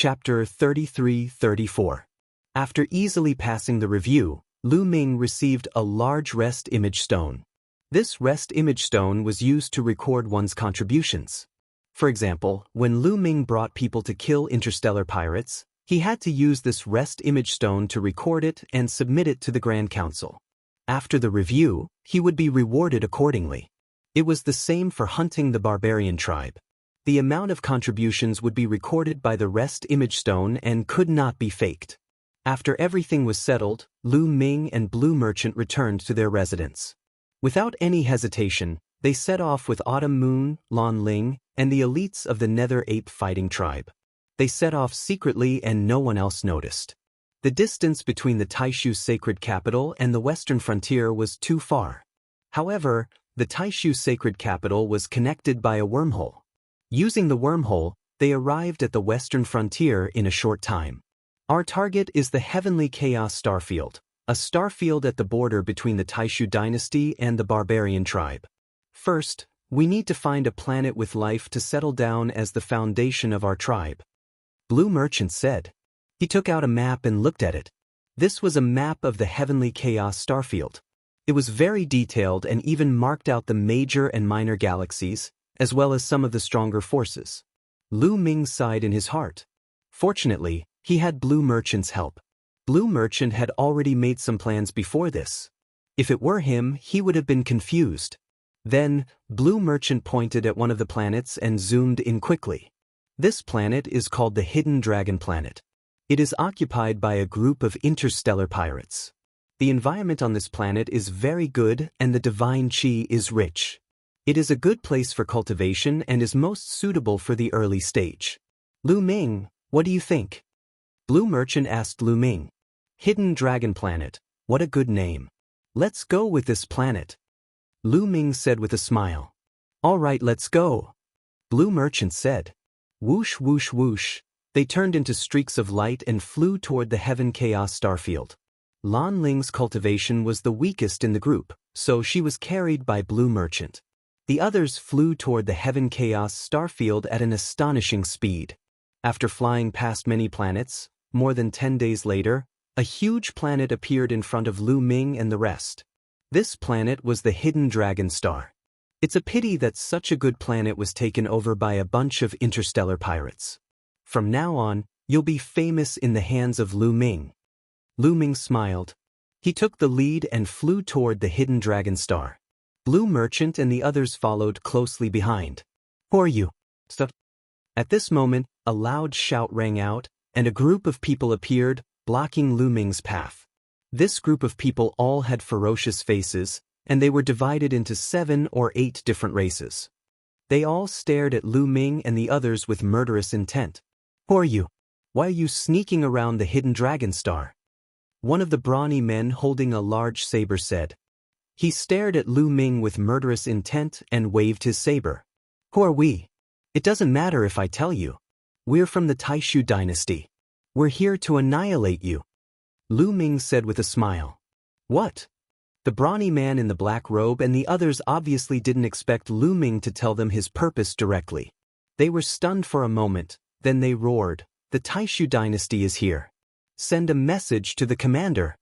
Chapter 33-34. After easily passing the review, Lu Ming received a large rest image stone. This rest image stone was used to record one's contributions. For example, when Lu Ming brought people to kill interstellar pirates, he had to use this rest image stone to record it and submit it to the Grand Council. After the review, he would be rewarded accordingly. It was the same for hunting the barbarian tribe. The amount of contributions would be recorded by the rest image stone and could not be faked. After everything was settled, Lu Ming and Blue Merchant returned to their residence. Without any hesitation, they set off with Autumn Moon, Lan Ling, and the elites of the Nether Ape fighting tribe. They set off secretly and no one else noticed. The distance between the Taishu sacred capital and the western frontier was too far. However, the Taishu sacred capital was connected by a wormhole. Using the wormhole, they arrived at the western frontier in a short time. Our target is the Heavenly Chaos Starfield, a starfield at the border between the Taishu dynasty and the barbarian tribe. First, we need to find a planet with life to settle down as the foundation of our tribe. Blue Merchant said. He took out a map and looked at it. This was a map of the Heavenly Chaos Starfield. It was very detailed and even marked out the major and minor galaxies, as well as some of the stronger forces. Lu Ming sighed in his heart. Fortunately, he had Blue Merchant's help. Blue Merchant had already made some plans before this. If it were him, he would have been confused. Then, Blue Merchant pointed at one of the planets and zoomed in quickly. This planet is called the Hidden Dragon Planet. It is occupied by a group of interstellar pirates. The environment on this planet is very good and the divine chi is rich. It is a good place for cultivation and is most suitable for the early stage. Lu Ming, what do you think? Blue Merchant asked Lu Ming. Hidden Dragon Planet, what a good name. Let's go with this planet. Lu Ming said with a smile. All right, let's go. Blue Merchant said. Whoosh whoosh whoosh, they turned into streaks of light and flew toward the Heaven Chaos Starfield. Lan Ling's cultivation was the weakest in the group, so she was carried by Blue Merchant. The others flew toward the Heaven Chaos Starfield at an astonishing speed. After flying past many planets, more than 10 days later, a huge planet appeared in front of Lu Ming and the rest. This planet was the Hidden Dragon Star. It's a pity that such a good planet was taken over by a bunch of interstellar pirates. From now on, you'll be famous in the hands of Lu Ming. Lu Ming smiled. He took the lead and flew toward the Hidden Dragon Star. Blue Merchant and the others followed closely behind. Who are you? Stuff. At this moment, a loud shout rang out, and a group of people appeared, blocking Lu Ming's path. This group of people all had ferocious faces, and they were divided into 7 or 8 different races. They all stared at Lu Ming and the others with murderous intent. Who are you? Why are you sneaking around the Hidden Dragon Star? One of the brawny men holding a large saber said. He stared at Lu Ming with murderous intent and waved his saber. Who are we? It doesn't matter if I tell you. We're from the Taishu dynasty. We're here to annihilate you. Lu Ming said with a smile. What? The brawny man in the black robe and the others obviously didn't expect Lu Ming to tell them his purpose directly. They were stunned for a moment, then they roared, the Taishu dynasty is here. Send a message to the commander.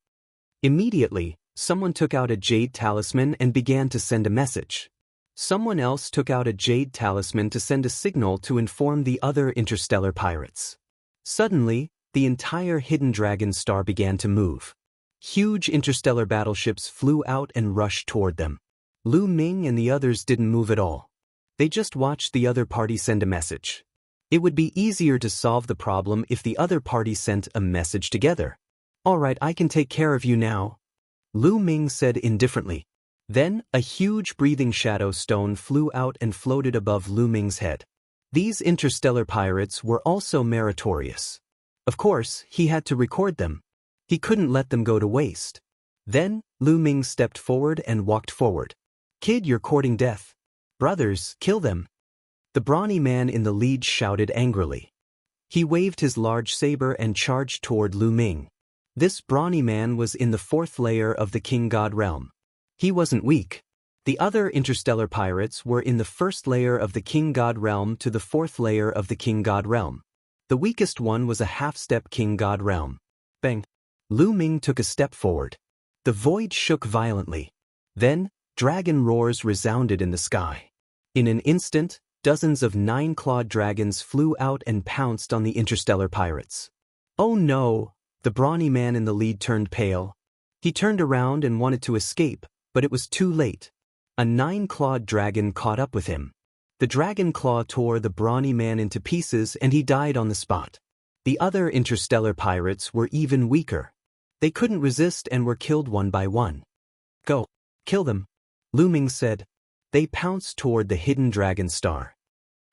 Immediately, someone took out a jade talisman and began to send a message. Someone else took out a jade talisman to send a signal to inform the other interstellar pirates. Suddenly, the entire Hidden Dragon Star began to move. Huge interstellar battleships flew out and rushed toward them. Lu Ming and the others didn't move at all. They just watched the other party send a message. It would be easier to solve the problem if the other party sent a message together. All right, I can take care of you now. Lu Ming said indifferently. Then, a huge breathing shadow stone flew out and floated above Lu Ming's head. These interstellar pirates were also meritorious. Of course, he had to record them. He couldn't let them go to waste. Then, Lu Ming stepped forward and walked forward. Kid, you're courting death. Brothers, kill them. The brawny man in the lead shouted angrily. He waved his large saber and charged toward Lu Ming. This brawny man was in the 4th layer of the King God realm. He wasn't weak. The other interstellar pirates were in the 1st layer of the King God realm to the 4th layer of the King God realm. The weakest one was a half-step king god realm. Bang! Lu Ming took a step forward. The void shook violently. Then, dragon roars resounded in the sky. In an instant, dozens of nine-clawed dragons flew out and pounced on the interstellar pirates. Oh no! The brawny man in the lead turned pale. He turned around and wanted to escape, but it was too late. A nine-clawed dragon caught up with him. The dragon claw tore the brawny man into pieces and he died on the spot. The other interstellar pirates were even weaker. They couldn't resist and were killed one by one. Go, kill them, Lu Ming said. They pounced toward the hidden dragon star.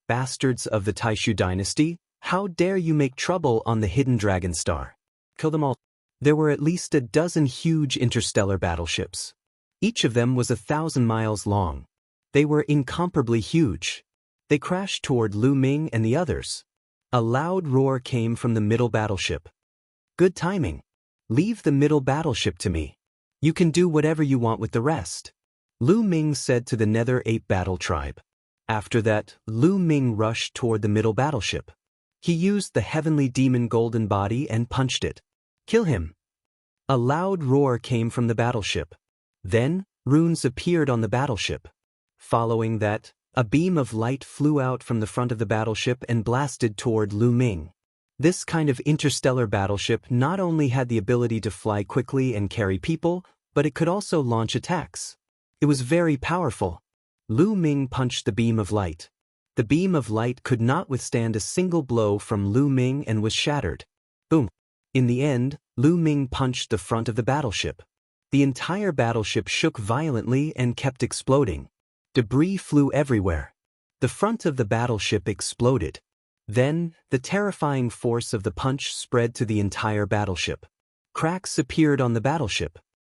Bastards of the Taishu dynasty, how dare you make trouble on the hidden dragon star? Kill them all. There were at least a dozen huge interstellar battleships. Each of them was 1,000 miles long. They were incomparably huge. They crashed toward Lu Ming and the others. A loud roar came from the middle battleship. Good timing. Leave the middle battleship to me. You can do whatever you want with the rest, Lu Ming said to the Nether Ape Battle Tribe. After that, Lu Ming rushed toward the middle battleship. He used the heavenly demon golden body and punched it. Kill him. A loud roar came from the battleship. Then, runes appeared on the battleship. Following that, a beam of light flew out from the front of the battleship and blasted toward Lu Ming. This kind of interstellar battleship not only had the ability to fly quickly and carry people, but it could also launch attacks. It was very powerful. Lu Ming punched the beam of light. The beam of light could not withstand a single blow from Lu Ming and was shattered. Boom. In the end, Lu Ming punched the front of the battleship. The entire battleship shook violently and kept exploding. Debris flew everywhere. The front of the battleship exploded. Then, the terrifying force of the punch spread to the entire battleship. Cracks appeared on the battleship.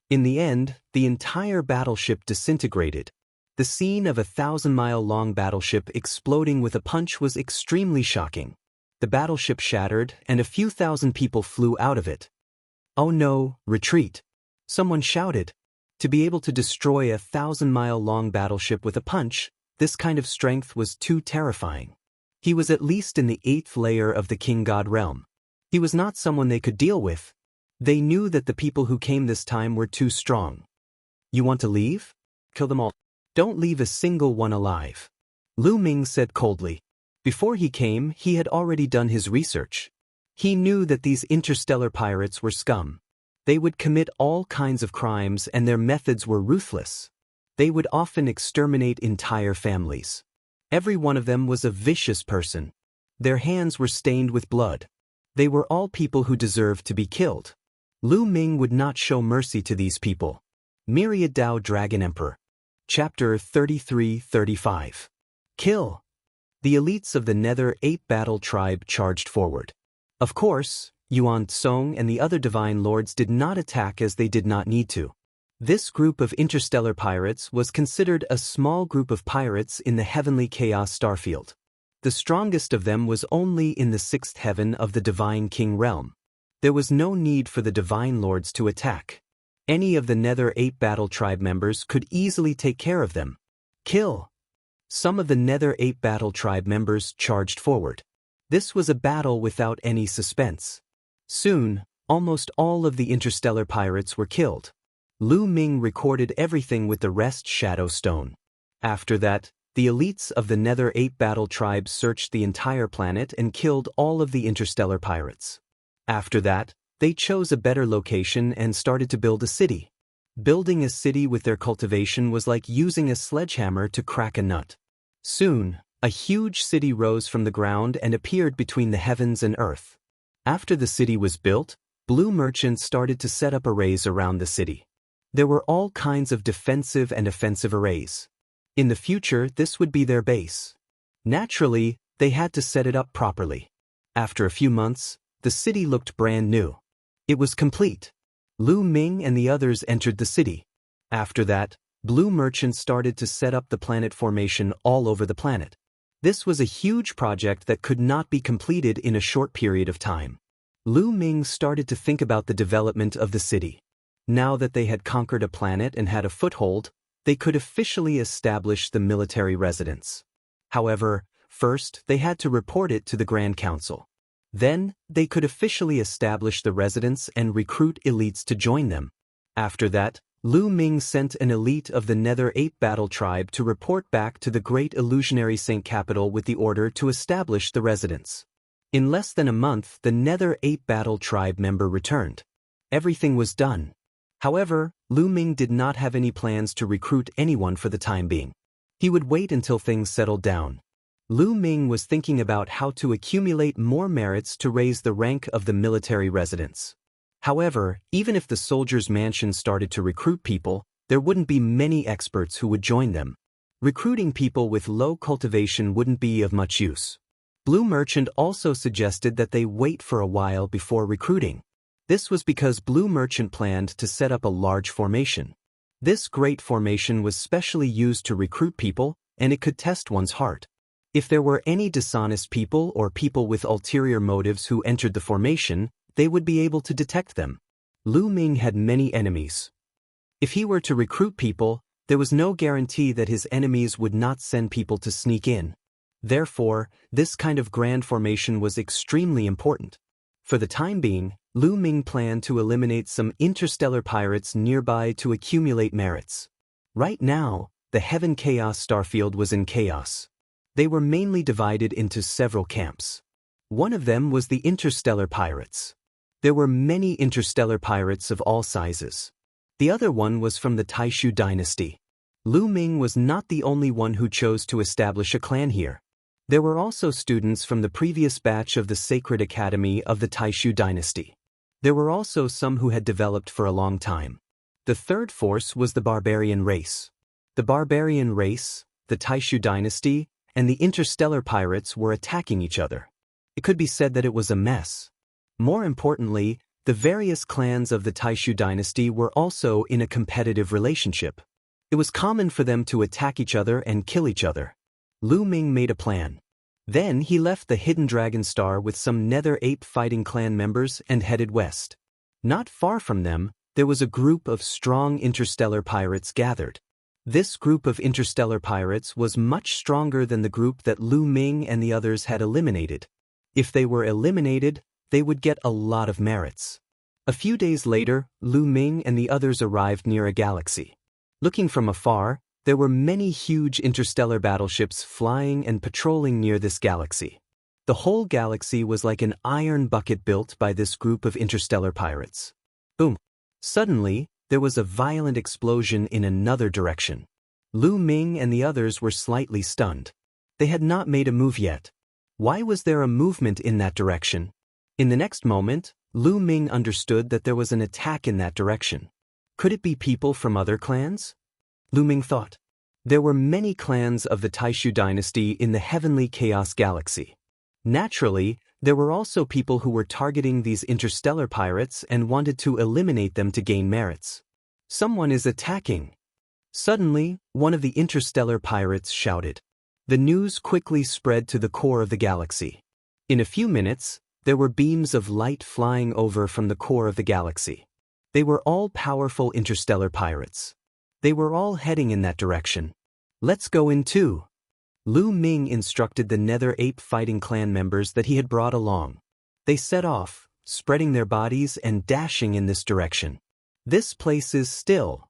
In the end, the entire battleship disintegrated. The scene of a 1,000-mile-long battleship exploding with a punch was extremely shocking. The battleship shattered and a few thousand people flew out of it. Oh no, retreat! Someone shouted. To be able to destroy a 1,000-mile-long battleship with a punch, this kind of strength was too terrifying. He was at least in the 8th layer of the King God realm. He was not someone they could deal with. They knew that the people who came this time were too strong. You want to leave? Kill them all. Don't leave a single one alive, Lu Ming said coldly. Before he came, he had already done his research. He knew that these interstellar pirates were scum. They would commit all kinds of crimes and their methods were ruthless. They would often exterminate entire families. Every one of them was a vicious person. Their hands were stained with blood. They were all people who deserved to be killed. Lu Ming would not show mercy to these people. Myriad Dao Dragon Emperor. Chapter 33-35. Kill. The elites of the Nether Ape Battle Tribe charged forward. Of course, Yuan Tsong and the other divine lords did not attack as they did not need to. This group of interstellar pirates was considered a small group of pirates in the heavenly chaos starfield. The strongest of them was only in the 6th heaven of the divine king realm. There was no need for the divine lords to attack. Any of the Nether Ape Battle Tribe members could easily take care of them. Kill. Some of the Nether Ape Battle Tribe members charged forward. This was a battle without any suspense. Soon, almost all of the interstellar pirates were killed. Lu Ming recorded everything with the rest shadow stone. After that, the elites of the Nether Ape Battle Tribe searched the entire planet and killed all of the interstellar pirates. After that, they chose a better location and started to build a city. Building a city with their cultivation was like using a sledgehammer to crack a nut. Soon, a huge city rose from the ground and appeared between the heavens and earth. After the city was built, blue merchants started to set up arrays around the city. There were all kinds of defensive and offensive arrays. In the future, this would be their base. Naturally, they had to set it up properly. After a few months, the city looked brand new. It was complete. Lu Ming and the others entered the city. After that, blue merchants started to set up the planet formation all over the planet. This was a huge project that could not be completed in a short period of time. Lu Ming started to think about the development of the city. Now that they had conquered a planet and had a foothold, they could officially establish the military residence. However, first they had to report it to the Grand Council. Then, they could officially establish the residence and recruit elites to join them. After that, Lu Ming sent an elite of the Nether Ape Battle Tribe to report back to the Great Illusionary Saint Capital with the order to establish the residence. In less than a month, the Nether Ape Battle Tribe member returned. Everything was done. However, Lu Ming did not have any plans to recruit anyone for the time being. He would wait until things settled down. Lu Ming was thinking about how to accumulate more merits to raise the rank of the military residence. However, even if the soldiers' mansion started to recruit people, there wouldn't be many experts who would join them. Recruiting people with low cultivation wouldn't be of much use. Blue Merchant also suggested that they wait for a while before recruiting. This was because Blue Merchant planned to set up a large formation. This great formation was specially used to recruit people, and it could test one's heart. If there were any dishonest people or people with ulterior motives who entered the formation, they would be able to detect them. Lu Ming had many enemies. If he were to recruit people, there was no guarantee that his enemies would not send people to sneak in. Therefore, this kind of grand formation was extremely important. For the time being, Lu Ming planned to eliminate some interstellar pirates nearby to accumulate merits. Right now, the Heaven Chaos Starfield was in chaos. They were mainly divided into several camps. One of them was the interstellar pirates. There were many interstellar pirates of all sizes. The other one was from the Taishu dynasty. Lu Ming was not the only one who chose to establish a clan here. There were also students from the previous batch of the Sacred Academy of the Taishu dynasty. There were also some who had developed for a long time. The third force was the barbarian race. The barbarian race, the Taishu dynasty, and the interstellar pirates were attacking each other. It could be said that it was a mess. More importantly, the various clans of the Taishu dynasty were also in a competitive relationship. It was common for them to attack each other and kill each other. Lu Ming made a plan. Then he left the Hidden Dragon Star with some Nether Ape Fighting Clan members and headed west. Not far from them, there was a group of strong interstellar pirates gathered. This group of interstellar pirates was much stronger than the group that Lu Ming and the others had eliminated. If they were eliminated, they would get a lot of merits. A few days later, Lu Ming and the others arrived near a galaxy. Looking from afar, there were many huge interstellar battleships flying and patrolling near this galaxy. The whole galaxy was like an iron bucket built by this group of interstellar pirates. Boom! Suddenly, there was a violent explosion in another direction. Lu Ming and the others were slightly stunned. They had not made a move yet. Why was there a movement in that direction? In the next moment, Lu Ming understood that there was an attack in that direction. Could it be people from other clans? Lu Ming thought. There were many clans of the Taishu dynasty in the Heavenly Chaos Galaxy. Naturally, there were also people who were targeting these interstellar pirates and wanted to eliminate them to gain merits. Someone is attacking. Suddenly, one of the interstellar pirates shouted. The news quickly spread to the core of the galaxy. In a few minutes, there were beams of light flying over from the core of the galaxy. They were all powerful interstellar pirates. They were all heading in that direction. Let's go in too. Lu Ming instructed the Nether Ape Fighting Clan members that he had brought along. They set off, spreading their bodies and dashing in this direction. This place is still.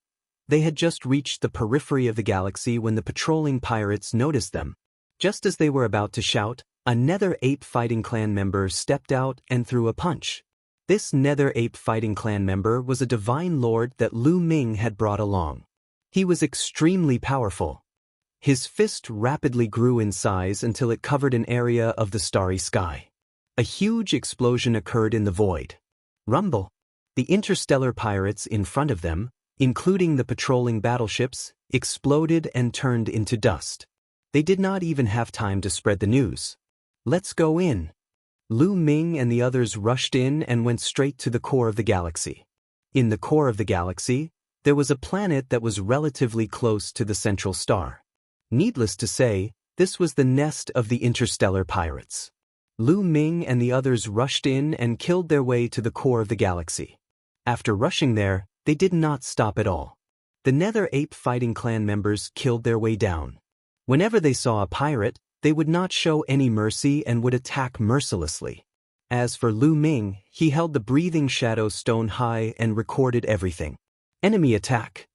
They had just reached the periphery of the galaxy when the patrolling pirates noticed them. Just as they were about to shout, a Nether Ape Fighting Clan member stepped out and threw a punch. This Nether Ape Fighting Clan member was a divine lord that Lu Ming had brought along. He was extremely powerful. His fist rapidly grew in size until it covered an area of the starry sky. A huge explosion occurred in the void. Rumble! The interstellar pirates in front of them, including the patrolling battleships, exploded and turned into dust. They did not even have time to spread the news. Let's go in. Lu Ming and the others rushed in and went straight to the core of the galaxy. In the core of the galaxy, there was a planet that was relatively close to the central star. Needless to say, this was the nest of the interstellar pirates. Lu Ming and the others rushed in and killed their way to the core of the galaxy. After rushing there, they did not stop at all. The Nether Ape Fighting Clan members killed their way down. Whenever they saw a pirate, they would not show any mercy and would attack mercilessly. As for Lu Ming, he held the breathing shadow stone high and recorded everything. Enemy attack.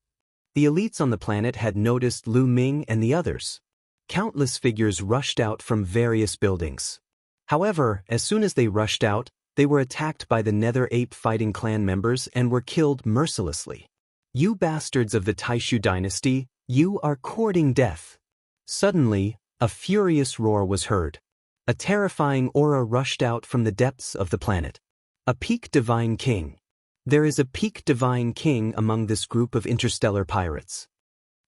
The elites on the planet had noticed Lu Ming and the others. Countless figures rushed out from various buildings. However, as soon as they rushed out, they were attacked by the Nether Ape Fighting Clan members and were killed mercilessly. You bastards of the Taishu dynasty, you are courting death. Suddenly, a furious roar was heard. A terrifying aura rushed out from the depths of the planet. A peak divine king. There is a peak divine king among this group of interstellar pirates.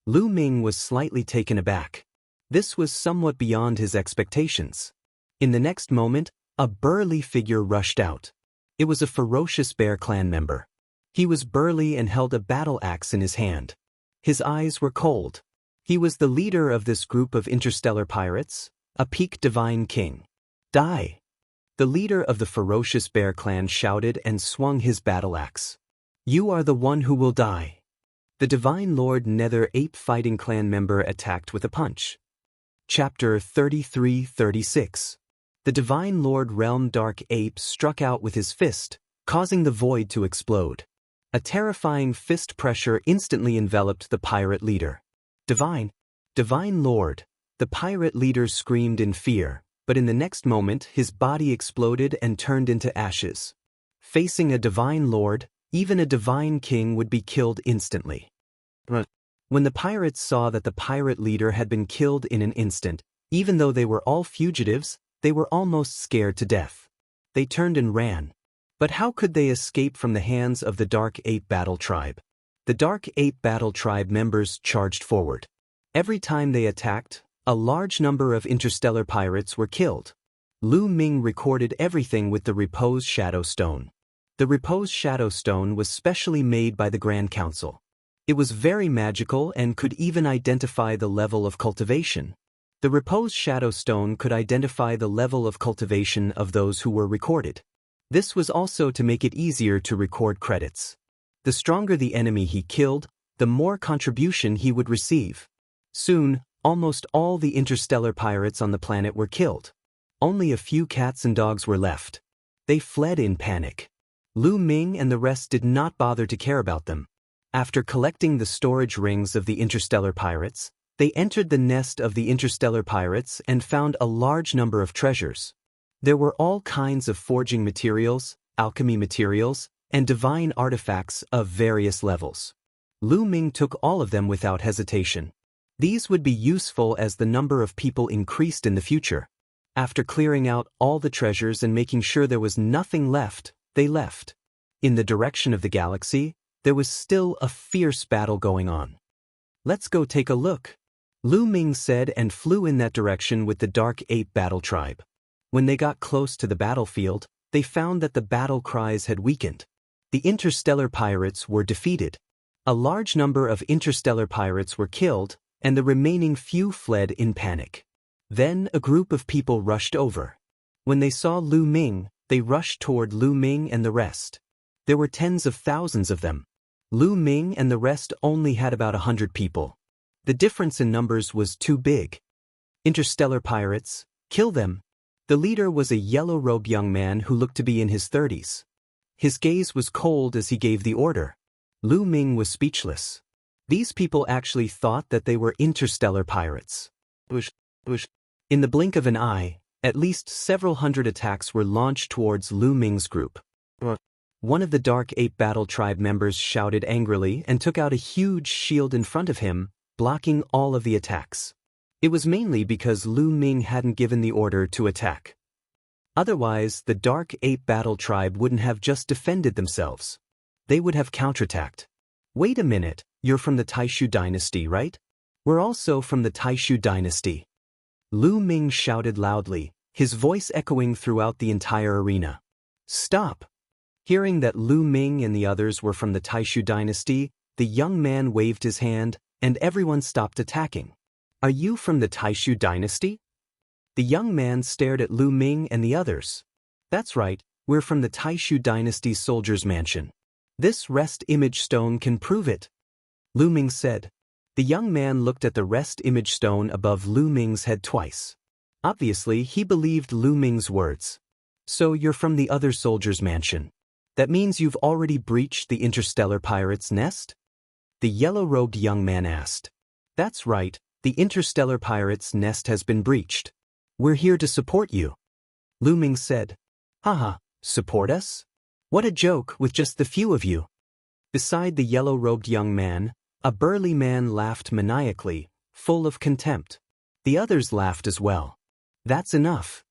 Lu Ming was slightly taken aback. This was somewhat beyond his expectations. In the next moment, a burly figure rushed out. It was a ferocious Bear Clan member. He was burly and held a battle axe in his hand. His eyes were cold. He was the leader of this group of interstellar pirates, a peak divine king. Die! The leader of the ferocious Bear Clan shouted and swung his battle axe. You are the one who will die. The Divine Lord Nether Ape Fighting Clan member attacked with a punch. Chapter 33-36. The Divine Lord Realm Dark Ape struck out with his fist, causing the void to explode. A terrifying fist pressure instantly enveloped the pirate leader. Divine Lord! The pirate leader screamed in fear, but in the next moment his body exploded and turned into ashes. Facing a Divine Lord, even a Divine King would be killed instantly. When the pirates saw that the pirate leader had been killed in an instant, even though they were all fugitives, they were almost scared to death. They turned and ran. But how could they escape from the hands of the Dark Ape Battle Tribe? The Dark Ape Battle Tribe members charged forward. Every time they attacked, a large number of interstellar pirates were killed. Lu Ming recorded everything with the Repose Shadow Stone. The Repose Shadow Stone was specially made by the Grand Council. It was very magical and could even identify the level of cultivation. The Repose Shadow Stone could identify the level of cultivation of those who were recorded. This was also to make it easier to record credits. The stronger the enemy he killed, the more contribution he would receive. Soon, almost all the interstellar pirates on the planet were killed. Only a few cats and dogs were left. They fled in panic. Lu Ming and the rest did not bother to care about them. After collecting the storage rings of the interstellar pirates, they entered the nest of the interstellar pirates and found a large number of treasures. There were all kinds of forging materials, alchemy materials, and divine artifacts of various levels. Lu Ming took all of them without hesitation. These would be useful as the number of people increased in the future. After clearing out all the treasures and making sure there was nothing left, they left. In the direction of the galaxy, there was still a fierce battle going on. Let's go take a look, Lu Ming said and flew in that direction with the Dark Ape Battle Tribe. When they got close to the battlefield, they found that the battle cries had weakened. The interstellar pirates were defeated. A large number of interstellar pirates were killed, and the remaining few fled in panic. Then a group of people rushed over. When they saw Lu Ming, they rushed toward Lu Ming and the rest. There were tens of thousands of them. Lu Ming and the rest only had about 100 people. The difference in numbers was too big. Interstellar pirates, kill them. The leader was a yellow-robed young man who looked to be in his 30s. His gaze was cold as he gave the order. Lu Ming was speechless. These people actually thought that they were interstellar pirates. In the blink of an eye, at least several hundred attacks were launched towards Lu Ming's group. One of the Dark Ape Battle Tribe members shouted angrily and took out a huge shield in front of him, blocking all of the attacks. It was mainly because Lu Ming hadn't given the order to attack. Otherwise, the Dark Ape Battle Tribe wouldn't have just defended themselves. They would have counterattacked. Wait a minute, you're from the Taishu dynasty, right? We're also from the Taishu dynasty. Lu Ming shouted loudly, his voice echoing throughout the entire arena. Stop! Hearing that Lu Ming and the others were from the Taishu dynasty, the young man waved his hand, and everyone stopped attacking. Are you from the Taishu dynasty? The young man stared at Lu Ming and the others. That's right, we're from the Taishu dynasty's soldier's mansion. This rest image stone can prove it, Lu Ming said. The young man looked at the rest image stone above Lu Ming's head twice. Obviously, he believed Lu Ming's words. So you're from the other soldier's mansion. That means you've already breached the interstellar pirate's nest? The yellow-robed young man asked. That's right, the interstellar pirate's nest has been breached. We're here to support you. Lu Ming said. Haha, support us? What a joke with just the few of you. Beside the yellow-robed young man, a burly man laughed maniacally, full of contempt. The others laughed as well. That's enough.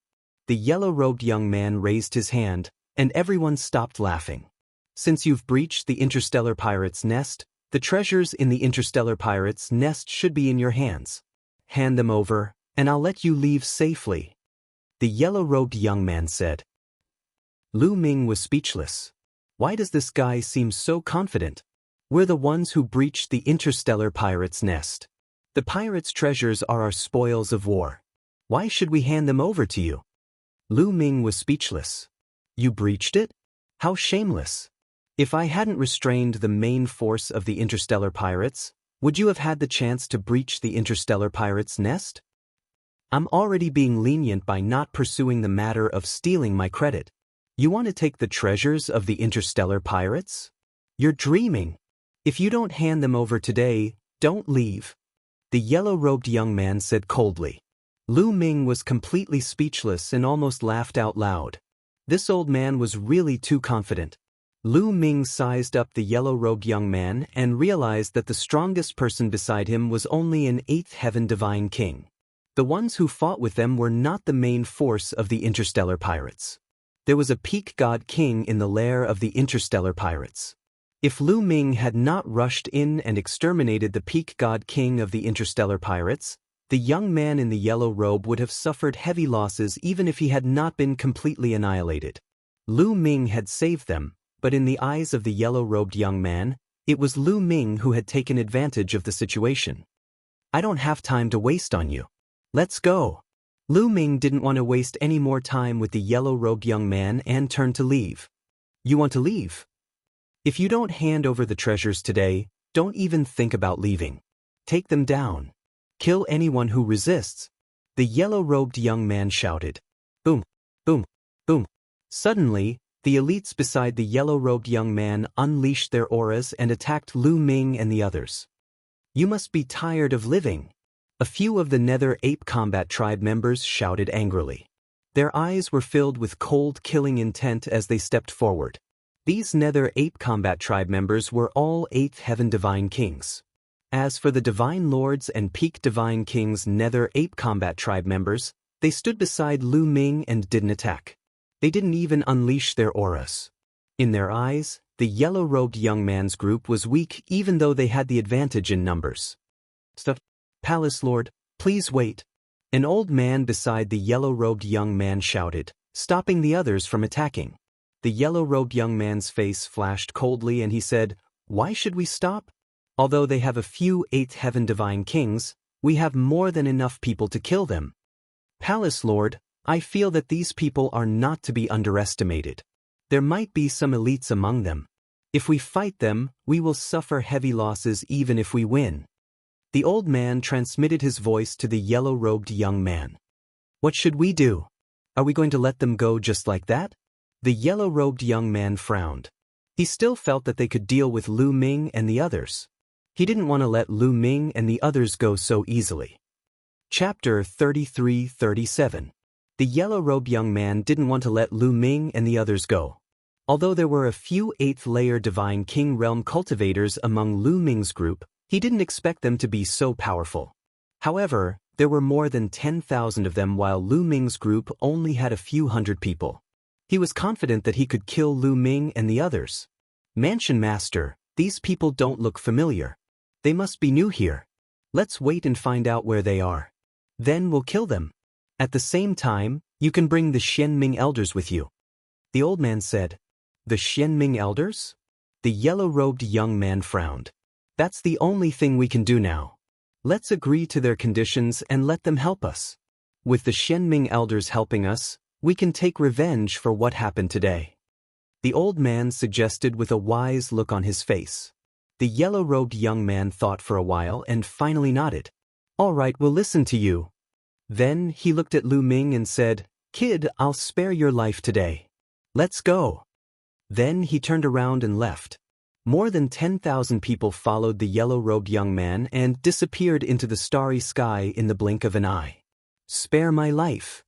The yellow-robed young man raised his hand, and everyone stopped laughing. Since you've breached the interstellar pirate's nest, the treasures in the interstellar pirate's nest should be in your hands. Hand them over, and I'll let you leave safely. The yellow-robed young man said. Lu Ming was speechless. Why does this guy seem so confident? We're the ones who breached the interstellar pirate's nest. The pirate's treasures are our spoils of war. Why should we hand them over to you? Lu Ming was speechless. You breached it? How shameless. If I hadn't restrained the main force of the interstellar pirates, would you have had the chance to breach the interstellar pirate's nest? I'm already being lenient by not pursuing the matter of stealing my credit. You want to take the treasures of the interstellar pirates? You're dreaming. If you don't hand them over today, don't leave. The yellow-robed young man said coldly. Lu Ming was completely speechless and almost laughed out loud. This old man was really too confident. Lu Ming sized up the yellow-robed young man and realized that the strongest person beside him was only an 8th heaven divine king. The ones who fought with them were not the main force of the interstellar pirates. There was a peak god king in the lair of the interstellar pirates. If Lu Ming had not rushed in and exterminated the peak god king of the interstellar pirates, the young man in the yellow robe would have suffered heavy losses even if he had not been completely annihilated. Lu Ming had saved them, but in the eyes of the yellow-robed young man, it was Lu Ming who had taken advantage of the situation. I don't have time to waste on you. Let's go. Lu Ming didn't want to waste any more time with the yellow-robed young man and turned to leave. You want to leave? If you don't hand over the treasures today, don't even think about leaving. Take them down. Kill anyone who resists. The yellow-robed young man shouted. Boom, boom, boom. Suddenly, the elites beside the yellow-robed young man unleashed their auras and attacked Lu Ming and the others. You must be tired of living. A few of the Nether Ape Combat Tribe members shouted angrily. Their eyes were filled with cold killing intent as they stepped forward. These Nether Ape Combat Tribe members were all 8th Heaven Divine Kings. As for the Divine Lords and Peak Divine Kings Nether Ape Combat Tribe members, they stood beside Lu Ming and didn't attack. They didn't even unleash their auras. In their eyes, the yellow-robed young man's group was weak even though they had the advantage in numbers. Palace Lord, please wait. An old man beside the yellow-robed young man shouted, stopping the others from attacking. The yellow-robed young man's face flashed coldly and he said, Why should we stop? Although they have a few 8th Heaven Divine Kings, we have more than enough people to kill them. Palace Lord, I feel that these people are not to be underestimated. There might be some elites among them. If we fight them, we will suffer heavy losses even if we win. The old man transmitted his voice to the yellow-robed young man. What should we do? Are we going to let them go just like that? The yellow-robed young man frowned. He still felt that they could deal with Lu Ming and the others. He didn't want to let Lu Ming and the others go so easily. Chapter 33-37. The yellow-robed young man didn't want to let Lu Ming and the others go. Although there were a few 8th-layer Divine King Realm cultivators among Lu Ming's group, he didn't expect them to be so powerful. However, there were more than 10,000 of them while Lu Ming's group only had a few hundred people. He was confident that he could kill Lu Ming and the others. Mansion Master, these people don't look familiar. They must be new here. Let's wait and find out where they are. Then we'll kill them. At the same time, you can bring the Xianming elders with you. The old man said. The Xianming elders? The yellow-robed young man frowned. That's the only thing we can do now. Let's agree to their conditions and let them help us. With the Xianming elders helping us, we can take revenge for what happened today. The old man suggested with a wise look on his face. The yellow-robed young man thought for a while and finally nodded. All right, we'll listen to you. Then he looked at Lu Ming and said, Kid, I'll spare your life today. Let's go. Then he turned around and left. More than 10,000 people followed the yellow-robed young man and disappeared into the starry sky in the blink of an eye. Spare my life.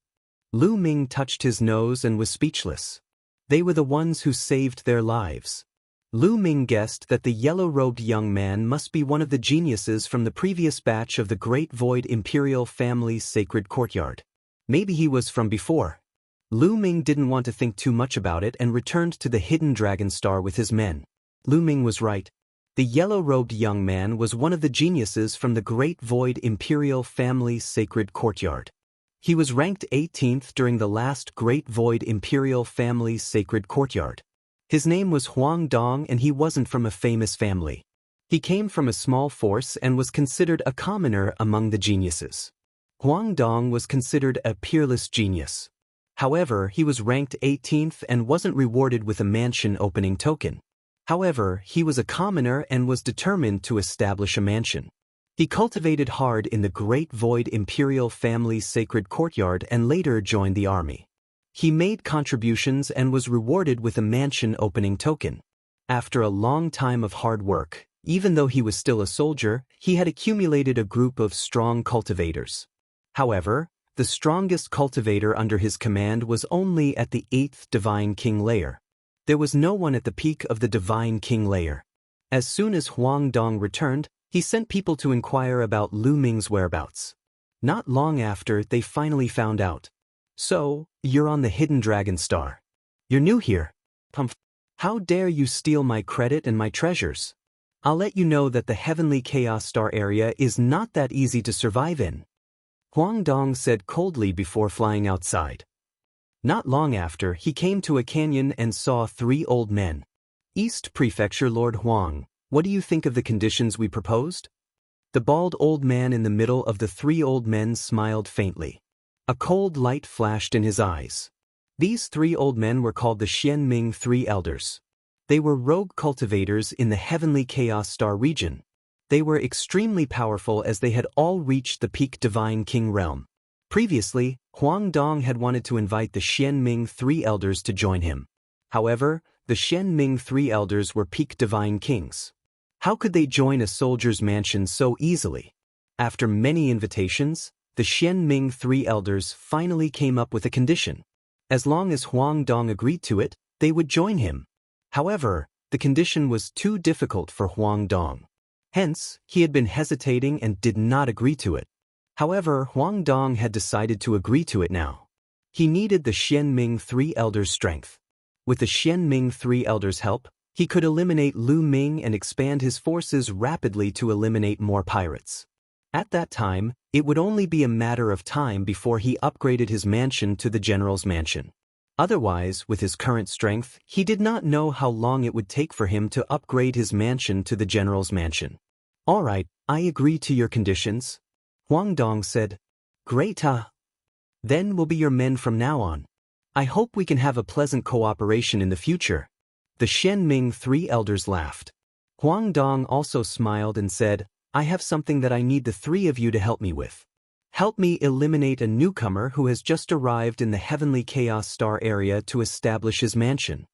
Lu Ming touched his nose and was speechless. They were the ones who saved their lives. Lu Ming guessed that the yellow-robed young man must be one of the geniuses from the previous batch of the Great Void Imperial family's sacred courtyard. Maybe he was from before. Lu Ming didn't want to think too much about it and returned to the hidden dragon star with his men. Lu Ming was right. The yellow-robed young man was one of the geniuses from the Great Void Imperial family's sacred courtyard. He was ranked 18th during the last Great Void Imperial family's sacred courtyard. His name was Huang Dong and he wasn't from a famous family. He came from a small force and was considered a commoner among the geniuses. Huang Dong was considered a peerless genius. However, he was ranked 18th and wasn't rewarded with a mansion opening token. However, he was a commoner and was determined to establish a mansion. He cultivated hard in the Great Void Imperial family's sacred courtyard and later joined the army. He made contributions and was rewarded with a mansion opening token. After a long time of hard work, even though he was still a soldier, he had accumulated a group of strong cultivators. However, the strongest cultivator under his command was only at the 8th Divine King layer. There was no one at the peak of the Divine King layer. As soon as Huang Dong returned, he sent people to inquire about Lu Ming's whereabouts. Not long after, they finally found out. So, you're on the Hidden Dragon Star. You're new here. How dare you steal my credit and my treasures? I'll let you know that the Heavenly Chaos Star area is not that easy to survive in. Huang Dong said coldly before flying outside. Not long after, he came to a canyon and saw 3 old men. East Prefecture Lord Huang, what do you think of the conditions we proposed? The bald old man in the middle of the 3 old men smiled faintly. A cold light flashed in his eyes. These 3 old men were called the Xianming 3 Elders. They were rogue cultivators in the Heavenly Chaos Star region. They were extremely powerful as they had all reached the peak Divine King realm. Previously, Huang Dong had wanted to invite the Xianming 3 Elders to join him. However, the Xianming 3 Elders were peak Divine Kings. How could they join a soldier's mansion so easily? After many invitations, the Xianming 3 Elders finally came up with a condition. As long as Huang Dong agreed to it, they would join him. However, the condition was too difficult for Huang Dong. Hence, he had been hesitating and did not agree to it. However, Huang Dong had decided to agree to it now. He needed the Xianming 3 Elders' strength. With the Xianming 3 Elders' help, he could eliminate Lu Ming and expand his forces rapidly to eliminate more pirates. At that time, it would only be a matter of time before he upgraded his mansion to the general's mansion. Otherwise, with his current strength, he did not know how long it would take for him to upgrade his mansion to the general's mansion. All right, I agree to your conditions. Huang Dong said. Great. Then we'll be your men from now on. I hope we can have a pleasant cooperation in the future. The Xianming 3 Elders laughed. Huang Dong also smiled and said, I have something that I need the 3 of you to help me with. Help me eliminate a newcomer who has just arrived in the Heavenly Chaos Star area to establish his mansion.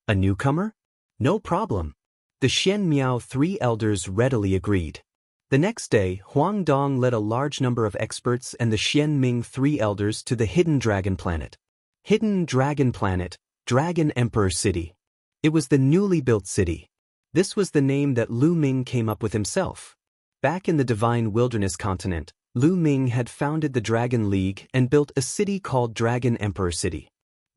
A newcomer? No problem. The Xianmiao 3 Elders readily agreed. The next day, Huang Dong led a large number of experts and the Xianming 3 Elders to the Hidden Dragon Planet. Hidden Dragon Planet, Dragon Emperor City. It was the newly built city. This was the name that Lu Ming came up with himself. Back in the Divine Wilderness continent, Lu Ming had founded the Dragon League and built a city called Dragon Emperor City.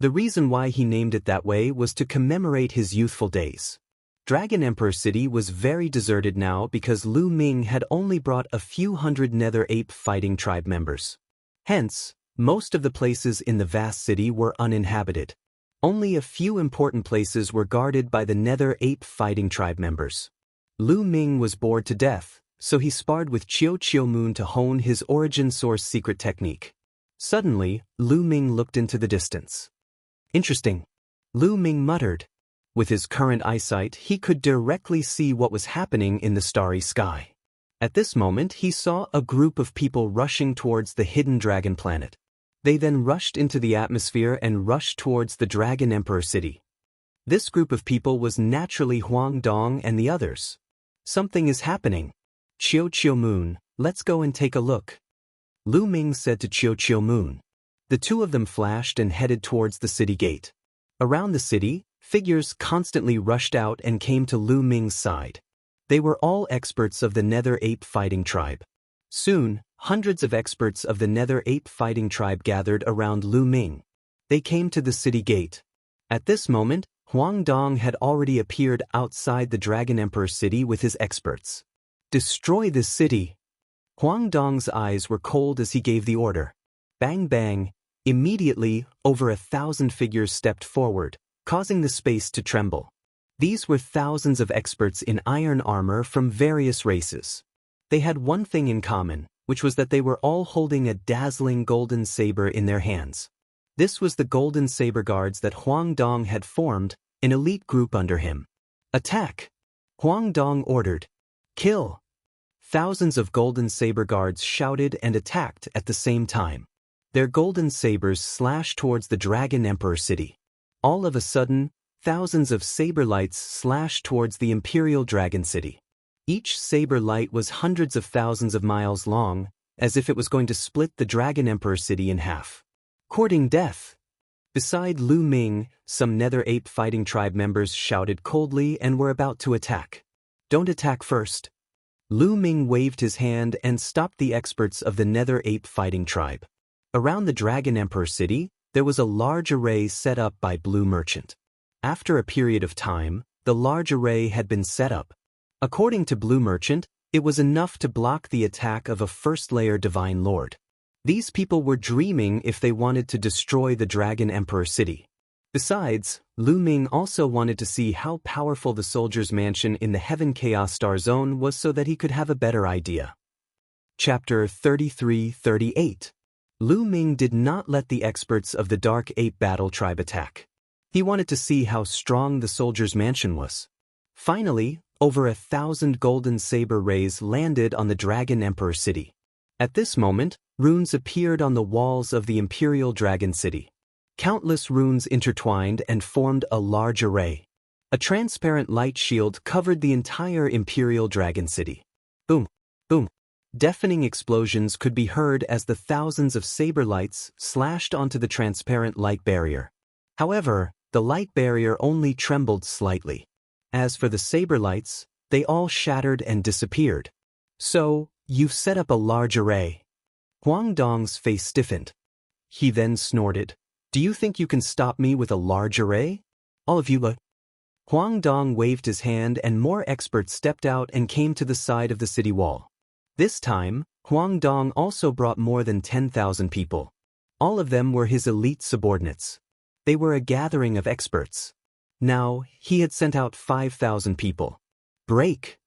The reason why he named it that way was to commemorate his youthful days. Dragon Emperor City was very deserted now because Lu Ming had only brought a few hundred Nether Ape fighting tribe members. Hence, most of the places in the vast city were uninhabited. Only a few important places were guarded by the Nether Ape fighting tribe members. Lu Ming was bored to death, so he sparred with Chiu Moon to hone his origin source secret technique. Suddenly, Lu Ming looked into the distance. Interesting. Lu Ming muttered. With his current eyesight, he could directly see what was happening in the starry sky. At this moment, he saw a group of people rushing towards the Hidden Dragon Planet. They then rushed into the atmosphere and rushed towards the Dragon Emperor city. This group of people was naturally Huang Dong and the others. Something is happening. Qiu Qiu Moon, let's go and take a look. Lu Ming said to Qiu Qiu Moon. The two of them flashed and headed towards the city gate. Around the city, figures constantly rushed out and came to Lu Ming's side. They were all experts of the Nether Ape Fighting Tribe. Soon, hundreds of experts of the Nether Ape Fighting Tribe gathered around Lu Ming. They came to the city gate. At this moment, Huang Dong had already appeared outside the Dragon Emperor city with his experts. Destroy this city! Huang Dong's eyes were cold as he gave the order. Bang bang! Immediately, over 1,000 figures stepped forward, causing the space to tremble. These were thousands of experts in iron armor from various races. They had one thing in common, which was that they were all holding a dazzling golden saber in their hands. This was the Golden Saber Guards that Huang Dong had formed, an elite group under him. Attack! Huang Dong ordered. Kill! Thousands of Golden Saber Guards shouted and attacked at the same time. Their golden sabers slashed towards the Dragon Emperor city. All of a sudden, thousands of saber lights slashed towards the Imperial Dragon City. Each saber light was hundreds of thousands of miles long, as if it was going to split the Dragon Emperor city in half. Courting death! Beside Lu Ming, some Nether Ape Fighting Tribe members shouted coldly and were about to attack. Don't attack first. Lu Ming waved his hand and stopped the experts of the Nether Ape Fighting Tribe. Around the Dragon Emperor city, there was a large array set up by Blue Merchant. After a period of time, the large array had been set up. According to Blue Merchant, it was enough to block the attack of a first-layer Divine Lord. These people were dreaming if they wanted to destroy the Dragon Emperor city. Besides, Lu Ming also wanted to see how powerful the soldier's mansion in the Heaven Chaos Star Zone was so that he could have a better idea. Chapter 33-38. Lu Ming did not let the experts of the Dark Ape Battle Tribe attack. He wanted to see how strong the soldier's mansion was. Finally, over 1,000 golden saber rays landed on the Dragon Emperor city. At this moment, runes appeared on the walls of the Imperial Dragon City. Countless runes intertwined and formed a large array. A transparent light shield covered the entire Imperial Dragon City. Boom! Boom! Deafening explosions could be heard as the thousands of saber lights slashed onto the transparent light barrier. However, the light barrier only trembled slightly. As for the saber lights, they all shattered and disappeared. So, you've set up a large array. Huang Dong's face stiffened. He then snorted. Do you think you can stop me with a large array? All of you look. Huang Dong waved his hand and more experts stepped out and came to the side of the city wall. This time, Huang Dong also brought more than 10,000 people. All of them were his elite subordinates. They were a gathering of experts. Now, he had sent out 5,000 people. Break!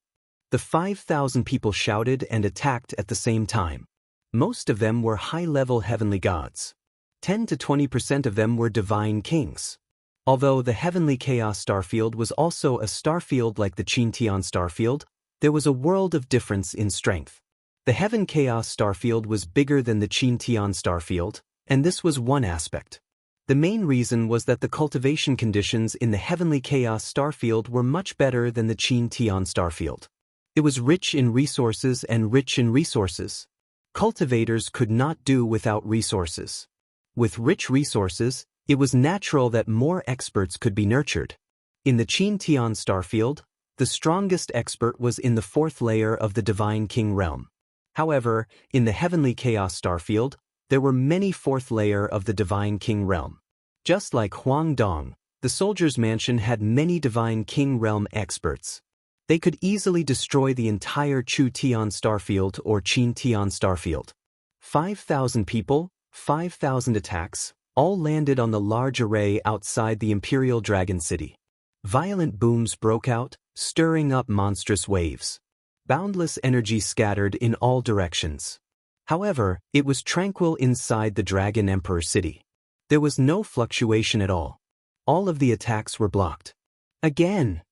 The 5,000 people shouted and attacked at the same time. Most of them were high-level heavenly gods. 10 to 20% of them were divine kings. Although the Heavenly Chaos Starfield was also a starfield like the Qintian Starfield, there was a world of difference in strength. The Heaven Chaos Starfield was bigger than the Qintian Starfield, and this was one aspect. The main reason was that the cultivation conditions in the Heavenly Chaos Starfield were much better than the Qintian Starfield. It was rich in resources and rich in resources. Cultivators could not do without resources. With rich resources, it was natural that more experts could be nurtured. In the Qintian Starfield, the strongest expert was in the 4th layer of the Divine King realm. However, in the Heavenly Chaos Starfield, there were many 4th layer of the Divine King realm. Just like Huang Dong, the soldier's mansion had many Divine King realm experts. They could easily destroy the entire Chu-Tian Starfield or Qin-Tian Starfield. 5,000 people, 5,000 attacks, all landed on the large array outside the Imperial Dragon City. Violent booms broke out, stirring up monstrous waves. Boundless energy scattered in all directions. However, it was tranquil inside the Dragon Emperor city. There was no fluctuation at all. All of the attacks were blocked. Again!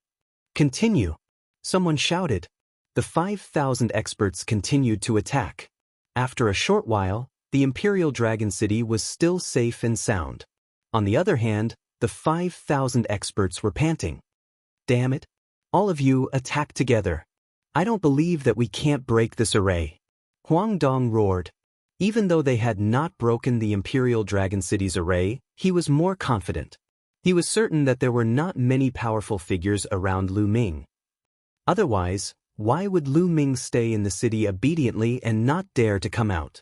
Continue! Someone shouted. The 5,000 experts continued to attack. After a short while, the Imperial Dragon City was still safe and sound. On the other hand, the 5,000 experts were panting. Damn it. All of you attack together. I don't believe that we can't break this array. Huang Dong roared. Even though they had not broken the Imperial Dragon City's array, he was more confident. He was certain that there were not many powerful figures around Lu Ming. Otherwise, why would Lu Ming stay in the city obediently and not dare to come out?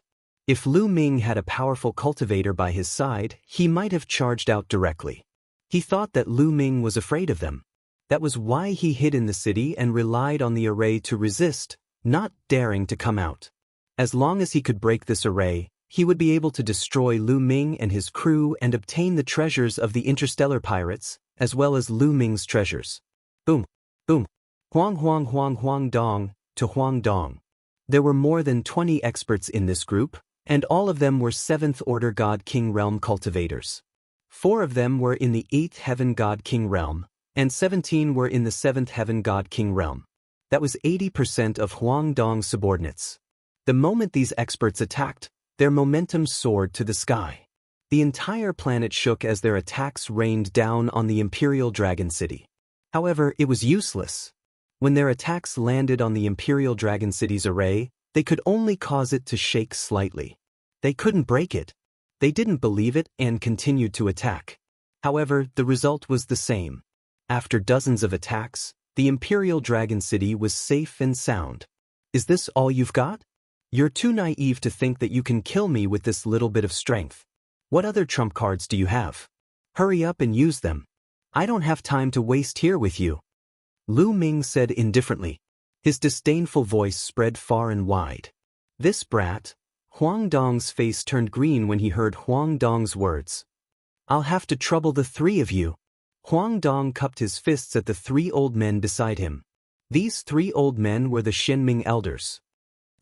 If Lu Ming had a powerful cultivator by his side, he might have charged out directly. He thought that Lu Ming was afraid of them. That was why he hid in the city and relied on the array to resist, not daring to come out. As long as he could break this array, he would be able to destroy Lu Ming and his crew and obtain the treasures of the interstellar pirates, as well as Lu Ming's treasures. Boom, boom. Huang Huang Huang Huang Dong, to Huang Dong. There were more than 20 experts in this group, and all of them were 7th Order God King Realm cultivators. 4 of them were in the 8th Heaven God King Realm, and 17 were in the 7th Heaven God King Realm. That was 80% of Huang Dong's subordinates. The moment these experts attacked, their momentum soared to the sky. The entire planet shook as their attacks rained down on the Imperial Dragon City. However, it was useless. When their attacks landed on the Imperial Dragon City's array, they could only cause it to shake slightly. They couldn't break it. They didn't believe it and continued to attack. However, the result was the same. After dozens of attacks, the Imperial Dragon City was safe and sound. Is this all you've got? You're too naive to think that you can kill me with this little bit of strength. What other trump cards do you have? Hurry up and use them. I don't have time to waste here with you. Lu Ming said indifferently. His disdainful voice spread far and wide. This brat. Huang Dong's face turned green when he heard Huang Dong's words. I'll have to trouble the 3 of you. Huang Dong cupped his fists at the 3 old men beside him. These 3 old men were the Shenming elders.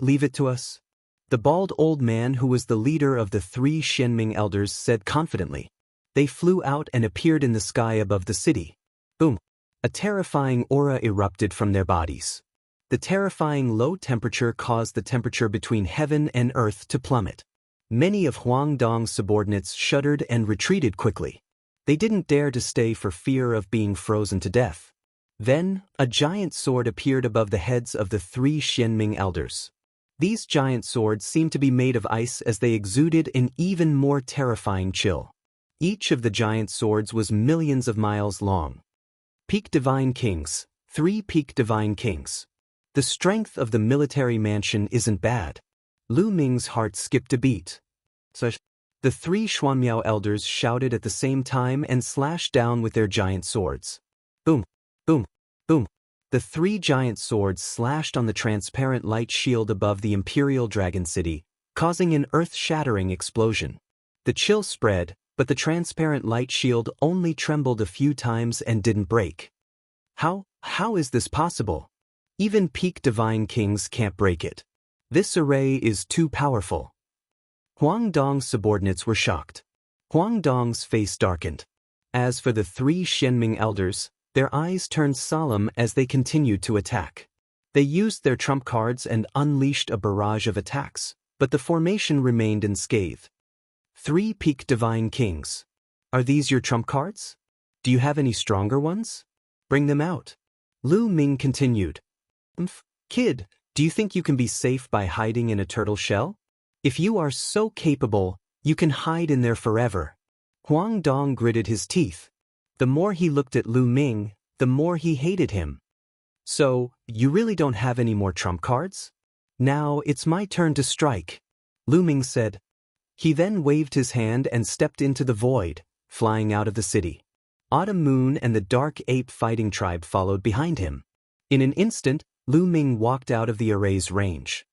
Leave it to us. The bald old man who was the leader of the 3 Shenming elders said confidently. They flew out and appeared in the sky above the city. Boom. A terrifying aura erupted from their bodies. The terrifying low temperature caused the temperature between heaven and earth to plummet. Many of Huang Dong's subordinates shuddered and retreated quickly. They didn't dare to stay for fear of being frozen to death. Then, a giant sword appeared above the heads of the 3 Shenming elders. These giant swords seemed to be made of ice as they exuded an even more terrifying chill. Each of the giant swords was millions of miles long. Peak Divine Kings, 3 Peak Divine Kings. The strength of the military mansion isn't bad. Lu Ming's heart skipped a beat. The 3 Xuanmiao elders shouted at the same time and slashed down with their giant swords. Boom, boom, boom. The 3 giant swords slashed on the transparent light shield above the Imperial Dragon City, causing an earth-shattering explosion. The chill spread, but the transparent light shield only trembled a few times and didn't break. How is this possible? Even Peak Divine Kings can't break it. This array is too powerful. Huang Dong's subordinates were shocked. Huang Dong's face darkened. As for the 3 Shenming elders, their eyes turned solemn as they continued to attack. They used their trump cards and unleashed a barrage of attacks, but the formation remained unscathed. 3 Peak Divine Kings. Are these your trump cards? Do you have any stronger ones? Bring them out. Lu Ming continued. Kid, do you think you can be safe by hiding in a turtle shell? If you are so capable, you can hide in there forever. Huang Dong gritted his teeth. The more he looked at Lu Ming, the more he hated him. So, you really don't have any more trump cards? Now it's my turn to strike, Lu Ming said. He then waved his hand and stepped into the void, flying out of the city. Autumn Moon and the Dark Ape Fighting Tribe followed behind him. In an instant, Lu Ming walked out of the array's range.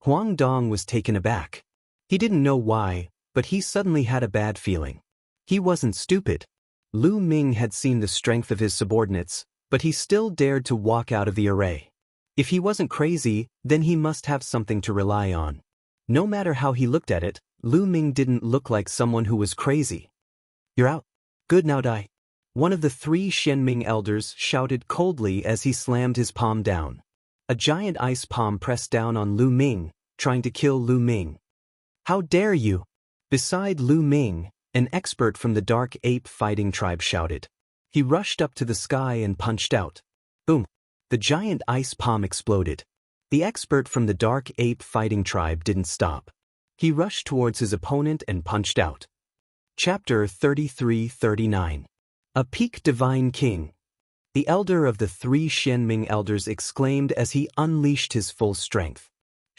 Huang Dong was taken aback. He didn't know why, but he suddenly had a bad feeling. He wasn't stupid. Lu Ming had seen the strength of his subordinates, but he still dared to walk out of the array. If he wasn't crazy, then he must have something to rely on. No matter how he looked at it, Lu Ming didn't look like someone who was crazy. You're out. Good, now die. One of the 3 Shenming elders shouted coldly as he slammed his palm down. A giant ice palm pressed down on Lu Ming, trying to kill Lu Ming. How dare you? Beside Lu Ming, an expert from the Dark Ape Fighting Tribe shouted. He rushed up to the sky and punched out. Boom! The giant ice palm exploded. The expert from the Dark Ape Fighting Tribe didn't stop. He rushed towards his opponent and punched out. Chapter 33-39. A Peak Divine King. The elder of the 3 Xianming elders exclaimed as he unleashed his full strength.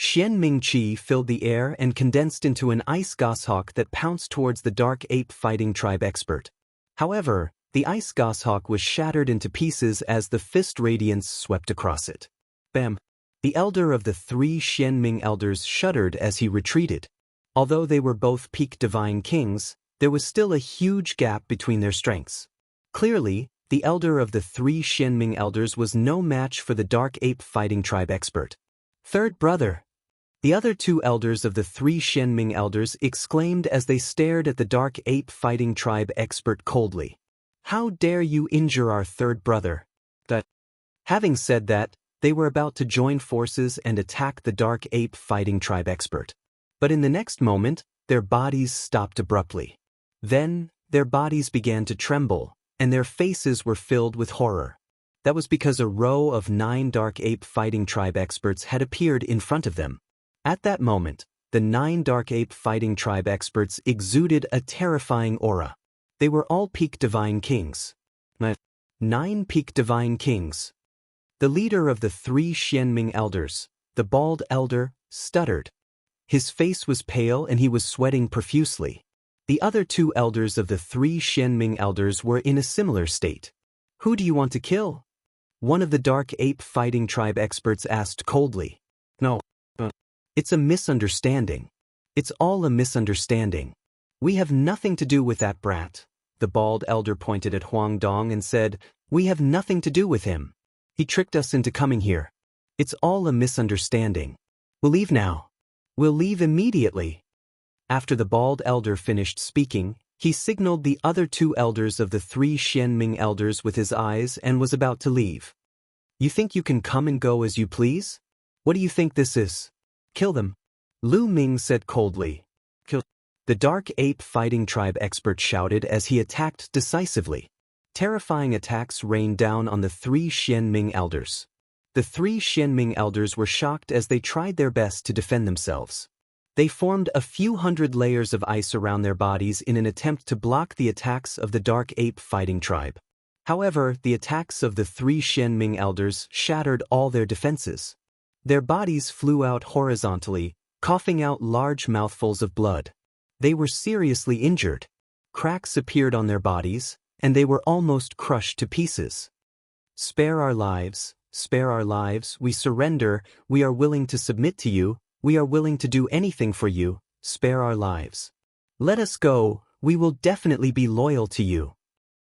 Xianming Qi filled the air and condensed into an ice goshawk that pounced towards the Dark Ape Fighting Tribe expert. However, the ice goshawk was shattered into pieces as the fist radiance swept across it. Bam! The elder of the 3 Xianming elders shuddered as he retreated. Although they were both peak divine kings, there was still a huge gap between their strengths. Clearly, the elder of the 3 Xianming elders was no match for the Dark Ape Fighting Tribe expert. Third brother! The other 2 elders of the 3 Xianming elders exclaimed as they stared at the Dark Ape Fighting Tribe expert coldly. How dare you injure our third brother? Having said that, they were about to join forces and attack the Dark Ape Fighting Tribe expert. But in the next moment, their bodies stopped abruptly. Then, their bodies began to tremble, and their faces were filled with horror. That was because a row of 9 Dark Ape Fighting Tribe experts had appeared in front of them. At that moment, the 9 Dark Ape Fighting Tribe experts exuded a terrifying aura. They were all peak divine kings. 9 peak divine kings. The leader of the 3 Xianming elders, the bald elder, stuttered. His face was pale and he was sweating profusely. The other 2 elders of the 3 Xianming elders were in a similar state. Who do you want to kill? One of the Dark Ape Fighting Tribe experts asked coldly. No. It's a misunderstanding. It's all a misunderstanding. We have nothing to do with that brat. The bald elder pointed at Huang Dong and said, We have nothing to do with him. He tricked us into coming here. It's all a misunderstanding. We'll leave now. We'll leave immediately. After the bald elder finished speaking, he signaled the other 2 elders of the 3 Xianming elders with his eyes and was about to leave. You think you can come and go as you please? What do you think this is? Kill them. Lu Ming said coldly. Kill. The Dark Ape Fighting Tribe expert shouted as he attacked decisively. Terrifying attacks rained down on the 3 Xianming elders. The 3 Xianming elders were shocked as they tried their best to defend themselves. They formed a few hundred layers of ice around their bodies in an attempt to block the attacks of the Dark Ape Fighting Tribe. However, the attacks of the 3 Xianming elders shattered all their defenses. Their bodies flew out horizontally, coughing out large mouthfuls of blood. They were seriously injured. Cracks appeared on their bodies, and they were almost crushed to pieces. Spare our lives, we surrender, we are willing to submit to you, we are willing to do anything for you, spare our lives. Let us go, we will definitely be loyal to you.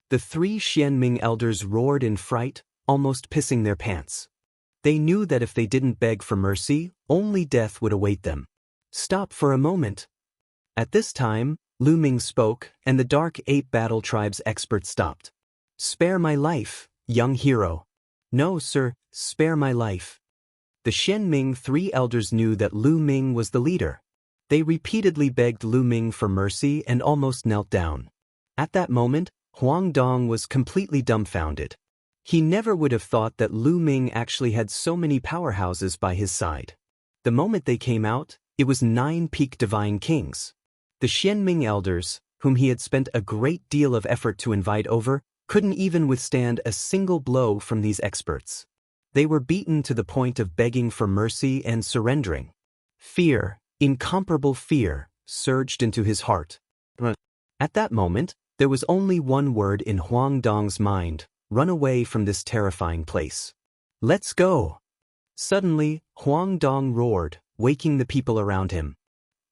The 3 Xianming elders roared in fright, almost pissing their pants. They knew that if they didn't beg for mercy, only death would await them. Stop for a moment. At this time, Lu Ming spoke, and the Dark Ape Battle Tribe's expert stopped. Spare my life, young hero. No, sir, spare my life. The Xianming 3 elders knew that Lu Ming was the leader. They repeatedly begged Lu Ming for mercy and almost knelt down. At that moment, Huang Dong was completely dumbfounded. He never would have thought that Lu Ming actually had so many powerhouses by his side. The moment they came out, it was 9 peak divine kings. The Xianming elders, whom he had spent a great deal of effort to invite over, couldn't even withstand a single blow from these experts. They were beaten to the point of begging for mercy and surrendering. Fear, incomparable fear, surged into his heart. At that moment, there was only one word in Huang Dong's mind: run away from this terrifying place. Let's go! Suddenly, Huang Dong roared, waking the people around him.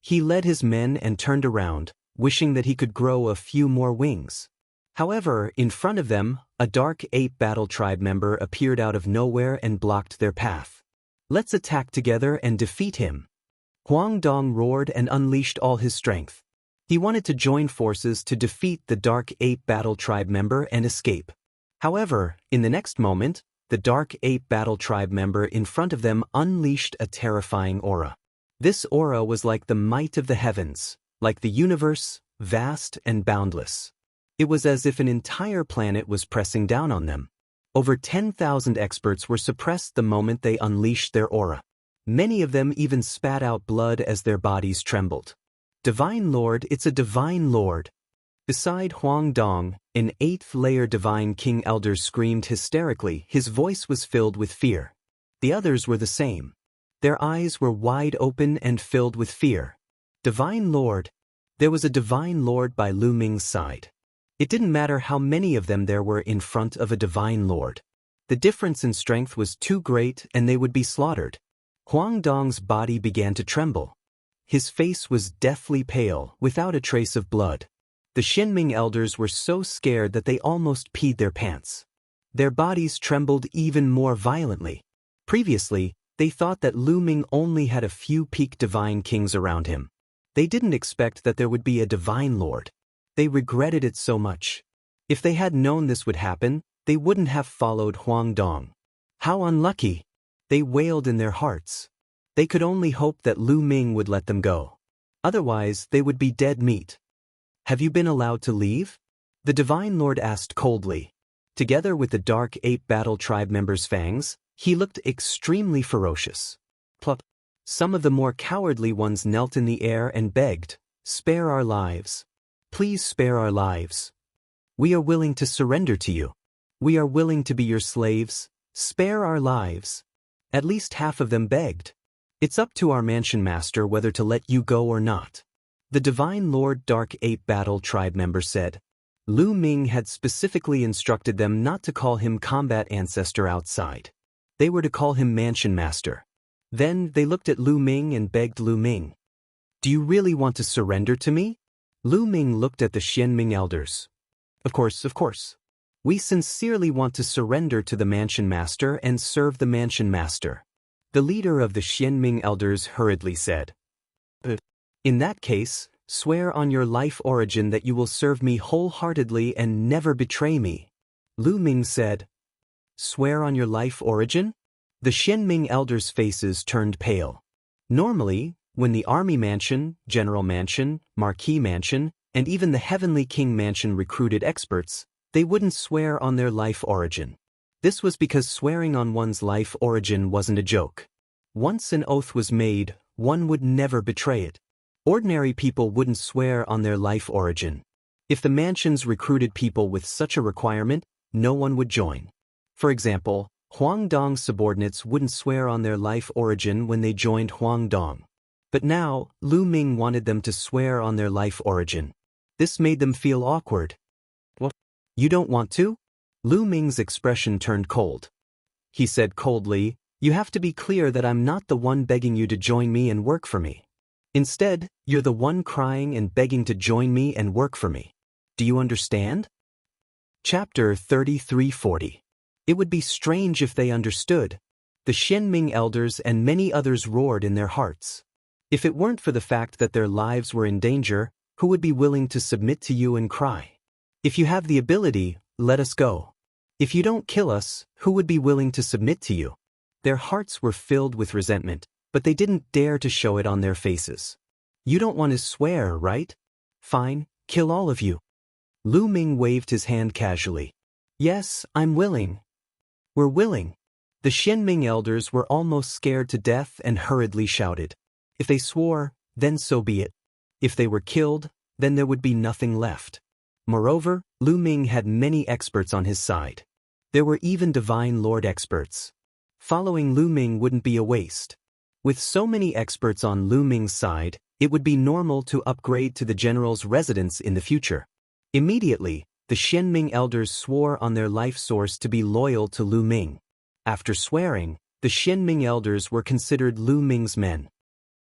He led his men and turned around, wishing that he could grow a few more wings. However, in front of them, a Dark Ape Battle Tribe member appeared out of nowhere and blocked their path. Let's attack together and defeat him. Huang Dong roared and unleashed all his strength. He wanted to join forces to defeat the Dark Ape Battle Tribe member and escape. However, in the next moment, the Dark Ape Battle Tribe member in front of them unleashed a terrifying aura. This aura was like the might of the heavens, like the universe, vast and boundless. It was as if an entire planet was pressing down on them. Over 10,000 experts were suppressed the moment they unleashed their aura. Many of them even spat out blood as their bodies trembled. Divine Lord, it's a Divine Lord. Beside Huang Dong, an 8th-layer Divine King Elder screamed hysterically. His voice was filled with fear. The others were the same. Their eyes were wide open and filled with fear. Divine Lord. There was a Divine Lord by Lu Ming's side. It didn't matter how many of them there were in front of a Divine Lord. The difference in strength was too great and they would be slaughtered. Huang Dong's body began to tremble. His face was deathly pale, without a trace of blood. The Xinming elders were so scared that they almost peed their pants. Their bodies trembled even more violently. Previously, they thought that Lu Ming only had a few peak divine kings around him. They didn't expect that there would be a Divine Lord. They regretted it so much. If they had known this would happen, they wouldn't have followed Huang Dong. How unlucky! They wailed in their hearts. They could only hope that Lu Ming would let them go. Otherwise, they would be dead meat. Have you been allowed to leave? The Divine Lord asked coldly. Together with the Dark Ape Battle Tribe members' fangs, he looked extremely ferocious. Plup. Some of the more cowardly ones knelt in the air and begged, "Spare our lives. Please spare our lives. We are willing to surrender to you. We are willing to be your slaves. Spare our lives." At least half of them begged. It's up to our mansion master whether to let you go or not. The Divine Lord Dark Ape Battle Tribe member said. Lu Ming had specifically instructed them not to call him Combat Ancestor outside. They were to call him Mansion Master. Then they looked at Lu Ming and begged Lu Ming. "Do you really want to surrender to me?" Lu Ming looked at the Xianming elders. Of course. We sincerely want to surrender to the Mansion Master and serve the Mansion Master. The leader of the Xianming elders hurriedly said. In that case, swear on your life origin that you will serve me wholeheartedly and never betray me. Lu Ming said. Swear on your life origin? The Xianming elders' faces turned pale. Normally, when the Army Mansion, General Mansion, Marquis Mansion, and even the Heavenly King Mansion recruited experts, they wouldn't swear on their life origin. This was because swearing on one's life origin wasn't a joke. Once an oath was made, one would never betray it. Ordinary people wouldn't swear on their life origin. If the mansions recruited people with such a requirement, no one would join. For example, Huang Dong's subordinates wouldn't swear on their life origin when they joined Huang Dong. But now, Lu Ming wanted them to swear on their life origin. This made them feel awkward. What? You don't want to? Lu Ming's expression turned cold. He said coldly, "You have to be clear that I'm not the one begging you to join me and work for me. Instead, you're the one crying and begging to join me and work for me. Do you understand?" Chapter 3340. It would be strange if they understood. The Xianming elders and many others roared in their hearts. If it weren't for the fact that their lives were in danger, who would be willing to submit to you and cry? If you have the ability, let us go. If you don't kill us, who would be willing to submit to you? Their hearts were filled with resentment, but they didn't dare to show it on their faces. You don't want to swear, right? Fine, kill all of you. Lu Ming waved his hand casually. Yes, I'm willing. We're willing. The Xianming elders were almost scared to death and hurriedly shouted. If they swore, then so be it. If they were killed, then there would be nothing left. Moreover, Lu Ming had many experts on his side. There were even Divine Lord experts. Following Lu Ming wouldn't be a waste. With so many experts on Lu Ming's side, it would be normal to upgrade to the general's residence in the future. Immediately, the Xianming elders swore on their life source to be loyal to Lu Ming. After swearing, the Xianming elders were considered Lu Ming's men.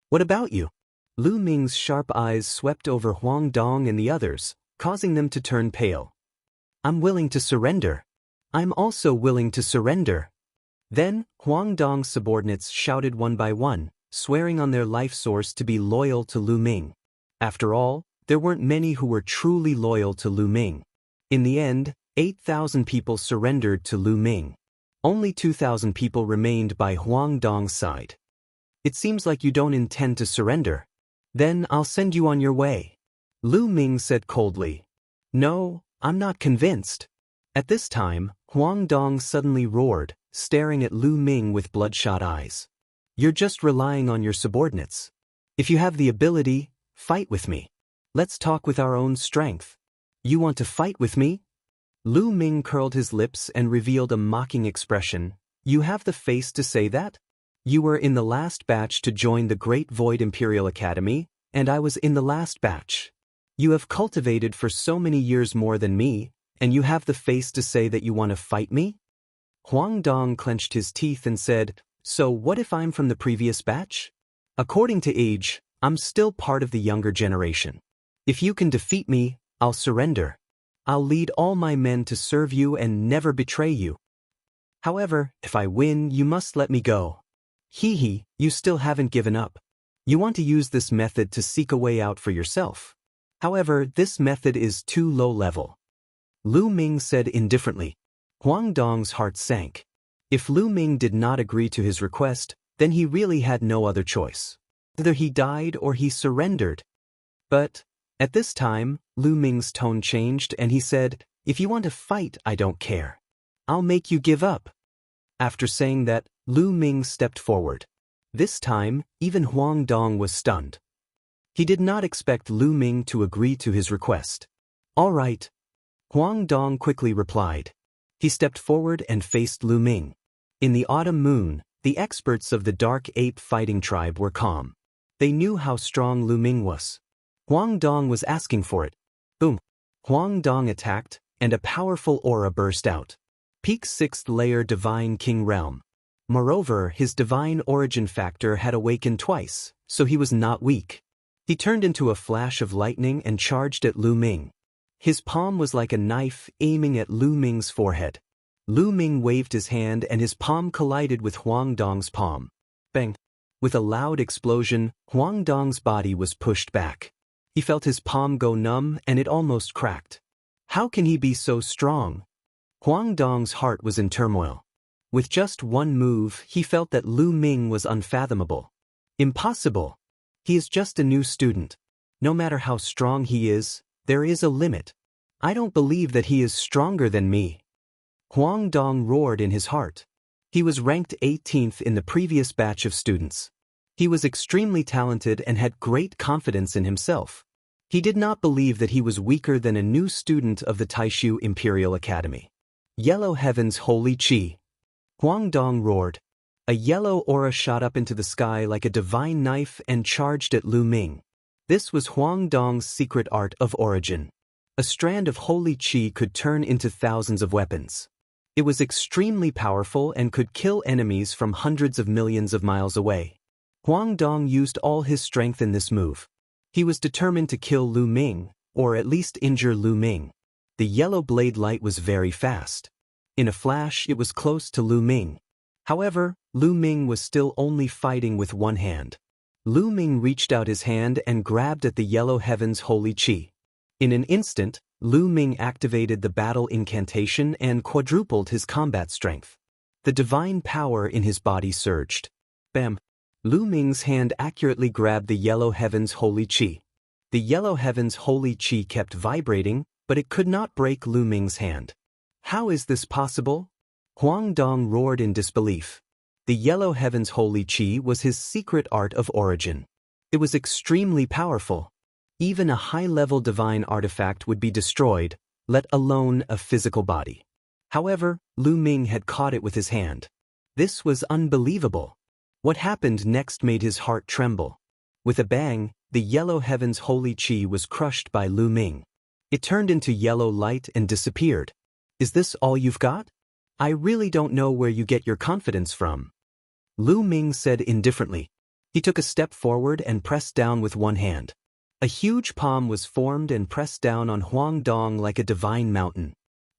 What about you? Lu Ming's sharp eyes swept over Huang Dong and the others, causing them to turn pale. I'm willing to surrender. I'm also willing to surrender. Then, Huang Dong's subordinates shouted one by one, swearing on their life source to be loyal to Lu Ming. After all, there weren't many who were truly loyal to Lu Ming. In the end, 8,000 people surrendered to Lu Ming. Only 2,000 people remained by Huang Dong's side. It seems like you don't intend to surrender. Then I'll send you on your way. Lu Ming said coldly. No, I'm not convinced. At this time, Huang Dong suddenly roared, staring at Lu Ming with bloodshot eyes. You're just relying on your subordinates. If you have the ability, fight with me. Let's talk with our own strength. You want to fight with me? Lu Ming curled his lips and revealed a mocking expression. You have the face to say that? You were in the last batch to join the Great Void Imperial Academy, and I was in the last batch. You have cultivated for so many years more than me, and you have the face to say that you want to fight me? Huang Dong clenched his teeth and said, So what if I'm from the previous batch? According to age, I'm still part of the younger generation. If you can defeat me, I'll surrender. I'll lead all my men to serve you and never betray you. However, if I win, you must let me go. Hee, you still haven't given up. You want to use this method to seek a way out for yourself. However, this method is too low level. Lu Ming said indifferently. Huang Dong's heart sank. If Lu Ming did not agree to his request, then he really had no other choice. Either he died or he surrendered. But, at this time, Lu Ming's tone changed and he said, If you want to fight, I don't care. I'll make you give up. After saying that, Lu Ming stepped forward. This time, even Huang Dong was stunned. He did not expect Lu Ming to agree to his request. All right. Huang Dong quickly replied. He stepped forward and faced Lu Ming. In the autumn moon, the experts of the Dark Ape fighting tribe were calm. They knew how strong Lu Ming was. Huang Dong was asking for it. Boom. Huang Dong attacked, and a powerful aura burst out. Peak 6th layer Divine King Realm. Moreover, his divine origin factor had awakened twice, so he was not weak. He turned into a flash of lightning and charged at Lu Ming. His palm was like a knife aiming at Lu Ming's forehead. Lu Ming waved his hand and his palm collided with Huang Dong's palm. Bang! With a loud explosion, Huang Dong's body was pushed back. He felt his palm go numb and it almost cracked. How can he be so strong? Huang Dong's heart was in turmoil. With just one move, he felt that Lu Ming was unfathomable. Impossible. He is just a new student. No matter how strong he is, there is a limit. I don't believe that he is stronger than me. Huang Dong roared in his heart. He was ranked 18th in the previous batch of students. He was extremely talented and had great confidence in himself. He did not believe that he was weaker than a new student of the Taishu Imperial Academy. Yellow Heaven's Holy Qi. Huang Dong roared. A yellow aura shot up into the sky like a divine knife and charged at Lu Ming. This was Huang Dong's secret art of origin. A strand of holy qi could turn into thousands of weapons. It was extremely powerful and could kill enemies from hundreds of millions of miles away. Huang Dong used all his strength in this move. He was determined to kill Lu Ming, or at least injure Lu Ming. The yellow blade light was very fast. In a flash, it was close to Lu Ming. However, Lu Ming was still only fighting with one hand. Lu Ming reached out his hand and grabbed at the Yellow Heaven's Holy Qi. In an instant, Lu Ming activated the battle incantation and quadrupled his combat strength. The divine power in his body surged. Bam! Lu Ming's hand accurately grabbed the Yellow Heaven's Holy Qi. The Yellow Heaven's Holy Qi kept vibrating, but it could not break Lu Ming's hand. How is this possible? Huang Dong roared in disbelief. The Yellow Heaven's Holy Qi was his secret art of origin. It was extremely powerful. Even a high-level divine artifact would be destroyed, let alone a physical body. However, Lu Ming had caught it with his hand. This was unbelievable. What happened next made his heart tremble. With a bang, the Yellow Heaven's Holy Qi was crushed by Lu Ming. It turned into yellow light and disappeared. Is this all you've got? I really don't know where you get your confidence from. Lu Ming said indifferently. He took a step forward and pressed down with one hand. A huge palm was formed and pressed down on Huang Dong like a divine mountain.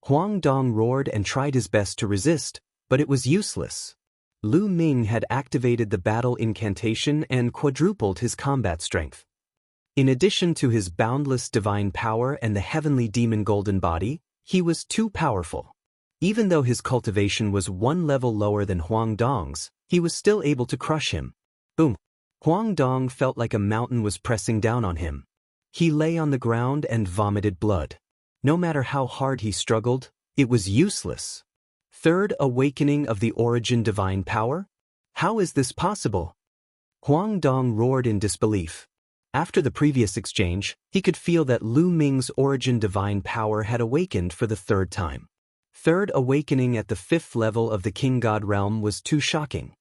Huang Dong roared and tried his best to resist, but it was useless. Lu Ming had activated the battle incantation and quadrupled his combat strength. In addition to his boundless divine power and the heavenly demon golden body, he was too powerful. Even though his cultivation was one level lower than Huang Dong's, he was still able to crush him. Boom. Huang Dong felt like a mountain was pressing down on him. He lay on the ground and vomited blood. No matter how hard he struggled, it was useless. Third awakening of the origin divine power? How is this possible? Huang Dong roared in disbelief. After the previous exchange, he could feel that Lu Ming's origin divine power had awakened for the third time. Third awakening at the 5th level of the King God realm was too shocking.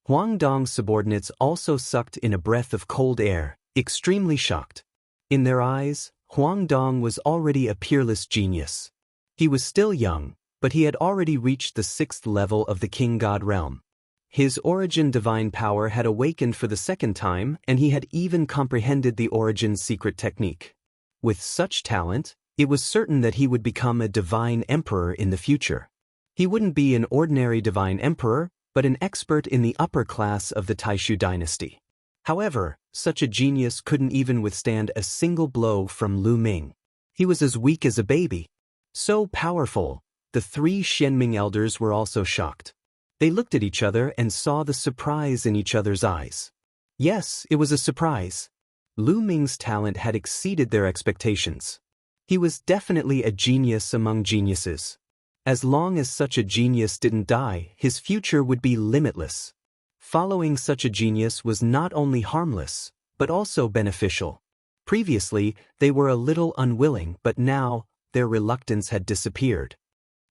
Huang Dong's subordinates also sucked in a breath of cold air, extremely shocked. In their eyes, Huang Dong was already a peerless genius. He was still young, but he had already reached the 6th level of the King God realm. His origin divine power had awakened for the second time, and he had even comprehended the origin secret technique. With such talent, it was certain that he would become a divine emperor in the future. He wouldn't be an ordinary divine emperor, but an expert in the upper class of the Taishu dynasty. However, such a genius couldn't even withstand a single blow from Lu Ming. He was as weak as a baby. So powerful, the 3 Xianming elders were also shocked. They looked at each other and saw the surprise in each other's eyes. Yes, it was a surprise. Lu Ming's talent had exceeded their expectations. He was definitely a genius among geniuses. As long as such a genius didn't die, his future would be limitless. Following such a genius was not only harmless, but also beneficial. Previously, they were a little unwilling, but now, their reluctance had disappeared.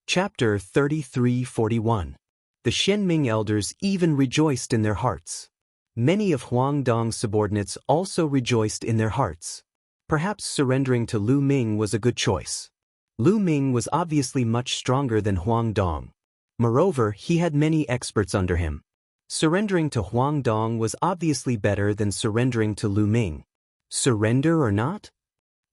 Chapter 33:41. The Xianming elders even rejoiced in their hearts. Many of Huang Dong's subordinates also rejoiced in their hearts. Perhaps surrendering to Lu Ming was a good choice. Lu Ming was obviously much stronger than Huang Dong. Moreover, he had many experts under him. Surrendering to Huang Dong was obviously better than surrendering to Lu Ming. Surrender or not?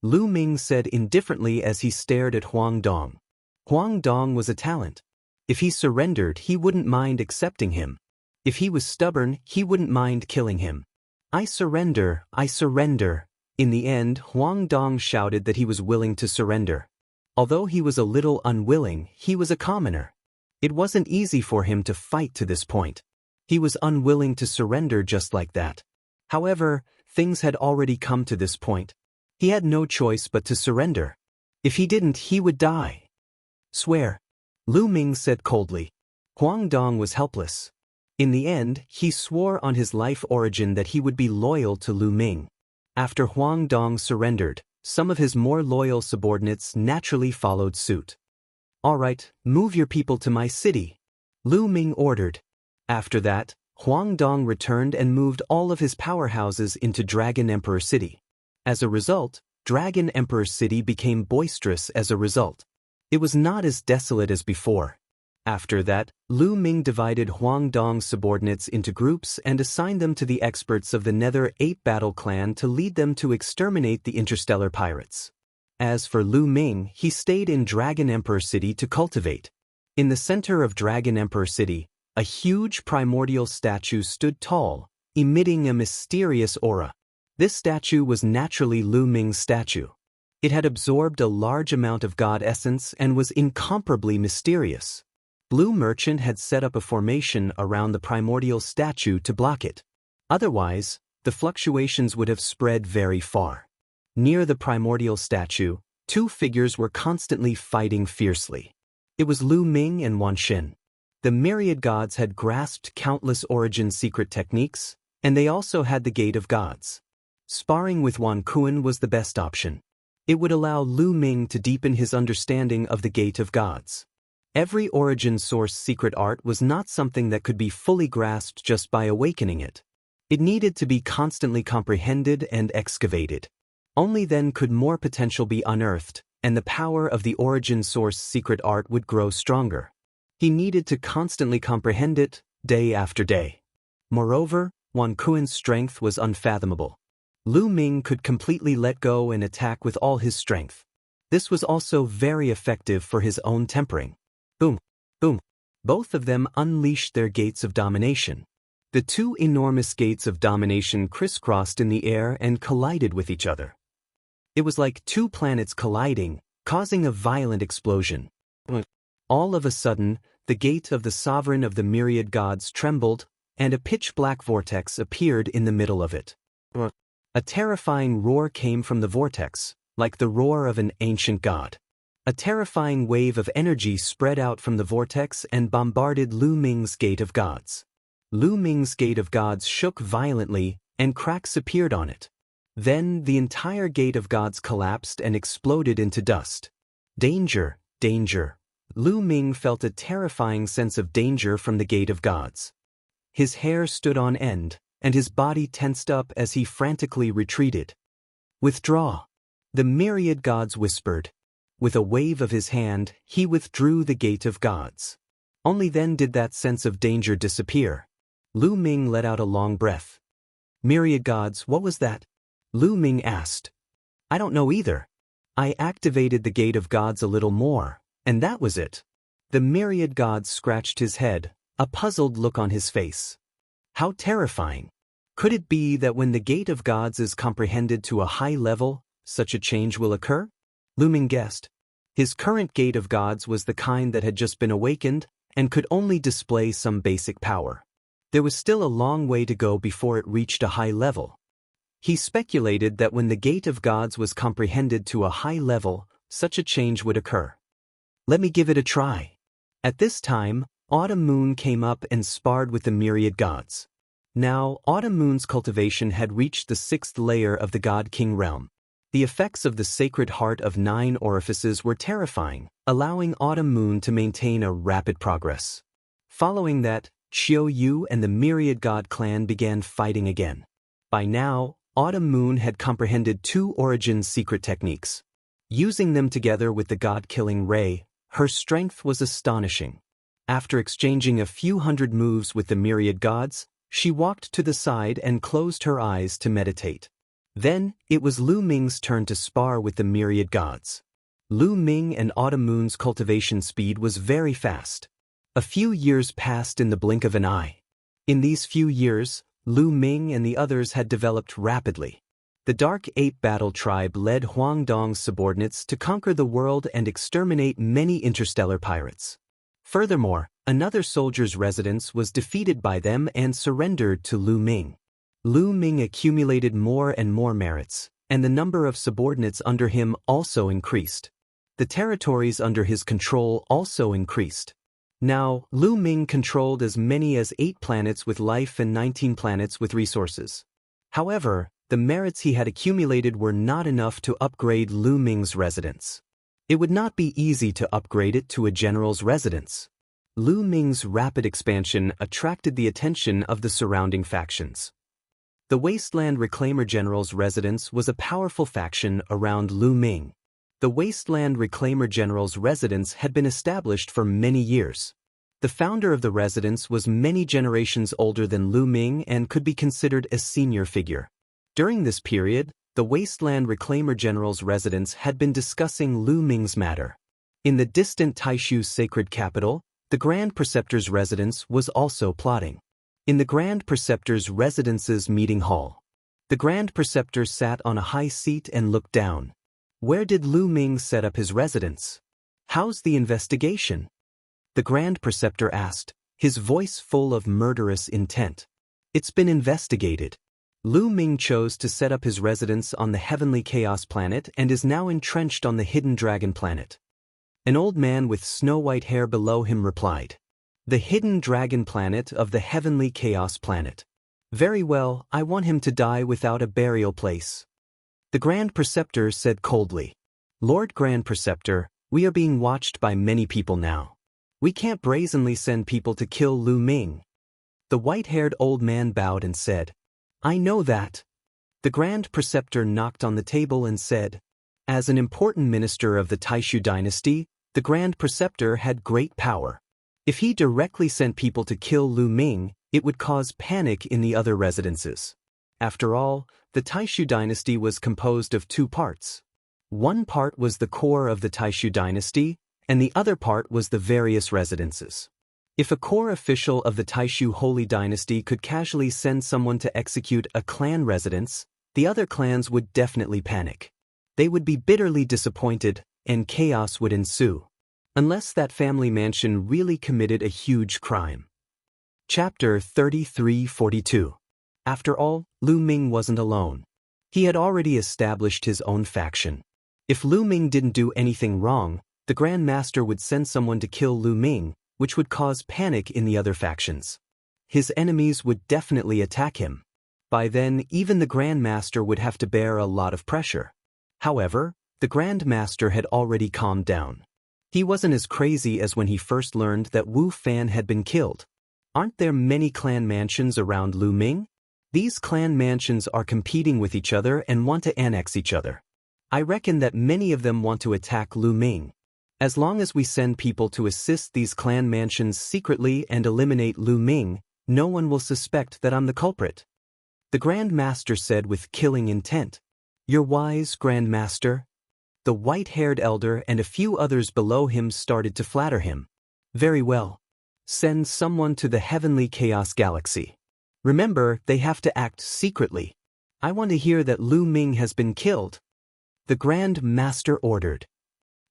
Lu Ming said indifferently as he stared at Huang Dong. Huang Dong was a talent. If he surrendered, he wouldn't mind accepting him. If he was stubborn, he wouldn't mind killing him. I surrender, I surrender. In the end, Huang Dong shouted that he was willing to surrender. Although he was a little unwilling, he was a commoner. It wasn't easy for him to fight to this point. He was unwilling to surrender just like that. However, things had already come to this point. He had no choice but to surrender. If he didn't, he would die. Swear. Lu Ming said coldly. Huang Dong was helpless. In the end, he swore on his life origin that he would be loyal to Lu Ming. After Huang Dong surrendered, some of his more loyal subordinates naturally followed suit. All right, move your people to my city, Lu Ming ordered. After that, Huang Dong returned and moved all of his powerhouses into Dragon Emperor City. As a result, Dragon Emperor City became boisterous as a result. It was not as desolate as before. After that, Lu Ming divided Huang Dong's subordinates into groups and assigned them to the experts of the Nether 8 Battle Clan to lead them to exterminate the interstellar pirates. As for Lu Ming, he stayed in Dragon Emperor City to cultivate. In the center of Dragon Emperor City, a huge primordial statue stood tall, emitting a mysterious aura. This statue was naturally Lu Ming's statue. It had absorbed a large amount of God essence and was incomparably mysterious. Blue Merchant had set up a formation around the primordial statue to block it. Otherwise, the fluctuations would have spread very far. Near the primordial statue, 2 figures were constantly fighting fiercely. It was Lu Ming and Wan Xin. The myriad gods had grasped countless origin secret techniques, and they also had the Gate of Gods. Sparring with Wan Kuan was the best option. It would allow Lu Ming to deepen his understanding of the Gate of Gods. Every origin source secret art was not something that could be fully grasped just by awakening it. It needed to be constantly comprehended and excavated. Only then could more potential be unearthed, and the power of the origin source secret art would grow stronger. He needed to constantly comprehend it, day after day. Moreover, Wan Kuan's strength was unfathomable. Lu Ming could completely let go and attack with all his strength. This was also very effective for his own tempering. Boom, boom. Both of them unleashed their gates of domination. The 2 enormous gates of domination crisscrossed in the air and collided with each other. It was like 2 planets colliding, causing a violent explosion. All of a sudden, the gate of the sovereign of the myriad gods trembled, and a pitch-black vortex appeared in the middle of it. A terrifying roar came from the vortex, like the roar of an ancient god. A terrifying wave of energy spread out from the vortex and bombarded Lu Ming's Gate of Gods. Lu Ming's Gate of Gods shook violently, and cracks appeared on it. Then the entire Gate of Gods collapsed and exploded into dust. Danger, danger. Lu Ming felt a terrifying sense of danger from the Gate of Gods. His hair stood on end, and his body tensed up as he frantically retreated. Withdraw. The myriad gods whispered. With a wave of his hand, he withdrew the Gate of Gods. Only then did that sense of danger disappear. Lu Ming let out a long breath. Myriad gods, what was that? Lu Ming asked. I don't know either. I activated the Gate of Gods a little more, and that was it. The myriad gods scratched his head, a puzzled look on his face. How terrifying. Could it be that when the Gate of Gods is comprehended to a high level, such a change will occur? Lu Ming guessed. His current Gate of Gods was the kind that had just been awakened and could only display some basic power. There was still a long way to go before it reached a high level. He speculated that when the Gate of Gods was comprehended to a high level, such a change would occur. Let me give it a try. At this time, Autumn Moon came up and sparred with the myriad gods. Now, Autumn Moon's cultivation had reached the 6th layer of the God-King realm. The effects of the sacred heart of 9 orifices were terrifying, allowing Autumn Moon to maintain a rapid progress. Following that, Xiao Yu and the myriad god clan began fighting again. By now, Autumn Moon had comprehended 2 origin secret techniques. Using them together with the god-killing ray, her strength was astonishing. After exchanging a few hundred moves with the myriad gods, she walked to the side and closed her eyes to meditate. Then, it was Lu Ming's turn to spar with the myriad gods. Lu Ming and Autumn Moon's cultivation speed was very fast. A few years passed in the blink of an eye. In these few years, Lu Ming and the others had developed rapidly. The Dark Ape Battle Tribe led Huang Dong's subordinates to conquer the world and exterminate many interstellar pirates. Furthermore, another soldier's residence was defeated by them and surrendered to Lu Ming. Lu Ming accumulated more and more merits, and the number of subordinates under him also increased. The territories under his control also increased. Now, Lu Ming controlled as many as 8 planets with life and 19 planets with resources. However, the merits he had accumulated were not enough to upgrade Lu Ming's residence. It would not be easy to upgrade it to a general's residence. Lu Ming's rapid expansion attracted the attention of the surrounding factions. The Wasteland Reclaimer General's residence was a powerful faction around Lu Ming. The Wasteland Reclaimer General's residence had been established for many years. The founder of the residence was many generations older than Lu Ming and could be considered a senior figure. During this period, the Wasteland Reclaimer General's residence had been discussing Lu Ming's matter. In the distant Taishu sacred capital, the Grand Preceptor's residence was also plotting. In the Grand Preceptor's residence's meeting hall, the Grand Preceptor sat on a high seat and looked down. Where did Lu Ming set up his residence? How's the investigation? The Grand Preceptor asked, his voice full of murderous intent. It's been investigated. Lu Ming chose to set up his residence on the Heavenly Chaos Planet and is now entrenched on the Hidden Dragon Planet. An old man with snow-white hair below him replied. The Hidden Dragon Planet of the Heavenly Chaos Planet. Very well, I want him to die without a burial place. The Grand Preceptor said coldly. Lord Grand Preceptor, we are being watched by many people now. We can't brazenly send people to kill Lu Ming. The white-haired old man bowed and said, I know that. The Grand Preceptor knocked on the table and said, as an important minister of the Taishu dynasty, the Grand Preceptor had great power. If he directly sent people to kill Lu Ming, it would cause panic in the other residences. After all, the Taishu dynasty was composed of 2 parts. One part was the core of the Taishu dynasty, and the other part was the various residences. If a core official of the Taishu holy dynasty could casually send someone to execute a clan residence, the other clans would definitely panic. They would be bitterly disappointed, and chaos would ensue. Unless that family mansion really committed a huge crime. Chapter 3342. After all, Lu Ming wasn't alone. He had already established his own faction. If Lu Ming didn't do anything wrong, the Grand Master would send someone to kill Lu Ming, which would cause panic in the other factions. His enemies would definitely attack him. By then, even the Grand Master would have to bear a lot of pressure. However, the Grand Master had already calmed down. He wasn't as crazy as when he first learned that Wu Fan had been killed. Aren't there many clan mansions around Lu Ming? These clan mansions are competing with each other and want to annex each other. I reckon that many of them want to attack Lu Ming. As long as we send people to assist these clan mansions secretly and eliminate Lu Ming, no one will suspect that I'm the culprit. The Grand Master said with killing intent. You're wise, Grand Master. The white-haired elder and a few others below him started to flatter him. Very well. Send someone to the Heavenly Chaos Galaxy. Remember, they have to act secretly. I want to hear that Lu Ming has been killed. The Grand Master ordered.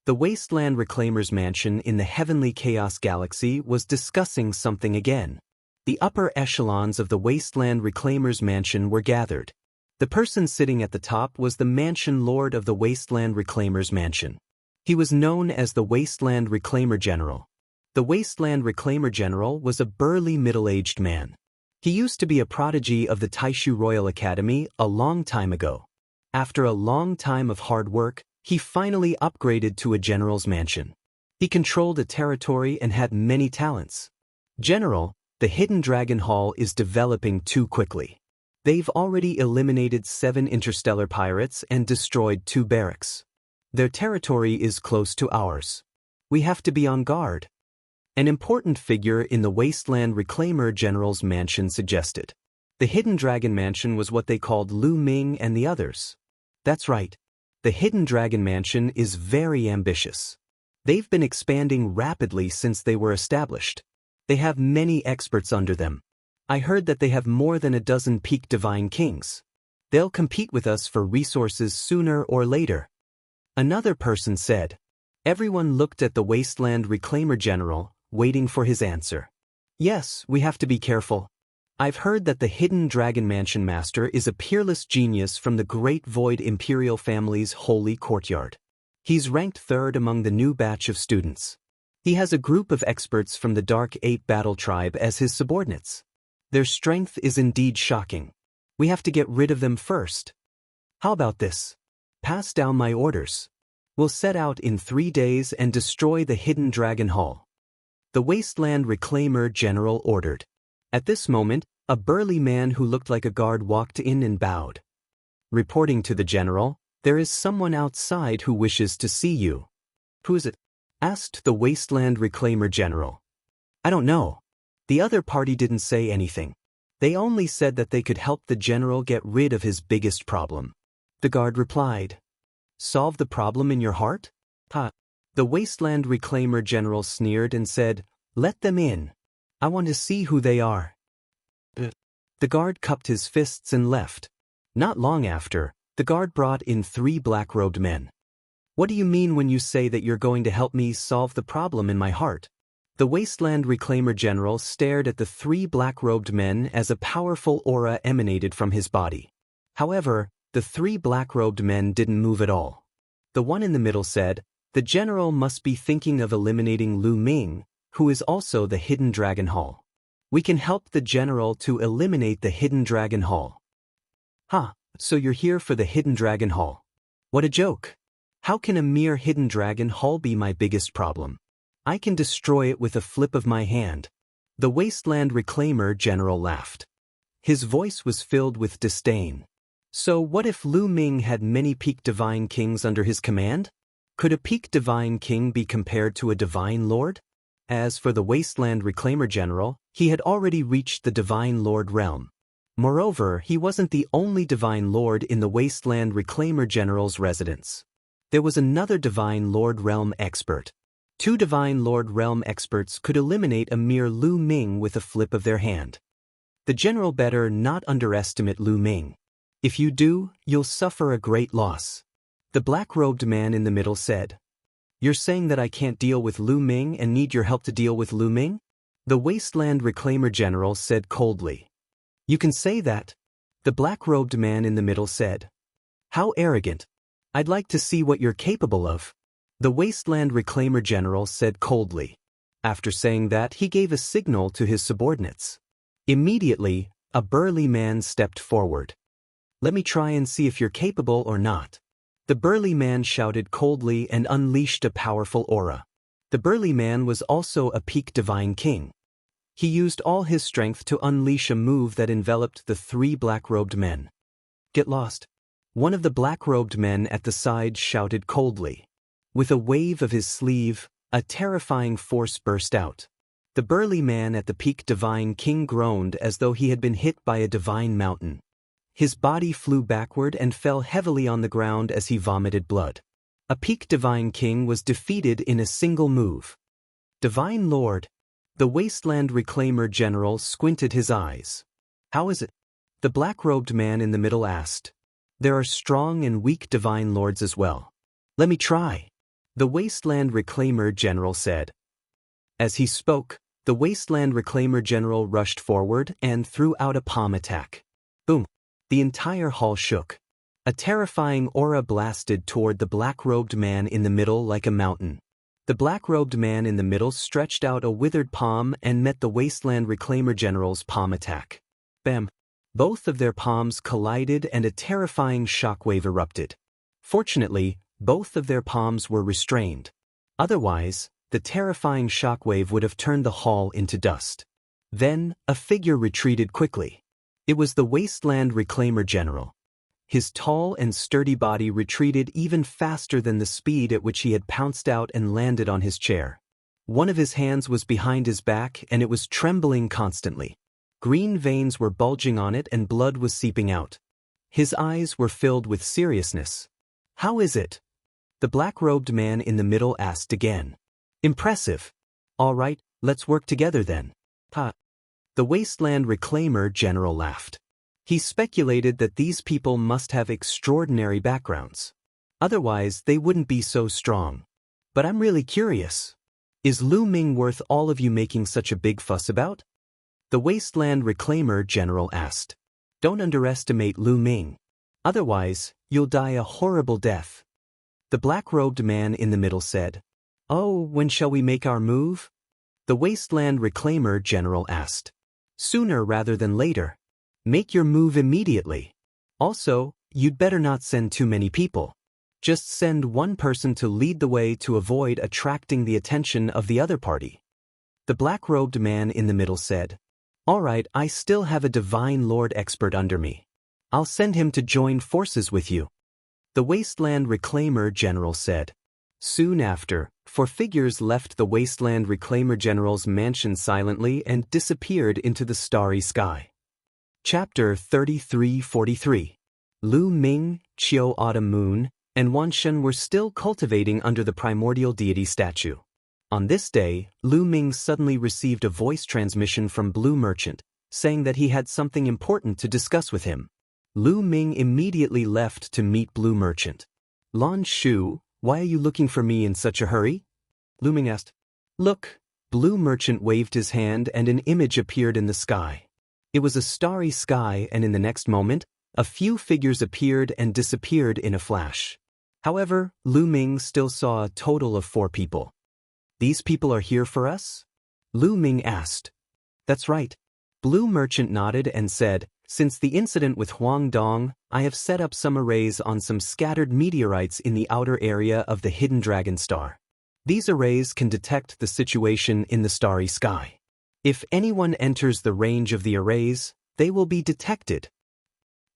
The Wasteland Reclaimer's mansion in the Heavenly Chaos Galaxy was discussing something again. The upper echelons of the Wasteland Reclaimer's mansion were gathered. The person sitting at the top was the Mansion Lord of the Wasteland Reclaimer's mansion. He was known as the Wasteland Reclaimer General. The Wasteland Reclaimer General was a burly middle-aged man. He used to be a prodigy of the Taishu Royal Academy a long time ago. After a long time of hard work, he finally upgraded to a general's mansion. He controlled a territory and had many talents. General, the Hidden Dragon Hall is developing too quickly. They've already eliminated 7 interstellar pirates and destroyed 2 barracks. Their territory is close to ours. We have to be on guard. An important figure in the Wasteland Reclaimer General's mansion suggested. The Hidden Dragon Mansion was what they called Lu Ming and the others. That's right. The Hidden Dragon Mansion is very ambitious. They've been expanding rapidly since they were established. They have many experts under them. I heard that they have more than a dozen peak divine kings. They'll compete with us for resources sooner or later. Another person said. Everyone looked at the Wasteland Reclaimer General, waiting for his answer. Yes, we have to be careful. I've heard that the Hidden Dragon Mansion Master is a peerless genius from the Great Void Imperial family's holy courtyard. He's ranked 3rd among the new batch of students. He has a group of experts from the Dark 8 Battle Tribe as his subordinates. Their strength is indeed shocking. We have to get rid of them first. How about this? Pass down my orders. We'll set out in 3 days and destroy the Hidden Dragon Hall. The Wasteland Reclaimer General ordered. At this moment, a burly man who looked like a guard walked in and bowed. Reporting to the general, there is someone outside who wishes to see you. Who is it? Asked the Wasteland Reclaimer General. I don't know. The other party didn't say anything. They only said that they could help the general get rid of his biggest problem. The guard replied. Solve the problem in your heart? The Wasteland Reclaimer General sneered and said, Let them in. I want to see who they are. The guard cupped his fists and left. Not long after, the guard brought in 3 black-robed men. What do you mean when you say that you're going to help me solve the problem in my heart? The Wasteland Reclaimer General stared at the 3 black-robed men as a powerful aura emanated from his body. However, the 3 black-robed men didn't move at all. The one in the middle said, The general must be thinking of eliminating Lu Ming, who is also the Hidden Dragon Hall. We can help the general to eliminate the Hidden Dragon Hall. So you're here for the Hidden Dragon Hall. What a joke. How can a mere Hidden Dragon Hall be my biggest problem? I can destroy it with a flip of my hand. The Wasteland Reclaimer General laughed. His voice was filled with disdain. So what if Lu Ming had many peak divine kings under his command? Could a peak divine king be compared to a divine lord? As for the Wasteland Reclaimer General, he had already reached the Divine Lord realm. Moreover, he wasn't the only Divine Lord in the Wasteland Reclaimer General's residence. There was another Divine Lord realm expert. 2 Divine Lord realm experts could eliminate a mere Lu Ming with a flip of their hand. The general better not underestimate Lu Ming. If you do, you'll suffer a great loss. The black-robed man in the middle said. You're saying that I can't deal with Lu Ming and need your help to deal with Lu Ming? The Wasteland Reclaimer General said coldly. You can say that. The black-robed man in the middle said. How arrogant. I'd like to see what you're capable of. The Wasteland Reclaimer General said coldly. After saying that, he gave a signal to his subordinates. Immediately, a burly man stepped forward. Let me try and see if you're capable or not. The burly man shouted coldly and unleashed a powerful aura. The burly man was also a peak divine king. He used all his strength to unleash a move that enveloped the three black-robed men. Get lost. One of the black-robed men at the side shouted coldly. With a wave of his sleeve, a terrifying force burst out. The burly man at the peak divine king groaned as though he had been hit by a divine mountain. His body flew backward and fell heavily on the ground as he vomited blood. A peak divine king was defeated in a single move. Divine Lord. The Wasteland Reclaimer General squinted his eyes. How is it? The black-robed man in the middle asked. There are strong and weak divine lords as well. Let me try. The Wasteland Reclaimer General said. As he spoke, the Wasteland Reclaimer General rushed forward and threw out a palm attack. Boom! The entire hall shook. A terrifying aura blasted toward the black-robed man in the middle like a mountain. The black-robed man in the middle stretched out a withered palm and met the Wasteland Reclaimer General's palm attack. Bam! Both of their palms collided and a terrifying shockwave erupted. Fortunately, both of their palms were restrained. Otherwise, the terrifying shockwave would have turned the hall into dust. Then, a figure retreated quickly. It was the Wasteland Reclaimer General. His tall and sturdy body retreated even faster than the speed at which he had pounced out and landed on his chair. One of his hands was behind his back and it was trembling constantly. Green veins were bulging on it and blood was seeping out. His eyes were filled with seriousness. How is it? The black-robed man in the middle asked again. Impressive. All right, let's work together then. Ha. The Wasteland Reclaimer General laughed. He speculated that these people must have extraordinary backgrounds. Otherwise, they wouldn't be so strong. But I'm really curious. Is Lu Ming worth all of you making such a big fuss about? The Wasteland Reclaimer General asked. Don't underestimate Lu Ming. Otherwise, you'll die a horrible death. The black-robed man in the middle said. Oh, when shall we make our move? The Wasteland Reclaimer General asked. Sooner rather than later. Make your move immediately. Also, you'd better not send too many people. Just send one person to lead the way to avoid attracting the attention of the other party. The black-robed man in the middle said. All right, I still have a Divine Lord expert under me. I'll send him to join forces with you. The Wasteland Reclaimer General said. Soon after, four figures left the Wasteland Reclaimer General's mansion silently and disappeared into the starry sky. Chapter 33-43. Lu Ming, Qiu Autumn Moon, and Wanshen were still cultivating under the primordial deity statue. On this day, Lu Ming suddenly received a voice transmission from Blue Merchant, saying that he had something important to discuss with him. Lu Ming immediately left to meet Blue Merchant. Lan Shu, why are you looking for me in such a hurry? Lu Ming asked. Look, Blue Merchant waved his hand and an image appeared in the sky. It was a starry sky and in the next moment, a few figures appeared and disappeared in a flash. However, Lu Ming still saw a total of 4 people. These people are here for us? Lu Ming asked. That's right. Blue Merchant nodded and said, since the incident with Huang Dong, I have set up some arrays on some scattered meteorites in the outer area of the hidden dragon star. These arrays can detect the situation in the starry sky. If anyone enters the range of the arrays, they will be detected.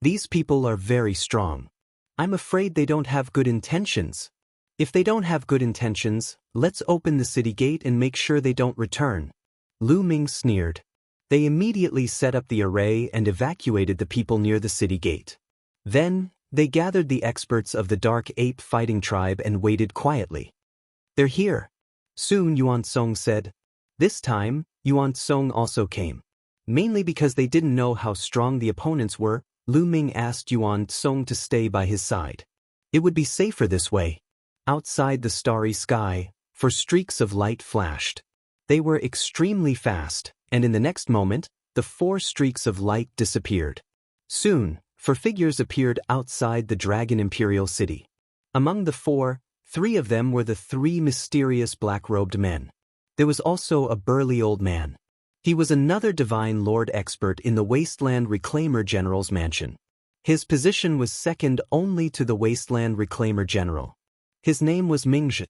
These people are very strong. I'm afraid they don't have good intentions. If they don't have good intentions, let's open the city gate and make sure they don't return. Lu Ming sneered. They immediately set up the array and evacuated the people near the city gate. Then, they gathered the experts of the Dark Ape fighting tribe and waited quietly. They're here. Soon Yuan Song said. This time, Yuan Song also came. Mainly because they didn't know how strong the opponents were, Lu Ming asked Yuan Song to stay by his side. It would be safer this way. Outside the starry sky, 4 streaks of light flashed. They were extremely fast, and in the next moment, the 4 streaks of light disappeared. Soon, 4 figures appeared outside the Dragon Imperial City. Among the 4, 3 of them were the 3 mysterious black-robed men. There was also a burly old man. He was another Divine Lord expert in the Wasteland Reclaimer General's mansion. His position was second only to the Wasteland Reclaimer General. His name was Mingzhi.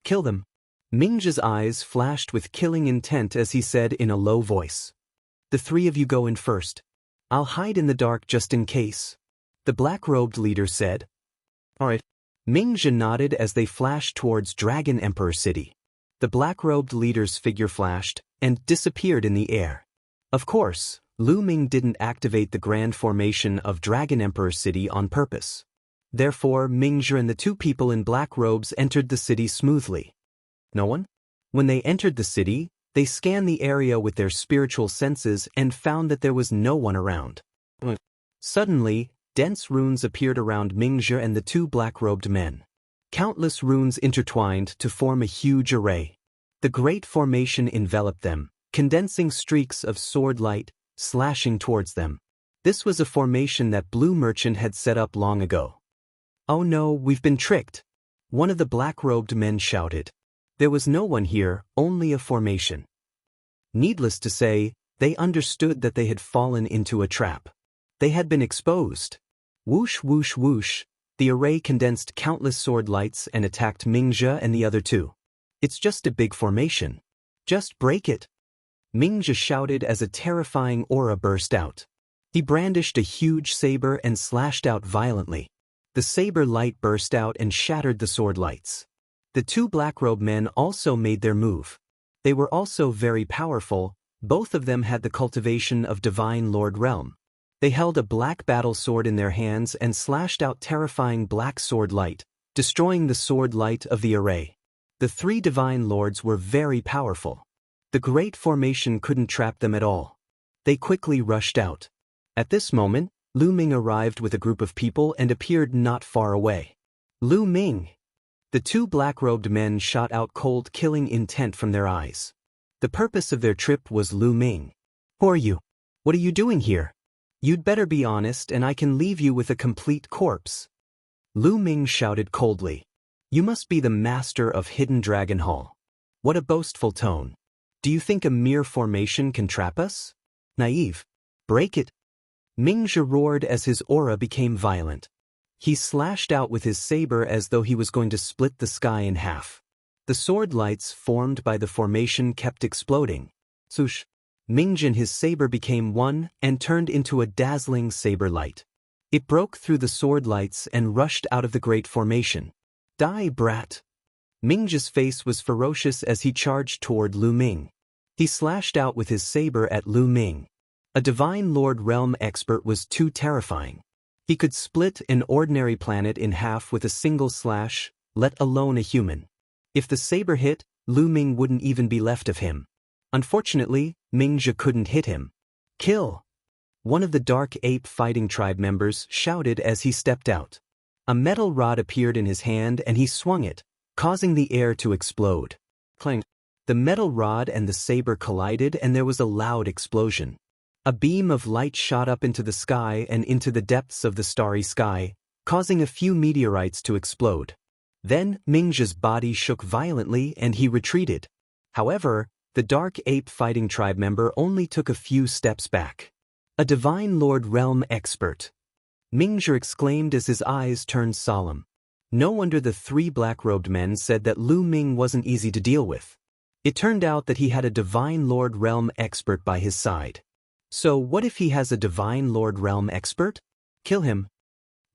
Kill them. Mingzhi's eyes flashed with killing intent as he said in a low voice. The 3 of you go in first. I'll hide in the dark just in case. The black-robed leader said. All right. Mingzhi nodded as they flashed towards Dragon Emperor City. The black-robed leader's figure flashed and disappeared in the air. Of course, Lu Ming didn't activate the grand formation of Dragon Emperor City on purpose. Therefore, Mingzhi and the 2 people in black robes entered the city smoothly. No one? When they entered the city, they scanned the area with their spiritual senses and found that there was no one around. Suddenly, dense runes appeared around Mingzhi and the 2 black-robed men. Countless runes intertwined to form a huge array. The great formation enveloped them, condensing streaks of sword light, slashing towards them. This was a formation that Blue Merchant had set up long ago. Oh no, we've been tricked! One of the black-robed men shouted. There was no one here, only a formation. Needless to say, they understood that they had fallen into a trap. They had been exposed. Whoosh whoosh whoosh, the array condensed countless sword lights and attacked Mingzhi and the other 2. It's just a big formation. Just break it. Mingzhi shouted as a terrifying aura burst out. He brandished a huge saber and slashed out violently. The saber light burst out and shattered the sword lights. The 2 black-robed men also made their move. They were also very powerful. Both of them had the cultivation of Divine Lord Realm. They held a black battle sword in their hands and slashed out terrifying black sword light, destroying the sword light of the array. The 3 Divine Lords were very powerful. The great formation couldn't trap them at all. They quickly rushed out. At this moment, Lu Ming arrived with a group of people and appeared not far away. Lu Ming! The 2 black-robed men shot out cold killing intent from their eyes. The purpose of their trip was Lu Ming. Who are you? What are you doing here? You'd better be honest and I can leave you with a complete corpse. Lu Ming shouted coldly. You must be the master of Hidden Dragon Hall. What a boastful tone. Do you think a mere formation can trap us? Naive. Break it. Mingzhi roared as his aura became violent. He slashed out with his saber as though he was going to split the sky in half. The sword lights formed by the formation kept exploding. Swoosh. Mingzhi and his saber became one and turned into a dazzling saber light. It broke through the sword lights and rushed out of the great formation. Die, brat! Mingzhi's face was ferocious as he charged toward Lu Ming. He slashed out with his saber at Lu Ming. A Divine Lord Realm expert was too terrifying. He could split an ordinary planet in half with a single slash, let alone a human. If the saber hit, Lu Ming wouldn't even be left of him. Unfortunately, Mingzhi couldn't hit him. Kill! One of the Dark Ape Fighting Tribe members shouted as he stepped out. A metal rod appeared in his hand and he swung it, causing the air to explode. Clang! The metal rod and the saber collided and there was a loud explosion. A beam of light shot up into the sky and into the depths of the starry sky, causing a few meteorites to explode. Then, Mingzhi's body shook violently and he retreated. However, the Dark Ape Fighting Tribe member only took a few steps back. A Divine Lord Realm expert. Mingzhi exclaimed as his eyes turned solemn. No wonder the 3 black-robed men said that Lu Ming wasn't easy to deal with. It turned out that he had a Divine Lord Realm expert by his side. So what if he has a Divine Lord Realm expert? Kill him.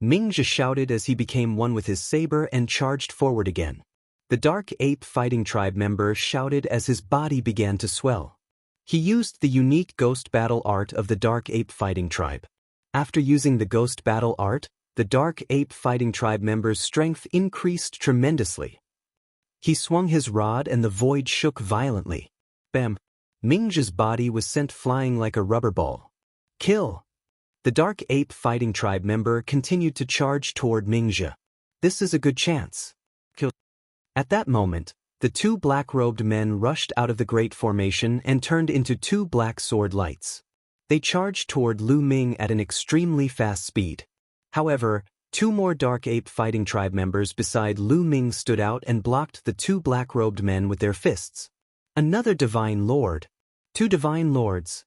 Mingzhi shouted as he became one with his saber and charged forward again. The Dark Ape Fighting Tribe member shouted as his body began to swell. He used the unique Ghost Battle art of the Dark Ape Fighting Tribe. After using the Ghost Battle art, the Dark Ape Fighting Tribe member's strength increased tremendously. He swung his rod and the void shook violently. Bam! Mingzhi's body was sent flying like a rubber ball. Kill! The Dark Ape Fighting Tribe member continued to charge toward Mingzhi. This is a good chance. Kill! At that moment, The two black-robed men rushed out of the great formation and turned into two black sword lights. They charged toward Lu Ming at an extremely fast speed. However, two more Dark Ape Fighting Tribe members beside Lu Ming stood out and blocked the two black-robed men with their fists. Another Divine Lord. Two Divine Lords.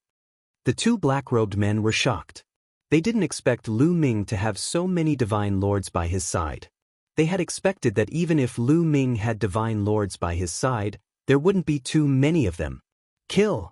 The two black-robed men were shocked. They didn't expect Lu Ming to have so many Divine Lords by his side. They had expected that even if Lu Ming had Divine Lords by his side, there wouldn't be too many of them. Kill!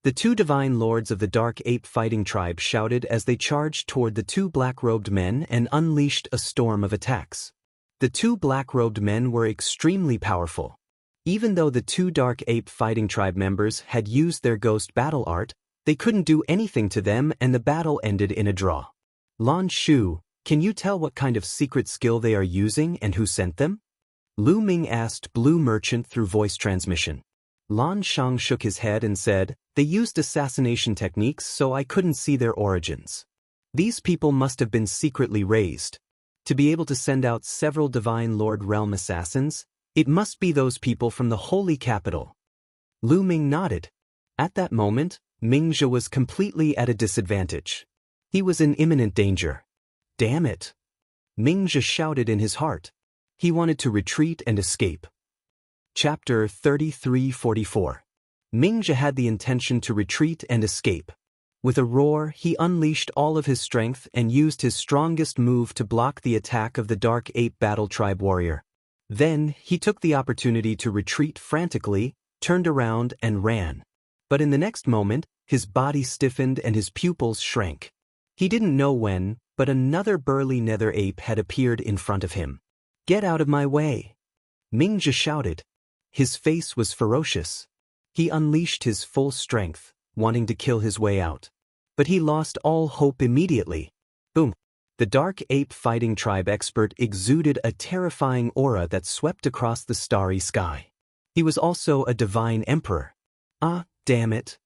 The two Divine Lords of the Dark Ape Fighting Tribe shouted as they charged toward the two black-robed men and unleashed a storm of attacks. The two black-robed men were extremely powerful. Even though the two Dark Ape Fighting Tribe members had used their ghost battle art, they couldn't do anything to them and the battle ended in a draw. Lan Shu, can you tell what kind of secret skill they are using and who sent them? Lu Ming asked Blue Merchant through voice transmission. Lan Shang shook his head and said, "They used assassination techniques so I couldn't see their origins. These people must have been secretly raised. To be able to send out several Divine Lord Realm assassins, it must be those people from the Holy Capital." Lu Ming nodded. At that moment, Mingzhe was completely at a disadvantage. He was in imminent danger. Damn it! Mingzhe shouted in his heart. He wanted to retreat and escape. Chapter 3344. Mingzhe had the intention to retreat and escape. With a roar, he unleashed all of his strength and used his strongest move to block the attack of the Dark Ape Battle Tribe warrior. Then, he took the opportunity to retreat frantically, turned around and ran. But in the next moment, his body stiffened and his pupils shrank. He didn't know when, but another burly nether ape had appeared in front of him. "Get out of my way!" Mingzhe shouted. His face was ferocious. He unleashed his full strength, wanting to kill his way out. But he lost all hope immediately. Boom! The Dark Ape Fighting Tribe expert exuded a terrifying aura that swept across the starry sky. He was also a Divine Emperor. Ah, damn it!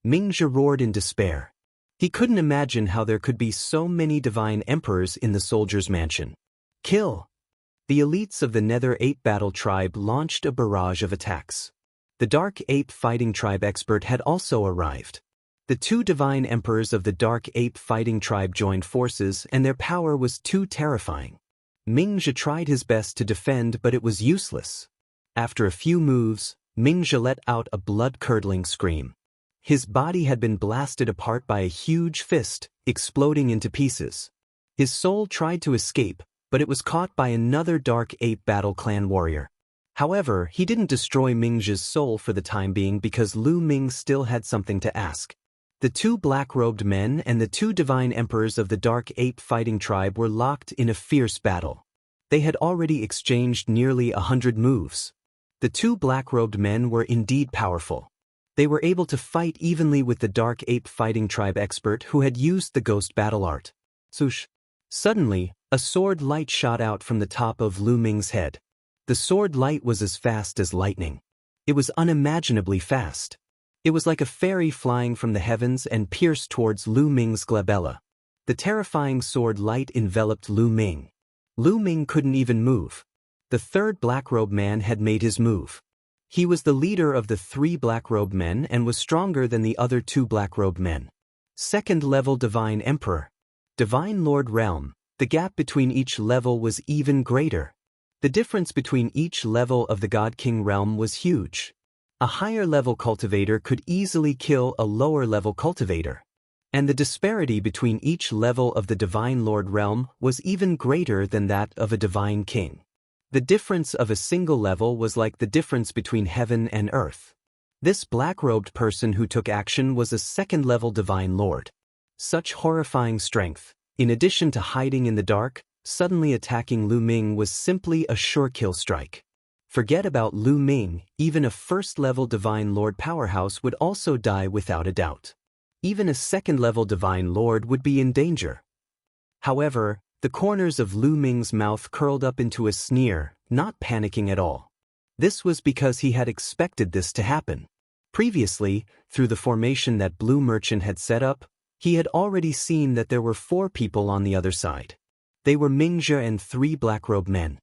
Mingzhe roared in despair. He couldn't imagine how there could be so many Divine Emperors in the soldier's mansion. Kill! The elites of the Nether Ape Battle Tribe launched a barrage of attacks. The Dark Ape Fighting Tribe expert had also arrived. The two Divine Emperors of the Dark Ape Fighting Tribe joined forces and their power was too terrifying. Mingzhe tried his best to defend but it was useless. After a few moves, Mingzhe let out a blood-curdling scream. His body had been blasted apart by a huge fist, exploding into pieces. His soul tried to escape, but it was caught by another Dark Ape Battle Clan warrior. However, he didn't destroy Mingzhe's soul for the time being because Lu Ming still had something to ask. The two black-robed men and the two Divine Emperors of the Dark Ape Fighting Tribe were locked in a fierce battle. They had already exchanged nearly 100 moves. The two black-robed men were indeed powerful. They were able to fight evenly with the Dark Ape Fighting Tribe expert who had used the ghost battle art. Swoosh! Suddenly, a sword light shot out from the top of Lu Ming's head. The sword light was as fast as lightning. It was unimaginably fast. It was like a fairy flying from the heavens and pierced towards Lu Ming's glabella. The terrifying sword light enveloped Lu Ming. Lu Ming couldn't even move. The third black-robe man had made his move. He was the leader of the three black-robe men and was stronger than the other two black-robe men. Second-level Divine Emperor. Divine Lord Realm. The gap between each level was even greater. The difference between each level of the God King realm was huge. A higher-level cultivator could easily kill a lower-level cultivator. And the disparity between each level of the Divine Lord realm was even greater than that of a Divine King. The difference of a single level was like the difference between heaven and earth. This black-robed person who took action was a second-level Divine Lord. Such horrifying strength, in addition to hiding in the dark, suddenly attacking Lu Ming was simply a sure kill strike. Forget about Lu Ming, even a first-level Divine Lord powerhouse would also die without a doubt. Even a second-level Divine Lord would be in danger. However, the corners of Lu Ming's mouth curled up into a sneer, not panicking at all. This was because he had expected this to happen. Previously, through the formation that Blue Merchant had set up, he had already seen that there were 4 people on the other side. They were Mingzhe and 3 black-robed men.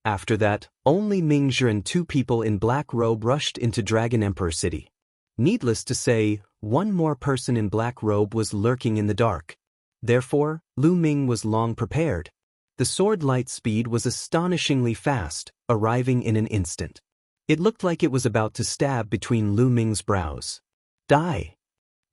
After that, only Mingzhi and two people in black robe rushed into Dragon Emperor City. Needless to say, one more person in black robe was lurking in the dark. Therefore, Lu Ming was long prepared. The sword light speed was astonishingly fast, arriving in an instant. It looked like it was about to stab between Lu Ming's brows. Die!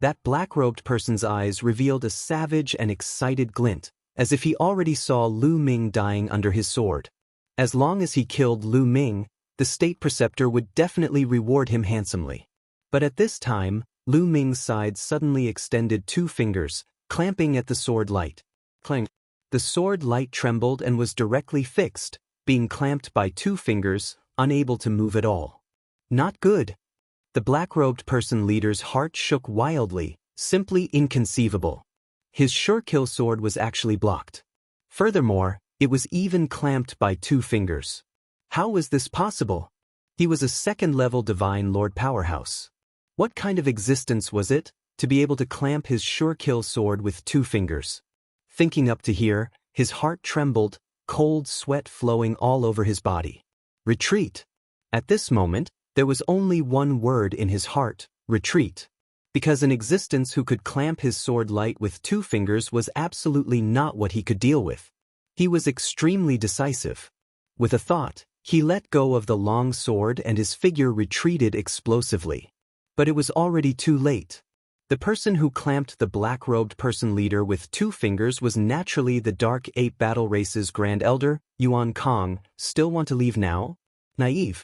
That black-robed person's eyes revealed a savage and excited glint, as if he already saw Lu Ming dying under his sword. As long as he killed Lu Ming, the state preceptor would definitely reward him handsomely. But at this time, Lu Ming's side suddenly extended 2 fingers, clamping at the sword light. Clang! The sword light trembled and was directly fixed, being clamped by 2 fingers, unable to move at all. Not good. The black-robed person leader's heart shook wildly, simply inconceivable. His sure-kill sword was actually blocked. Furthermore, it was even clamped by 2 fingers. How was this possible? He was a second-level Divine Lord powerhouse. What kind of existence was it, to be able to clamp his sure-kill sword with 2 fingers? Thinking up to here, his heart trembled, cold sweat flowing all over his body. Retreat. At this moment, there was only one word in his heart, retreat. Because an existence who could clamp his sword light with 2 fingers was absolutely not what he could deal with. He was extremely decisive. With a thought, he let go of the long sword and his figure retreated explosively. But it was already too late. The person who clamped the black-robed person leader with 2 fingers was naturally the Dark Ape Battle Race's Grand Elder, Yuan Kong. Still want to leave now? Naive.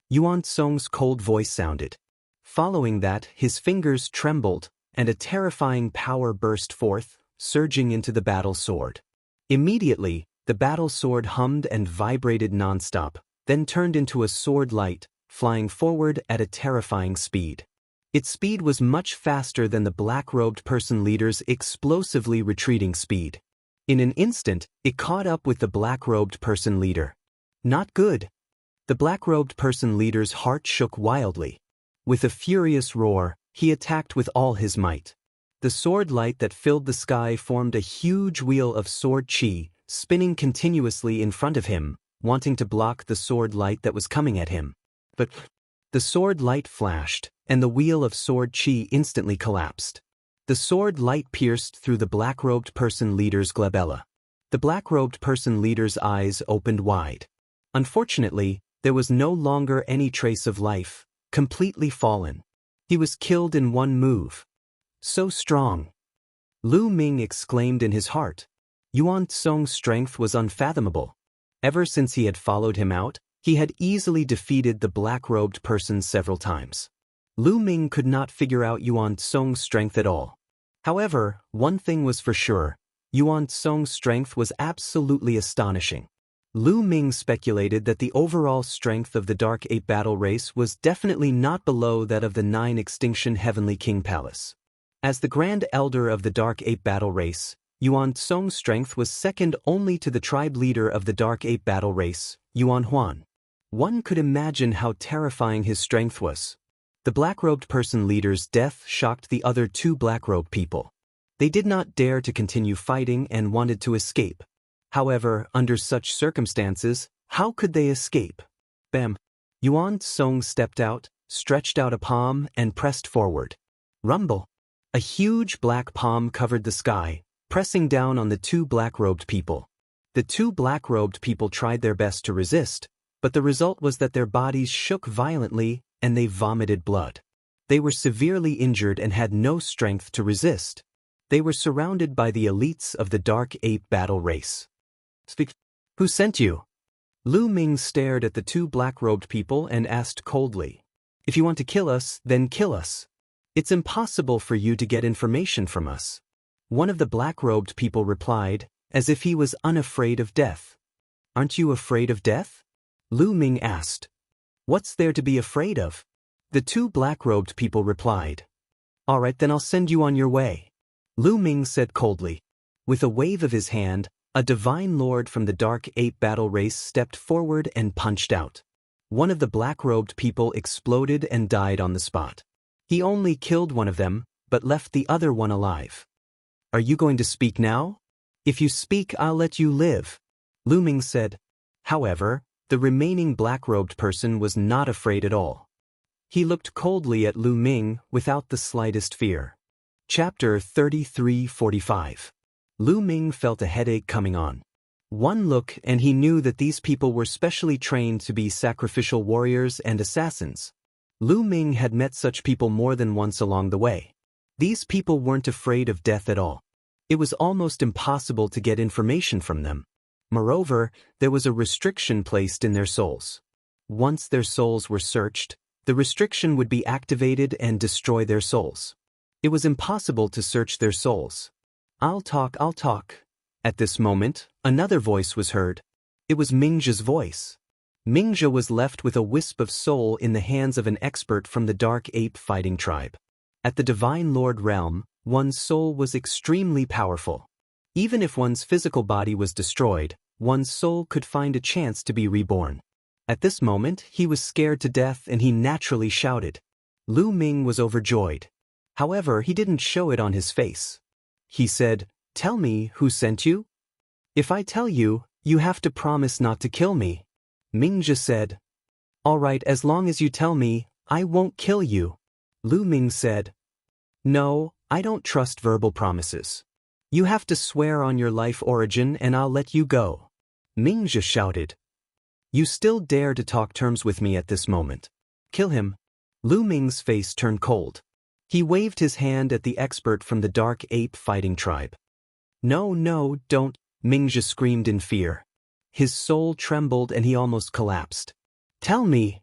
Yuan Song's cold voice sounded. Following that, his fingers trembled, and a terrifying power burst forth, surging into the battle sword. Immediately, the battle sword hummed and vibrated nonstop, then turned into a sword light, flying forward at a terrifying speed. Its speed was much faster than the black-robed person leader's explosively retreating speed. In an instant, it caught up with the black-robed person leader. Not good. The black-robed person leader's heart shook wildly. With a furious roar, he attacked with all his might. The sword light that filled the sky formed a huge wheel of sword chi, spinning continuously in front of him, wanting to block the sword light that was coming at him. But the sword light flashed, and the wheel of sword chi instantly collapsed. The sword light pierced through the black-robed person leader's glabella. The black-robed person leader's eyes opened wide. Unfortunately, there was no longer any trace of life, completely fallen. He was killed in one move. So strong. Lu Ming exclaimed in his heart. Yuan Song's strength was unfathomable. Ever since he had followed him out, he had easily defeated the black-robed person several times. Lu Ming could not figure out Yuan Song's strength at all. However, one thing was for sure, Yuan Song's strength was absolutely astonishing. Lu Ming speculated that the overall strength of the Dark Ape Battle Race was definitely not below that of the 9 Extinction Heavenly King Palace. As the Grand Elder of the Dark Ape Battle Race, Yuan Song's strength was second only to the tribe leader of the Dark Ape Battle Race, Yuan Huan. One could imagine how terrifying his strength was. The black-robed person leader's death shocked the other 2 black-robed people. They did not dare to continue fighting and wanted to escape. However, under such circumstances, how could they escape? Bam! Yuan Song stepped out, stretched out a palm, and pressed forward. Rumble! A huge black palm covered the sky, pressing down on the 2 black-robed people. The 2 black-robed people tried their best to resist, but the result was that their bodies shook violently and they vomited blood. They were severely injured and had no strength to resist. They were surrounded by the elites of the Dark Ape Battle Race. Speak. Who sent you? Lu Ming stared at the 2 black-robed people and asked coldly. If you want to kill us, then kill us. It's impossible for you to get information from us. One of the black-robed people replied, as if he was unafraid of death. Aren't you afraid of death? Lu Ming asked. What's there to be afraid of? The 2 black-robed people replied. All right, then I'll send you on your way. Lu Ming said coldly. With a wave of his hand, a divine lord from the Dark Ape Battle Race stepped forward and punched out. One of the black-robed people exploded and died on the spot. He only killed one of them, but left the other one alive. Are you going to speak now? If you speak, I'll let you live, Lu Ming said. However, The remaining black-robed person was not afraid at all. He looked coldly at Lu Ming without the slightest fear. Chapter 33:45. Lu Ming felt a headache coming on. One look and he knew that these people were specially trained to be sacrificial warriors and assassins. Lu Ming had met such people more than once along the way. These people weren't afraid of death at all. It was almost impossible to get information from them. Moreover, there was a restriction placed in their souls. Once their souls were searched, the restriction would be activated and destroy their souls. It was impossible to search their souls. I'll talk. At this moment, another voice was heard. It was Mingzhe's voice. Mingzhe was left with a wisp of soul in the hands of an expert from the Dark Ape fighting tribe. At the Divine Lord realm, one's soul was extremely powerful. Even if one's physical body was destroyed, one's soul could find a chance to be reborn. At this moment, he was scared to death and he naturally shouted. Lu Ming was overjoyed. However, he didn't show it on his face. He said, "Tell me who sent you? If I tell you, you have to promise not to kill me." Mingzhe said, "All right, as long as you tell me, I won't kill you." Lu Ming said, "No, I don't trust verbal promises. You have to swear on your life origin and I'll let you go." Mingzhe shouted, "You still dare to talk terms with me at this moment? Kill him." Lu Ming's face turned cold. He waved his hand at the expert from the Dark Ape fighting tribe. No, don't," Mingzhe screamed in fear. His soul trembled and he almost collapsed. "Tell me,"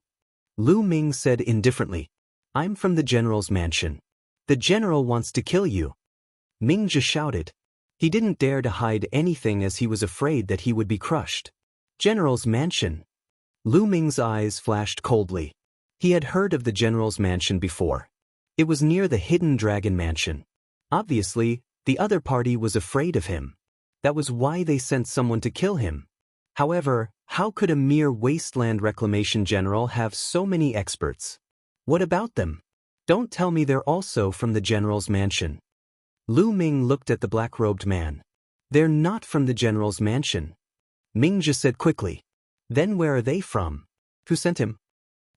Lu Ming said indifferently. "I'm from the general's mansion. The general wants to kill you." Mingzhe shouted. He didn't dare to hide anything as he was afraid that he would be crushed. General's mansion? Lu Ming's eyes flashed coldly. He had heard of the general's mansion before. It was near the hidden dragon mansion. Obviously, the other party was afraid of him. That was why they sent someone to kill him. However, how could a mere wasteland reclamation general have so many experts? What about them? Don't tell me they're also from the general's mansion. Lu Ming looked at the black-robed man. They're not from the general's mansion. Mingzhe said quickly. Then where are they from? Who sent him?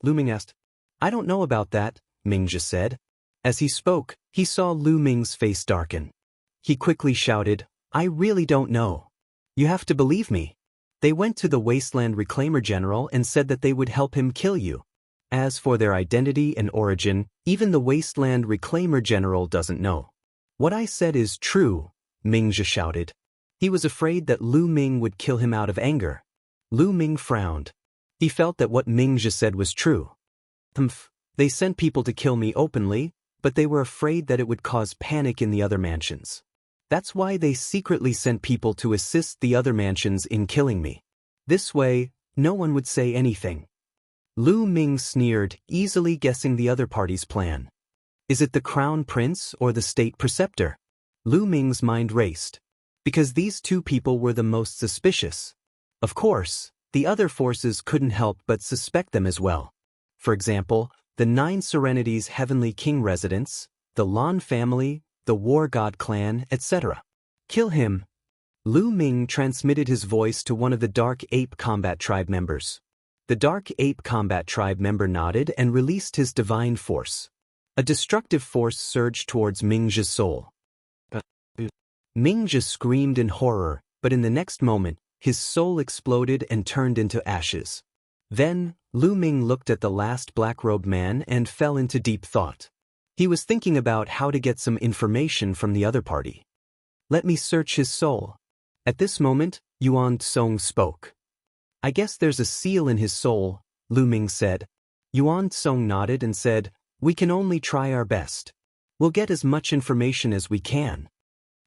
Lu Ming asked. I don't know about that, Mingzhe said. As he spoke, he saw Lu Ming's face darken. He quickly shouted, I really don't know. You have to believe me. They went to the Wasteland Reclaimer General and said that they would help him kill you. As for their identity and origin, even the Wasteland Reclaimer General doesn't know. What I said is true, Mingzhe shouted. He was afraid that Lu Ming would kill him out of anger. Lu Ming frowned. He felt that what Mingzhe said was true. They sent people to kill me openly, but they were afraid that it would cause panic in the other mansions. That's why they secretly sent people to assist the other mansions in killing me. This way, no one would say anything. Lu Ming sneered, easily guessing the other party's plan. Is it the Crown Prince or the State Preceptor? Lu Ming's mind raced. Because these two people were the most suspicious. Of course, the other forces couldn't help but suspect them as well. For example, the 9 Serenities Heavenly King residents, the Lan family, the War God clan, etc. Kill him. Lu Ming transmitted his voice to one of the Dark Ape Combat Tribe members. The Dark Ape Combat Tribe member nodded and released his divine force. A destructive force surged towards Mingzhe's soul. Mingzhe screamed in horror, but in the next moment, his soul exploded and turned into ashes. Then, Lu Ming looked at the last black-robed man and fell into deep thought. He was thinking about how to get some information from the other party. Let me search his soul. At this moment, Yuan Tsong spoke. I guess there's a seal in his soul, Lu Ming said. Yuan Tsong nodded and said, we can only try our best. We'll get as much information as we can.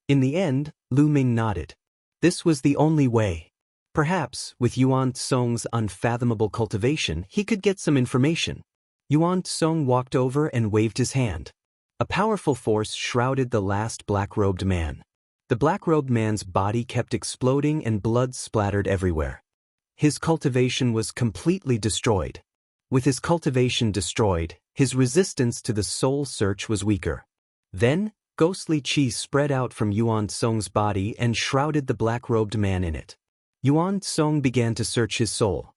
In the end, Lu Ming nodded. This was the only way. Perhaps, with Yuan Tsong's unfathomable cultivation, he could get some information. Yuan Tsong walked over and waved his hand. A powerful force shrouded the last black-robed man. The black-robed man's body kept exploding and blood splattered everywhere. His cultivation was completely destroyed. With his cultivation destroyed, his resistance to the soul search was weaker. Then, ghostly chi spread out from Yuan Tsong's body and shrouded the black-robed man in it. Yuan Tsong began to search his soul.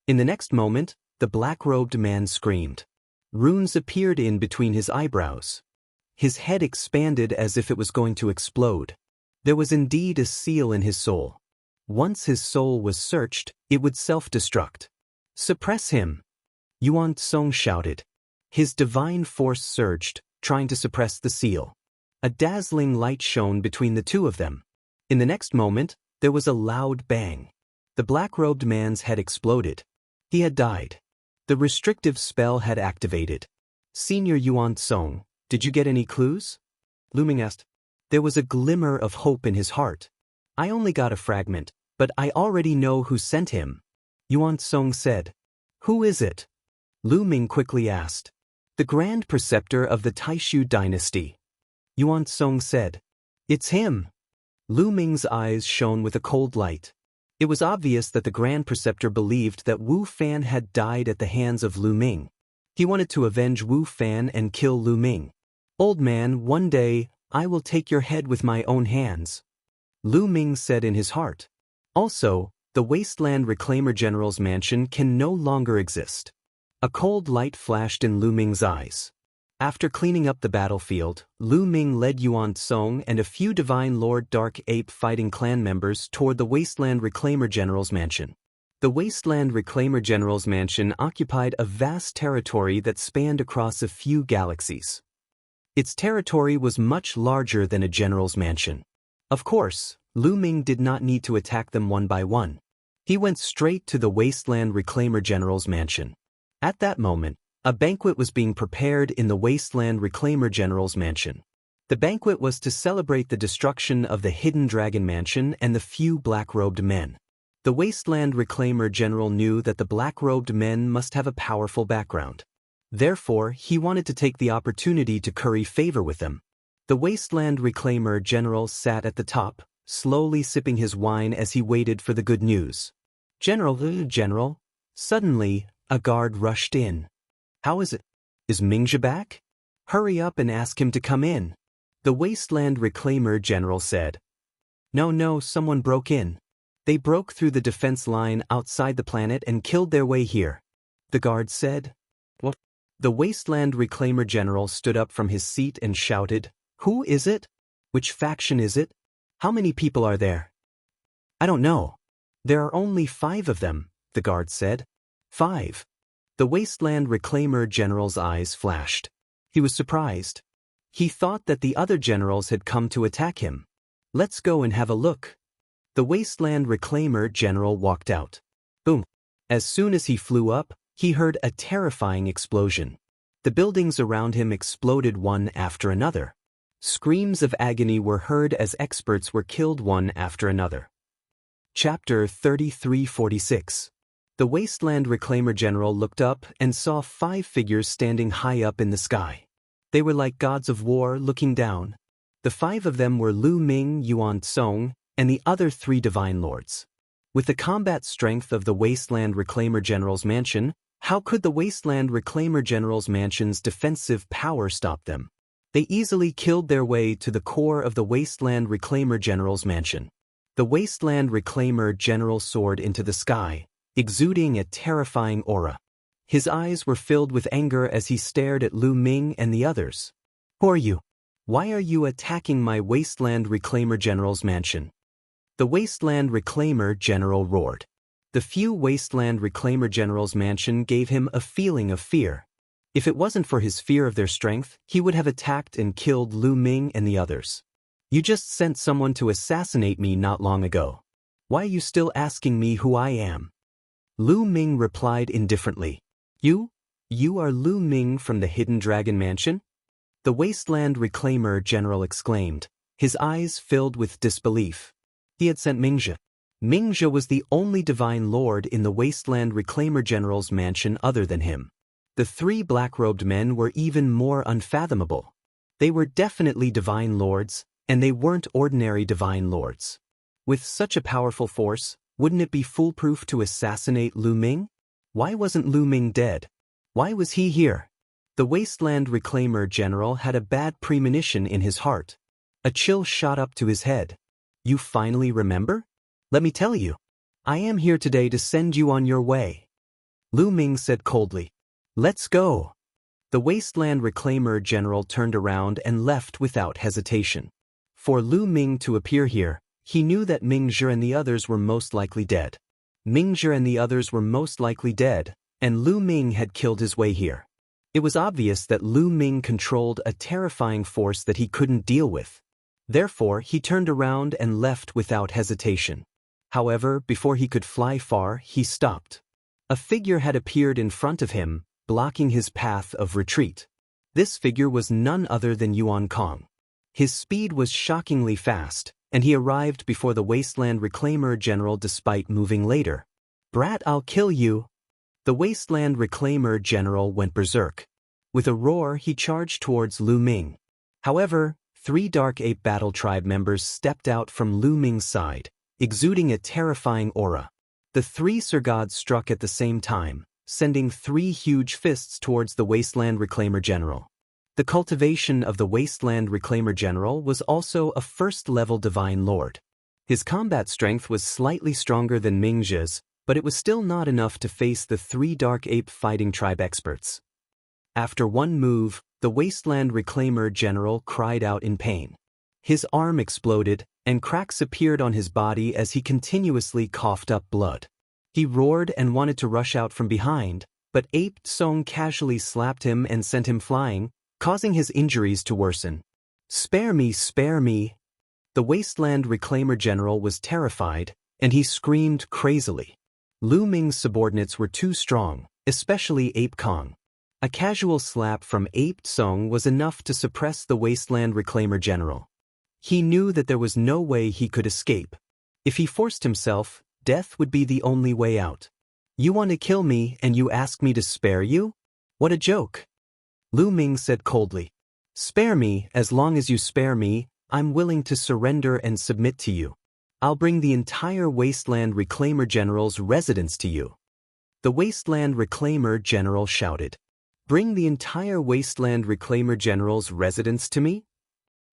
In the next moment, the black-robed man screamed. Runes appeared in between his eyebrows. His head expanded as if it was going to explode. There was indeed a seal in his soul. Once his soul was searched, it would self-destruct. Suppress him! Yuan Song shouted. His divine force surged, trying to suppress the seal. A dazzling light shone between the two of them. In the next moment, there was a loud bang. The black-robed man's head exploded. He had died. The restrictive spell had activated. Senior Yuan Song, did you get any clues? Lu Ming asked. There was a glimmer of hope in his heart. I only got a fragment, but I already know who sent him. Yuan Song said. Who is it? Lu Ming quickly asked. The Grand Preceptor of the Taishu dynasty. Yuan Song said. It's him. Lu Ming's eyes shone with a cold light. It was obvious that the Grand Preceptor believed that Wu Fan had died at the hands of Lu Ming. He wanted to avenge Wu Fan and kill Lu Ming. Old man, one day, I will take your head with my own hands. Lu Ming said in his heart. Also, the Wasteland Reclaimer General's mansion can no longer exist. A cold light flashed in Lu Ming's eyes. After cleaning up the battlefield, Lu Ming led Yuan Song and a few Divine Lord Dark Ape fighting clan members toward the Wasteland Reclaimer General's mansion. The Wasteland Reclaimer General's mansion occupied a vast territory that spanned across a few galaxies. Its territory was much larger than a general's mansion. Of course, Lu Ming did not need to attack them one by one. He went straight to the Wasteland Reclaimer General's mansion. At that moment, a banquet was being prepared in the Wasteland Reclaimer General's mansion. The banquet was to celebrate the destruction of the Hidden Dragon Mansion and the few black-robed men. The Wasteland Reclaimer General knew that the black-robed men must have a powerful background. Therefore, he wanted to take the opportunity to curry favor with them. The Wasteland Reclaimer General sat at the top, slowly sipping his wine as he waited for the good news. General. Suddenly, a guard rushed in. How is it? Is Mingzhe back? Hurry up and ask him to come in. The Wasteland Reclaimer General said. No, someone broke in. They broke through the defense line outside the planet and killed their way here. The guard said. What? The Wasteland Reclaimer General stood up from his seat and shouted, Who is it? Which faction is it? How many people are there? I don't know. There are only 5 of them, the guard said. 5. The Wasteland Reclaimer General's eyes flashed. He was surprised. He thought that the other generals had come to attack him. Let's go and have a look. The Wasteland Reclaimer General walked out. Boom. As soon as he flew up, he heard a terrifying explosion. The buildings around him exploded one after another. Screams of agony were heard as experts were killed one after another. Chapter 3346. The Wasteland Reclaimer General looked up and saw 5 figures standing high up in the sky. They were like gods of war looking down. The 5 of them were Lu Ming, Yuan Song, and the other 3 Divine Lords. With the combat strength of the Wasteland Reclaimer General's mansion, how could the Wasteland Reclaimer General's mansion's defensive power stop them? They easily killed their way to the core of the Wasteland Reclaimer General's mansion. The Wasteland Reclaimer General soared into the sky, exuding a terrifying aura. His eyes were filled with anger as he stared at Lu Ming and the others. Who are you? Why are you attacking my Wasteland Reclaimer General's mansion? The Wasteland Reclaimer General roared. The few Wasteland Reclaimer General's mansion gave him a feeling of fear. If it wasn't for his fear of their strength, he would have attacked and killed Lu Ming and the others. You just sent someone to assassinate me not long ago. Why are you still asking me who I am? Lu Ming replied indifferently. You are Lu Ming from the Hidden Dragon Mansion? The Wasteland Reclaimer General exclaimed, his eyes filled with disbelief. He had sent Mingzhe. Mingzhe was the only Divine Lord in the Wasteland Reclaimer General's mansion other than him. The 3 black-robed men were even more unfathomable. They were definitely Divine Lords, and they weren't ordinary Divine Lords. With such a powerful force, wouldn't it be foolproof to assassinate Lu Ming? Why wasn't Lu Ming dead? Why was he here? The Wasteland Reclaimer General had a bad premonition in his heart. A chill shot up to his head. You finally remember? Let me tell you. I am here today to send you on your way. Lu Ming said coldly. Let's go. The Wasteland Reclaimer General turned around and left without hesitation. For Lu Ming to appear here, he knew that Ming Zhi and the others were most likely dead. Ming Zhi and the others were most likely dead, and Lu Ming had killed his way here. It was obvious that Lu Ming controlled a terrifying force that he couldn't deal with. Therefore, he turned around and left without hesitation. However, before he could fly far, he stopped. A figure had appeared in front of him, blocking his path of retreat. This figure was none other than Yuan Kong. His speed was shockingly fast, and he arrived before the Wasteland Reclaimer General despite moving later. Brat, I'll kill you! The Wasteland Reclaimer General went berserk. With a roar, he charged towards Lu Ming. However, 3 Dark Ape Battle Tribe members stepped out from Lu Ming's side, exuding a terrifying aura. The 3 Sir Gods struck at the same time, sending 3 huge fists towards the Wasteland Reclaimer General. The cultivation of the Wasteland Reclaimer General was also a first-level Divine Lord. His combat strength was slightly stronger than Ming Zhi's, but it was still not enough to face the 3 Dark Ape Fighting Tribe experts. After one move, the Wasteland Reclaimer General cried out in pain. His arm exploded, and cracks appeared on his body as he continuously coughed up blood. He roared and wanted to rush out from behind, but Ape Song casually slapped him and sent him flying, causing his injuries to worsen. Spare me, spare me! The Wasteland Reclaimer General was terrified, and he screamed crazily. Lu Ming's subordinates were too strong, especially Ape Kong. A casual slap from Ape Song was enough to suppress the Wasteland Reclaimer General. He knew that there was no way he could escape. If he forced himself, death would be the only way out. You want to kill me and you ask me to spare you? What a joke! Lu Ming said coldly. Spare me, as long as you spare me, I'm willing to surrender and submit to you. I'll bring the entire Wasteland Reclaimer General's residence to you. The Wasteland Reclaimer General shouted. Bring the entire Wasteland Reclaimer General's residence to me?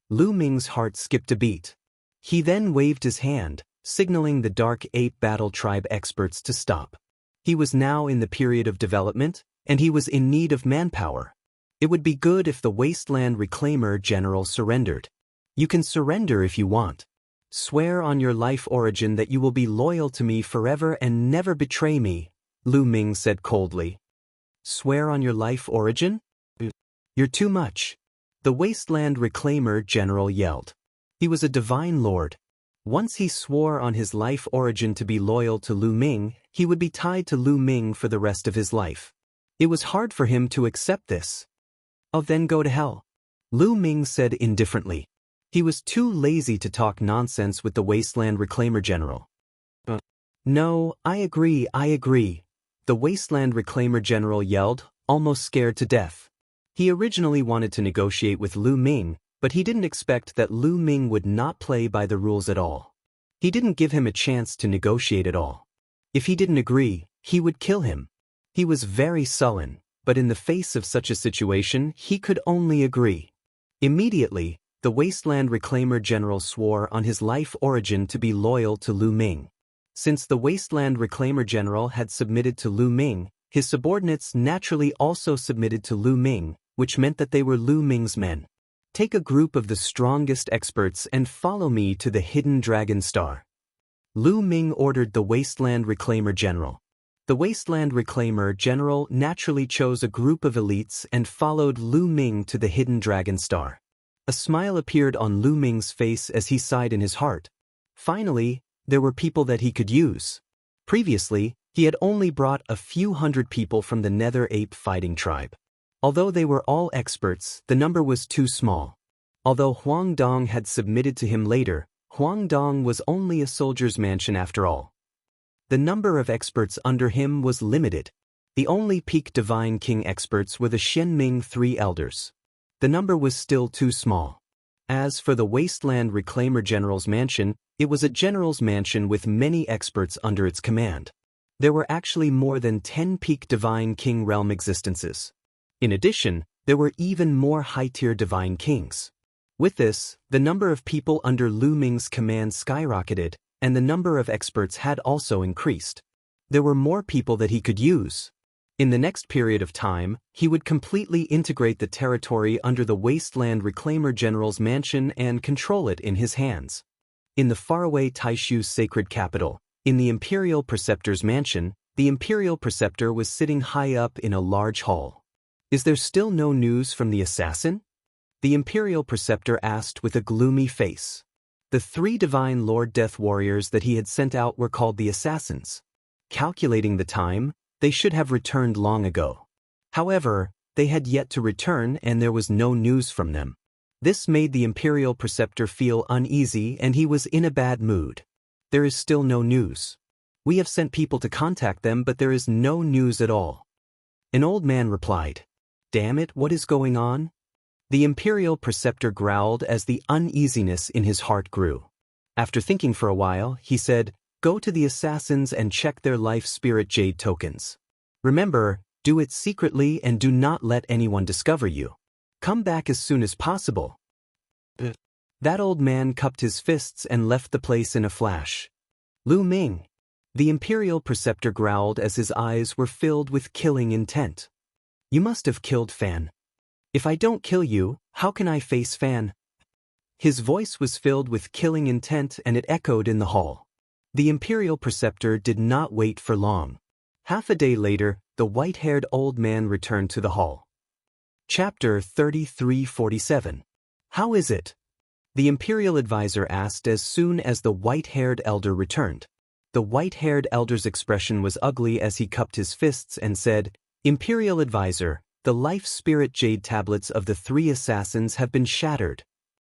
Lu Ming's heart skipped a beat. He then waved his hand, signaling the Dark Ape Battle Tribe experts to stop. He was now in the period of development, and he was in need of manpower. It would be good if the Wasteland Reclaimer General surrendered. You can surrender if you want. Swear on your life origin that you will be loyal to me forever and never betray me, Lu Ming said coldly. Swear on your life origin? You're too much. The Wasteland Reclaimer General yelled. He was a Divine Lord. Once he swore on his life origin to be loyal to Lu Ming, he would be tied to Lu Ming for the rest of his life. It was hard for him to accept this. Oh, then go to hell, Lu Ming said indifferently. He was too lazy to talk nonsense with the Wasteland Reclaimer General. No, I agree, the Wasteland Reclaimer General yelled, almost scared to death. He originally wanted to negotiate with Lu Ming, but he didn't expect that Lu Ming would not play by the rules at all. He didn't give him a chance to negotiate at all. If he didn't agree, he would kill him. He was very sullen, but in the face of such a situation, he could only agree. Immediately, the Wasteland Reclaimer General swore on his life origin to be loyal to Lu Ming. Since the Wasteland Reclaimer General had submitted to Lu Ming, his subordinates naturally also submitted to Lu Ming, which meant that they were Lu Ming's men. Take a group of the strongest experts and follow me to the Hidden Dragon Star. Lu Ming ordered the Wasteland Reclaimer General. The Wasteland Reclaimer General naturally chose a group of elites and followed Lu Ming to the Hidden Dragon Star. A smile appeared on Lu Ming's face as he sighed in his heart. Finally, there were people that he could use. Previously, he had only brought a few hundred people from the Nether Ape Fighting Tribe. Although they were all experts, the number was too small. Although Huang Dong had submitted to him later, Huang Dong was only a soldier's mansion after all. The number of experts under him was limited. The only peak Divine King experts were the Shenming 3 elders. The number was still too small. As for the Wasteland Reclaimer General's mansion, it was a general's mansion with many experts under its command. There were actually more than 10 peak Divine King realm existences. In addition, there were even more high-tier Divine Kings. With this, the number of people under Lu Ming's command skyrocketed, and the number of experts had also increased. There were more people that he could use. In the next period of time, he would completely integrate the territory under the Wasteland Reclaimer General's mansion and control it in his hands. In the faraway Taishu's sacred capital, in the Imperial Preceptor's mansion, the Imperial Preceptor was sitting high up in a large hall. "Is there still no news from the assassin?" the Imperial Preceptor asked with a gloomy face. The 3 divine Lord Death Warriors that he had sent out were called the Assassins. Calculating the time, they should have returned long ago. However, they had yet to return and there was no news from them. This made the Imperial Preceptor feel uneasy and he was in a bad mood. "There is still no news. We have sent people to contact them but there is no news at all." An old man replied. "Damn it, what is going on?" The Imperial Preceptor growled as the uneasiness in his heart grew. After thinking for a while, he said, "Go to the Assassins and check their life spirit jade tokens. Remember, do it secretly and do not let anyone discover you. Come back as soon as possible." That old man cupped his fists and left the place in a flash. "Lu Ming." The Imperial Preceptor growled as his eyes were filled with killing intent. "You must have killed Fan. If I don't kill you, how can I face Fan?" His voice was filled with killing intent and it echoed in the hall. The Imperial Preceptor did not wait for long. Half a day later, the white-haired old man returned to the hall. Chapter 3347. "How is it?" the Imperial Advisor asked as soon as the white-haired elder returned. The white-haired elder's expression was ugly as he cupped his fists and said, "Imperial Advisor, the life spirit jade tablets of the 3 assassins have been shattered."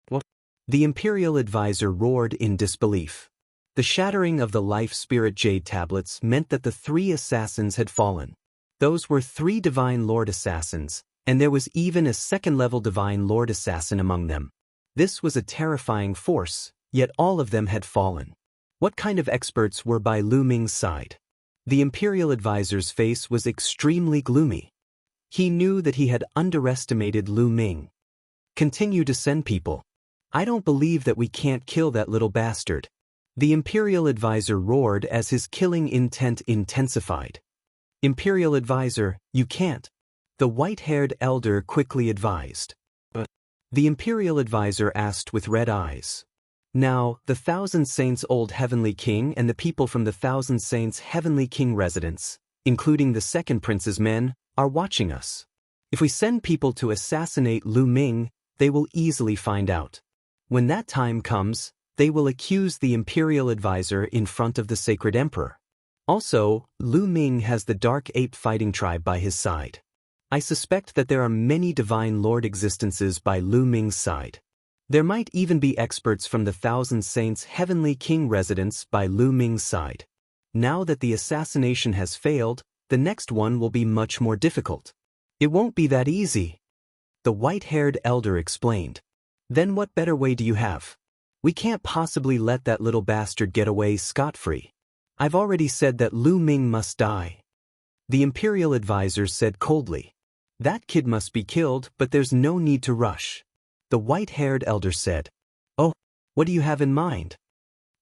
"What?" the Imperial Advisor roared in disbelief. The shattering of the life spirit jade tablets meant that the 3 assassins had fallen. Those were 3 divine lord assassins, and there was even a 2nd-level divine lord assassin among them. This was a terrifying force, yet all of them had fallen. What kind of experts were by Lu Ming's side? The Imperial Advisor's face was extremely gloomy. He knew that he had underestimated Lu Ming. "Continue to send people. I don't believe that we can't kill that little bastard." The Imperial Advisor roared as his killing intent intensified. "Imperial Advisor, you can't," the white-haired elder quickly advised. "But?" the Imperial Advisor asked with red eyes. "Now, the Thousand Saints' old Heavenly King and the people from the Thousand Saints' Heavenly King residence, including the Second Prince's men, are watching us. If we send people to assassinate Lu Ming, they will easily find out. When that time comes, they will accuse the Imperial Advisor in front of the Sacred Emperor. Also, Lu Ming has the Dark Ape fighting tribe by his side. I suspect that there are many Divine Lord existences by Lu Ming's side. There might even be experts from the Thousand Saints' Heavenly King residence by Lu Ming's side. Now that the assassination has failed, the next one will be much more difficult. It won't be that easy," the white-haired elder explained. "Then what better way do you have? We can't possibly let that little bastard get away scot-free. I've already said that Lu Ming must die." The Imperial Advisor said coldly. "That kid must be killed, but there's no need to rush." The white-haired elder said. "Oh, what do you have in mind?"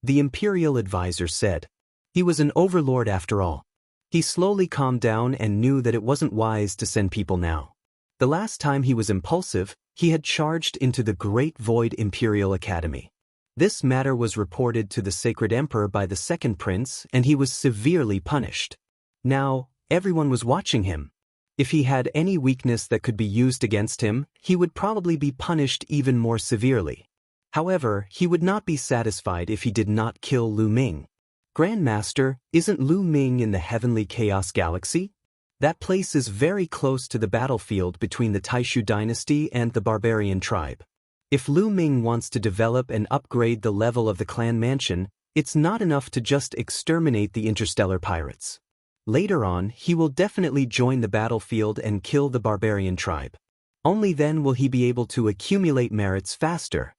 The Imperial Advisor said. He was an overlord after all. He slowly calmed down and knew that it wasn't wise to send people now. The last time he was impulsive, he had charged into the Great Void Imperial Academy. This matter was reported to the Sacred Emperor by the Second Prince and he was severely punished. Now, everyone was watching him. If he had any weakness that could be used against him, he would probably be punished even more severely. However, he would not be satisfied if he did not kill Lu Ming. "Grandmaster, isn't Lu Ming in the Heavenly Chaos Galaxy? That place is very close to the battlefield between the Taishu dynasty and the barbarian tribe. If Lu Ming wants to develop and upgrade the level of the clan mansion, it's not enough to just exterminate the interstellar pirates. Later on, he will definitely join the battlefield and kill the barbarian tribe. Only then will he be able to accumulate merits faster.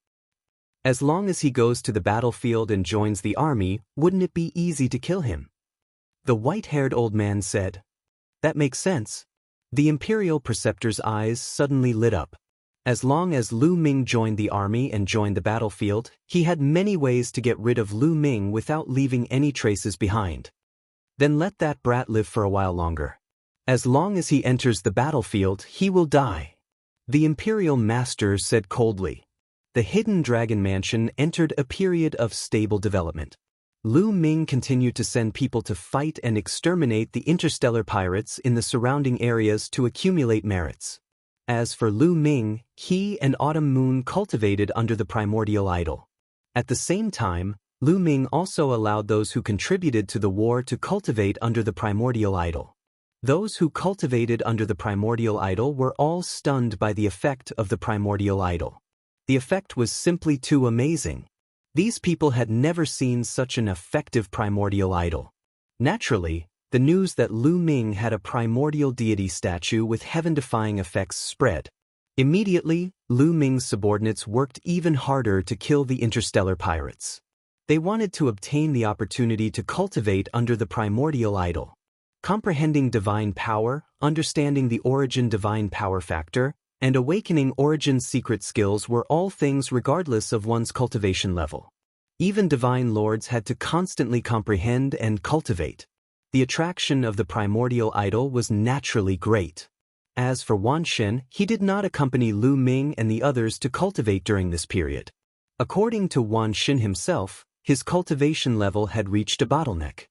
As long as he goes to the battlefield and joins the army, wouldn't it be easy to kill him?" The white-haired old man said. "That makes sense." The Imperial Preceptor's eyes suddenly lit up. As long as Lu Ming joined the army and joined the battlefield, he had many ways to get rid of Lu Ming without leaving any traces behind. Then let that brat live for a while longer. As long as he enters the battlefield, he will die. The Imperial Master said coldly. The hidden dragon mansion entered a period of stable development. Lu Ming continued to send people to fight and exterminate the interstellar pirates in the surrounding areas to accumulate merits. As for Lu Ming, he and Autumn Moon cultivated under the primordial idol. At the same time, Lu Ming also allowed those who contributed to the war to cultivate under the primordial idol. Those who cultivated under the primordial idol were all stunned by the effect of the primordial idol. The effect was simply too amazing. These people had never seen such an effective primordial idol. Naturally, the news that Lu Ming had a primordial deity statue with heaven-defying effects spread. Immediately, Lu Ming's subordinates worked even harder to kill the interstellar pirates. They wanted to obtain the opportunity to cultivate under the primordial idol. Comprehending divine power, understanding the origin divine power factor, and awakening origin secret skills were all things regardless of one's cultivation level. Even divine lords had to constantly comprehend and cultivate. The attraction of the primordial idol was naturally great. As for Wan Shen, he did not accompany Lu Ming and the others to cultivate during this period. According to Wan Shen himself, his cultivation level had reached a bottleneck.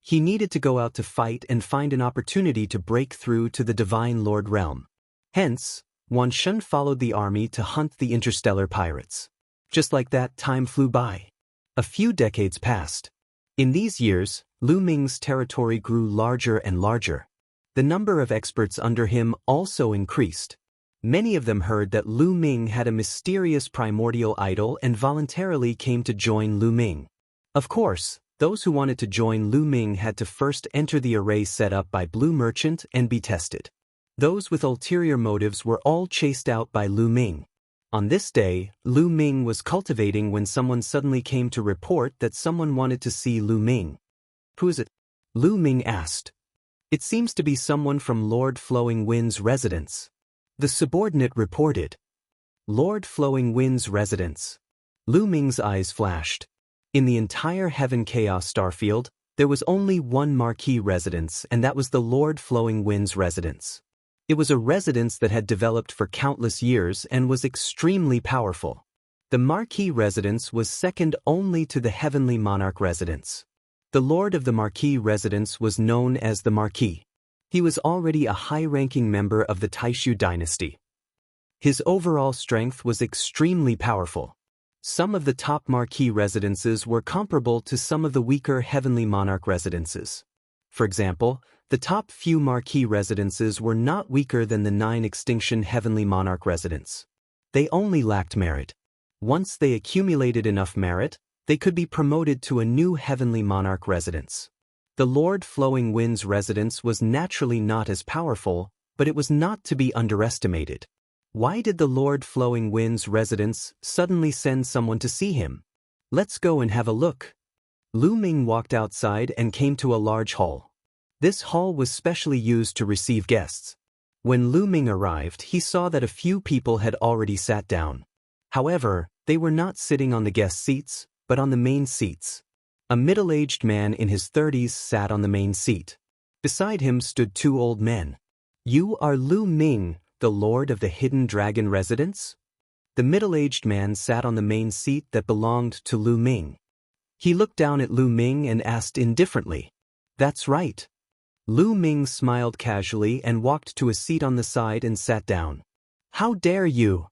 He needed to go out to fight and find an opportunity to break through to the Divine Lord realm. Hence, Wan Shen followed the army to hunt the interstellar pirates. Just like that, time flew by. A few decades passed. In these years, Lu Ming's territory grew larger and larger. The number of experts under him also increased. Many of them heard that Lu Ming had a mysterious primordial idol and voluntarily came to join Lu Ming. Of course, those who wanted to join Lu Ming had to first enter the array set up by Blue Merchant and be tested. Those with ulterior motives were all chased out by Lu Ming. On this day, Lu Ming was cultivating when someone suddenly came to report that someone wanted to see Lu Ming. "Who is it?" Lu Ming asked. "It seems to be someone from Lord Flowing Wind's residence." The subordinate reported. Lord Flowing Wind's residence. Lu Ming's eyes flashed. In the entire Heaven Chaos Starfield, there was only one marquee residence, and that was the Lord Flowing Wind's residence. It was a residence that had developed for countless years and was extremely powerful. The marquee residence was second only to the Heavenly Monarch residence. The Lord of the Marquee residence was known as the Marquis. He was already a high-ranking member of the Taishu dynasty. His overall strength was extremely powerful. Some of the top Marquee residences were comparable to some of the weaker Heavenly Monarch residences. For example, the top few Marquee residences were not weaker than the 9 extinction Heavenly Monarch residence. They only lacked merit. Once they accumulated enough merit, they could be promoted to a new Heavenly Monarch residence. The Lord Flowing Wind's residence was naturally not as powerful, but it was not to be underestimated. Why did the Lord Flowing Wind's residence suddenly send someone to see him? Let's go and have a look. Lu Ming walked outside and came to a large hall. This hall was specially used to receive guests. When Lu Ming arrived, he saw that a few people had already sat down. However, they were not sitting on the guest seats, but on the main seats. A middle-aged man in his 30s sat on the main seat. Beside him stood 2 old men. "You are Lu Ming, the Lord of the Hidden Dragon residence?" The middle-aged man sat on the main seat that belonged to Lu Ming. He looked down at Lu Ming and asked indifferently, "That's right." Lu Ming smiled casually and walked to a seat on the side and sat down. "How dare you?"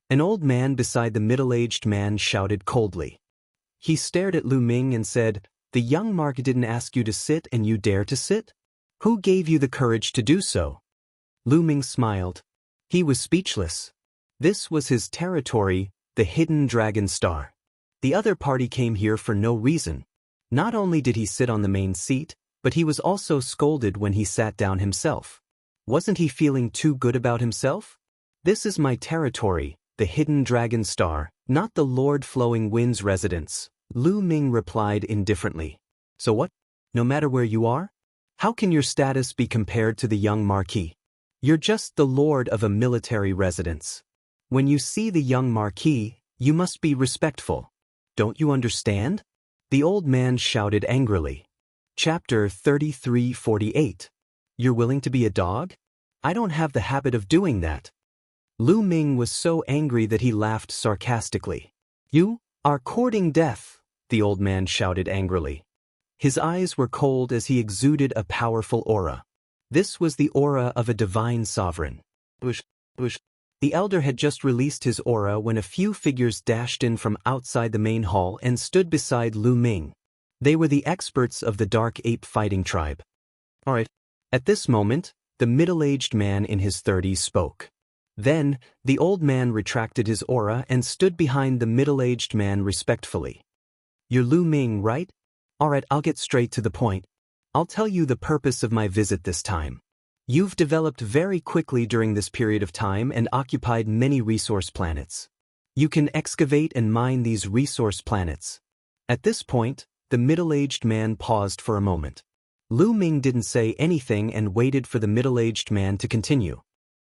An old man beside the middle-aged man shouted coldly. He stared at Lu Ming and said, "The young Mark didn't ask you to sit and you dare to sit? Who gave you the courage to do so?" Lu Ming smiled. He was speechless. This was his territory, the Hidden Dragon Star. The other party came here for no reason. Not only did he sit on the main seat, but he was also scolded when he sat down himself. Wasn't he feeling too good about himself? "This is my territory, the Hidden Dragon Star, not the Lord Flowing Wind's residence," Lu Ming replied indifferently. "So what? No matter where you are? How can your status be compared to the young Marquis? You're just the lord of a military residence. When you see the young Marquis, you must be respectful. Don't you understand?" The old man shouted angrily. Chapter 3348. You're willing to be a dog? I don't have the habit of doing that. Lu Ming was so angry that he laughed sarcastically. You are courting death, the old man shouted angrily. His eyes were cold as he exuded a powerful aura. This was the aura of a divine sovereign. Bush. The elder had just released his aura when a few figures dashed in from outside the main hall and stood beside Lu Ming. They were the experts of the Dark Ape fighting tribe. All right. At this moment, the middle-aged man in his 30s spoke. Then, the old man retracted his aura and stood behind the middle-aged man respectfully. You're Lu Ming, right? All right, I'll get straight to the point. I'll tell you the purpose of my visit this time. You've developed very quickly during this period of time and occupied many resource planets. You can excavate and mine these resource planets. At this point, the middle-aged man paused for a moment. Lu Ming didn't say anything and waited for the middle-aged man to continue.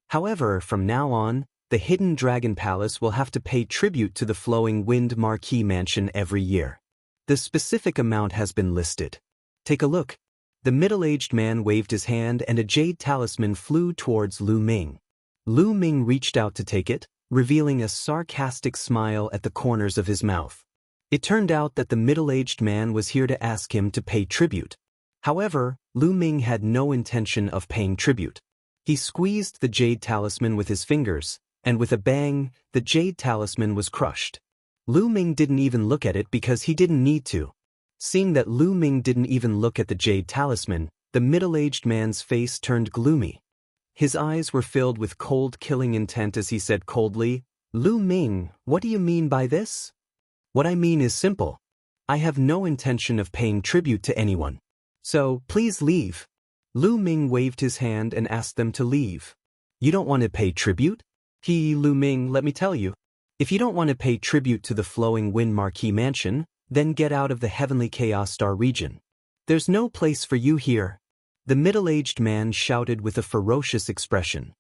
However, from now on, the Hidden Dragon Palace will have to pay tribute to the Flowing Wind Marquee Mansion every year. The specific amount has been listed. Take a look. The middle-aged man waved his hand and a jade talisman flew towards Lu Ming. Lu Ming reached out to take it, revealing a sarcastic smile at the corners of his mouth. It turned out that the middle-aged man was here to ask him to pay tribute. However, Lu Ming had no intention of paying tribute. He squeezed the jade talisman with his fingers, and with a bang, the jade talisman was crushed. Lu Ming didn't even look at it because he didn't need to. Seeing that Lu Ming didn't even look at the jade talisman, the middle-aged man's face turned gloomy. His eyes were filled with cold killing intent as he said coldly, Lu Ming, what do you mean by this? What I mean is simple. I have no intention of paying tribute to anyone. So, please leave. Lu Ming waved his hand and asked them to leave. You don't want to pay tribute? Lu Ming, let me tell you. If you don't want to pay tribute to the Flowing Wind Marquee Mansion, then get out of the Heavenly Chaos Star region. There's no place for you here. The middle-aged man shouted with a ferocious expression.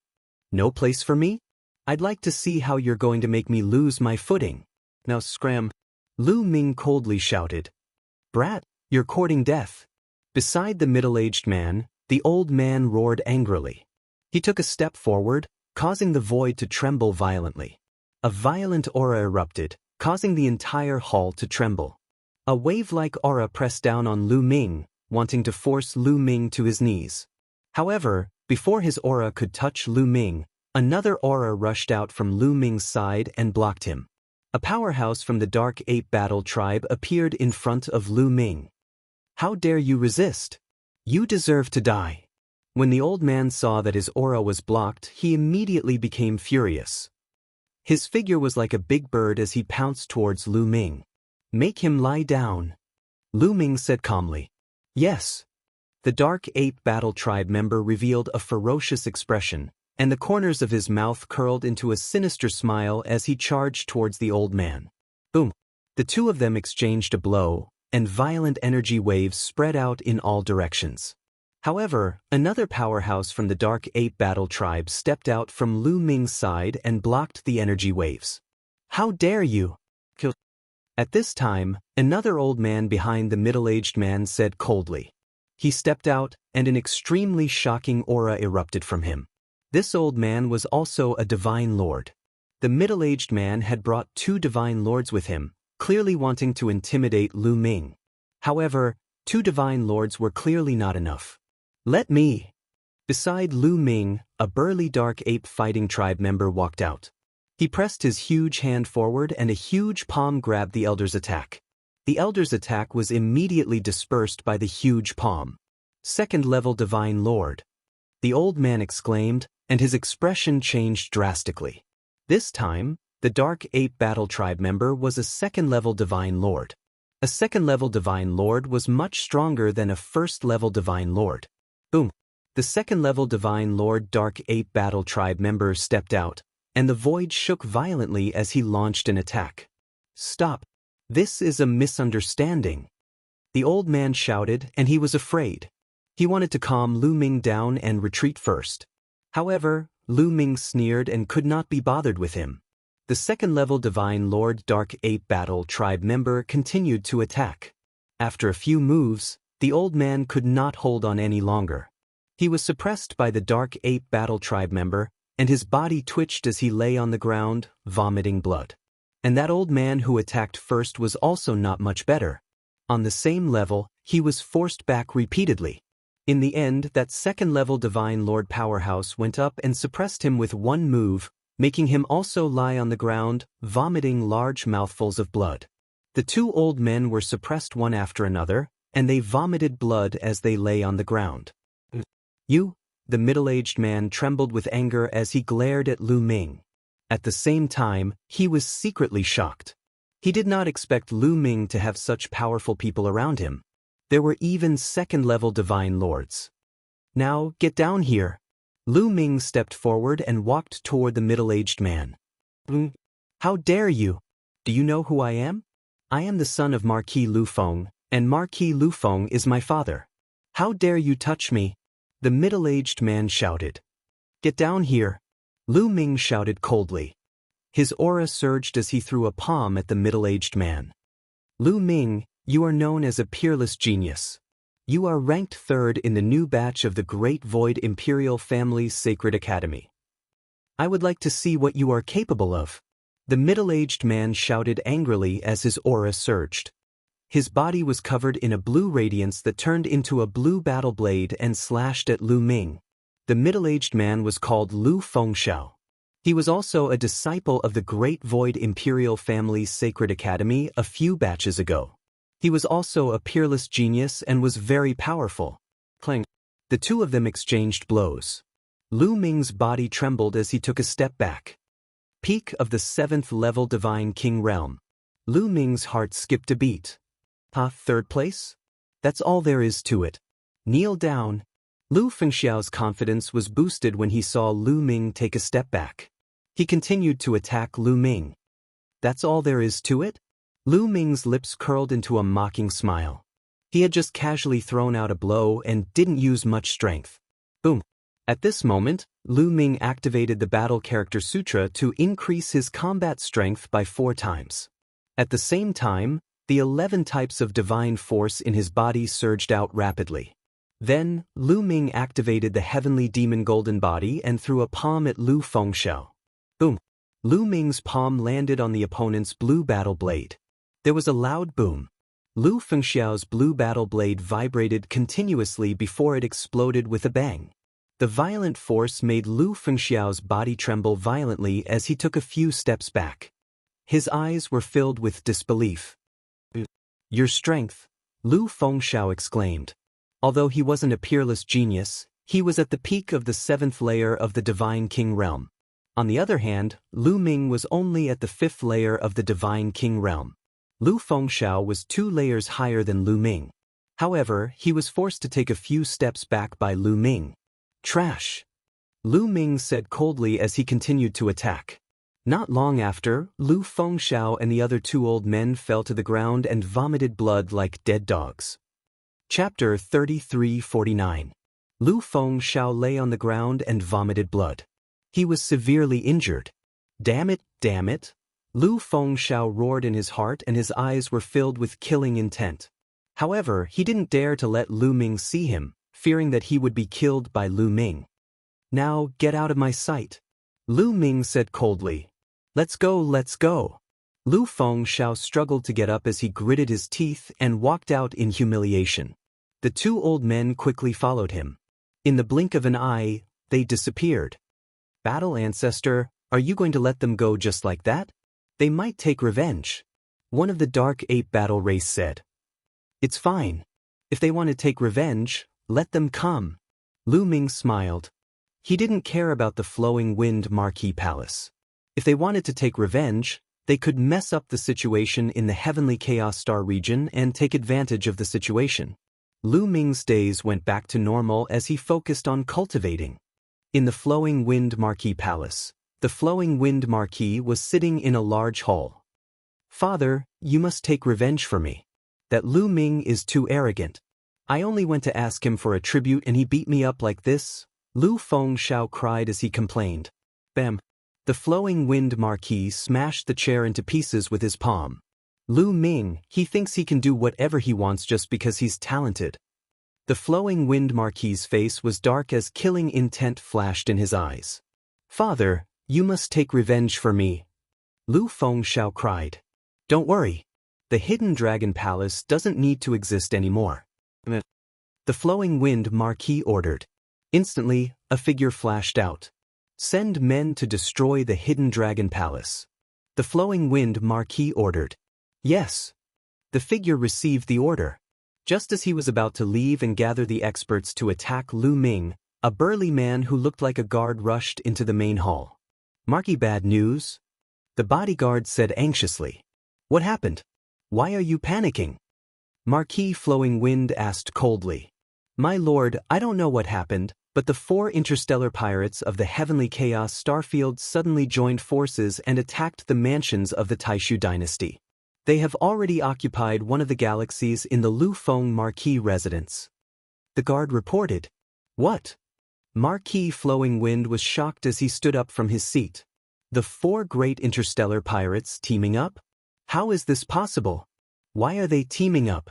No place for me? I'd like to see how you're going to make me lose my footing. Now scram. Lu Ming coldly shouted. Brat, you're courting death. Beside the middle-aged man, the old man roared angrily. He took a step forward, causing the void to tremble violently. A violent aura erupted, causing the entire hall to tremble. A wave-like aura pressed down on Lu Ming, wanting to force Lu Ming to his knees. However, before his aura could touch Lu Ming, another aura rushed out from Lu Ming's side and blocked him. A powerhouse from the Dark Ape Battle Tribe appeared in front of Lu Ming. How dare you resist? You deserve to die. When the old man saw that his aura was blocked, he immediately became furious. His figure was like a big bird as he pounced towards Lu Ming. Make him lie down. Lu Ming said calmly. Yes. The Dark Ape Battle Tribe member revealed a ferocious expression, and the corners of his mouth curled into a sinister smile as he charged towards the old man. Boom. The two of them exchanged a blow, and violent energy waves spread out in all directions. However, another powerhouse from the Dark Ape Battle Tribe stepped out from Lu Ming's side and blocked the energy waves. How dare you? Kill. At this time, another old man behind the middle-aged man said coldly. He stepped out, and an extremely shocking aura erupted from him. This old man was also a divine lord. The middle-aged man had brought two divine lords with him, clearly wanting to intimidate Lu Ming. However, two divine lords were clearly not enough. Let me. Beside Lu Ming, a burly Dark Ape Fighting Tribe member walked out. He pressed his huge hand forward and a huge palm grabbed the elder's attack. The elder's attack was immediately dispersed by the huge palm. Second-level Divine Lord. The old man exclaimed, and his expression changed drastically. This time, the Dark Ape Battle Tribe member was a second-level Divine Lord. A second-level Divine Lord was much stronger than a first-level Divine Lord. Boom. The second-level Divine Lord Dark Ape Battle Tribe member stepped out, and the void shook violently as he launched an attack. Stop. This is a misunderstanding. The old man shouted, and he was afraid. He wanted to calm Lu Ming down and retreat first. However, Lu Ming sneered and could not be bothered with him. The second-level Divine Lord Dark Ape Battle Tribe member continued to attack. After a few moves, the old man could not hold on any longer. He was suppressed by the Dark Ape Battle Tribe member, and his body twitched as he lay on the ground, vomiting blood. And that old man who attacked first was also not much better. On the same level, he was forced back repeatedly. In the end, that second-level Divine Lord powerhouse went up and suppressed him with one move, making him also lie on the ground, vomiting large mouthfuls of blood. The two old men were suppressed one after another, and they vomited blood as they lay on the ground. You, the middle-aged man trembled with anger as he glared at Lu Ming. At the same time, he was secretly shocked. He did not expect Lu Ming to have such powerful people around him. There were even second-level Divine Lords. Now, get down here. Lu Ming stepped forward and walked toward the middle-aged man. How dare you? Do you know who I am? I am the son of Marquis Lu Feng, and Marquis Lu Feng is my father. How dare you touch me? The middle-aged man shouted. Get down here. Lu Ming shouted coldly. His aura surged as he threw a palm at the middle-aged man. Lu Ming, you are known as a peerless genius. You are ranked third in the new batch of the Great Void Imperial Family's Sacred Academy. I would like to see what you are capable of. The middle-aged man shouted angrily as his aura surged. His body was covered in a blue radiance that turned into a blue battle blade and slashed at Lu Ming. The middle-aged man was called Lu Fengxiao. He was also a disciple of the Great Void Imperial Family's Sacred Academy a few batches ago. He was also a peerless genius and was very powerful. Clang. The two of them exchanged blows. Lu Ming's body trembled as he took a step back. Peak of the 7th level Divine King Realm. Lu Ming's heart skipped a beat. Third place? That's all there is to it. Kneel down. Lu Fengxiao's confidence was boosted when he saw Lu Ming take a step back. He continued to attack Lu Ming. That's all there is to it? Lu Ming's lips curled into a mocking smile. He had just casually thrown out a blow and didn't use much strength. Boom. At this moment, Lu Ming activated the Battle Character Sutra to increase his combat strength by 4 times. At the same time, the 11 types of divine force in his body surged out rapidly. Then, Lu Ming activated the Heavenly Demon Golden Body and threw a palm at Lu Fengxiao. Boom. Lu Ming's palm landed on the opponent's blue battle blade. There was a loud boom. Lu Fengxiao's blue battle blade vibrated continuously before it exploded with a bang. The violent force made Lu Fengxiao's body tremble violently as he took a few steps back. His eyes were filled with disbelief. Your strength, Lu Fengxiao exclaimed. Although he wasn't a peerless genius, he was at the peak of the 7th layer of the Divine King Realm. On the other hand, Lu Ming was only at the 5th layer of the Divine King Realm. Lu Fengxiao was 2 layers higher than Lu Ming. However, he was forced to take a few steps back by Lu Ming. Trash! Lu Ming said coldly as he continued to attack. Not long after, Lu Fengxiao and the other 2 old men fell to the ground and vomited blood like dead dogs. Chapter 3349. Lu Fengxiao lay on the ground and vomited blood. He was severely injured. Damn it, damn it! Lu Fengxiao roared in his heart and his eyes were filled with killing intent. However, he didn't dare to let Lu Ming see him, fearing that he would be killed by Lu Ming. Now, get out of my sight. Lu Ming said coldly. Let's go, let's go. Lu Fengxiao struggled to get up as he gritted his teeth and walked out in humiliation. The 2 old men quickly followed him. In the blink of an eye, they disappeared. Battle Ancestor, are you going to let them go just like that? They might take revenge. One of the Dark Ape Battle race said. It's fine. If they want to take revenge, let them come. Lu Ming smiled. He didn't care about the Flowing Wind Marquee Palace. If they wanted to take revenge, they could mess up the situation in the Heavenly Chaos Star region and take advantage of the situation. Lu Ming's days went back to normal as he focused on cultivating. In the Flowing Wind Marquee Palace, the Flowing Wind Marquee was sitting in a large hall. Father, you must take revenge for me. That Lu Ming is too arrogant. I only went to ask him for a tribute and he beat me up like this. Lu Fengxiao cried as he complained. Bam! The Flowing Wind Marquee smashed the chair into pieces with his palm. Lu Ming, he thinks he can do whatever he wants just because he's talented. The flowing wind Marquis's face was dark as killing intent flashed in his eyes. "Father, you must take revenge for me," Lu Fengxiao cried. "Don't worry. The hidden dragon palace doesn't need to exist anymore," the flowing wind Marquis ordered. Instantly, a figure flashed out. "Send men to destroy the hidden dragon palace," the flowing wind Marquis ordered. "Yes." The figure received the order. Just as he was about to leave and gather the experts to attack Lu Ming, a burly man who looked like a guard rushed into the main hall. "Marquis, bad news?" the bodyguard said anxiously. "What happened? Why are you panicking?" Marquis Flowing Wind asked coldly. "My lord, I don't know what happened, but the 4 interstellar pirates of the Heavenly Chaos Starfield suddenly joined forces and attacked the mansions of the Taishu dynasty. They have already occupied one of the galaxies in the Lu Feng Marquis residence," the guard reported. "What?" Marquis Flowing Wind was shocked as he stood up from his seat. "The 4 great interstellar pirates teaming up? How is this possible? Why are they teaming up?"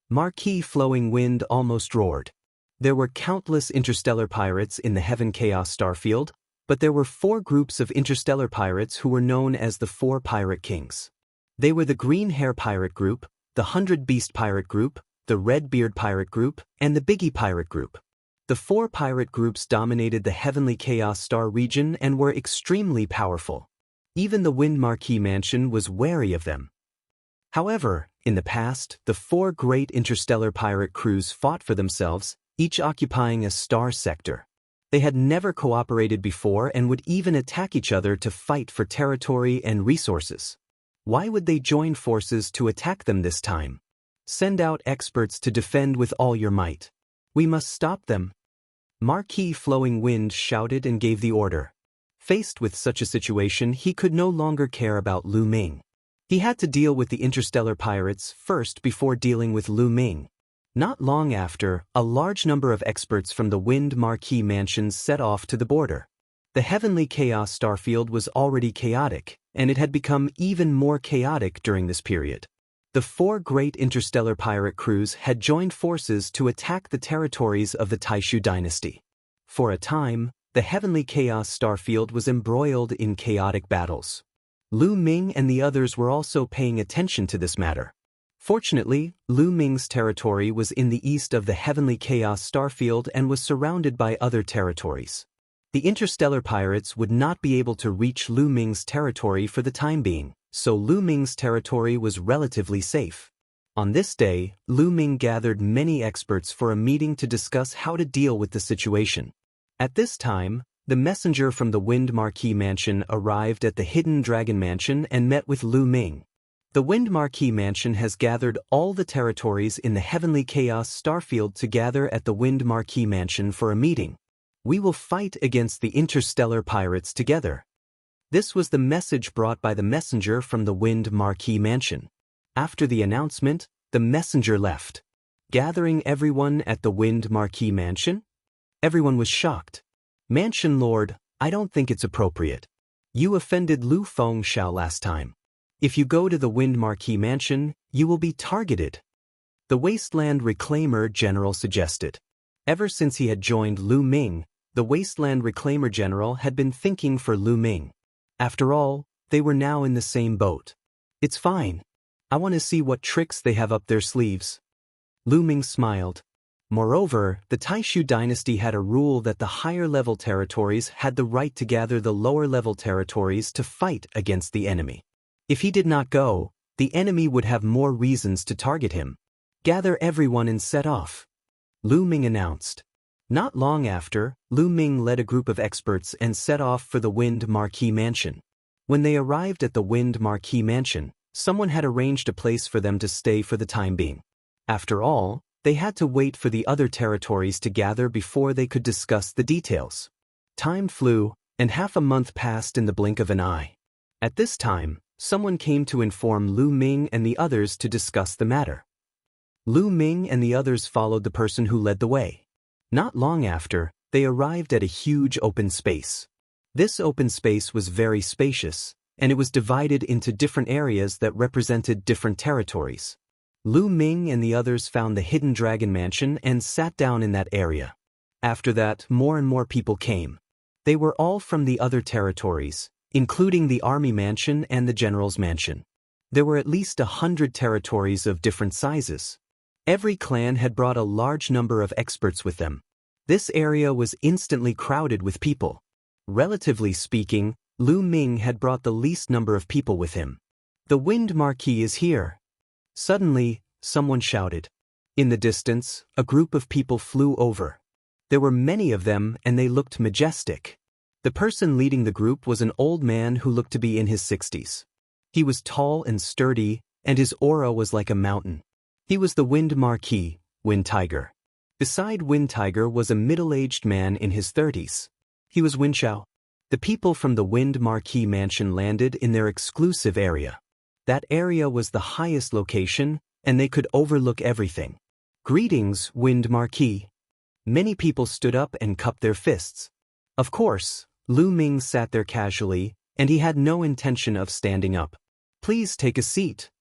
Marquis Flowing Wind almost roared. There were countless interstellar pirates in the Heaven Chaos Starfield, but there were 4 groups of interstellar pirates who were known as the 4 Pirate Kings. They were the Green Hair Pirate Group, the 100 Beast Pirate Group, the Red Beard Pirate Group, and the Biggie Pirate Group. The 4 pirate groups dominated the Heavenly Chaos Star region and were extremely powerful. Even the Wind Marquis Mansion was wary of them. However, in the past, the 4 great interstellar pirate crews fought for themselves, each occupying a star sector. They had never cooperated before and would even attack each other to fight for territory and resources. Why would they join forces to attack them this time? "Send out experts to defend with all your might. We must stop them," Marquis Flowing Wind shouted and gave the order. Faced with such a situation, he could no longer care about Lu Ming. He had to deal with the interstellar pirates first before dealing with Lu Ming. Not long after, a large number of experts from the Wind Marquis mansions set off to the border. The Heavenly Chaos Starfield was already chaotic, and it had become even more chaotic during this period. The 4 great interstellar pirate crews had joined forces to attack the territories of the Taishu dynasty. For a time, the Heavenly Chaos Starfield was embroiled in chaotic battles. Lu Ming and the others were also paying attention to this matter. Fortunately, Lu Ming's territory was in the east of the Heavenly Chaos Starfield and was surrounded by other territories. The interstellar pirates would not be able to reach Lu Ming's territory for the time being, so Lu Ming's territory was relatively safe. On this day, Lu Ming gathered many experts for a meeting to discuss how to deal with the situation. At this time, the messenger from the Wind Marquis Mansion arrived at the Hidden Dragon Mansion and met with Lu Ming. The Wind Marquis Mansion has gathered all the territories in the Heavenly Chaos Starfield together at the Wind Marquis Mansion for a meeting. "We will fight against the interstellar pirates together." This was the message brought by the messenger from the Wind Marquis Mansion. After the announcement, the messenger left. Gathering everyone at the Wind Marquis Mansion? Everyone was shocked. "Mansion Lord, I don't think it's appropriate. You offended Lu Fengxiao last time. If you go to the Wind Marquis Mansion, you will be targeted," the Wasteland Reclaimer General suggested. Ever since he had joined Lu Ming, the Wasteland Reclaimer General had been thinking for Lu Ming. After all, they were now in the same boat. "It's fine. I want to see what tricks they have up their sleeves." Lu Ming smiled. Moreover, the Taishu dynasty had a rule that the higher-level territories had the right to gather the lower-level territories to fight against the enemy. If he did not go, the enemy would have more reasons to target him. "Gather everyone and set off," Lu Ming announced. Not long after, Lu Ming led a group of experts and set off for the Wind Marquis Mansion. When they arrived at the Wind Marquis Mansion, someone had arranged a place for them to stay for the time being. After all, they had to wait for the other territories to gather before they could discuss the details. Time flew, and half a month passed in the blink of an eye. At this time, someone came to inform Lu Ming and the others to discuss the matter. Lu Ming and the others followed the person who led the way. Not long after, they arrived at a huge open space. This open space was very spacious, and it was divided into different areas that represented different territories. Lu Ming and the others found the hidden dragon mansion and sat down in that area. After that, more and more people came. They were all from the other territories, including the army mansion and the general's mansion. There were at least 100 territories of different sizes. Every clan had brought a large number of experts with them. This area was instantly crowded with people. Relatively speaking, Lu Ming had brought the least number of people with him. The Wind Marquis is here. Suddenly, someone shouted. In the distance, a group of people flew over. There were many of them and they looked majestic. The person leading the group was an old man who looked to be in his 60s. He was tall and sturdy, and his aura was like a mountain. He was the Wind Marquis, Wind Tiger. Beside Wind Tiger was a middle-aged man in his 30s. He was Wind Xiao. The people from the Wind Marquis mansion landed in their exclusive area. That area was the highest location, and they could overlook everything. Greetings, Wind Marquis. Many people stood up and cupped their fists. Of course, Lu Ming sat there casually, and he had no intention of standing up. Please take a seat.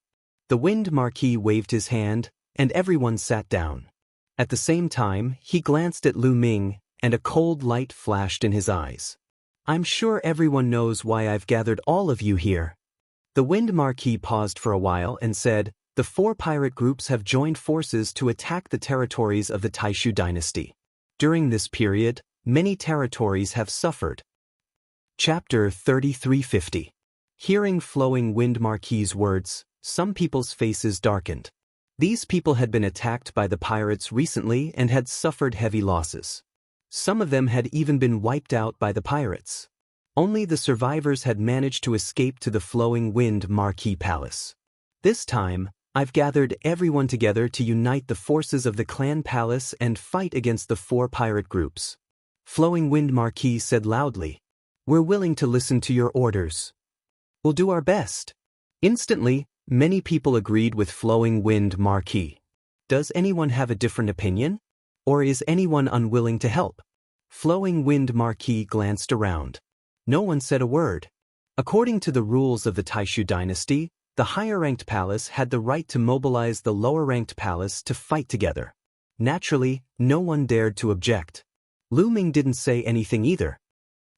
The Wind Marquis waved his hand, and everyone sat down. At the same time, he glanced at Lu Ming, and a cold light flashed in his eyes. I'm sure everyone knows why I've gathered all of you here. The Wind Marquis paused for a while and said, the 4 pirate groups have joined forces to attack the territories of the Taishu dynasty. During this period, many territories have suffered. Chapter 3350. Hearing Flowing Wind Marquis's words, some people's faces darkened. These people had been attacked by the pirates recently and had suffered heavy losses. Some of them had even been wiped out by the pirates. Only the survivors had managed to escape to the Flowing Wind Marquis Palace. This time, I've gathered everyone together to unite the forces of the clan palace and fight against the 4 pirate groups. Flowing Wind Marquis said loudly, we're willing to listen to your orders. We'll do our best. Instantly, many people agreed with Flowing Wind Marquis. Does anyone have a different opinion? Or is anyone unwilling to help? Flowing Wind Marquis glanced around. No one said a word. According to the rules of the Taishu dynasty, the higher-ranked palace had the right to mobilize the lower-ranked palace to fight together. Naturally, no one dared to object. Lu Ming didn't say anything either.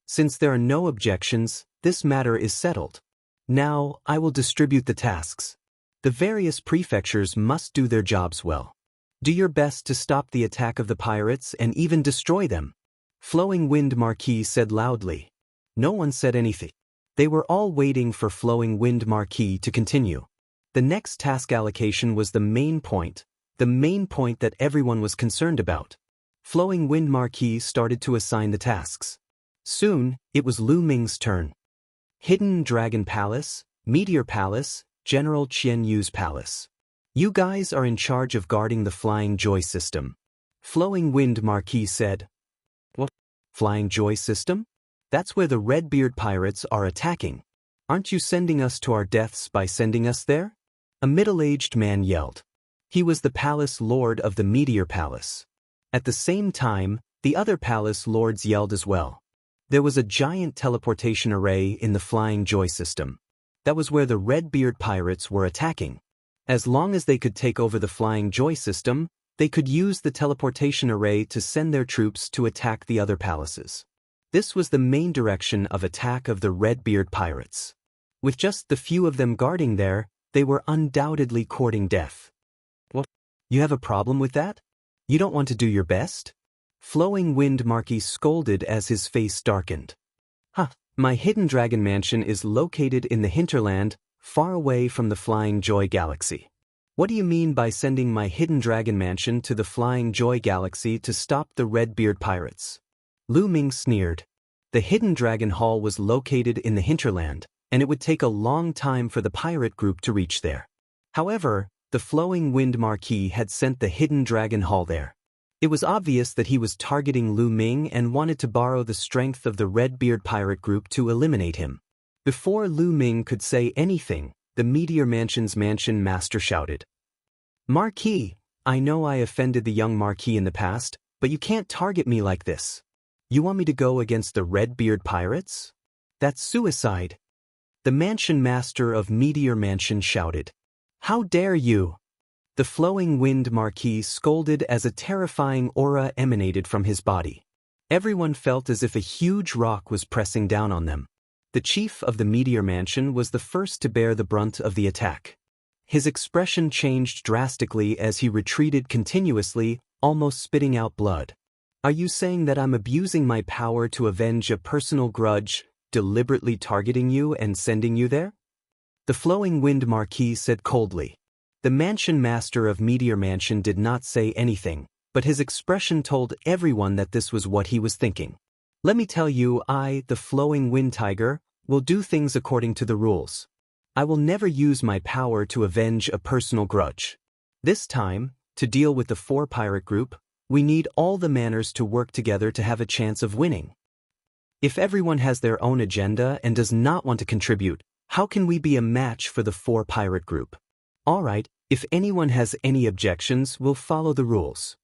Since there are no objections, this matter is settled. Now, I will distribute the tasks. The various prefectures must do their jobs well. Do your best to stop the attack of the pirates and even destroy them. Flowing Wind Marquis said loudly. No one said anything. They were all waiting for Flowing Wind Marquis to continue. The next task allocation was the main point that everyone was concerned about. Flowing Wind Marquis started to assign the tasks. Soon, it was Lu Ming's turn. Hidden Dragon Palace, Meteor Palace, General Qian Yu's Palace. You guys are in charge of guarding the Flying Joy System. Flowing Wind Marquis said. What? Flying Joy System? That's where the Redbeard pirates are attacking. Aren't you sending us to our deaths by sending us there? A middle-aged man yelled. He was the palace lord of the Meteor Palace. At the same time, the other palace lords yelled as well. There was a giant teleportation array in the Flying Joy System. That was where the Redbeard pirates were attacking. As long as they could take over the Flying Joy System, they could use the teleportation array to send their troops to attack the other palaces. This was the main direction of attack of the Redbeard pirates. With just the few of them guarding there, they were undoubtedly courting death. What? You have a problem with that? You don't want to do your best? Flowing Wind Marquis scolded as his face darkened. My hidden dragon mansion is located in the hinterland, far away from the Flying Joy Galaxy. What do you mean by sending my hidden dragon mansion to the Flying Joy Galaxy to stop the Redbeard pirates? Lu Ming sneered. The Hidden Dragon Hall was located in the hinterland, and it would take a long time for the pirate group to reach there. However, the Flowing Wind Marquis had sent the Hidden Dragon Hall there. It was obvious that he was targeting Lu Ming and wanted to borrow the strength of the Redbeard pirate group to eliminate him. Before Lu Ming could say anything, the Meteor Mansion's mansion master shouted. Marquis, I know I offended the young Marquis in the past, but you can't target me like this. You want me to go against the Redbeard pirates? That's suicide. The mansion master of Meteor Mansion shouted. How dare you? The flowing wind Marquis scolded as a terrifying aura emanated from his body. Everyone felt as if a huge rock was pressing down on them. The chief of the Meteor Mansion was the first to bear the brunt of the attack. His expression changed drastically as he retreated continuously, almost spitting out blood. Are you saying that I'm abusing my power to avenge a personal grudge, deliberately targeting you and sending you there? The flowing wind Marquis said coldly. The mansion master of Meteor Mansion did not say anything, but his expression told everyone that this was what he was thinking. Let me tell you, I, the flowing wind tiger, will do things according to the rules. I will never use my power to avenge a personal grudge. This time, to deal with the 4 pirate group, we need all the manners to work together to have a chance of winning. If everyone has their own agenda and does not want to contribute, how can we be a match for the 4 pirate group? Alright, if anyone has any objections, we'll follow the rules.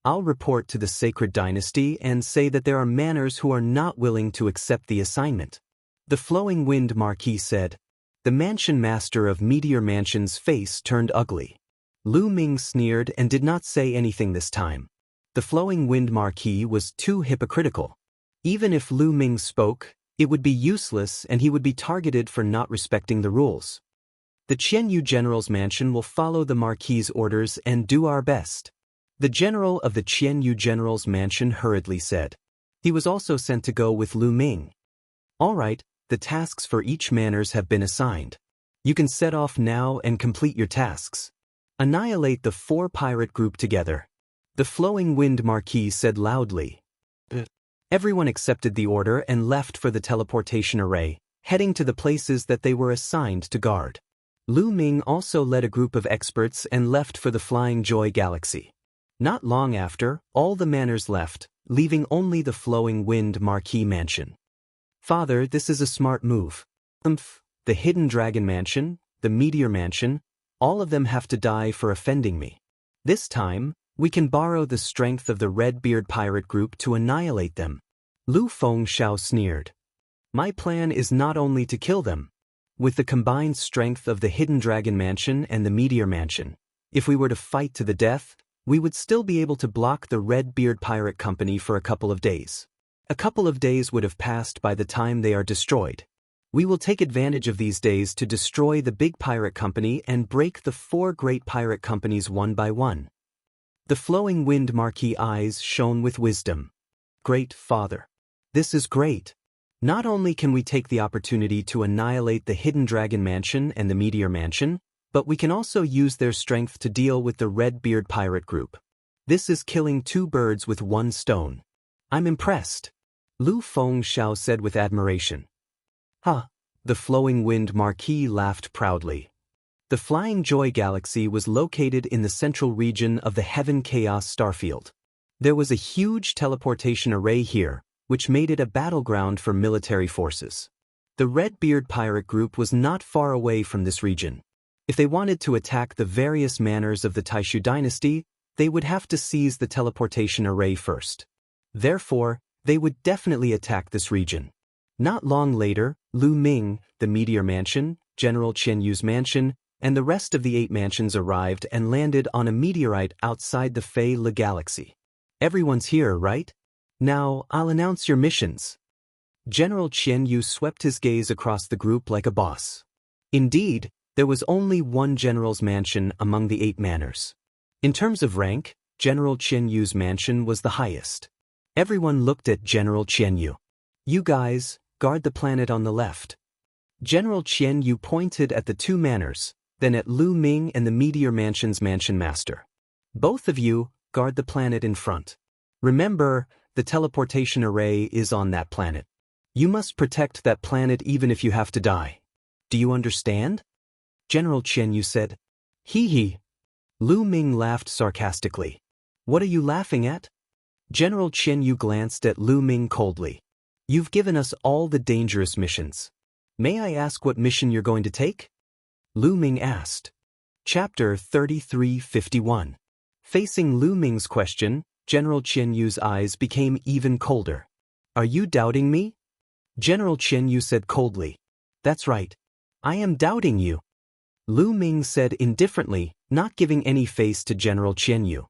I'll report to the Sacred Dynasty and say that there are manners who are not willing to accept the assignment. The flowing wind Marquis said. The mansion master of Meteor Mansion's face turned ugly. Lu Ming sneered and did not say anything this time. The flowing wind Marquis was too hypocritical. Even if Lu Ming spoke, it would be useless and he would be targeted for not respecting the rules. The Qianyu General's mansion will follow the Marquis's orders and do our best. The general of the Qianyu General's mansion hurriedly said. He was also sent to go with Lu Ming. All right. The tasks for each manners have been assigned. You can set off now and complete your tasks. Annihilate the 4 pirate group together. The flowing wind Marquis said loudly. Everyone accepted the order and left for the teleportation array, heading to the places that they were assigned to guard. Lu Ming also led a group of experts and left for the Flying Joy Galaxy. Not long after, all the manners left, leaving only the flowing wind Marquis mansion. Father, this is a smart move. The Hidden Dragon Mansion, the Meteor Mansion, all of them have to die for offending me. This time, we can borrow the strength of the Redbeard Pirate Group to annihilate them. Lu Fengxiao sneered. My plan is not only to kill them. With the combined strength of the Hidden Dragon Mansion and the Meteor Mansion, if we were to fight to the death, we would still be able to block the Redbeard Pirate Company for a couple of days. A couple of days would have passed by the time they are destroyed. We will take advantage of these days to destroy the big pirate company and break the 4 great pirate companies one by one. The flowing wind Marquis eyes shone with wisdom. Great, Father. This is great. Not only can we take the opportunity to annihilate the Hidden Dragon Mansion and the Meteor Mansion, but we can also use their strength to deal with the Redbeard Pirate Group. This is killing 2 birds with 1 stone. I'm impressed. Lu Fengxiao said with admiration. Ha! The flowing wind Marquis laughed proudly. The Flying Joy Galaxy was located in the central region of the Heaven Chaos Starfield. There was a huge teleportation array here, which made it a battleground for military forces. The Redbeard Pirate Group was not far away from this region. If they wanted to attack the various manners of the Taishu dynasty, they would have to seize the teleportation array first. Therefore, they would definitely attack this region. Not long later, Lu Ming, the Meteor Mansion, General Qianyu's mansion, and the rest of the 8 mansions arrived and landed on a meteorite outside the Fei Le Galaxy. Everyone's here, right? Now, I'll announce your missions. General Qianyu swept his gaze across the group like a boss. Indeed, there was only one general's mansion among the 8 manors. In terms of rank, General Qianyu's mansion was the highest. Everyone looked at General Qianyu. You guys, guard the planet on the left. General Qianyu pointed at the 2 manors, then at Lu Ming and the Meteor Mansion's mansion master. Both of you, guard the planet in front. Remember, the teleportation array is on that planet. You must protect that planet even if you have to die. Do you understand? General Qianyu said. Hee hee. Lu Ming laughed sarcastically. What are you laughing at? General Qianyu glanced at Lu Ming coldly. You've given us all the dangerous missions. May I ask what mission you're going to take? Lu Ming asked. Chapter 3351. Facing Lu Ming's question, General Qianyu's eyes became even colder. Are you doubting me? General Qianyu said coldly. That's right. I am doubting you. Lu Ming said indifferently, not giving any face to General Qianyu.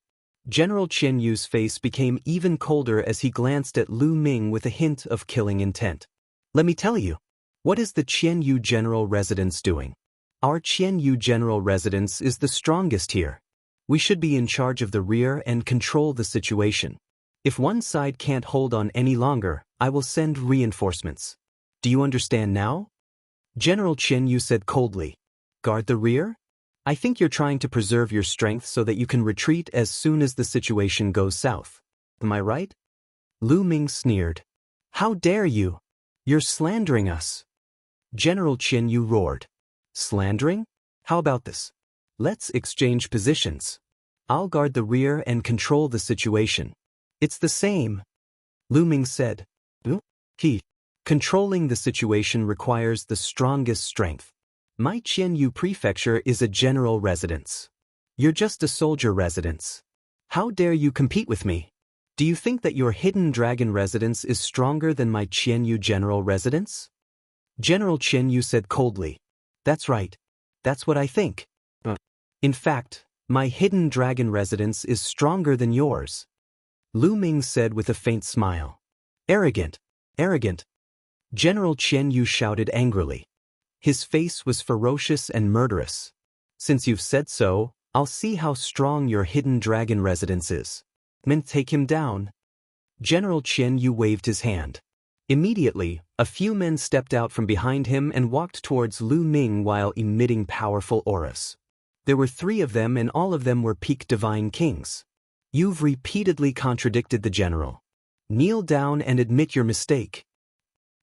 General Qianyu's face became even colder as he glanced at Lu Ming with a hint of killing intent. Let me tell you. What is the Qianyu General Residence doing? Our Qianyu General Residence is the strongest here. We should be in charge of the rear and control the situation. If one side can't hold on any longer, I will send reinforcements. Do you understand now? General Qianyu said coldly. Guard the rear? I think you're trying to preserve your strength so that you can retreat as soon as the situation goes south. Am I right? Lu Ming sneered. How dare you? You're slandering us. General Qianyu roared. Slandering? How about this? Let's exchange positions. I'll guard the rear and control the situation. It's the same. Lu Ming said. Controlling the situation requires the strongest strength. My Qianyu Prefecture is a general residence. You're just a soldier residence. How dare you compete with me? Do you think that your hidden dragon residence is stronger than my Qianyu general residence? General Qianyu said coldly. That's right. That's what I think. In fact, my hidden dragon residence is stronger than yours. Lu Ming said with a faint smile. Arrogant. Arrogant. General Qianyu shouted angrily. His face was ferocious and murderous. Since you've said so, I'll see how strong your hidden dragon residence is. Take him down. General Qianyu waved his hand. Immediately, a few men stepped out from behind him and walked towards Lu Ming while emitting powerful auras. There were 3 of them and all of them were peak divine kings. You've repeatedly contradicted the general. Kneel down and admit your mistake.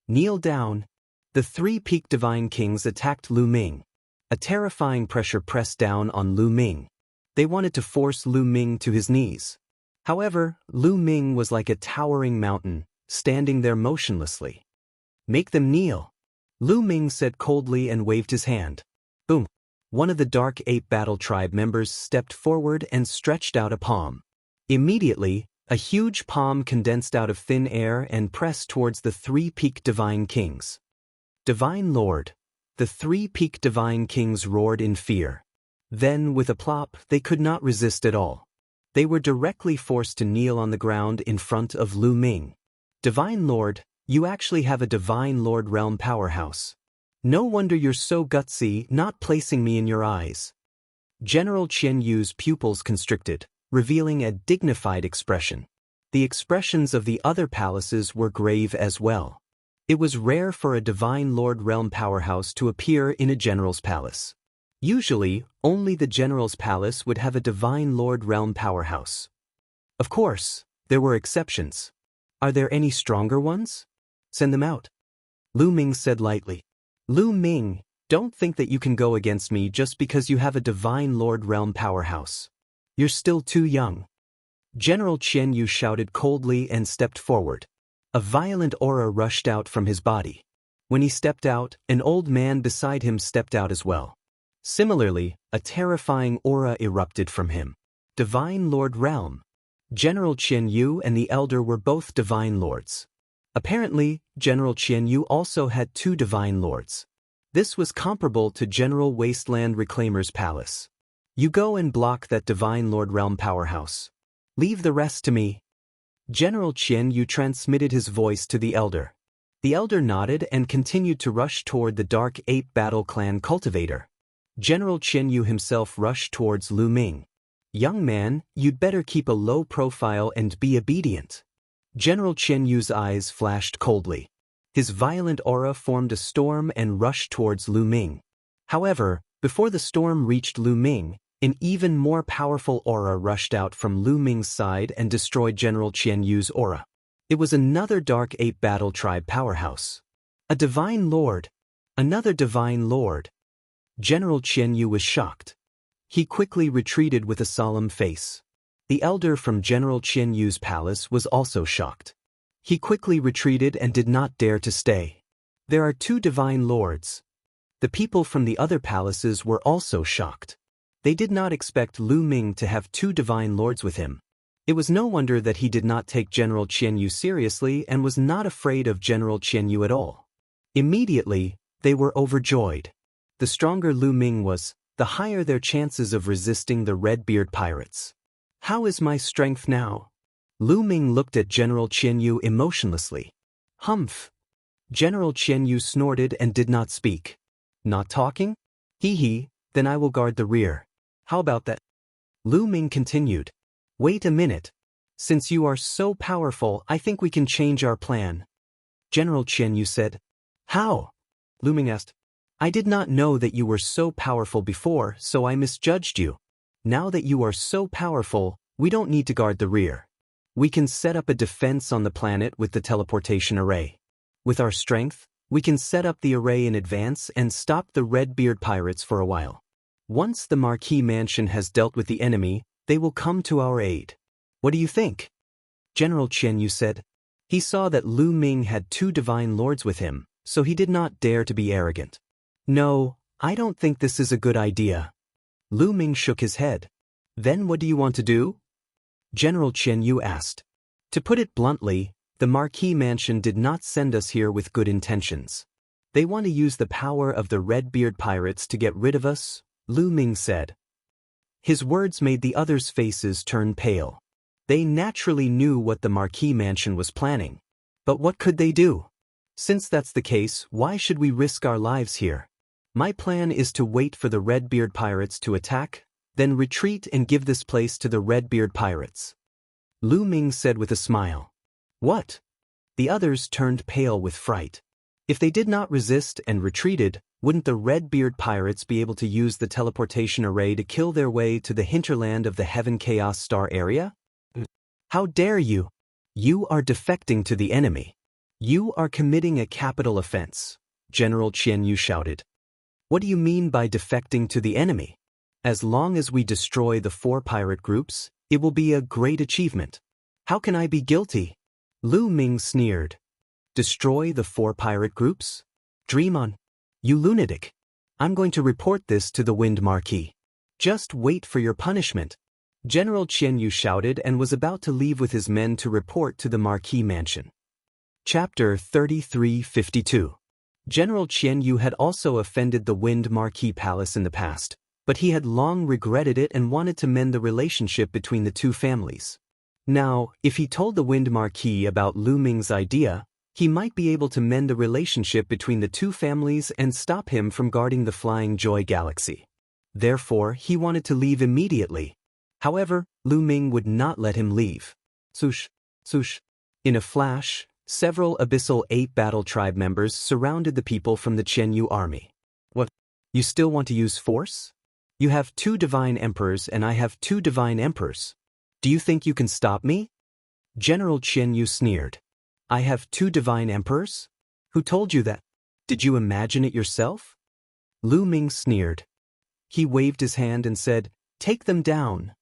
Kneel down. The 3 peak divine kings attacked Lu Ming. A terrifying pressure pressed down on Lu Ming. They wanted to force Lu Ming to his knees. However, Lu Ming was like a towering mountain, standing there motionlessly. Make them kneel. Lu Ming said coldly and waved his hand. Boom. One of the Dark Ape Battle Tribe members stepped forward and stretched out a palm. Immediately, a huge palm condensed out of thin air and pressed towards the 3 peak divine kings. Divine Lord. The 3 peak divine kings roared in fear. Then, with a plop, they could not resist at all. They were directly forced to kneel on the ground in front of Lu Ming. Divine Lord, you actually have a Divine Lord realm powerhouse. No wonder you're so gutsy, not placing me in your eyes. General Qianyu's pupils constricted, revealing a dignified expression. The expressions of the other palaces were grave as well. It was rare for a Divine Lord realm powerhouse to appear in a general's palace. Usually, only the general's palace would have a Divine Lord realm powerhouse. Of course, there were exceptions. Are there any stronger ones? Send them out. Lu Ming said lightly. Lu Ming, don't think that you can go against me just because you have a Divine Lord realm powerhouse. You're still too young. General Qianyu shouted coldly and stepped forward. A violent aura rushed out from his body. When he stepped out, an old man beside him stepped out as well. Similarly, a terrifying aura erupted from him. Divine Lord Realm. General Qianyu and the Elder were both Divine Lords. Apparently, General Qianyu also had 2 Divine Lords. This was comparable to General Wasteland Reclaimer's palace. You go and block that Divine Lord Realm powerhouse. Leave the rest to me. General Qianyu transmitted his voice to the Elder. The Elder nodded and continued to rush toward the Dark Ape Battle Clan cultivator. General Qianyu himself rushed towards Lu Ming. Young man, you'd better keep a low profile and be obedient. General Qianyu's eyes flashed coldly. His violent aura formed a storm and rushed towards Lu Ming. However, before the storm reached Lu Ming, an even more powerful aura rushed out from Lu Ming's side and destroyed General Qianyu's aura. It was another Dark Ape Battle Tribe powerhouse. A Divine Lord. Another Divine Lord. General Qianyu was shocked. He quickly retreated with a solemn face. The Elder from General Qianyu's palace was also shocked. He quickly retreated and did not dare to stay. There are 2 Divine Lords. The people from the other palaces were also shocked. They did not expect Lu Ming to have 2 Divine Lords with him. It was no wonder that he did not take General Qianyu seriously and was not afraid of General Qianyu at all. Immediately, they were overjoyed. The stronger Lu Ming was, the higher their chances of resisting the Redbeard pirates. How is my strength now? Lu Ming looked at General Qian Yu emotionlessly. Humph. General Qian Yu snorted and did not speak. Not talking? Hee, then I will guard the rear. How about that? Lu Ming continued. Wait a minute. Since you are so powerful, I think we can change our plan. General Qian Yu said. How? Lu Ming asked. I did not know that you were so powerful before, so I misjudged you. Now that you are so powerful, we don't need to guard the rear. We can set up a defense on the planet with the teleportation array. With our strength, we can set up the array in advance and stop the Redbeard pirates for a while. Once the Marquis Mansion has dealt with the enemy, they will come to our aid. What do you think? General Qian Yu said. He saw that Lu Ming had 2 divine lords with him, so he did not dare to be arrogant. No, I don't think this is a good idea. Lu Ming shook his head. Then what do you want to do? General Qian Yu asked. To put it bluntly, the Marquis Mansion did not send us here with good intentions. They want to use the power of the Redbeard pirates to get rid of us, Lu Ming said. His words made the others' faces turn pale. They naturally knew what the Marquis Mansion was planning. But what could they do? Since that's the case, why should we risk our lives here? My plan is to wait for the Redbeard pirates to attack, then retreat and give this place to the Redbeard pirates. Lu Ming said with a smile. What? The others turned pale with fright. If they did not resist and retreated, wouldn't the Redbeard pirates be able to use the teleportation array to kill their way to the hinterland of the Heaven Chaos Star area? How dare you? You are defecting to the enemy. You are committing a capital offense, General Qian Yu shouted. What do you mean by defecting to the enemy? As long as we destroy the 4 pirate groups, it will be a great achievement. How can I be guilty? Lu Ming sneered. Destroy the 4 pirate groups? Dream on. You lunatic. I'm going to report this to the Wind Marquis. Just wait for your punishment. General Qian Yu shouted and was about to leave with his men to report to the Marquis Mansion. Chapter 3352. General Qian Yu had also offended the Wind Marquis Palace in the past, but he had long regretted it and wanted to mend the relationship between the 2 families. Now, if he told the Wind Marquis about Lu Ming's idea, he might be able to mend the relationship between the 2 families and stop him from guarding the Flying Joy Galaxy. Therefore, he wanted to leave immediately. However, Lu Ming would not let him leave. Swoosh, swoosh. In a flash, several Abyssal Ape Battle Tribe members surrounded the people from the Qian Yu army. What? You still want to use force? You have 2 divine emperors and I have 2 divine emperors. Do you think you can stop me? General Qian Yu sneered. I have 2 divine emperors? Who told you that? Did you imagine it yourself? Lu Ming sneered. He waved his hand and said, Take them down.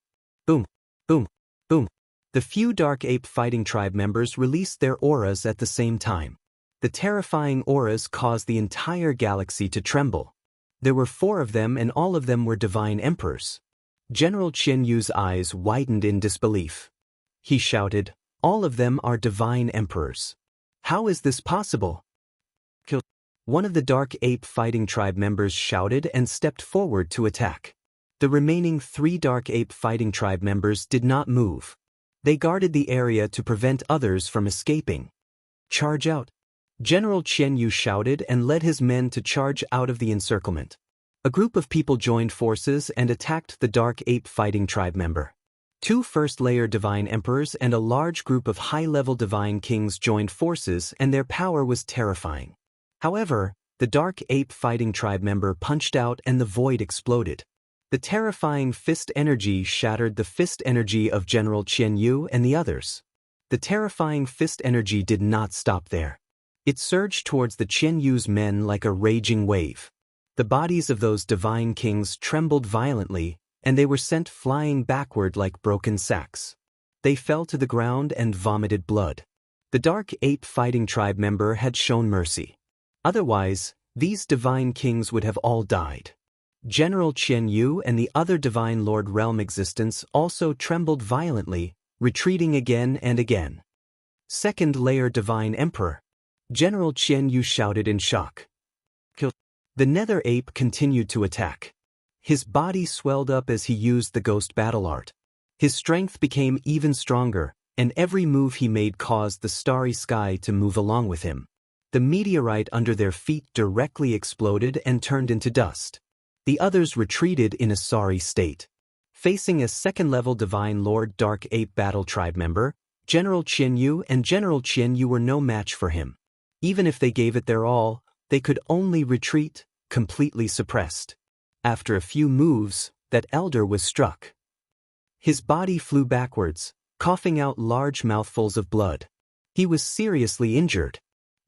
Boom, boom, boom. The few Dark Ape Fighting Tribe members released their auras at the same time. The terrifying auras caused the entire galaxy to tremble. There were 4 of them and all of them were divine emperors. General Qian Yu's eyes widened in disbelief. He shouted, All of them are divine emperors. How is this possible? Kill. One of the Dark Ape Fighting Tribe members shouted and stepped forward to attack. The remaining 3 Dark Ape Fighting Tribe members did not move. They guarded the area to prevent others from escaping. Charge out. General Qian Yu shouted and led his men to charge out of the encirclement. A group of people joined forces and attacked the Dark Ape Fighting Tribe member. 2 first-layer Divine Emperors and a large group of high-level Divine Kings joined forces and their power was terrifying. However, the Dark Ape Fighting Tribe member punched out and the void exploded. The terrifying fist energy shattered the fist energy of General Qian Yu and the others. The terrifying fist energy did not stop there. It surged towards the Qian Yu's men like a raging wave. The bodies of those divine kings trembled violently, and they were sent flying backward like broken sacks. They fell to the ground and vomited blood. The Dark Ape Fighting Tribe member had shown mercy. Otherwise, these divine kings would have all died. General Qian Yu and the other Divine Lord Realm existence also trembled violently, retreating again and again. Second layer Divine Emperor. General Qian Yu shouted in shock. Kill. The Nether Ape continued to attack. His body swelled up as he used the ghost battle art. His strength became even stronger, and every move he made caused the starry sky to move along with him. The meteorite under their feet directly exploded and turned into dust. The others retreated in a sorry state. Facing a second-level Divine Lord Dark Ape Battle Tribe member, General Qianyu and General Qianyu were no match for him. Even if they gave it their all, they could only retreat, completely suppressed. After a few moves, that elder was struck. His body flew backwards, coughing out large mouthfuls of blood. He was seriously injured.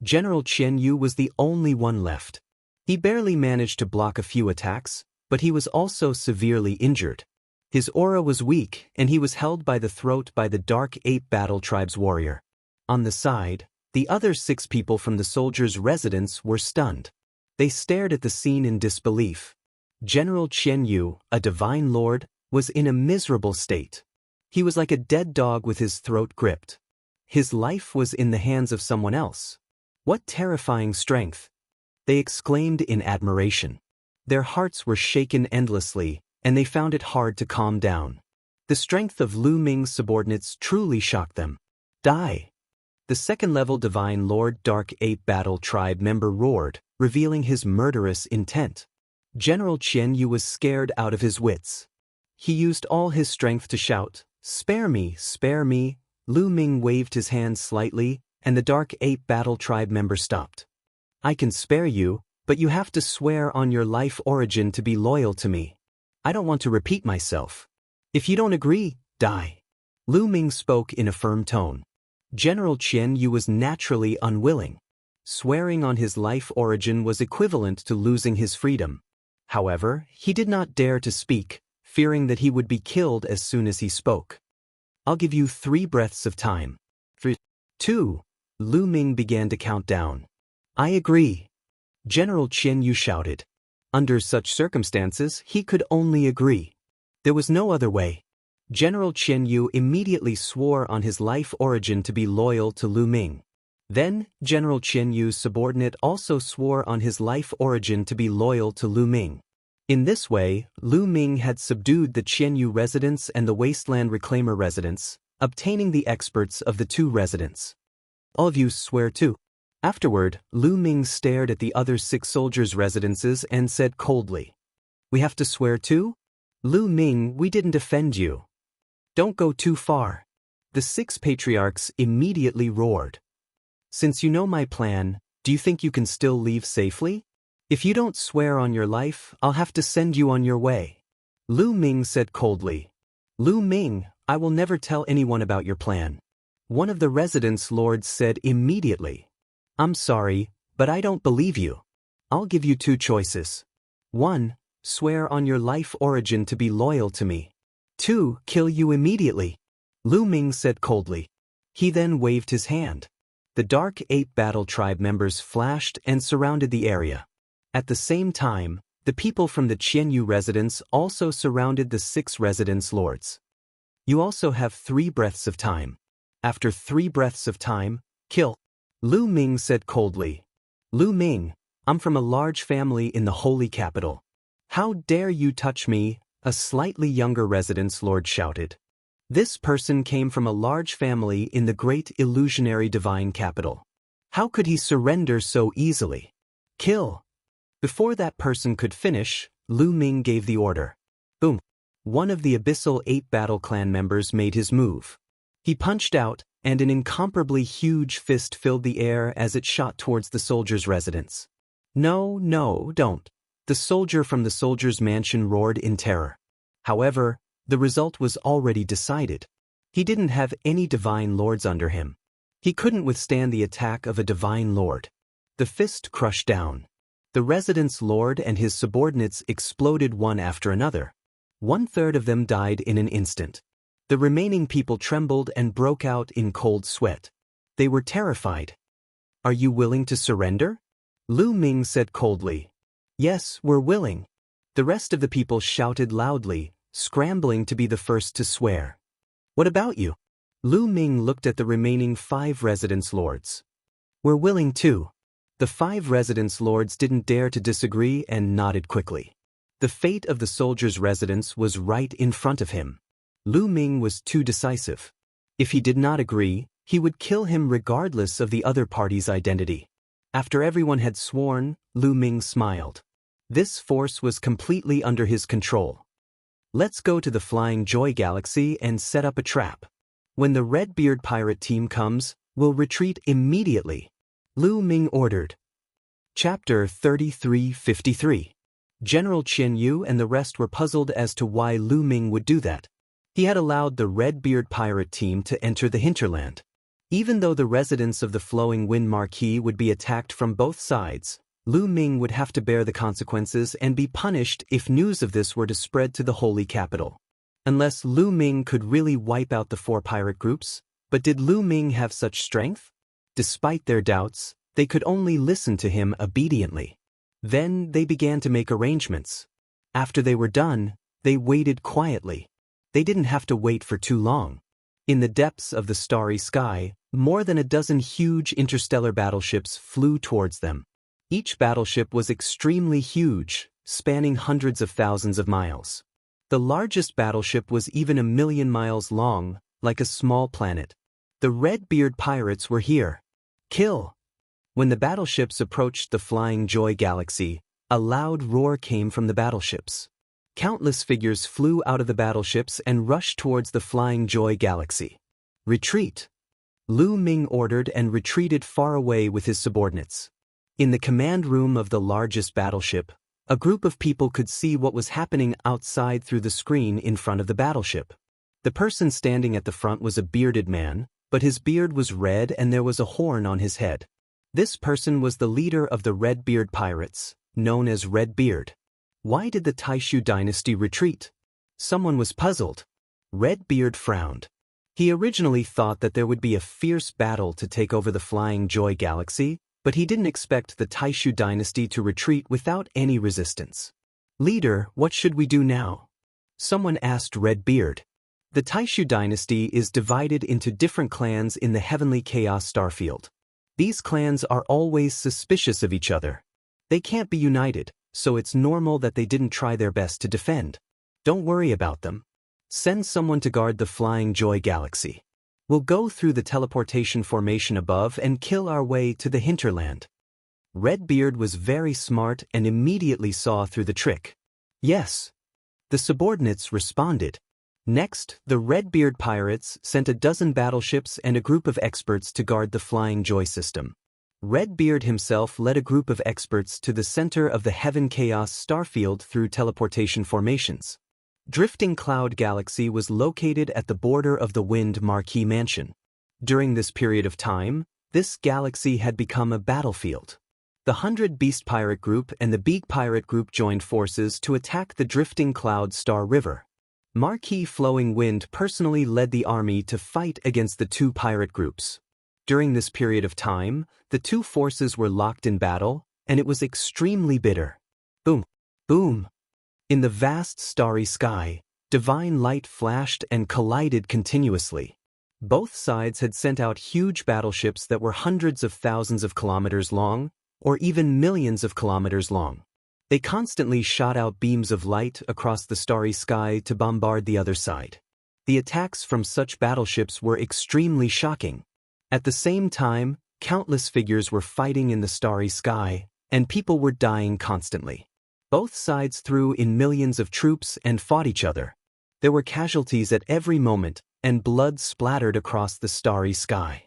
General Qianyu was the only one left. He barely managed to block a few attacks, but he was also severely injured. His aura was weak, and he was held by the throat by the Dark Ape Battle Tribe's warrior. On the side, the other 6 people from the soldiers' residence were stunned. They stared at the scene in disbelief. General Qianyu, a divine lord, was in a miserable state. He was like a dead dog with his throat gripped. His life was in the hands of someone else. What terrifying strength! They exclaimed in admiration. Their hearts were shaken endlessly, and they found it hard to calm down. The strength of Lu Ming's subordinates truly shocked them. Die! The second-level Divine Lord Dark Ape Battle Tribe member roared, revealing his murderous intent. General Qianyu was scared out of his wits. He used all his strength to shout, "Spare me, spare me!" Lu Ming waved his hand slightly, and the Dark Ape Battle Tribe member stopped. "I can spare you, but you have to swear on your life origin to be loyal to me. I don't want to repeat myself. If you don't agree, die." Lu Ming spoke in a firm tone. General Qianyu was naturally unwilling. Swearing on his life origin was equivalent to losing his freedom. However, he did not dare to speak, fearing that he would be killed as soon as he spoke. "I'll give you 3 breaths of time." 3, 2. Lu Ming began to count down. "I agree." General Qianyu shouted. Under such circumstances, he could only agree. There was no other way. General Qianyu immediately swore on his life origin to be loyal to Lu Ming. Then, General Qianyu's subordinate also swore on his life origin to be loyal to Lu Ming. In this way, Lu Ming had subdued the Qianyu residents and the Wasteland Reclaimer residents, obtaining the experts of the 2 residents. "All of you swear too." Afterward, Lu Ming stared at the other 6 soldiers' residences and said coldly, "We have to swear too? Lu Ming, we didn't offend you. Don't go too far." The 6 patriarchs immediately roared. "Since you know my plan, do you think you can still leave safely? If you don't swear on your life, I'll have to send you on your way." Lu Ming said coldly, "Lu Ming, I will never tell anyone about your plan." One of the residence lords said immediately, "I'm sorry, but I don't believe you. I'll give you 2 choices. 1. Swear on your life origin to be loyal to me. 2. Kill you immediately." Lu Ming said coldly. He then waved his hand. The Dark Ape Battle Tribe members flashed and surrounded the area. At the same time, the people from the Qianyu residence also surrounded the 6 residence lords. "You also have 3 breaths of time. After 3 breaths of time, kill." Lu Ming said coldly. "Lu Ming, I'm from a large family in the holy capital. How dare you touch me?" a slightly younger residence lord shouted. This person came from a large family in the great illusionary divine capital. How could he surrender so easily? "Kill." Before that person could finish, Lu Ming gave the order. Boom. One of the Abyssal 8 Battle Clan members made his move. He punched out, and an incomparably huge fist filled the air as it shot towards the soldier's residence. "No, no, don't." The soldier from the soldier's mansion roared in terror. However, the result was already decided. He didn't have any divine lords under him. He couldn't withstand the attack of a divine lord. The fist crushed down. The residence lord and his subordinates exploded one after another. 1/3 of them died in an instant. The remaining people trembled and broke out in cold sweat. They were terrified. "Are you willing to surrender?" Lu Ming said coldly. "Yes, we're willing." The rest of the people shouted loudly, scrambling to be the first to swear. "What about you?" Lu Ming looked at the remaining 5 residence lords. "We're willing too." The 5 residence lords didn't dare to disagree and nodded quickly. The fate of the soldier's residence was right in front of him. Lu Ming was too decisive. If he did not agree, he would kill him regardless of the other party's identity. After everyone had sworn, Lu Ming smiled. This force was completely under his control. Let's go to the Flying Joy Galaxy and set up a trap. When the Red-Beard pirate team comes, we'll retreat immediately, Lu Ming ordered. Chapter 3353. General Qian Yu and the rest were puzzled as to why Lu Ming would do that. He had allowed the Red-Beard pirate team to enter the hinterland. Even though the residents of the Flowing Wind Marquis would be attacked from both sides, Lu Ming would have to bear the consequences and be punished if news of this were to spread to the holy capital. Unless Lu Ming could really wipe out the 4 pirate groups, but did Lu Ming have such strength? Despite their doubts, they could only listen to him obediently. Then they began to make arrangements. After they were done, they waited quietly. They didn't have to wait for too long. In the depths of the starry sky, more than a dozen huge interstellar battleships flew towards them. Each battleship was extremely huge, spanning hundreds of thousands of miles. The largest battleship was even 1,000,000 miles long, like a small planet. The Red-Beard pirates were here. Kill! When the battleships approached the Flying Joy Galaxy, a loud roar came from the battleships. Countless figures flew out of the battleships and rushed towards the Flying Joy Galaxy. Retreat! Lu Ming ordered and retreated far away with his subordinates. In the command room of the largest battleship, a group of people could see what was happening outside through the screen in front of the battleship. The person standing at the front was a bearded man, but his beard was red and there was a horn on his head. This person was the leader of the Red-Beard pirates, known as Red-Beard. Why did the Taishu dynasty retreat? Someone was puzzled. Red-Beard frowned. He originally thought that there would be a fierce battle to take over the Flying Joy Galaxy, but he didn't expect the Taishu dynasty to retreat without any resistance. Leader, what should we do now? Someone asked Red-Beard. The Taishu dynasty is divided into different clans in the Heavenly Chaos Starfield. These clans are always suspicious of each other. They can't be united, so it's normal that they didn't try their best to defend. Don't worry about them. Send someone to guard the Flying Joy Galaxy. We'll go through the teleportation formation above and kill our way to the hinterland. Red-Beard was very smart and immediately saw through the trick. Yes. The subordinates responded. Next, the Red-Beard pirates sent a dozen battleships and a group of experts to guard the Flying Joy system. Red-Beard himself led a group of experts to the center of the Heaven Chaos Starfield through teleportation formations. Drifting Cloud Galaxy was located at the border of the Wind Marquis Mansion. During this period of time, this galaxy had become a battlefield. The 100 Beast Pirate Group and the Beak Pirate Group joined forces to attack the Drifting Cloud Star River. Marquis Flowing Wind personally led the army to fight against the 2 pirate groups. During this period of time, the 2 forces were locked in battle, and it was extremely bitter. Boom! Boom! In the vast starry sky, divine light flashed and collided continuously. Both sides had sent out huge battleships that were hundreds of thousands of kilometers long, or even millions of kilometers long. They constantly shot out beams of light across the starry sky to bombard the other side. The attacks from such battleships were extremely shocking. At the same time, countless figures were fighting in the starry sky, and people were dying constantly. Both sides threw in millions of troops and fought each other. There were casualties at every moment, and blood splattered across the starry sky.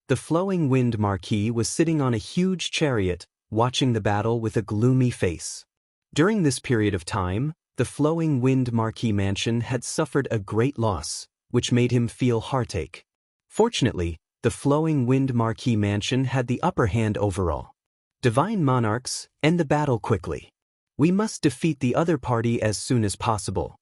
The Flowing Wind Marquis was sitting on a huge chariot, watching the battle with a gloomy face. During this period of time, the Flowing Wind Marquis Mansion had suffered a great loss, which made him feel heartache. Fortunately, the Flowing Wind Marquis Mansion had the upper hand overall. Divine Monarchs, end the battle quickly. We must defeat the other party as soon as possible.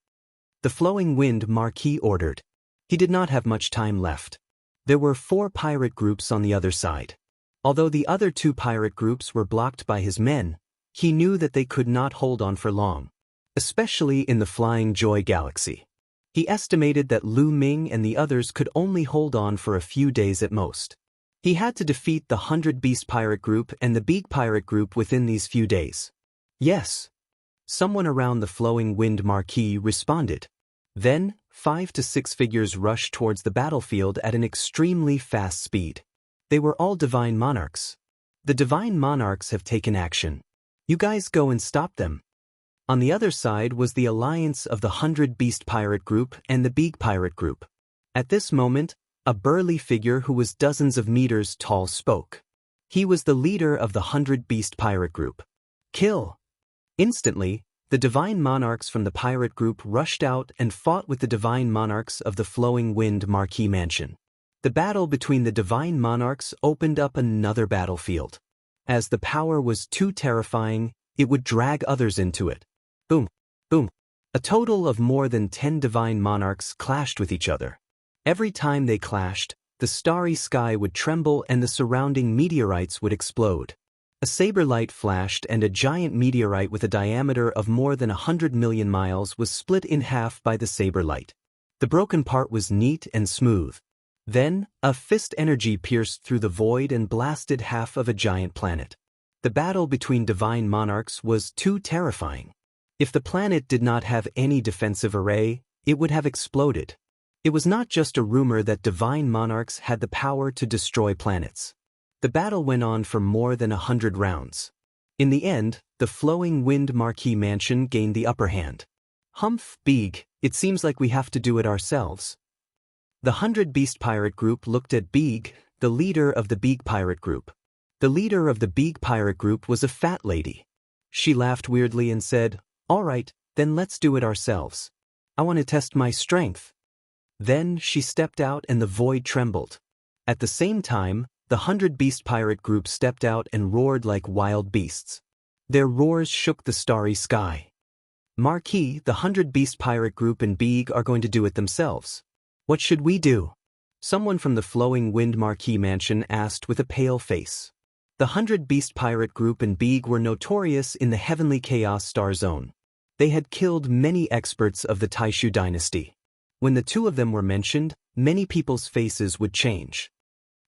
The Flowing Wind Marquis ordered. He did not have much time left. There were 4 pirate groups on the other side. Although the other 2 pirate groups were blocked by his men, he knew that they could not hold on for long, especially in the Flying Joy Galaxy. He estimated that Lu Ming and the others could only hold on for a few days at most. He had to defeat the 100 Beast Pirate Group and the Beak Pirate Group within these few days. Yes. Someone around the flowing wind marquee responded. Then, 5 to 6 figures rushed towards the battlefield at an extremely fast speed. They were all divine monarchs. The divine monarchs have taken action. You guys go and stop them. On the other side was the alliance of the 100 Beast Pirate Group and the Big Pirate Group. At this moment, a burly figure who was dozens of meters tall spoke. He was the leader of the 100 Beast Pirate Group. Kill! Instantly, the divine monarchs from the pirate group rushed out and fought with the divine monarchs of the Flowing Wind Marquee Mansion. The battle between the divine monarchs opened up another battlefield. As the power was too terrifying, it would drag others into it. Boom! Boom! A total of more than 10 divine monarchs clashed with each other. Every time they clashed, the starry sky would tremble and the surrounding meteorites would explode. A saber light flashed and a giant meteorite with a diameter of more than 100 million miles was split in half by the saber light. The broken part was neat and smooth. Then, a fist energy pierced through the void and blasted half of a giant planet. The battle between divine monarchs was too terrifying. If the planet did not have any defensive array, it would have exploded. It was not just a rumor that divine monarchs had the power to destroy planets. The battle went on for more than 100 rounds. In the end, the Flowing Wind Marquee Mansion gained the upper hand. Humph, Big, it seems like we have to do it ourselves. The 100 Beast Pirate Group looked at Big, the leader of the Big Pirate Group. The leader of the Big Pirate Group was a fat lady. She laughed weirdly and said, "All right, then let's do it ourselves. I want to test my strength." Then she stepped out and the void trembled. At the same time, the 100 Beast Pirate Group stepped out and roared like wild beasts. Their roars shook the starry sky. Marquee, the 100 Beast Pirate Group and Big are going to do it themselves. What should we do? Someone from the Flowing Wind Marquee Mansion asked with a pale face. The 100 Beast Pirate Group and Big were notorious in the Heavenly Chaos Star Zone. They had killed many experts of the Taishu dynasty. When the two of them were mentioned, many people's faces would change.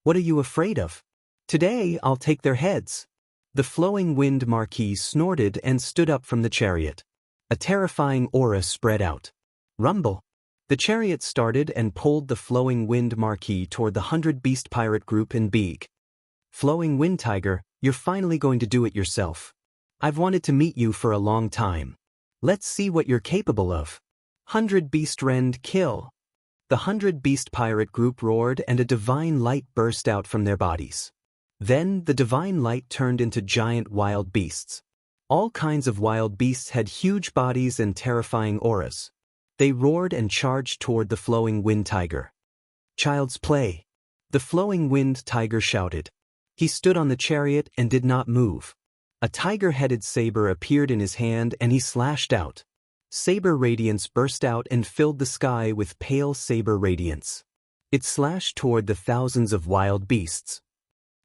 What are you afraid of? Today I'll take their heads. The Flowing Wind Marquee snorted and stood up from the chariot. A terrifying aura spread out. Rumble! The chariot started and pulled the Flowing Wind Marquee toward the 100 Beast Pirate Group and Big. Flowing Wind Tiger, you're finally going to do it yourself. I've wanted to meet you for a long time. Let's see what you're capable of. 100 Beast Rend, kill! The 100 Beast Pirate Group roared and a divine light burst out from their bodies. Then the divine light turned into giant wild beasts. All kinds of wild beasts had huge bodies and terrifying auras. They roared and charged toward the Flowing Wind Tiger. Child's play. The Flowing Wind Tiger shouted. He stood on the chariot and did not move. A tiger-headed saber appeared in his hand and he slashed out. Saber radiance burst out and filled the sky with pale saber radiance. It slashed toward the thousands of wild beasts.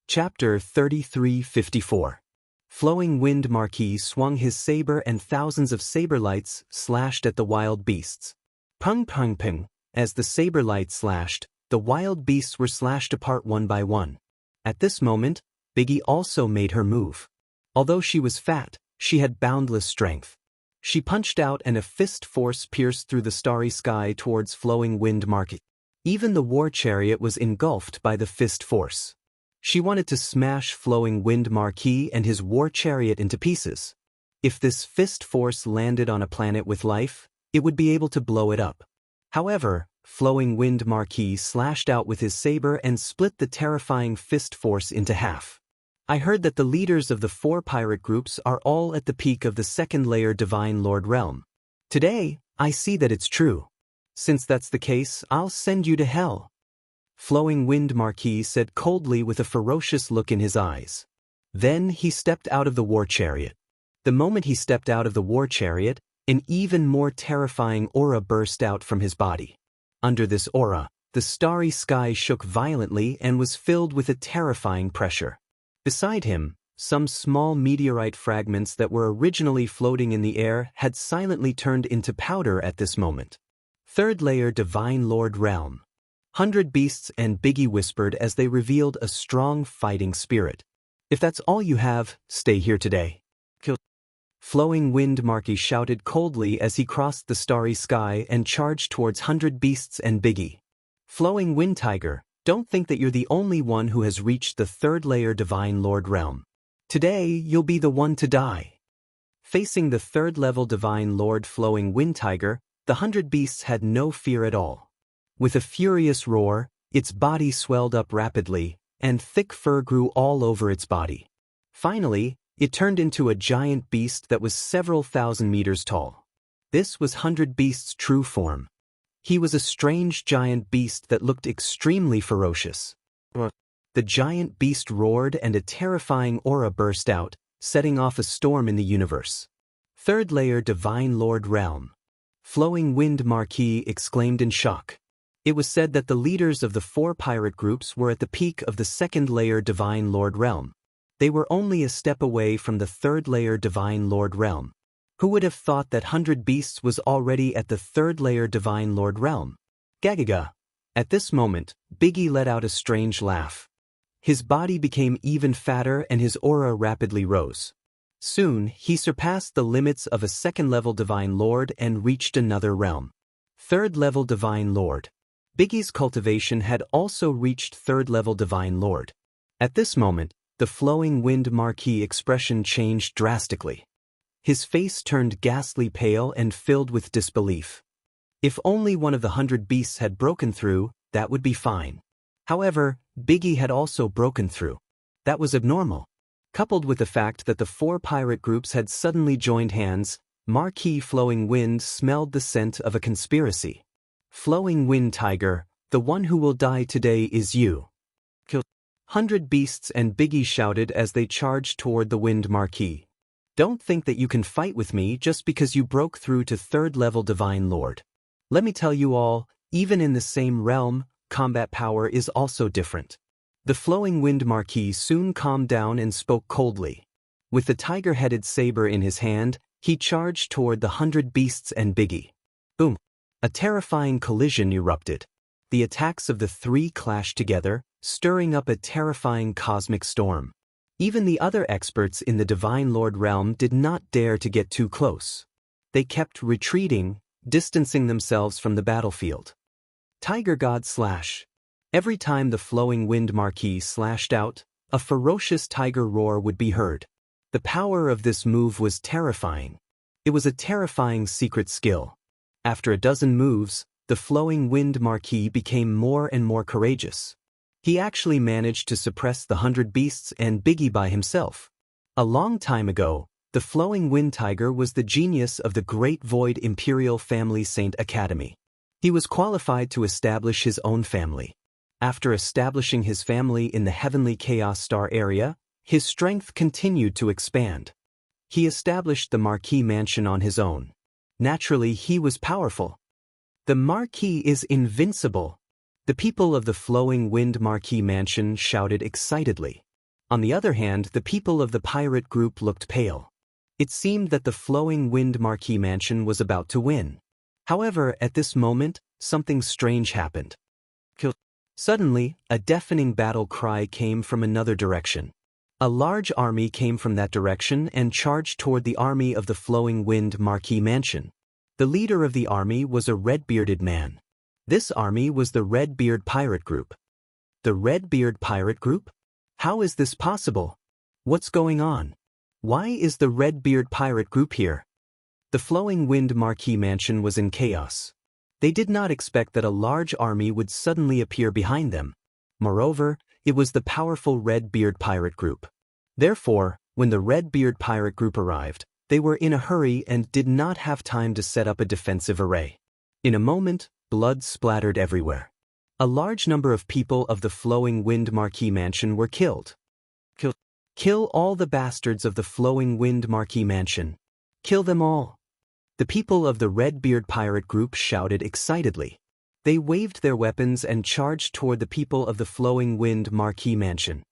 Chapter 3354. Flowing Wind Marquee swung his saber and thousands of saber lights slashed at the wild beasts. Pung pung pung, as the saber light slashed, the wild beasts were slashed apart one by one. At this moment, Biggie also made her move. Although she was fat, she had boundless strength. She punched out and a fist force pierced through the starry sky towards Flowing Wind Marquee. Even the war chariot was engulfed by the fist force. She wanted to smash Flowing Wind Marquee and his war chariot into pieces. If this fist force landed on a planet with life, it would be able to blow it up. However, Flowing Wind Marquee slashed out with his saber and split the terrifying fist force into half. I heard that the leaders of the 4 pirate groups are all at the peak of the second layer Divine Lord realm. Today, I see that it's true. Since that's the case, I'll send you to hell. Flowing Wind Marquee said coldly with a ferocious look in his eyes. Then he stepped out of the war chariot. The moment he stepped out of the war chariot, an even more terrifying aura burst out from his body. Under this aura, the starry sky shook violently and was filled with a terrifying pressure. Beside him, some small meteorite fragments that were originally floating in the air had silently turned into powder at this moment. Third layer Divine Lord realm. 100 Beasts and Biggie whispered as they revealed a strong fighting spirit. If that's all you have, stay here today. Flowing Wind Marquis shouted coldly as he crossed the starry sky and charged towards 100 Beasts and Biggie. Flowing Wind Tiger, don't think that you're the only one who has reached the third layer Divine Lord realm. Today, you'll be the one to die. Facing the third level Divine Lord Flowing Wind Tiger, the 100 Beasts had no fear at all. With a furious roar, its body swelled up rapidly, and thick fur grew all over its body. Finally, it turned into a giant beast that was several thousand meters tall. This was 100 Beast's true form. He was a strange giant beast that looked extremely ferocious. The giant beast roared and a terrifying aura burst out, setting off a storm in the universe. Third layer Divine Lord Realm. Flowing Wind Marquis exclaimed in shock. It was said that the leaders of the 4 pirate groups were at the peak of the second layer Divine Lord Realm. They were only a step away from the third layer Divine Lord Realm. Who would have thought that 100 Beasts was already at the third layer Divine Lord Realm? Gagaga. At this moment, Biggie let out a strange laugh. His body became even fatter and his aura rapidly rose. Soon, he surpassed the limits of a second-level Divine Lord and reached another realm. Third-level Divine Lord. Biggie's cultivation had also reached third-level Divine Lord. At this moment, the Flowing Wind Marquis expression changed drastically. His face turned ghastly pale and filled with disbelief. If only one of the 100 Beasts had broken through, that would be fine. However, Biggie had also broken through. That was abnormal. Coupled with the fact that the 4 pirate groups had suddenly joined hands, Marquis Flowing Wind smelled the scent of a conspiracy. Flowing Wind Tiger, the one who will die today is you. 100 Beasts and Biggie shouted as they charged toward the Wind Marquis. Don't think that you can fight with me just because you broke through to third-level Divine Lord. Let me tell you all, even in the same realm, combat power is also different. The Flowing Wind Marquis soon calmed down and spoke coldly. With the tiger-headed saber in his hand, he charged toward the 100 Beasts and Biggie. Boom! A terrifying collision erupted. The attacks of the 3 clashed together, stirring up a terrifying cosmic storm. Even the other experts in the Divine Lord realm did not dare to get too close. They kept retreating, distancing themselves from the battlefield. Tiger God Slash. Every time the Flowing Wind Marquis slashed out, a ferocious tiger roar would be heard. The power of this move was terrifying. It was a terrifying secret skill. After a dozen moves, the Flowing Wind Marquis became more and more courageous. He actually managed to suppress the 100 Beasts and Biggie by himself. A long time ago, the Flowing Wind Tiger was the genius of the Great Void Imperial Family Saint Academy. He was qualified to establish his own family. After establishing his family in the Heavenly Chaos Star area, his strength continued to expand. He established the Marquis Mansion on his own. Naturally, he was powerful. The Marquis is invincible. The people of the Flowing Wind Marquis Mansion shouted excitedly. On the other hand, the people of the pirate group looked pale. It seemed that the Flowing Wind Marquis Mansion was about to win. However, at this moment, something strange happened. Suddenly, a deafening battle cry came from another direction. A large army came from that direction and charged toward the army of the Flowing Wind Marquis Mansion. The leader of the army was a red-bearded man. This army was the Red-Beard Pirate Group. The Red-Beard Pirate Group? How is this possible? What's going on? Why is the Red-Beard Pirate Group here? The Flowing Wind Marquis Mansion was in chaos. They did not expect that a large army would suddenly appear behind them. Moreover, it was the powerful Red-Beard Pirate Group. Therefore, when the Red-Beard Pirate Group arrived, they were in a hurry and did not have time to set up a defensive array. In a moment, blood splattered everywhere. A large number of people of the Flowing Wind Marquis Mansion were killed. Kill all the bastards of the Flowing Wind Marquis Mansion. Kill them all. The people of the Red-Beard Pirate Group shouted excitedly. They waved their weapons and charged toward the people of the Flowing Wind Marquis Mansion.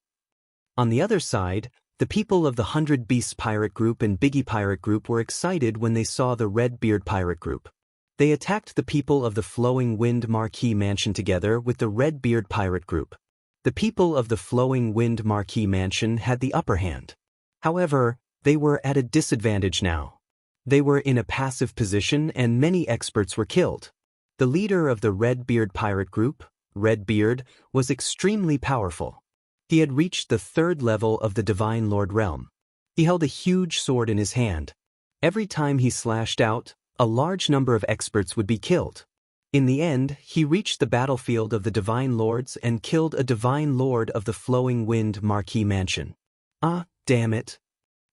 On the other side, the people of the 100 Beasts Pirate Group and Biggie Pirate Group were excited when they saw the Red-Beard Pirate Group. They attacked the people of the Flowing Wind Marquis Mansion together with the Red-Beard Pirate Group. The people of the Flowing Wind Marquis Mansion had the upper hand. However, they were at a disadvantage now. They were in a passive position and many experts were killed. The leader of the Redbeard pirate group, Redbeard, was extremely powerful. He had reached the 3rd level of the Divine Lord realm. He held a huge sword in his hand. Every time he slashed out, a large number of experts would be killed. In the end, he reached the battlefield of the Divine Lords and killed a Divine Lord of the Flowing Wind Marquis Mansion. Ah, damn it.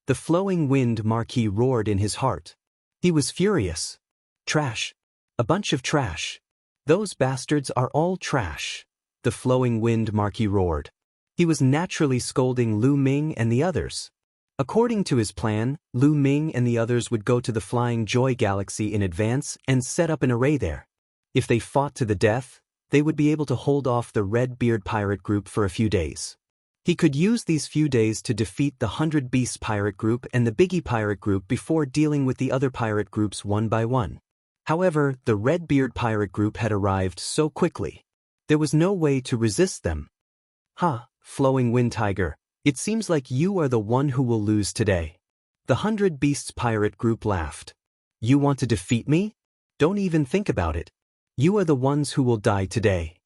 The Flowing Wind Marquis roared in his heart. He was furious. Trash. A bunch of trash. Those bastards are all trash, the Flowing Wind Marquis roared. He was naturally scolding Lu Ming and the others. According to his plan, Lu Ming and the others would go to the Flying Joy Galaxy in advance and set up an array there. If they fought to the death, they would be able to hold off the Redbeard pirate group for a few days. He could use these few days to defeat the 100 Beasts pirate group and the Biggie pirate group before dealing with the other pirate groups one by one. However, the Redbeard pirate group had arrived so quickly. There was no way to resist them. Ha, Flowing Wind Tiger, it seems like you are the one who will lose today. The 100 Beasts pirate group laughed. You want to defeat me? Don't even think about it. You are the ones who will die today.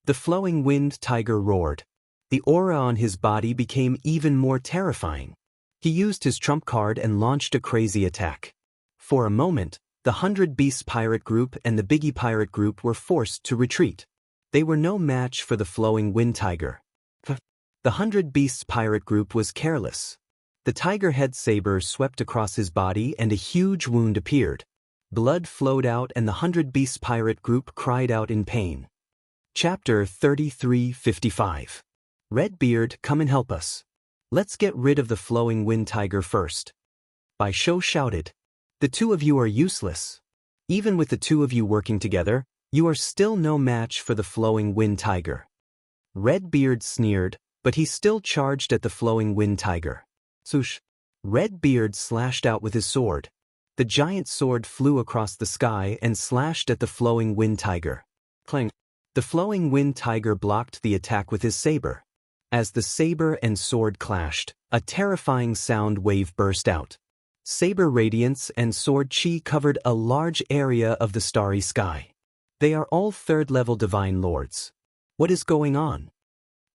The Flowing Wind Tiger roared. The aura on his body became even more terrifying. He used his trump card and launched a crazy attack. For a moment, the 100 Beasts pirate group and the Biggie pirate group were forced to retreat. They were no match for the Flowing Wind Tiger. The 100 Beasts pirate group was careless. The tiger head saber swept across his body and a huge wound appeared. Blood flowed out and the 100 Beasts pirate group cried out in pain. Chapter 3355. Redbeard, come and help us. Let's get rid of the Flowing Wind Tiger first. Bai Shou shouted. The two of you are useless. Even with the two of you working together, you are still no match for the Flowing Wind Tiger. Redbeard sneered, but he still charged at the Flowing Wind Tiger. Swoosh! Redbeard slashed out with his sword. The giant sword flew across the sky and slashed at the Flowing Wind Tiger. Clang! The Flowing Wind Tiger blocked the attack with his saber. As the saber and sword clashed, a terrifying sound wave burst out. Saber radiance and sword chi covered a large area of the starry sky. They are all 3rd-level Divine Lords. What is going on?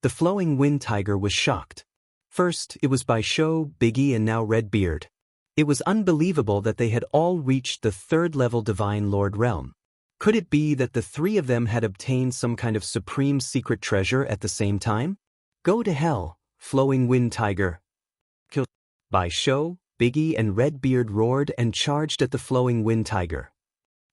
The Flowing Wind Tiger was shocked. First, it was Bai Shou, Biggie and now Redbeard. It was unbelievable that they had all reached the 3rd-level Divine Lord realm. Could it be that the three of them had obtained some kind of supreme secret treasure at the same time? Go to hell, Flowing Wind Tiger. Kill. Bai Shou, Biggie and Redbeard roared and charged at the Flowing Wind Tiger.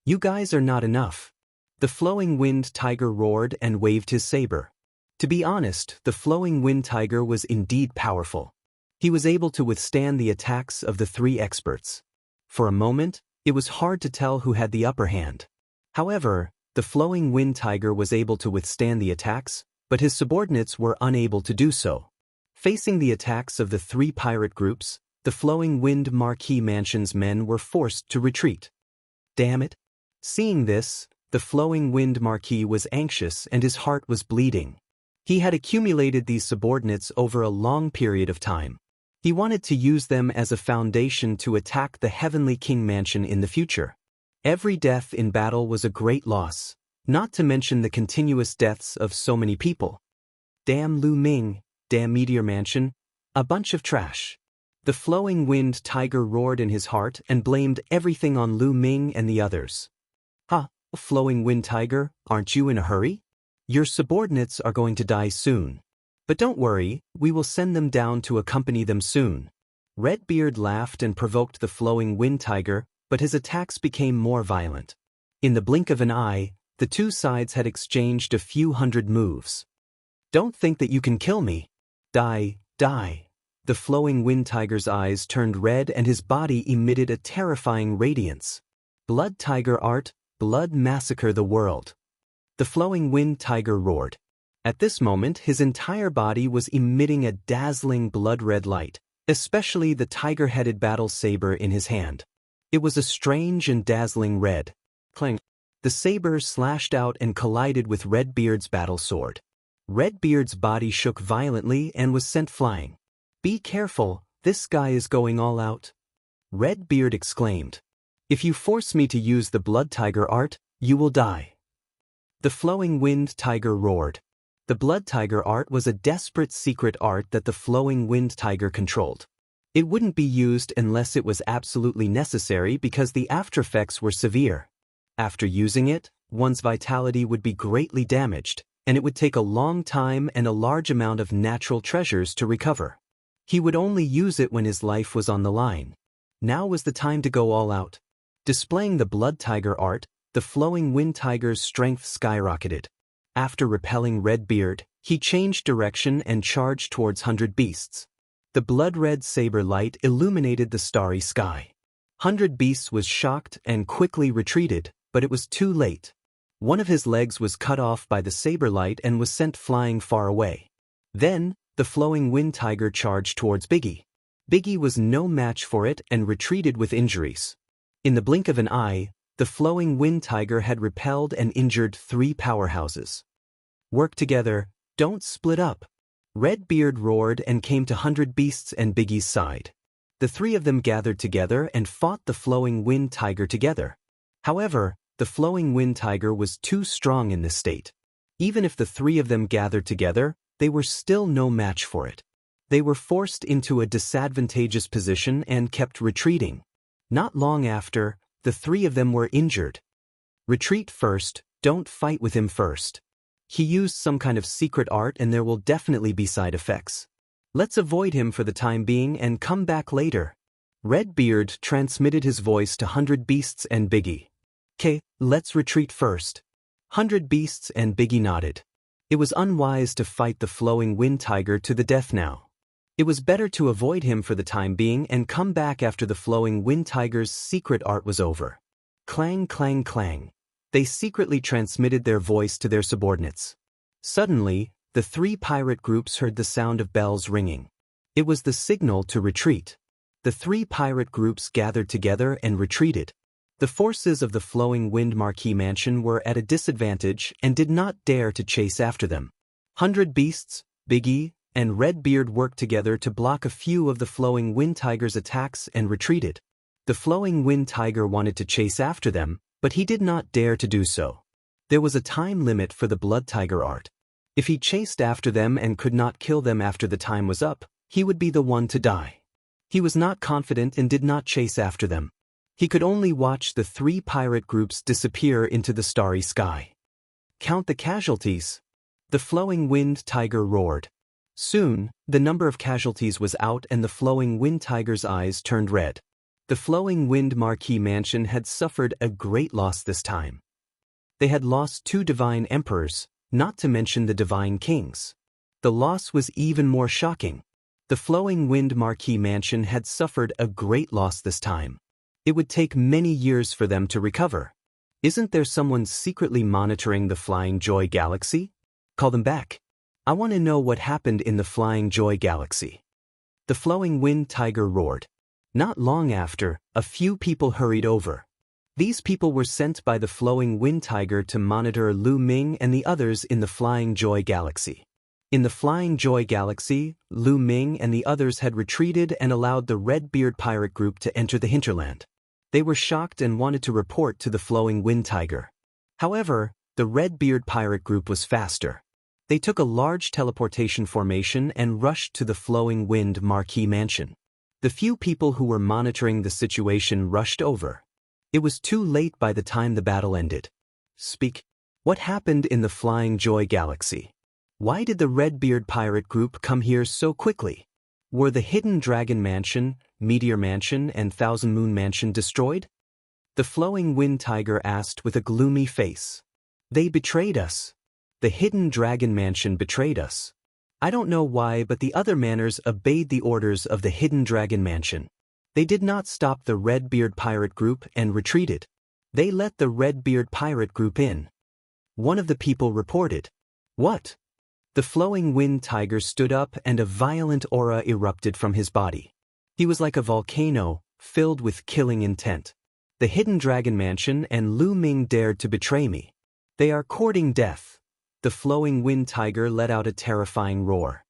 You guys are not enough. The Flowing Wind Tiger roared and waved his saber. To be honest, the Flowing Wind Tiger was indeed powerful. He was able to withstand the attacks of the 3 experts. For a moment, it was hard to tell who had the upper hand. However, the Flowing Wind Tiger was able to withstand the attacks, but his subordinates were unable to do so. Facing the attacks of the 3 pirate groups, the Flowing Wind Marquis Mansion's men were forced to retreat. Damn it! Seeing this, the Flowing Wind Marquis was anxious and his heart was bleeding. He had accumulated these subordinates over a long period of time. He wanted to use them as a foundation to attack the Heavenly King Mansion in the future. Every death in battle was a great loss, not to mention the continuous deaths of so many people. Damn Lu Ming, damn Meteor Mansion, a bunch of trash. The Flowing Wind Tiger roared in his heart and blamed everything on Lu Ming and the others. Ha, Flowing Wind Tiger, aren't you in a hurry? Your subordinates are going to die soon. But don't worry, we will send them down to accompany them soon. Redbeard laughed and provoked the Flowing Wind Tiger, but his attacks became more violent. In the blink of an eye, the two sides had exchanged a few hundred moves. Don't think that you can kill me. Die, die. The Flowing Wind Tiger's eyes turned red and his body emitted a terrifying radiance. Blood Tiger art, blood massacre the world. The Flowing Wind Tiger roared. At this moment, his entire body was emitting a dazzling blood-red light, especially the tiger-headed battle saber in his hand. It was a strange and dazzling red. Clang. The saber slashed out and collided with Redbeard's battle sword. Redbeard's body shook violently and was sent flying. Be careful, This guy is going all out. Redbeard exclaimed. If you force me to use the blood tiger art, you will die. The flowing wind tiger roared. The blood tiger art was a desperate secret art that the flowing wind tiger controlled. It wouldn't be used unless it was absolutely necessary because the aftereffects were severe. After using it, one's vitality would be greatly damaged, and it would take a long time and a large amount of natural treasures to recover. He would only use it when his life was on the line. Now was the time to go all out. Displaying the blood tiger art, the flowing wind tiger's strength skyrocketed. After repelling Redbeard, he changed direction and charged towards 100 Beasts. The blood-red saber light illuminated the starry sky. 100 Beasts was shocked and quickly retreated, but it was too late. One of his legs was cut off by the saber light and was sent flying far away. Then, the flowing wind tiger charged towards Biggie. Biggie was no match for it and retreated with injuries. In the blink of an eye, the flowing wind tiger had repelled and injured 3 powerhouses. Work together, don't split up. Redbeard roared and came to 100 Beasts and Biggie's side. The 3 of them gathered together and fought the flowing wind tiger together. However, the flowing wind tiger was too strong in this state. Even if the 3 of them gathered together, they were still no match for it. They were forced into a disadvantageous position and kept retreating. Not long after, the 3 of them were injured. Retreat first, don't fight with him first. He used some kind of secret art and there will definitely be side effects. Let's avoid him for the time being and come back later. Redbeard transmitted his voice to 100 Beasts and Biggie. "'Kay, let's retreat first." 100 Beasts and Biggie nodded. It was unwise to fight the flowing wind tiger to the death now. It was better to avoid him for the time being and come back after the flowing wind tiger's secret art was over. Clang, clang, clang. They secretly transmitted their voice to their subordinates. Suddenly, the 3 pirate groups heard the sound of bells ringing. It was the signal to retreat. The 3 pirate groups gathered together and retreated. The forces of the flowing wind marquee mansion were at a disadvantage and did not dare to chase after them. 100 Beasts, Biggie, and Redbeard worked together to block a few of the flowing wind tiger's attacks and retreated. The flowing wind tiger wanted to chase after them, but he did not dare to do so. There was a time limit for the blood tiger art. If he chased after them and could not kill them after the time was up, he would be the one to die. He was not confident and did not chase after them. He could only watch the 3 pirate groups disappear into the starry sky. Count the casualties. The flowing wind tiger roared. Soon, the number of casualties was out and the flowing wind tiger's eyes turned red. The flowing wind marquee mansion had suffered a great loss this time. They had lost 2 divine emperors, not to mention the divine kings. The loss was even more shocking. The flowing wind marquee mansion had suffered a great loss this time. It would take many years for them to recover. Isn't there someone secretly monitoring the Flying Joy Galaxy? Call them back. I want to know what happened in the Flying Joy Galaxy. The flowing wind tiger roared. Not long after, a few people hurried over. These people were sent by the flowing wind tiger to monitor Lu Ming and the others in the Flying Joy Galaxy. In the Flying Joy Galaxy, Lu Ming and the others had retreated and allowed the Redbeard pirate group to enter the hinterland. They were shocked and wanted to report to the flowing wind tiger. However, the Redbeard pirate group was faster. They took a large teleportation formation and rushed to the flowing wind marquee mansion. The few people who were monitoring the situation rushed over. It was too late by the time the battle ended. Speak. What happened in the Flying Joy Galaxy? Why did the Redbeard pirate group come here so quickly? Were the Hidden Dragon Mansion, Meteor Mansion, and Thousand Moon Mansion destroyed? The flowing wind tiger asked with a gloomy face. They betrayed us. The Hidden Dragon Mansion betrayed us. I don't know why, but the other manors obeyed the orders of the Hidden Dragon Mansion. They did not stop the Redbeard pirate group and retreated. They let the Redbeard pirate group in. One of the people reported. What? The flowing wind tiger stood up and a violent aura erupted from his body. He was like a volcano, filled with killing intent. The Hidden Dragon Mansion and Lu Ming dared to betray me. They are courting death. The flowing wind tiger let out a terrifying roar.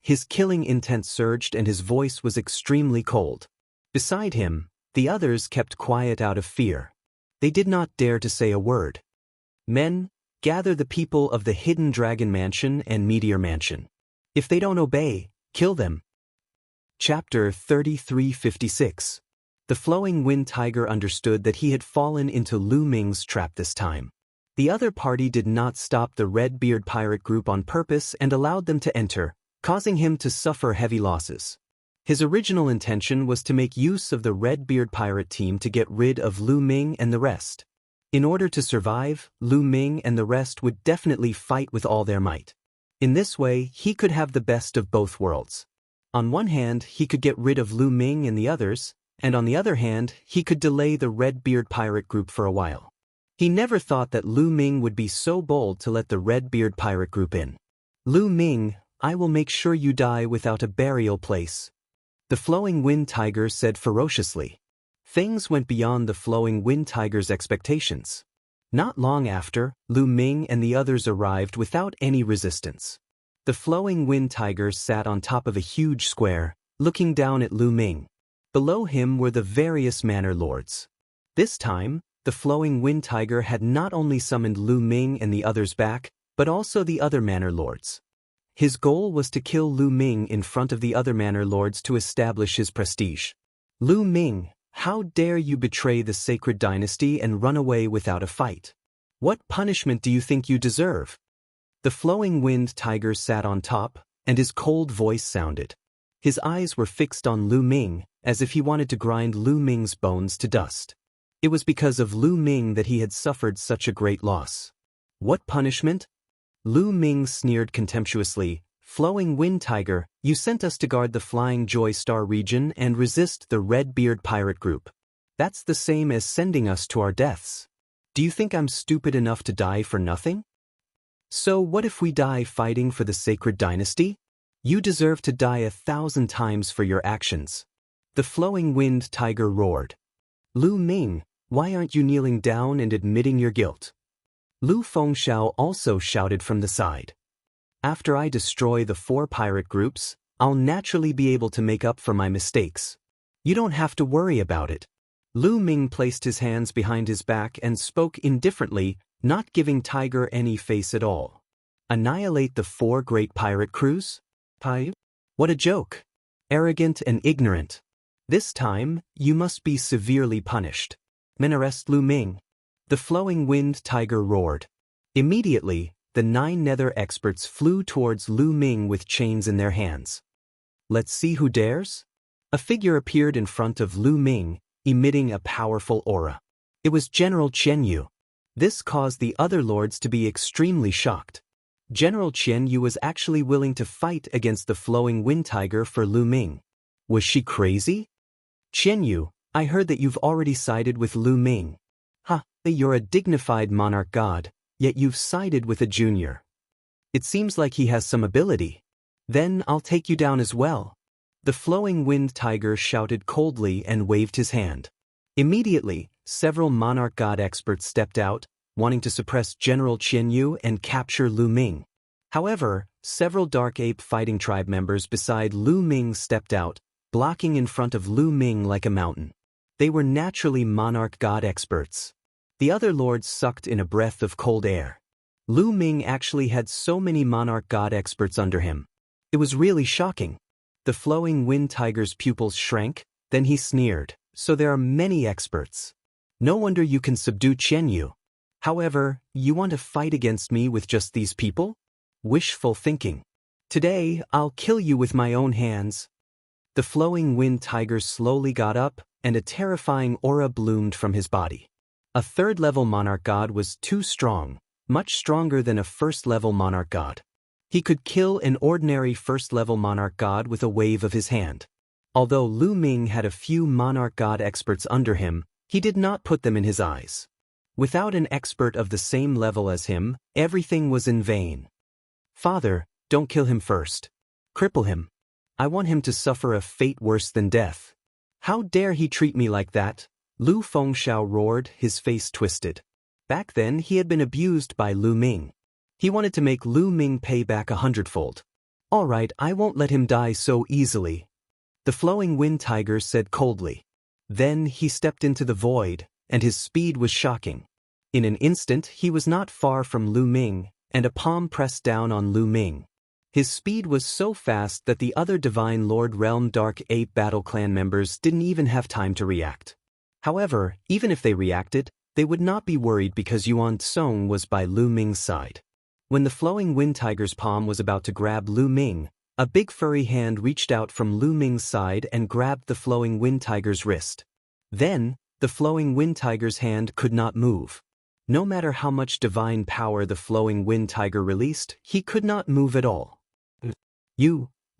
His killing intent surged and his voice was extremely cold. Beside him, the others kept quiet out of fear. They did not dare to say a word. Men, gather the people of the Hidden Dragon Mansion and Meteor Mansion. If they don't obey, kill them. Chapter 3356. The Flowing Wind Tiger understood that he had fallen into Lu Ming's trap this time. The other party did not stop the Red-Beard pirate group on purpose and allowed them to enter, causing him to suffer heavy losses. His original intention was to make use of the Red-Beard pirate team to get rid of Lu Ming and the rest. In order to survive, Lu Ming and the rest would definitely fight with all their might. In this way, he could have the best of both worlds. On one hand, he could get rid of Lu Ming and the others, and on the other hand, he could delay the Red-Beard pirate group for a while. He never thought that Lu Ming would be so bold to let the Red-Beard pirate group in. Lu Ming, I will make sure you die without a burial place. The Flowing Wind Tiger said ferociously. Things went beyond the Flowing Wind Tiger's expectations. Not long after, Lu Ming and the others arrived without any resistance. The Flowing Wind Tiger sat on top of a huge square, looking down at Lu Ming. Below him were the various manor lords. This time, the Flowing Wind Tiger had not only summoned Lu Ming and the others back, but also the other manor lords. His goal was to kill Lu Ming in front of the other manor lords to establish his prestige. Lu Ming, how dare you betray the sacred dynasty and run away without a fight? What punishment do you think you deserve? The Flowing Wind Tiger sat on top, and his cold voice sounded. His eyes were fixed on Lu Ming, as if he wanted to grind Lu Ming's bones to dust. It was because of Lu Ming that he had suffered such a great loss. What punishment? Lu Ming sneered contemptuously. Flowing Wind Tiger, you sent us to guard the Flying Joy Star region and resist the Red-Beard pirate group. That's the same as sending us to our deaths. Do you think I'm stupid enough to die for nothing? So what if we die fighting for the sacred dynasty? You deserve to die 1,000 times for your actions. The Flowing Wind Tiger roared. Lu Ming, why aren't you kneeling down and admitting your guilt? Lu Fengxiao also shouted from the side. After I destroy the 4 pirate groups, I'll naturally be able to make up for my mistakes. You don't have to worry about it. Lu Ming placed his hands behind his back and spoke indifferently, not giving Tiger any face at all. Annihilate the 4 great pirate crews? What a joke. Arrogant and ignorant. This time, you must be severely punished. Arrest Lu Ming. The Flowing Wind Tiger roared. Immediately, the 9 nether experts flew towards Lu Ming with chains in their hands. Let's see who dares? A figure appeared in front of Lu Ming, emitting a powerful aura. It was General Qian Yu. This caused the other lords to be extremely shocked. General Qian Yu was actually willing to fight against the Flowing Wind Tiger for Lu Ming. Was she crazy? Qian Yu, I heard that you've already sided with Lu Ming. You're a dignified monarch god, yet you've sided with a junior. It seems like he has some ability. Then I'll take you down as well. The Flowing Wind Tiger shouted coldly and waved his hand. Immediately, several monarch god experts stepped out, wanting to suppress General Qian Yu and capture Lu Ming. However, several Dark Ape fighting tribe members beside Lu Ming stepped out, blocking in front of Lu Ming like a mountain. They were naturally monarch god experts. The other lords sucked in a breath of cold air. Lu Ming actually had so many monarch god experts under him. It was really shocking. The Flowing Wind Tiger's pupils shrank, then he sneered. So there are many experts. No wonder you can subdue Qian Yu. However, you want to fight against me with just these people? Wishful thinking. Today, I'll kill you with my own hands. The Flowing Wind Tiger slowly got up, and a terrifying aura bloomed from his body. A 3rd-level monarch god was too strong, much stronger than a 1st-level monarch god. He could kill an ordinary 1st-level monarch god with a wave of his hand. Although Lu Ming had a few monarch god experts under him, he did not put them in his eyes. Without an expert of the same level as him, everything was in vain. Father, don't kill him first. Cripple him. I want him to suffer a fate worse than death. How dare he treat me like that? Lu Fengxiao roared, his face twisted. Back then he had been abused by Lu Ming. He wanted to make Lu Ming pay back 100-fold. "All right, I won't let him die so easily," the flowing wind tiger said coldly. Then he stepped into the void, and his speed was shocking. In an instant he was not far from Lu Ming, and a palm pressed down on Lu Ming. His speed was so fast that the other Divine Lord Realm Dark Ape Battle Clan members didn't even have time to react. However, even if they reacted, they would not be worried because Yuan Tsong was by Lu Ming's side. When the flowing wind tiger's palm was about to grab Lu Ming, a big furry hand reached out from Lu Ming's side and grabbed the flowing wind tiger's wrist. Then, the flowing wind tiger's hand could not move. No matter how much divine power the flowing wind tiger released, he could not move at all.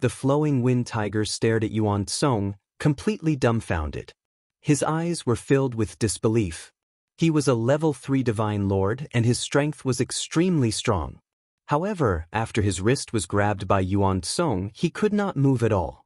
The flowing wind tiger stared at Yuan Tsong, completely dumbfounded. His eyes were filled with disbelief. He was a level 3 divine lord and his strength was extremely strong. However, after his wrist was grabbed by Yuan Tsong, he could not move at all.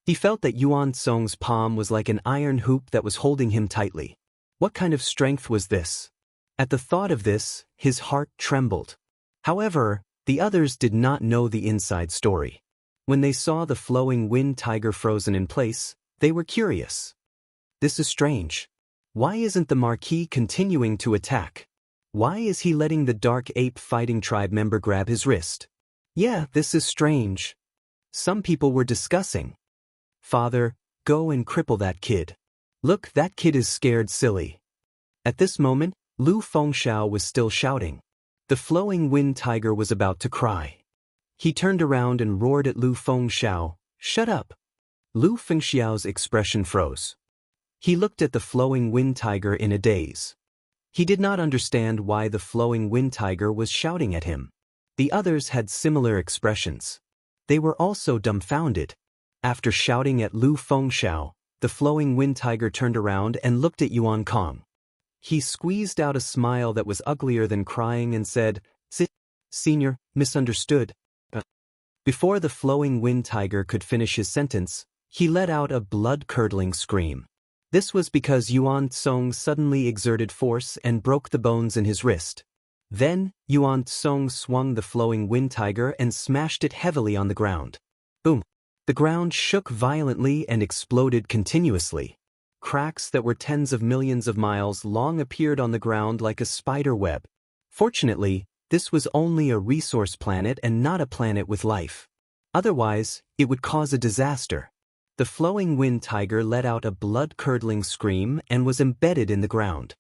He felt that Yuan Tsong's palm was like an iron hoop that was holding him tightly. What kind of strength was this? At the thought of this, his heart trembled. However, the others did not know the inside story. When they saw the flowing wind tiger frozen in place, they were curious. This is strange. Why isn't the Marquis continuing to attack? Why is he letting the Dark Ape Fighting Tribe member grab his wrist? Yeah, this is strange. Some people were discussing. Father, go and cripple that kid. Look, that kid is scared silly. At this moment, Lu Fengxiao was still shouting. The flowing wind tiger was about to cry. He turned around and roared at Lu Fengxiao, "Shut up!" Lu Fengxiao's expression froze. He looked at the flowing wind tiger in a daze. He did not understand why the flowing wind tiger was shouting at him. The others had similar expressions. They were also dumbfounded. After shouting at Lu Fengxiao, the flowing wind tiger turned around and looked at Yuan Kong. He squeezed out a smile that was uglier than crying and said, "Sit, Senior, misunderstood." Before the flowing wind tiger could finish his sentence, he let out a blood-curdling scream. This was because Yuan Tsong suddenly exerted force and broke the bones in his wrist. Then, Yuan Tsong swung the flowing wind tiger and smashed it heavily on the ground. Boom! The ground shook violently and exploded continuously. Cracks that were tens of millions of miles long appeared on the ground like a spider web. Fortunately, this was only a resource planet and not a planet with life. Otherwise, it would cause a disaster. The flowing wind tiger let out a blood-curdling scream and was embedded in the ground.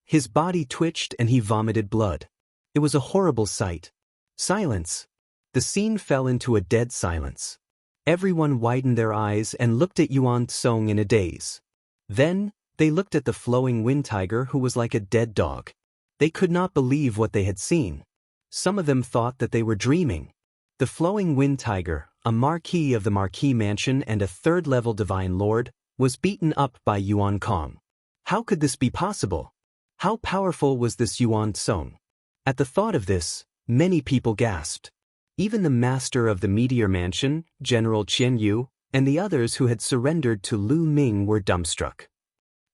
His body twitched and he vomited blood. It was a horrible sight. Silence. The scene fell into a dead silence. Everyone widened their eyes and looked at Yuan Tsong in a daze. Then, they looked at the flowing wind tiger who was like a dead dog. They could not believe what they had seen. Some of them thought that they were dreaming. The flowing wind tiger, a Marquis of the Marquis Mansion and a 3rd-level Divine Lord, was beaten up by Yuan Kong. How could this be possible? How powerful was this Yuan Tsong? At the thought of this, many people gasped. Even the master of the Meteor Mansion, General Qian Yu, and the others who had surrendered to Lu Ming were dumbstruck.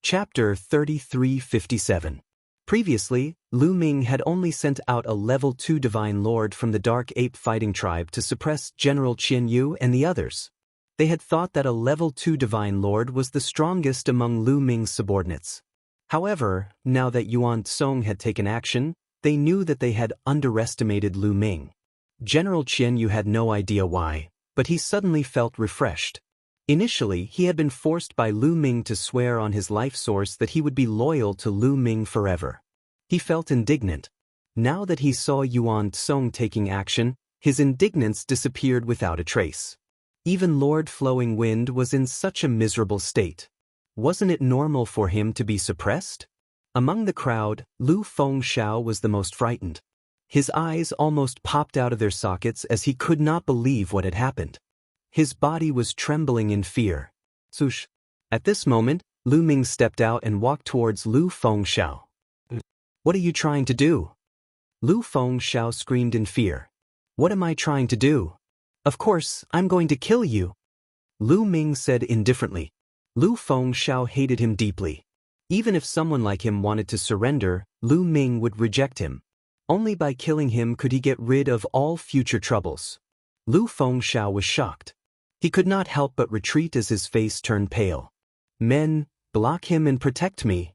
Chapter 3357. Previously, Lu Ming had only sent out a level 2 Divine Lord from the Dark Ape Fighting Tribe to suppress General Qian Yu and the others. They had thought that a level 2 Divine Lord was the strongest among Lu Ming's subordinates. However, now that Yuan Tsong had taken action, they knew that they had underestimated Lu Ming. General Qian Yu had no idea why, but he suddenly felt refreshed. Initially, he had been forced by Lu Ming to swear on his life source that he would be loyal to Lu Ming forever. He felt indignant. Now that he saw Yuan Tsong taking action, his indignance disappeared without a trace. Even Lord Flowing Wind was in such a miserable state. Wasn't it normal for him to be suppressed? Among the crowd, Lu Fengxiao was the most frightened. His eyes almost popped out of their sockets as he could not believe what had happened. His body was trembling in fear. Swoosh! At this moment, Lu Ming stepped out and walked towards Lu Fengxiao. "What are you trying to do?" Lu Fengxiao screamed in fear. "What am I trying to do? Of course, I'm going to kill you," Lu Ming said indifferently. Lu Fengxiao hated him deeply. Even if someone like him wanted to surrender, Lu Ming would reject him. Only by killing him could he get rid of all future troubles. Lu Fengxiao was shocked. He could not help but retreat as his face turned pale. Men, block him and protect me,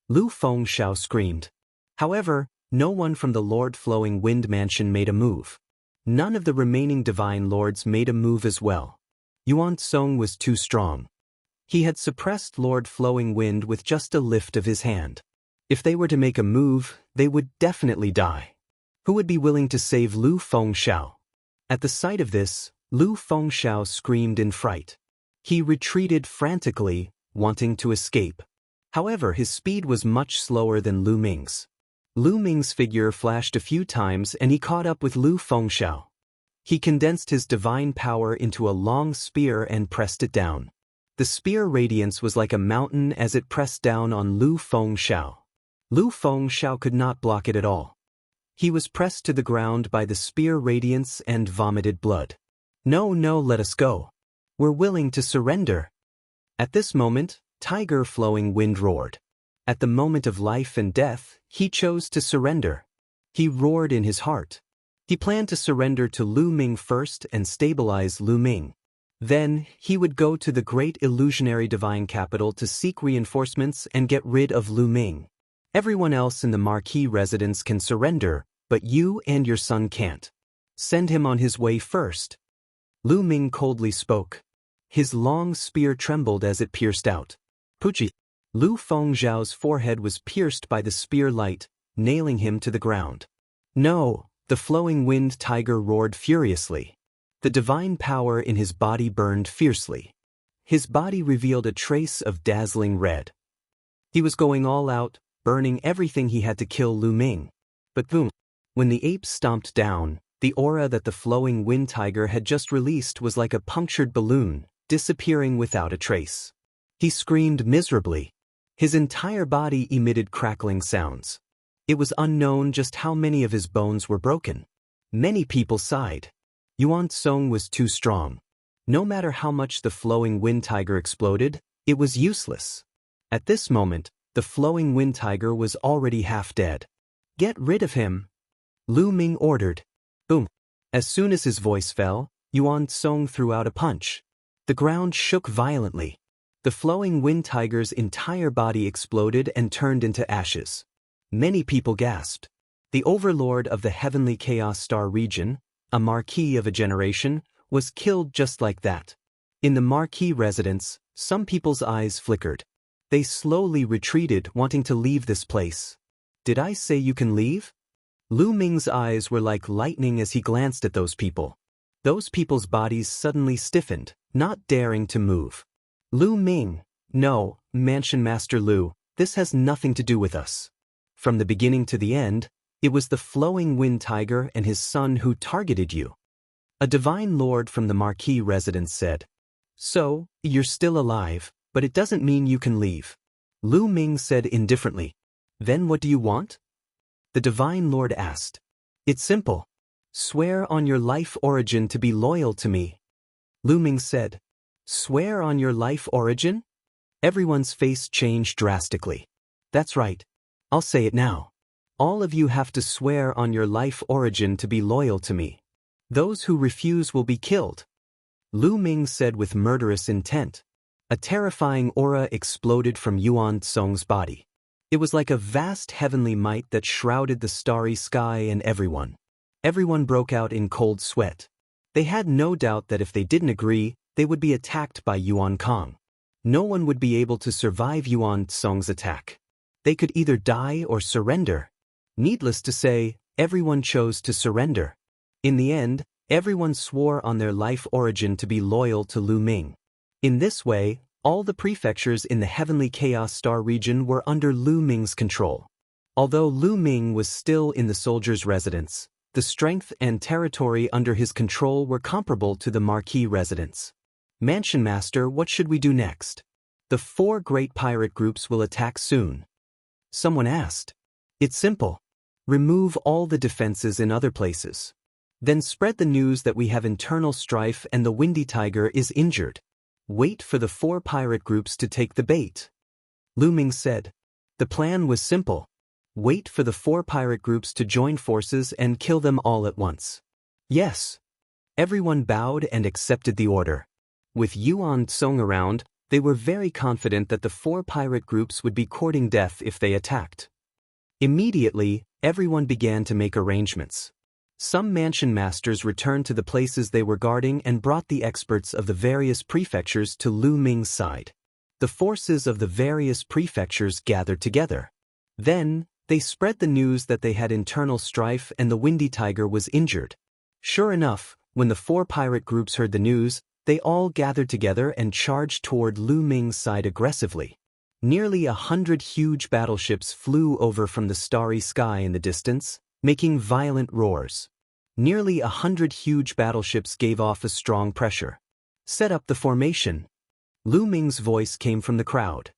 Lu Fengxiao screamed. However, no one from the Lord Flowing Wind Mansion made a move. None of the remaining divine lords made a move as well. Yuan Song was too strong. He had suppressed Lord Flowing Wind with just a lift of his hand. If they were to make a move, they would definitely die. Who would be willing to save Lu Fengxiao? At the sight of this, Lu Fengxiao screamed in fright. He retreated frantically, wanting to escape. However, his speed was much slower than Lu Ming's. Lu Ming's figure flashed a few times and he caught up with Lu Fengxiao. He condensed his divine power into a long spear and pressed it down. The spear radiance was like a mountain as it pressed down on Lu Fengxiao. Lu Fengxiao could not block it at all. He was pressed to the ground by the spear radiance and vomited blood. No, let us go. We're willing to surrender. At this moment, Tiger Flowing Wind roared. At the moment of life and death, he chose to surrender. He roared in his heart. He planned to surrender to Lu Ming first and stabilize Lu Ming. Then, he would go to the great illusionary divine capital to seek reinforcements and get rid of Lu Ming. Everyone else in the marquee residence can surrender, but you and your son can't. Send him on his way first. Lu Ming coldly spoke. His long spear trembled as it pierced out. Puchi. Lu Fengxiao's forehead was pierced by the spear light, nailing him to the ground. No, the flowing wind tiger roared furiously. The divine power in his body burned fiercely. His body revealed a trace of dazzling red. He was going all out, burning everything he had to kill Lu Ming. But boom! When the ape stomped down, the aura that the flowing wind tiger had just released was like a punctured balloon, disappearing without a trace. He screamed miserably. His entire body emitted crackling sounds. It was unknown just how many of his bones were broken. Many people sighed. Yuan Song was too strong. No matter how much the flowing wind tiger exploded, it was useless. At this moment, the flowing wind tiger was already half dead. Get rid of him, Lu Ming ordered. Boom. As soon as his voice fell, Yuan Song threw out a punch. The ground shook violently. The flowing wind tiger's entire body exploded and turned into ashes. Many people gasped. The overlord of the heavenly chaos star region, a marquis of a generation, was killed just like that. In the marquis residence, some people's eyes flickered. They slowly retreated, wanting to leave this place. Did I say you can leave? Lu Ming's eyes were like lightning as he glanced at those people. Those people's bodies suddenly stiffened, not daring to move. Lu Ming, no, Mansion Master Lu, this has nothing to do with us. From the beginning to the end, it was the flowing wind tiger and his son who targeted you. A divine lord from the marquee residence said. So, you're still alive, but it doesn't mean you can leave. Lu Ming said indifferently. Then what do you want? The divine lord asked. It's simple. Swear on your life origin to be loyal to me. Lu Ming said. Swear on your life origin? Everyone's face changed drastically. That's right. I'll say it now. All of you have to swear on your life origin to be loyal to me. Those who refuse will be killed. Lu Ming said with murderous intent. A terrifying aura exploded from Yuan Song's body. It was like a vast heavenly might that shrouded the starry sky and everyone. Everyone broke out in cold sweat. They had no doubt that if they didn't agree, they would be attacked by Yuan Kong. No one would be able to survive Yuan Song's attack. They could either die or surrender. Needless to say, everyone chose to surrender. In the end, everyone swore on their life origin to be loyal to Lu Ming. In this way, all the prefectures in the heavenly chaos star region were under Lu Ming's control. Although Lu Ming was still in the soldier's residence, the strength and territory under his control were comparable to the marquee residence. Mansion Master, what should we do next? The 4 great pirate groups will attack soon. Someone asked. It's simple. Remove all the defenses in other places. Then spread the news that we have internal strife and the Windy Tiger is injured. Wait for the 4 pirate groups to take the bait. Lu Ming said. The plan was simple. Wait for the 4 pirate groups to join forces and kill them all at once. Yes. Everyone bowed and accepted the order. With Yuan Tsong around, they were very confident that the four pirate groups would be courting death if they attacked. Immediately, everyone began to make arrangements. Some mansion masters returned to the places they were guarding and brought the experts of the various prefectures to Lu Ming's side. The forces of the various prefectures gathered together. Then, they spread the news that they had internal strife and the Windy Tiger was injured. Sure enough, when the four pirate groups heard the news, they all gathered together and charged toward Lu Ming's side aggressively. Nearly 100 huge battleships flew over from the starry sky in the distance, making violent roars. Nearly 100 huge battleships gave off a strong pressure. Set up the formation. Lu Ming's voice came from the crowd.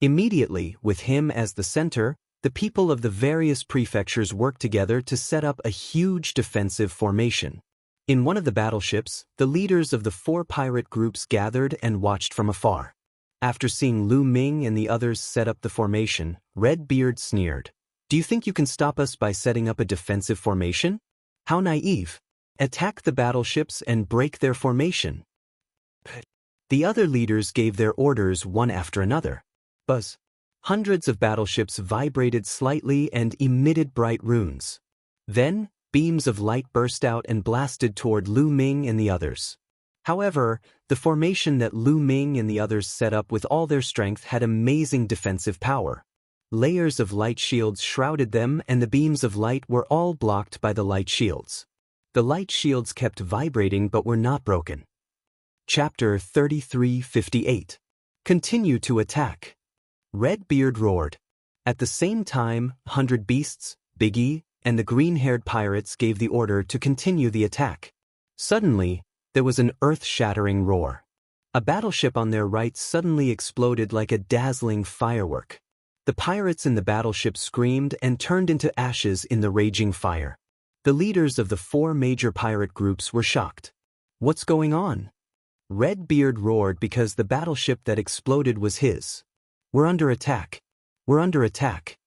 Immediately, with him as the center, the people of the various prefectures worked together to set up a huge defensive formation. In one of the battleships, the leaders of the four pirate groups gathered and watched from afar. After seeing Lu Ming and the others set up the formation, Redbeard sneered. "Do you think you can stop us by setting up a defensive formation? How naive. Attack the battleships and break their formation." The other leaders gave their orders one after another. Buzz. Hundreds of battleships vibrated slightly and emitted bright runes. Then, beams of light burst out and blasted toward Lu Ming and the others. However, the formation that Lu Ming and the others set up with all their strength had amazing defensive power. Layers of light shields shrouded them and the beams of light were all blocked by the light shields. The light shields kept vibrating but were not broken. Chapter 3358. Continue to attack. Redbeard roared. At the same time, 100 Beasts, Biggie, and the green-haired pirates gave the order to continue the attack. Suddenly, there was an earth-shattering roar. A battleship on their right suddenly exploded like a dazzling firework. The pirates in the battleship screamed and turned into ashes in the raging fire. The leaders of the four major pirate groups were shocked. What's going on? Redbeard roared because the battleship that exploded was his. We're under attack. We're under attack.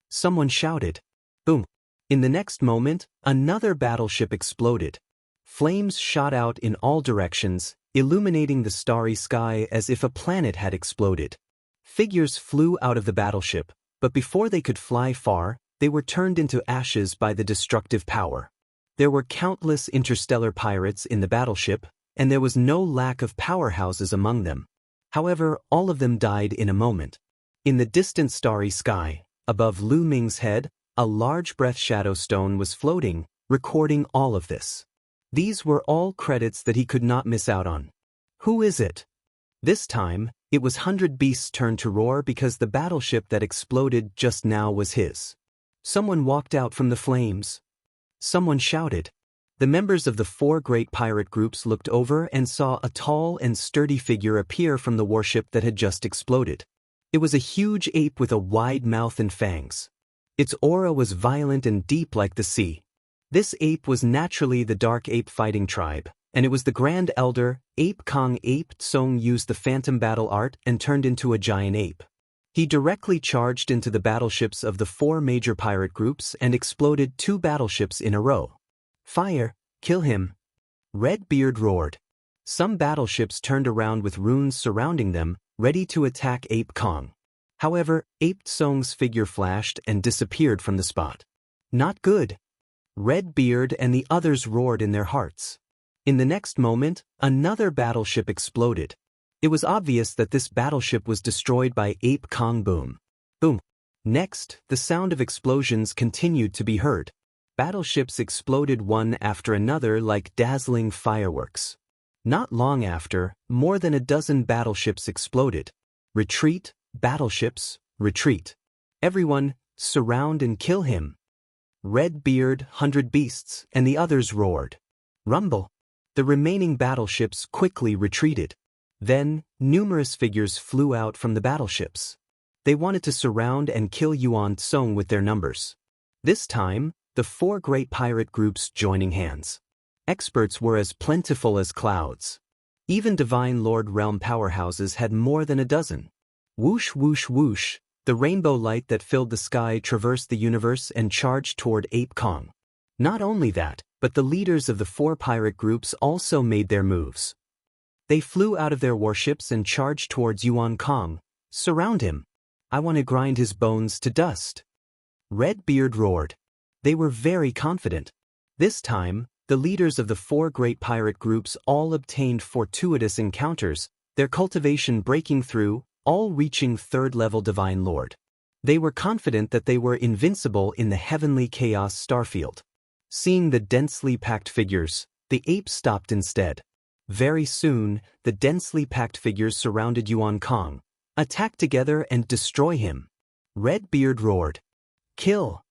Someone shouted. Boom. In the next moment, another battleship exploded. Flames shot out in all directions, illuminating the starry sky as if a planet had exploded. Figures flew out of the battleship, but before they could fly far, they were turned into ashes by the destructive power. There were countless interstellar pirates in the battleship, and there was no lack of powerhouses among them. However, all of them died in a moment. In the distant starry sky, above Lu Ming's head, a large breath shadow stone was floating, recording all of this. These were all credits that he could not miss out on. Who is it? This time, it was 100 Beasts' turn to roar because the battleship that exploded just now was his. Someone walked out from the flames. Someone shouted. The members of the four great pirate groups looked over and saw a tall and sturdy figure appear from the warship that had just exploded. It was a huge ape with a wide mouth and fangs. Its aura was violent and deep like the sea. This ape was naturally the Dark Ape Fighting Tribe, and it was the Grand Elder, Ape Kong. Ape Tsong used the Phantom Battle art and turned into a giant ape. He directly charged into the battleships of the four major pirate groups and exploded 2 battleships in a row. Fire! Kill him! Redbeard roared. Some battleships turned around with runes surrounding them, ready to attack Ape Kong. However, Ape Tsong's figure flashed and disappeared from the spot. Not good! Redbeard and the others roared in their hearts. In the next moment, another battleship exploded. It was obvious that this battleship was destroyed by Ape Kong. Boom! Boom! Next, the sound of explosions continued to be heard. Battleships exploded one after another like dazzling fireworks. Not long after, more than a dozen battleships exploded. Retreat, battleships, retreat. Everyone, surround and kill him. Redbeard, 100 Beasts, and the others roared. Rumble. The remaining battleships quickly retreated. Then, numerous figures flew out from the battleships. They wanted to surround and kill Yuan Tsong with their numbers. This time, the 4 great pirate groups joining hands. Experts were as plentiful as clouds. Even Divine Lord Realm powerhouses had more than a dozen. Whoosh whoosh whoosh, the rainbow light that filled the sky traversed the universe and charged toward Ape Kong. Not only that, But the leaders of the four pirate groups also made their moves. They flew out of their warships and charged towards Yuan Kong. Surround him. I want to grind his bones to dust. Redbeard roared. They were very confident. This time, the leaders of the four great pirate groups all obtained fortuitous encounters, their cultivation breaking through, all reaching third-level Divine Lord. They were confident that they were invincible in the heavenly chaos starfield. Seeing the densely packed figures, the apes stopped instead. Very soon, the densely packed figures surrounded Yuan Kong. Attack together and destroy him. Redbeard roared. Kill!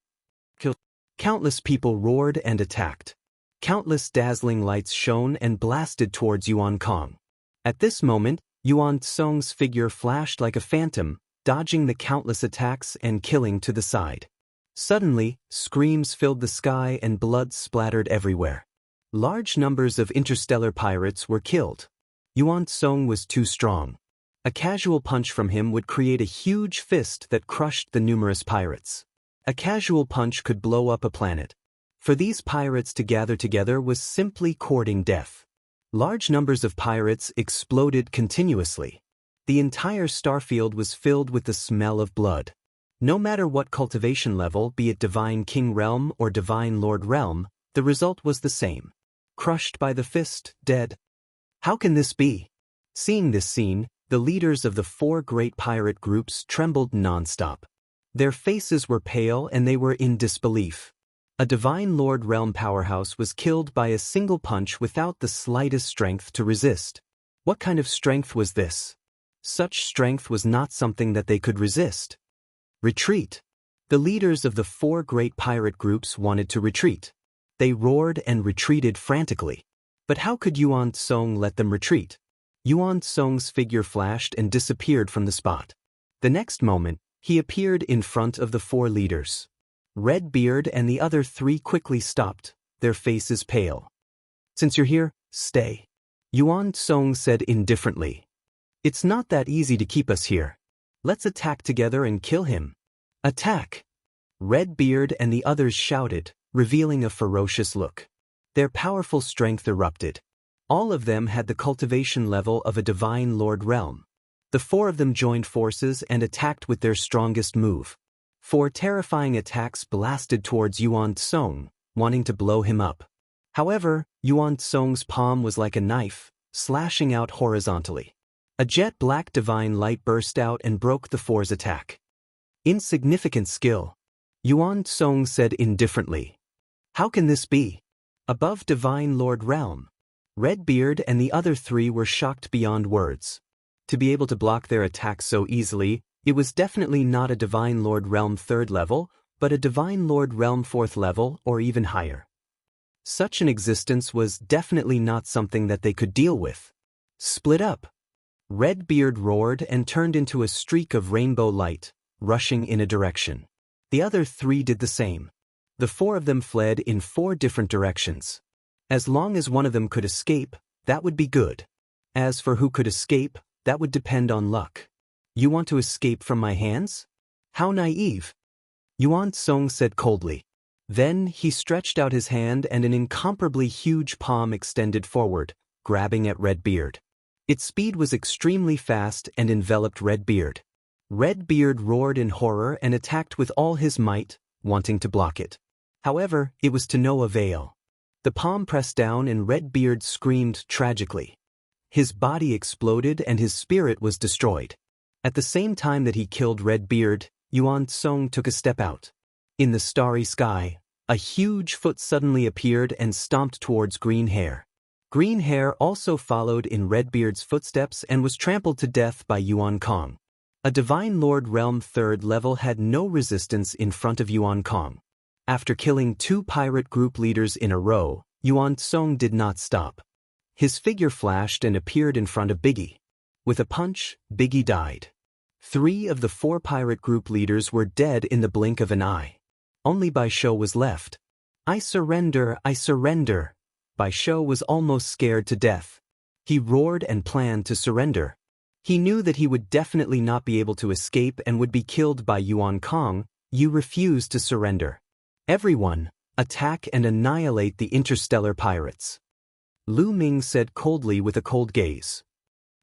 Kill! Countless people roared and attacked. Countless dazzling lights shone and blasted towards Yuan Kong. At this moment, Yuan Tsong's figure flashed like a phantom, dodging the countless attacks and killing to the side. Suddenly, screams filled the sky and blood splattered everywhere. Large numbers of interstellar pirates were killed. Yuan Tsong was too strong. A casual punch from him would create a huge fist that crushed the numerous pirates. A casual punch could blow up a planet. For these pirates to gather together was simply courting death. Large numbers of pirates exploded continuously. The entire starfield was filled with the smell of blood. No matter what cultivation level, be it Divine King Realm or Divine Lord Realm, the result was the same. Crushed by the fist, dead. How can this be? Seeing this scene, the leaders of the four great pirate groups trembled non-stop. Their faces were pale and they were in disbelief. A Divine Lord Realm powerhouse was killed by a single punch without the slightest strength to resist. What kind of strength was this? Such strength was not something that they could resist. Retreat! The leaders of the four great pirate groups wanted to retreat. They roared and retreated frantically. But how could Yuan Tsong let them retreat? Yuan Tsong's figure flashed and disappeared from the spot. The next moment, he appeared in front of the four leaders. Redbeard and the other three quickly stopped, their faces pale. Since you're here, stay. Yuan Tsong said indifferently. It's not that easy to keep us here. Let's attack together and kill him. Attack! Redbeard and the others shouted, revealing a ferocious look. Their powerful strength erupted. All of them had the cultivation level of a Divine Lord Realm. The four of them joined forces and attacked with their strongest move. Four terrifying attacks blasted towards Yuan Tsong, wanting to blow him up. However, Yuan Tsong's palm was like a knife, slashing out horizontally. A jet-black divine light burst out and broke the four's attack. Insignificant skill. Yuan Tsong said indifferently. How can this be? Above Divine Lord Realm. Redbeard and the other three were shocked beyond words. To be able to block their attacks so easily, it was definitely not a Divine Lord Realm 3rd level, but a Divine Lord Realm 4th level or even higher. Such an existence was definitely not something that they could deal with. Split up! Redbeard roared and turned into a streak of rainbow light, rushing in a direction. The other three did the same. The four of them fled in 4 different directions. As long as one of them could escape, that would be good. As for who could escape, that would depend on luck. You want to escape from my hands? How naive! Yuan Tsong said coldly. Then he stretched out his hand and an incomparably huge palm extended forward, grabbing at Redbeard. Its speed was extremely fast and enveloped Redbeard. Redbeard roared in horror and attacked with all his might, wanting to block it. However, it was to no avail. The palm pressed down and Redbeard screamed tragically. His body exploded and his spirit was destroyed. At the same time that he killed Redbeard, Yuan Tsong took a step out. In the starry sky, a huge foot suddenly appeared and stomped towards Green Hair. Green Hair also followed in Redbeard's footsteps and was trampled to death by Yuan Kong. A Divine Lord Realm 3rd level had no resistance in front of Yuan Kong. After killing 2 pirate group leaders in a row, Yuan Tsong did not stop. His figure flashed and appeared in front of Biggie. With a punch, Biggie died. 3 of the 4 pirate group leaders were dead in the blink of an eye. Only Bai Shou was left. I surrender, I surrender. Bai Shou was almost scared to death. He roared and planned to surrender. He knew that he would definitely not be able to escape and would be killed by Yuan Kong. You refuse to surrender. Everyone, Attack and annihilate the interstellar pirates. Lu Ming said coldly with a cold gaze.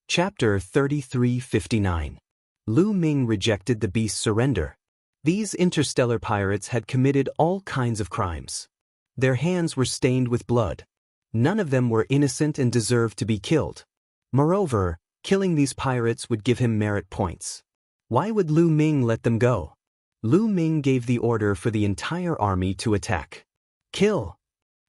Chapter 3359. Lu Ming rejected the beast's surrender. These interstellar pirates had committed all kinds of crimes. Their hands were stained with blood. None of them were innocent and deserved to be killed. Moreover, killing these pirates would give him merit points. Why would Lu Ming let them go? Lu Ming gave the order for the entire army to attack. Kill!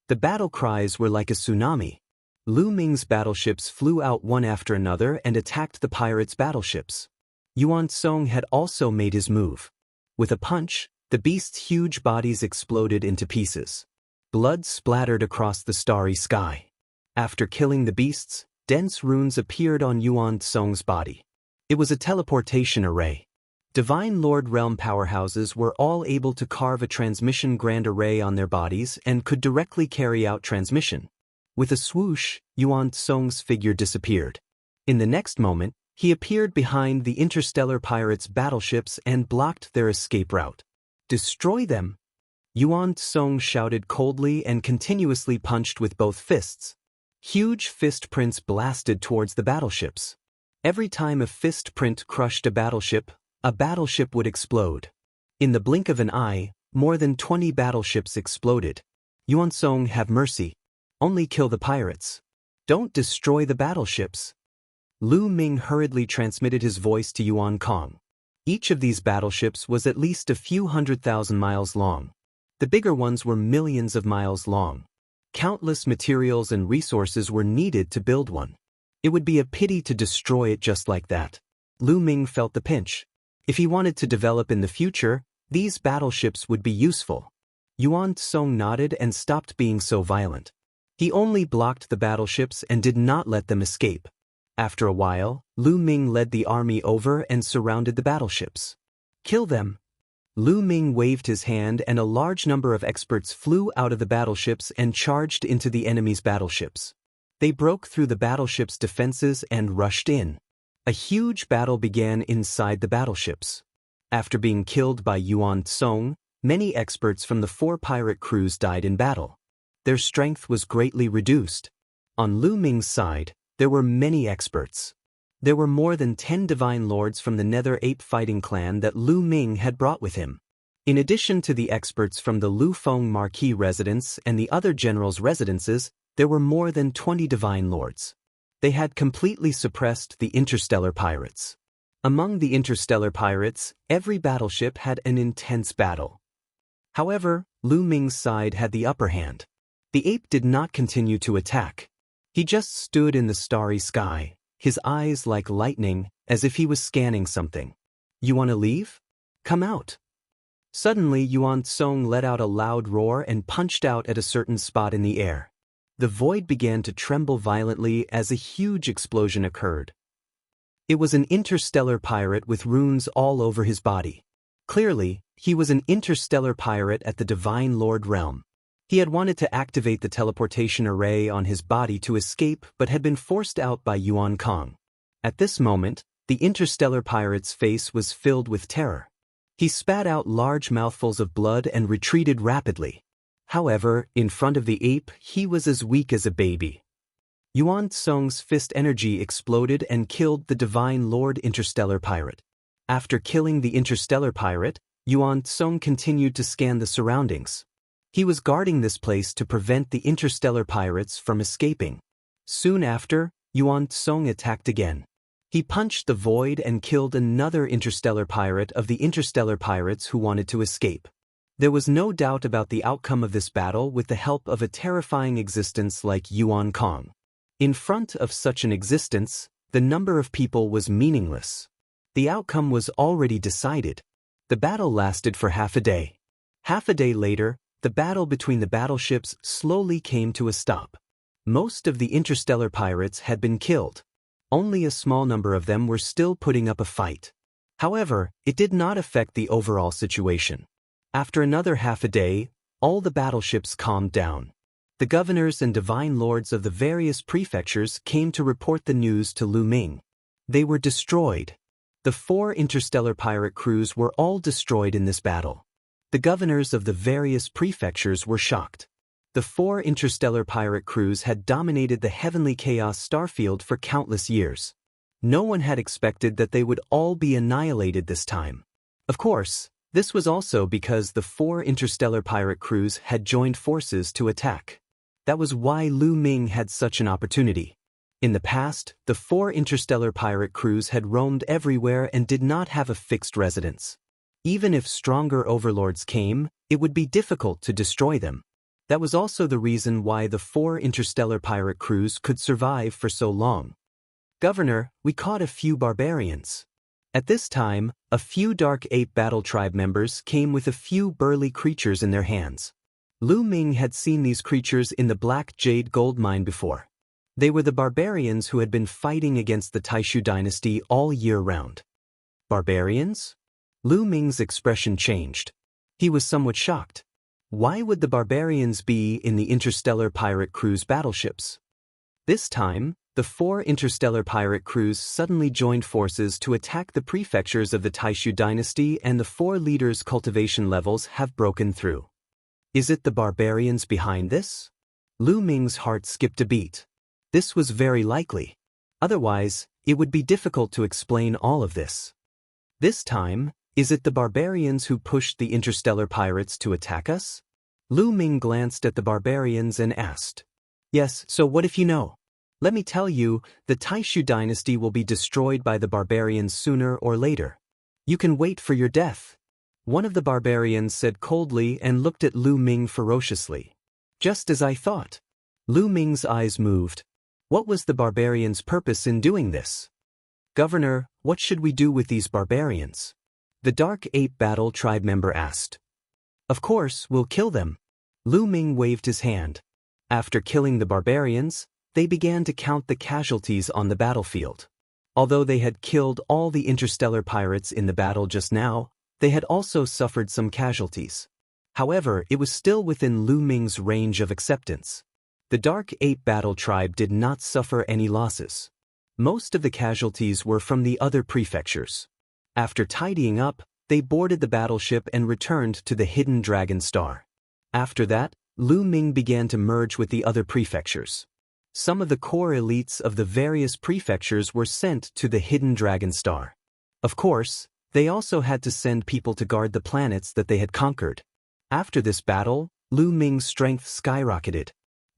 The battle cries were like a tsunami. Lu Ming's battleships flew out one after another and attacked the pirates' battleships. Yuan Song had also made his move. With a punch, the beast's huge bodies exploded into pieces. Blood splattered across the starry sky. After killing the beasts, dense runes appeared on Yuan Song's body. It was a teleportation array. Divine Lord Realm powerhouses were all able to carve a transmission grand array on their bodies and could directly carry out transmission. With a swoosh, Yuan Song's figure disappeared. In the next moment, he appeared behind the interstellar pirates' battleships and blocked their escape route. Destroy them! Yuan Song shouted coldly and continuously punched with both fists. Huge fist prints blasted towards the battleships. Every time a fist print crushed a battleship would explode. In the blink of an eye, more than 20 battleships exploded. Yuan Song, have mercy. Only kill the pirates. Don't destroy the battleships. Lu Ming hurriedly transmitted his voice to Yuan Kong. Each of these battleships was at least a few 100,000 miles long. The bigger ones were millions of miles long. Countless materials and resources were needed to build one. It would be a pity to destroy it just like that. Lu Ming felt the pinch. If he wanted to develop in the future, these battleships would be useful. Yuan Song nodded and stopped being so violent. He only blocked the battleships and did not let them escape. After a while, Lu Ming led the army over and surrounded the battleships. Kill them! Lu Ming waved his hand and a large number of experts flew out of the battleships and charged into the enemy's battleships. They broke through the battleship's defenses and rushed in. A huge battle began inside the battleships. After being killed by Yuan Song, many experts from the 4 pirate crews died in battle. Their strength was greatly reduced. On Lu Ming's side, there were many experts. There were more than 10 divine lords from the Nether Ape fighting clan that Lu Ming had brought with him. In addition to the experts from the Lu Feng Marquis residence and the other generals' residences, there were more than 20 divine lords. They had completely suppressed the interstellar pirates. Among the interstellar pirates, every battleship had an intense battle. However, Lu Ming's side had the upper hand. The ape did not continue to attack. He just stood in the starry sky, his eyes like lightning, as if he was scanning something. You want to leave? Come out. Suddenly Yuan Song let out a loud roar and punched out at a certain spot in the air. The void began to tremble violently as a huge explosion occurred. It was an interstellar pirate with runes all over his body. Clearly, he was an interstellar pirate at the Divine Lord realm. He had wanted to activate the teleportation array on his body to escape but had been forced out by Yuan Kong. At this moment, the interstellar pirate's face was filled with terror. He spat out large mouthfuls of blood and retreated rapidly. However, in front of the ape, he was as weak as a baby. Yuan Song's fist energy exploded and killed the Divine Lord Interstellar Pirate. After killing the Interstellar Pirate, Yuan Song continued to scan the surroundings. He was guarding this place to prevent the interstellar pirates from escaping. Soon after, Yuan Song attacked again. He punched the void and killed another interstellar pirate of the interstellar pirates who wanted to escape. There was no doubt about the outcome of this battle with the help of a terrifying existence like Yuan Kong. In front of such an existence, the number of people was meaningless. The outcome was already decided. The battle lasted for half a day. Half a day later, the battle between the battleships slowly came to a stop. Most of the interstellar pirates had been killed. Only a small number of them were still putting up a fight. However, it did not affect the overall situation. After another half a day, all the battleships calmed down. The governors and divine lords of the various prefectures came to report the news to Lu Ming. They were destroyed. The 4 interstellar pirate crews were all destroyed in this battle. The governors of the various prefectures were shocked. The 4 interstellar pirate crews had dominated the heavenly chaos starfield for countless years. No one had expected that they would all be annihilated this time. Of course, this was also because the 4 interstellar pirate crews had joined forces to attack. That was why Lu Ming had such an opportunity. In the past, the 4 interstellar pirate crews had roamed everywhere and did not have a fixed residence. Even if stronger overlords came, it would be difficult to destroy them. That was also the reason why the 4 interstellar pirate crews could survive for so long. Governor, we caught a few barbarians. At this time, a few Dark Ape Battle Tribe members came with a few burly creatures in their hands. Lu Ming had seen these creatures in the Black Jade Gold Mine before. They were the barbarians who had been fighting against the Taishu dynasty all year round. Barbarians? Lu Ming's expression changed. He was somewhat shocked. Why would the barbarians be in the interstellar pirate cruise battleships? This time, the 4 interstellar pirate crews suddenly joined forces to attack the prefectures of the Taishu dynasty, and the 4 leaders' cultivation levels have broken through. Is it the barbarians behind this? Lu Ming's heart skipped a beat. This was very likely. Otherwise, it would be difficult to explain all of this. This time, is it the barbarians who pushed the interstellar pirates to attack us? Lu Ming glanced at the barbarians and asked. Yes, so what if you know? Let me tell you, the Taishu dynasty will be destroyed by the barbarians sooner or later. You can wait for your death. One of the barbarians said coldly and looked at Lu Ming ferociously. Just as I thought. Lu Ming's eyes moved. What was the barbarians' purpose in doing this? Governor, what should we do with these barbarians? The Dark Ape Battle Tribe member asked. Of course, we'll kill them. Lu Ming waved his hand. After killing the barbarians, they began to count the casualties on the battlefield. Although they had killed all the interstellar pirates in the battle just now, they had also suffered some casualties. However, it was still within Lu Ming's range of acceptance. The Dark Ape Battle Tribe did not suffer any losses. Most of the casualties were from the other prefectures. After tidying up, they boarded the battleship and returned to the Hidden Dragon Star. After that, Lu Ming began to merge with the other prefectures. Some of the core elites of the various prefectures were sent to the Hidden Dragon Star. Of course, they also had to send people to guard the planets that they had conquered. After this battle, Lu Ming's strength skyrocketed.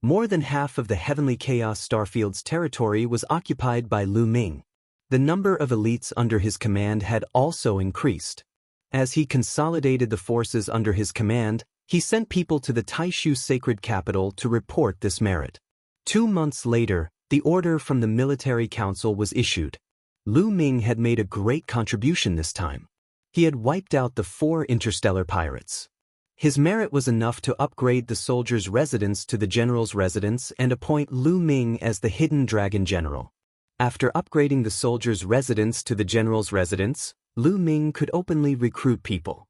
More than half of the Heavenly Chaos Starfield's territory was occupied by Lu Ming. The number of elites under his command had also increased. As he consolidated the forces under his command, he sent people to the Taishu sacred capital to report this merit. 2 months later, the order from the military council was issued. Lu Ming had made a great contribution this time. He had wiped out the 4 interstellar pirates. His merit was enough to upgrade the soldiers' residence to the general's residence and appoint Lu Ming as the Hidden Dragon General. After upgrading the soldiers' residence to the general's residence, Lu Ming could openly recruit people.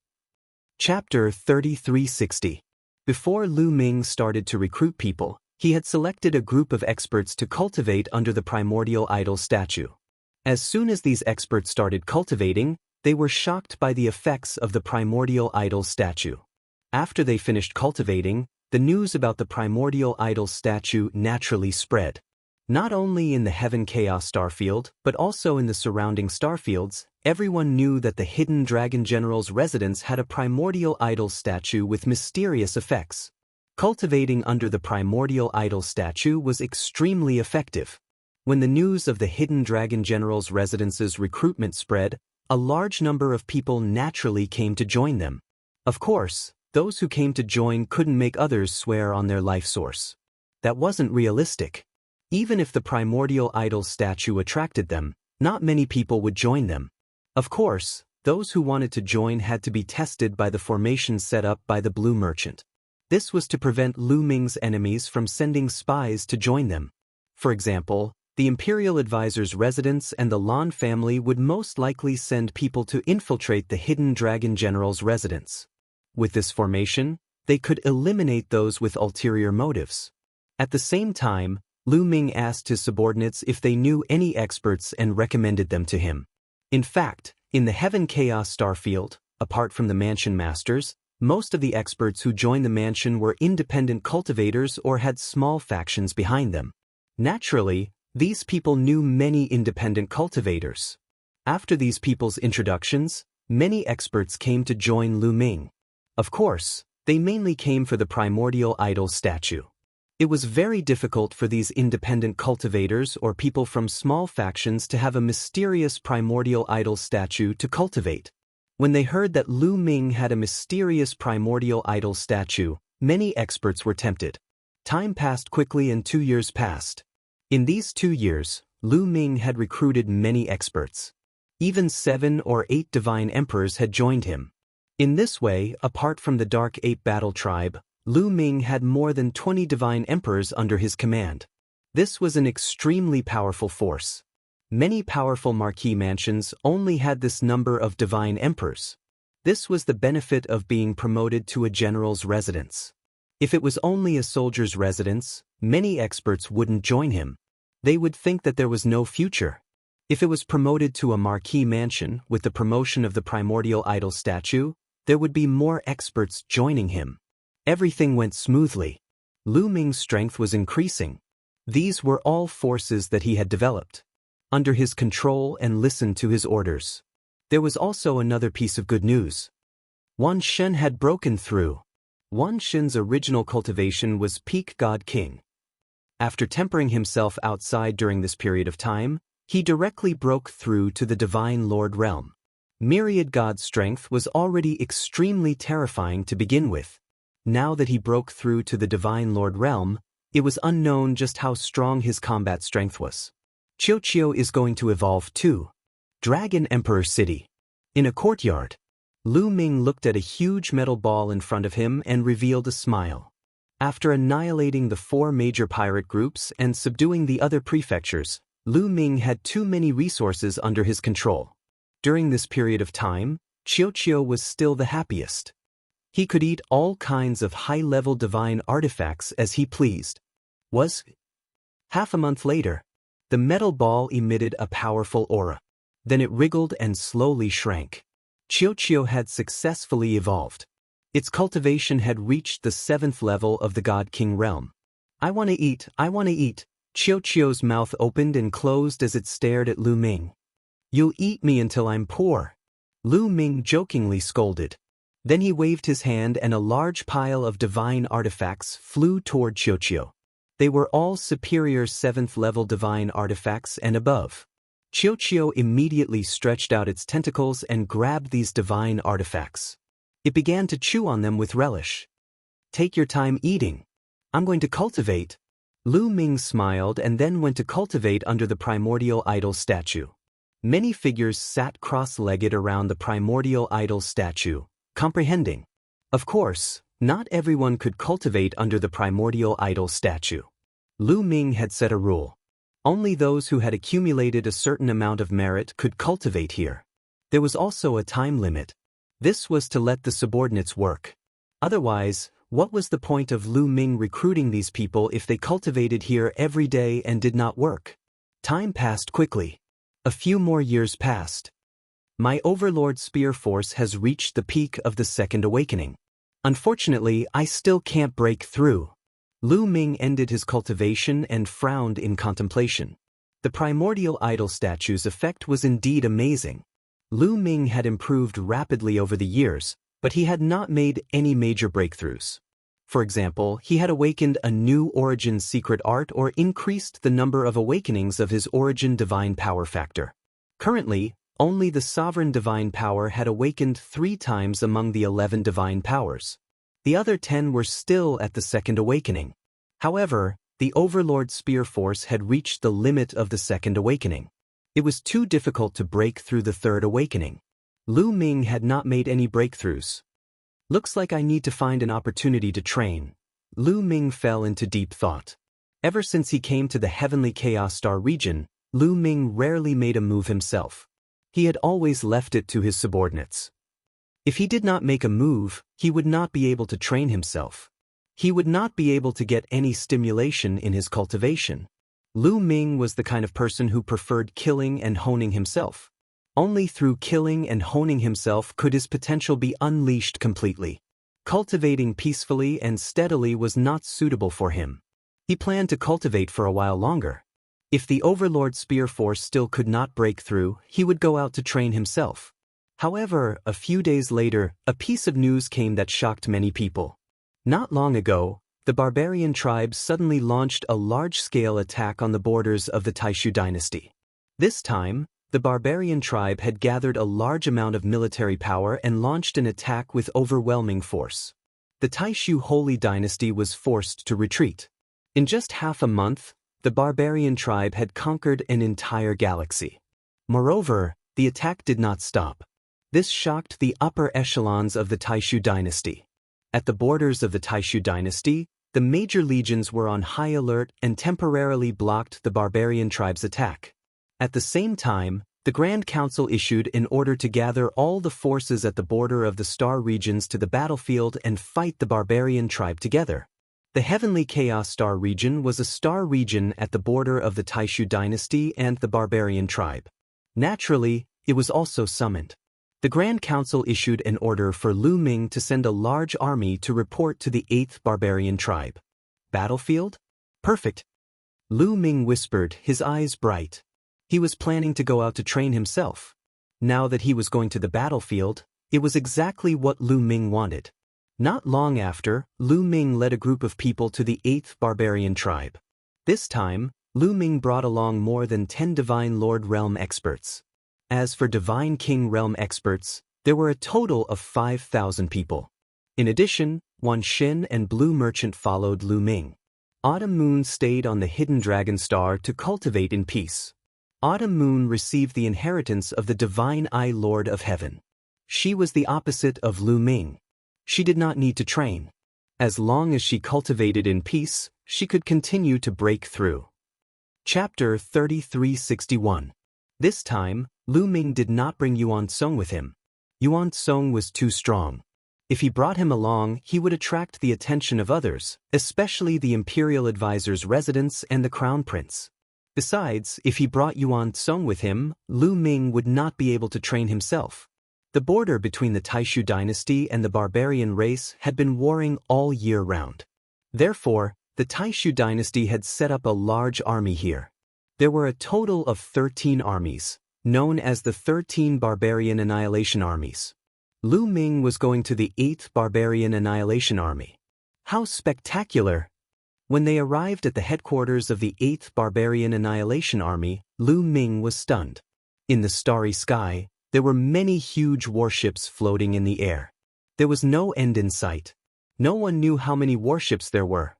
Chapter 3360. Before Lu Ming started to recruit people, he had selected a group of experts to cultivate under the primordial idol statue. As soon as these experts started cultivating, they were shocked by the effects of the primordial idol statue. After they finished cultivating, the news about the primordial idol statue naturally spread. Not only in the Heaven Chaos Starfield, but also in the surrounding starfields, everyone knew that the Hidden Dragon General's residence had a primordial idol statue with mysterious effects. Cultivating under the primordial idol statue was extremely effective. When the news of the Hidden Dragon General's residence's recruitment spread, a large number of people naturally came to join them. Of course, those who came to join couldn't make others swear on their life source. That wasn't realistic. Even if the primordial idol statue attracted them, not many people would join them. Of course, those who wanted to join had to be tested by the formation set up by the Blue Merchant. This was to prevent Lu Ming's enemies from sending spies to join them. For example, the Imperial Advisor's residence and the Lan family would most likely send people to infiltrate the Hidden Dragon General's residence. With this formation, they could eliminate those with ulterior motives. At the same time, Lu Ming asked his subordinates if they knew any experts and recommended them to him. In fact, in the Heaven Chaos Starfield, apart from the Mansion Masters, Most of the experts who joined the mansion were independent cultivators or had small factions behind them. Naturally, these people knew many independent cultivators. After these people's introductions, many experts came to join Lu Ming. Of course, they mainly came for the primordial idol statue. It was very difficult for these independent cultivators or people from small factions to have a mysterious primordial idol statue to cultivate. When they heard that Lu Ming had a mysterious primordial idol statue, many experts were tempted. Time passed quickly and 2 years passed. In these 2 years, Lu Ming had recruited many experts. Even 7 or 8 divine emperors had joined him. In this way, apart from the Dark Ape Battle Tribe, Lu Ming had more than 20 divine emperors under his command. This was an extremely powerful force. Many powerful marquis mansions only had this number of divine emperors. This was the benefit of being promoted to a general's residence. If it was only a soldier's residence, many experts wouldn't join him. They would think that there was no future. If it was promoted to a marquis mansion with the promotion of the primordial idol statue, there would be more experts joining him. Everything went smoothly. Lu Ming's strength was increasing. These were all forces that he had developed under his control and listened to his orders. There was also another piece of good news. Wan Shen had broken through. Wan Shen's original cultivation was peak God King. After tempering himself outside during this period of time, he directly broke through to the Divine Lord realm. Myriad God strength was already extremely terrifying to begin with. Now that he broke through to the Divine Lord realm, it was unknown just how strong his combat strength was. Qiuqiu is going to evolve too. Dragon Emperor City. In a courtyard, Lu Ming looked at a huge metal ball in front of him and revealed a smile. After annihilating the 4 major pirate groups and subduing the other prefectures, Lu Ming had too many resources under his control. During this period of time, Qiuqiu was still the happiest. He could eat all kinds of high-level divine artifacts as he pleased. Half a month later, the metal ball emitted a powerful aura. Then it wriggled and slowly shrank. Qiuqiu had successfully evolved. Its cultivation had reached the 7th level of the God King realm. I want to eat, I want to eat. Qiuqiu's mouth opened and closed as it stared at Lu Ming. You'll eat me until I'm poor. Lu Ming jokingly scolded. Then he waved his hand and a large pile of divine artifacts flew toward Qiuqiu. They were all superior 7th level divine artifacts and above. Qiuqiu immediately stretched out its tentacles and grabbed these divine artifacts. It began to chew on them with relish. Take your time eating. I'm going to cultivate. Lu Ming smiled and then went to cultivate under the primordial idol statue. Many figures sat cross-legged around the primordial idol statue, comprehending. Of course, not everyone could cultivate under the primordial idol statue. Lu Ming had set a rule. Only those who had accumulated a certain amount of merit could cultivate here. There was also a time limit. This was to let the subordinates work. Otherwise, what was the point of Lu Ming recruiting these people if they cultivated here every day and did not work? Time passed quickly. A few more years passed. My Overlord Spear Force has reached the peak of the Second Awakening. Unfortunately, I still can't break through. Lu Ming ended his cultivation and frowned in contemplation. The primordial idol statue's effect was indeed amazing. Lu Ming had improved rapidly over the years, but he had not made any major breakthroughs. For example, he had awakened a new origin secret art or increased the number of awakenings of his origin divine power factor. Currently, only the sovereign divine power had awakened 3 times among the 11 divine powers. The other 10 were still at the Second Awakening. However, the Overlord Spear Force had reached the limit of the Second Awakening. It was too difficult to break through the Third Awakening. Lu Ming had not made any breakthroughs. Looks like I need to find an opportunity to train. Lu Ming fell into deep thought. Ever since he came to the Heavenly Chaos Star region, Lu Ming rarely made a move himself. He had always left it to his subordinates. If he did not make a move, he would not be able to train himself. He would not be able to get any stimulation in his cultivation. Lu Ming was the kind of person who preferred killing and honing himself. Only through killing and honing himself could his potential be unleashed completely. Cultivating peacefully and steadily was not suitable for him. He planned to cultivate for a while longer. If the Overlord Spear Force still could not break through, he would go out to train himself. However, a few days later, a piece of news came that shocked many people. Not long ago, the barbarian tribes suddenly launched a large-scale attack on the borders of the Taishu dynasty. This time, the barbarian tribe had gathered a large amount of military power and launched an attack with overwhelming force. The Taishu Holy Dynasty was forced to retreat. In just half a month, the barbarian tribe had conquered an entire galaxy. Moreover, the attack did not stop. This shocked the upper echelons of the Taishu dynasty. At the borders of the Taishu dynasty, the major legions were on high alert and temporarily blocked the barbarian tribe's attack. At the same time, the Grand Council issued an order to gather all the forces at the border of the star regions to the battlefield and fight the barbarian tribe together. The Heavenly Chaos Star region was a star region at the border of the Taishu dynasty and the barbarian tribe. Naturally, it was also summoned. The Grand Council issued an order for Lu Ming to send a large army to report to the 8th barbarian tribe. Battlefield? Perfect. Lu Ming whispered, his eyes bright. He was planning to go out to train himself. Now that he was going to the battlefield, it was exactly what Lu Ming wanted. Not long after, Lu Ming led a group of people to the 8th barbarian tribe. This time, Lu Ming brought along more than 10 Divine Lord Realm experts. As for Divine King Realm experts, there were a total of 5,000 people. In addition, Wan Xin and Blue Merchant followed Lu Ming. Autumn Moon stayed on the Hidden Dragon Star to cultivate in peace. Autumn Moon received the inheritance of the Divine Eye Lord of Heaven. She was the opposite of Lu Ming. She did not need to train. As long as she cultivated in peace, she could continue to break through. Chapter 3361. This time, Lu Ming did not bring Yuan Song with him. Yuan Song was too strong. If he brought him along, he would attract the attention of others, especially the Imperial Advisor's residents and the Crown Prince. Besides, if he brought Yuan Song with him, Lu Ming would not be able to train himself. The border between the Taishu dynasty and the barbarian race had been warring all year round. Therefore, the Taishu dynasty had set up a large army here. There were a total of 13 armies, known as the 13 Barbarian Annihilation Armies. Lu Ming was going to the 8th Barbarian Annihilation Army. How spectacular! When they arrived at the headquarters of the 8th Barbarian Annihilation Army, Lu Ming was stunned. In the starry sky, there were many huge warships floating in the air. There was no end in sight. No one knew how many warships there were.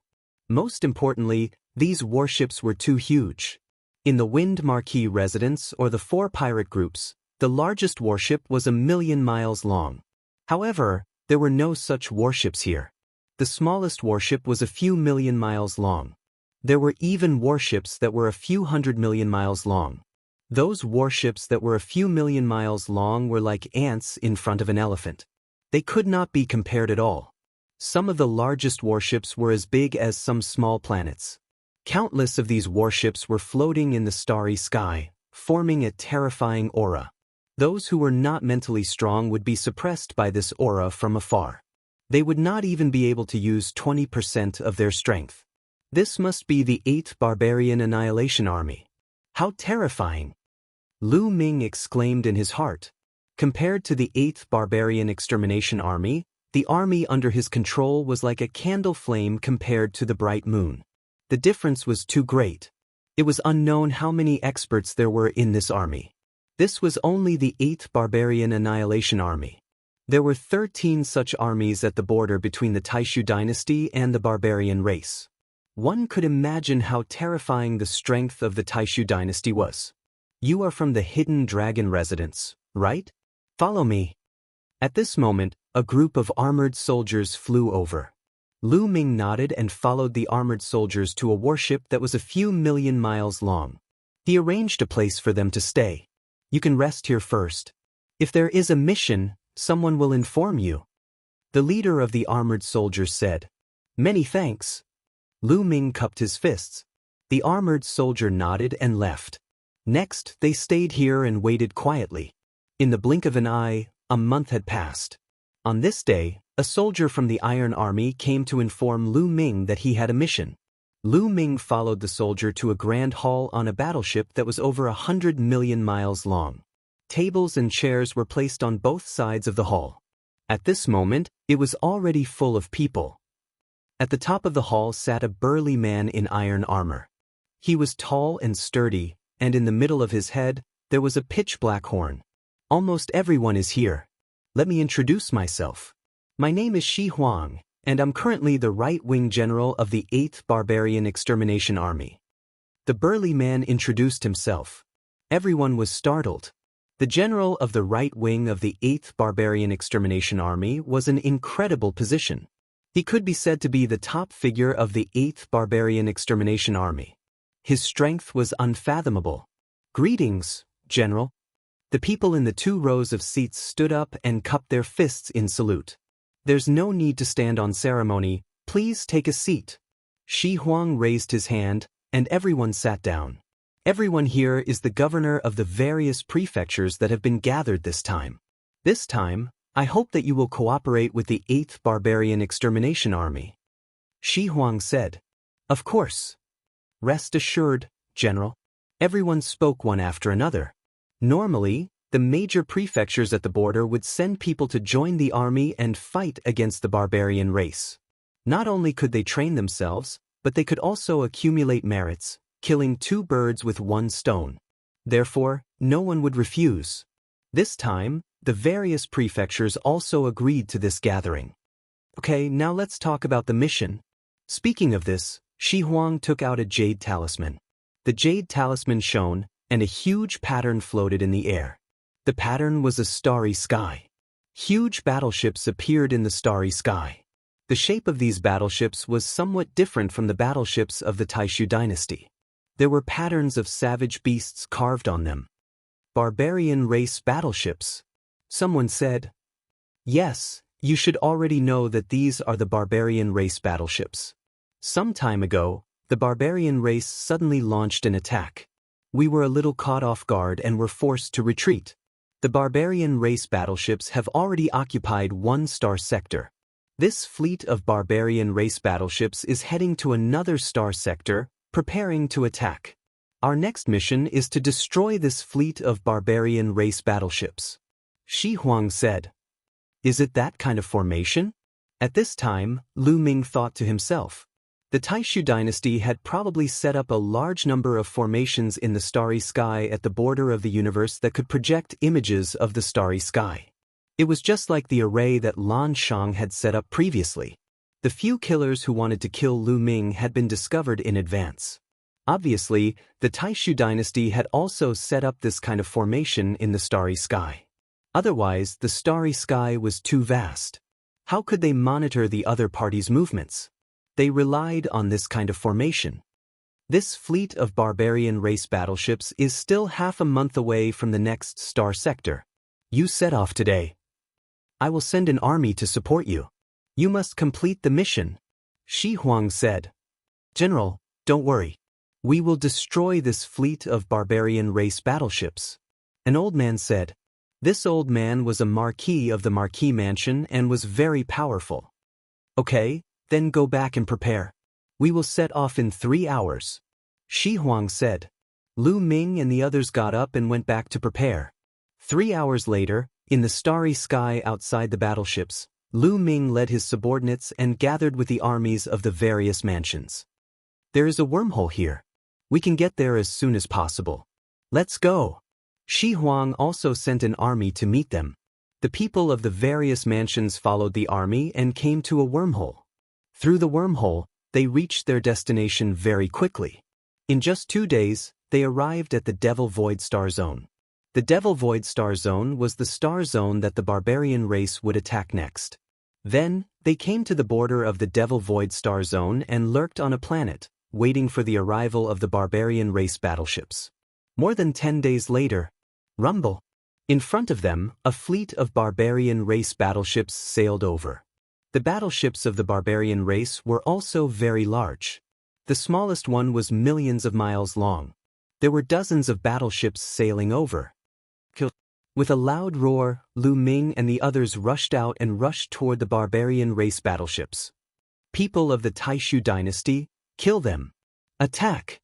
Most importantly, these warships were too huge. In the Wind Marquis residence or the 4 pirate groups, the largest warship was 1,000,000 miles long. However, there were no such warships here. The smallest warship was a few million miles long. There were even warships that were a few 100,000,000 miles long. Those warships that were a few million miles long were like ants in front of an elephant. They could not be compared at all. Some of the largest warships were as big as some small planets. Countless of these warships were floating in the starry sky, forming a terrifying aura. Those who were not mentally strong would be suppressed by this aura from afar. They would not even be able to use 20% of their strength. This must be the 8th Barbarian Annihilation Army. How terrifying! Lu Ming exclaimed in his heart. Compared to the 8th Barbarian Extermination Army, the army under his control was like a candle flame compared to the bright moon. The difference was too great. It was unknown how many experts there were in this army. This was only the 8th Barbarian Annihilation Army. There were 13 such armies at the border between the Taishu dynasty and the barbarian race. One could imagine how terrifying the strength of the Taishu dynasty was. You are from the Hidden Dragon residence, right? Follow me. At this moment, a group of armored soldiers flew over. Lu Ming nodded and followed the armored soldiers to a warship that was a few million miles long. He arranged a place for them to stay. You can rest here first. If there is a mission, someone will inform you. The leader of the armored soldiers said. Many thanks. Lu Ming cupped his fists. The armored soldier nodded and left. Next, they stayed here and waited quietly. In the blink of an eye, a month had passed. On this day, a soldier from the Iron Army came to inform Lu Ming that he had a mission. Lu Ming followed the soldier to a grand hall on a battleship that was over 100 million miles long. Tables and chairs were placed on both sides of the hall. At this moment, it was already full of people. At the top of the hall sat a burly man in iron armor. He was tall and sturdy, and in the middle of his head, there was a pitch-black horn. Almost everyone is here. Let me introduce myself. My name is Shi Huang, and I'm currently the right-wing general of the 8th Barbarian Extermination Army. The burly man introduced himself. Everyone was startled. The general of the right wing of the 8th Barbarian Extermination Army was an incredible position. He could be said to be the top figure of the 8th Barbarian Extermination Army. His strength was unfathomable. "Greetings, General." The people in the 2 rows of seats stood up and cupped their fists in salute. "There's no need to stand on ceremony, please take a seat." Shi Huang raised his hand, and everyone sat down. Everyone here is the governor of the various prefectures that have been gathered this time. This time, I hope that you will cooperate with the 8th Barbarian Extermination Army. Shi Huang said. "Of course. Rest assured, General." Everyone spoke one after another. Normally, the major prefectures at the border would send people to join the army and fight against the barbarian race. Not only could they train themselves, but they could also accumulate merits, killing 2 birds with 1 stone. Therefore, no one would refuse. This time, the various prefectures also agreed to this gathering. Okay, now let's talk about the mission. Speaking of this, Shi Huang took out a jade talisman. The jade talisman shone, and a huge pattern floated in the air. The pattern was a starry sky. Huge battleships appeared in the starry sky. The shape of these battleships was somewhat different from the battleships of the Taishu dynasty. There were patterns of savage beasts carved on them. Barbarian race battleships. Someone said. Yes, you should already know that these are the barbarian race battleships. Some time ago, the barbarian race suddenly launched an attack. We were a little caught off guard and were forced to retreat. The barbarian race battleships have already occupied 1 star sector. This fleet of barbarian race battleships is heading to another star sector, preparing to attack. Our next mission is to destroy this fleet of barbarian race battleships. Shi Huang said. Is it that kind of formation? At this time, Lu Ming thought to himself. The Taishu dynasty had probably set up a large number of formations in the starry sky at the border of the universe that could project images of the starry sky. It was just like the array that Lan Shang had set up previously. The few killers who wanted to kill Lu Ming had been discovered in advance. Obviously, the Taishu dynasty had also set up this kind of formation in the starry sky. Otherwise, the starry sky was too vast. How could they monitor the other party's movements? They relied on this kind of formation. This fleet of barbarian race battleships is still half a month away from the next star sector. You set off today. I will send an army to support you. You must complete the mission. Shi Huang said. General, don't worry. We will destroy this fleet of barbarian race battleships. An old man said. This old man was a marquis of the Marquis Mansion and was very powerful. Okay, then go back and prepare. We will set off in 3 hours. Shi Huang said. Lu Ming and the others got up and went back to prepare. 3 hours later, in the starry sky outside the battleships, Lu Ming led his subordinates and gathered with the armies of the various mansions. There is a wormhole here. We can get there as soon as possible. Let's go. Shi Huang also sent an army to meet them. The people of the various mansions followed the army and came to a wormhole. Through the wormhole, they reached their destination very quickly. In just 2 days, they arrived at the Devil Void Star Zone. The Devil Void Star Zone was the star zone that the barbarian race would attack next. Then, they came to the border of the Devil Void Star Zone and lurked on a planet, waiting for the arrival of the barbarian race battleships. More than 10 days later, rumble. In front of them, a fleet of barbarian race battleships sailed over. The battleships of the barbarian race were also very large. The smallest one was millions of miles long. There were dozens of battleships sailing over. With a loud roar, Lu Ming and the others rushed out and rushed toward the barbarian race battleships. People of the Taishu dynasty, kill them. Attack!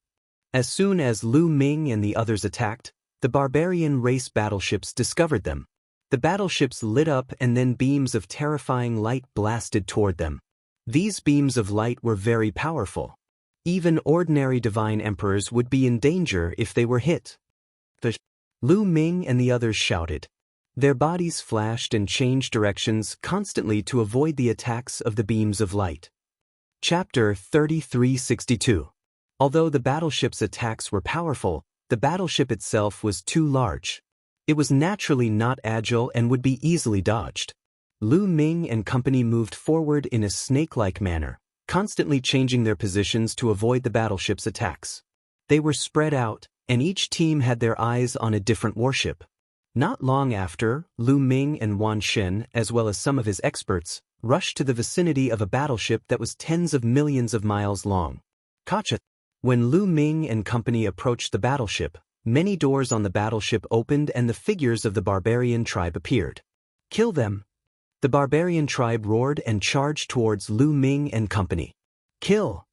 As soon as Lu Ming and the others attacked, the barbarian race battleships discovered them. The battleships lit up and then beams of terrifying light blasted toward them. These beams of light were very powerful. Even ordinary divine emperors would be in danger if they were hit. Lu Ming and the others shouted. Their bodies flashed and changed directions constantly to avoid the attacks of the beams of light. Chapter 3362. Although the battleship's attacks were powerful, the battleship itself was too large. It was naturally not agile and would be easily dodged. Lu Ming and company moved forward in a snake-like manner, constantly changing their positions to avoid the battleship's attacks. They were spread out, and each team had their eyes on a different warship. Not long after, Lu Ming and Wan Shen, as well as some of his experts, rushed to the vicinity of a battleship that was tens of millions of miles long. Gotcha! When Lu Ming and company approached the battleship, many doors on the battleship opened and the figures of the barbarian tribe appeared. Kill them! The barbarian tribe roared and charged towards Lu Ming and company. Kill!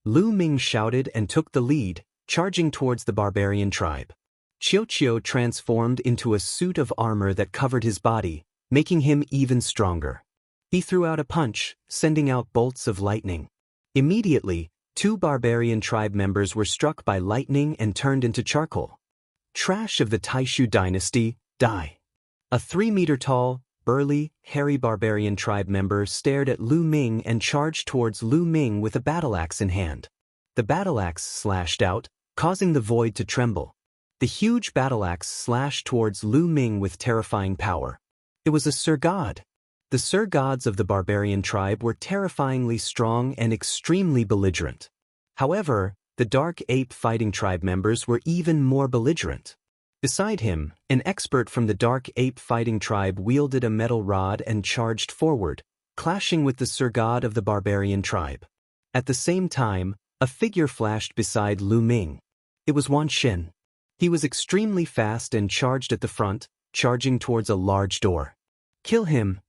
Lu Ming shouted and took the lead, charging towards the barbarian tribe. Qiu transformed into a suit of armor that covered his body, making him even stronger. He threw out a punch, sending out bolts of lightning. Immediately, 2 barbarian tribe members were struck by lightning and turned into charcoal. Trash of the Taishu dynasty, die! A 3-meter-tall, burly, hairy barbarian tribe member stared at Lu Ming and charged towards Lu Ming with a battle axe in hand. The battle axe slashed out, causing the void to tremble. The huge battle axe slashed towards Lu Ming with terrifying power. It was a Sir God. The Sir Gods of the barbarian tribe were terrifyingly strong and extremely belligerent. However, the Dark Ape fighting tribe members were even more belligerent. Beside him, an expert from the Dark Ape fighting tribe wielded a metal rod and charged forward, clashing with the Sir God of the barbarian tribe. At the same time, a figure flashed beside Lu Ming. It was Wan Shen. He was extremely fast and charged at the front, charging towards a large door. Kill him!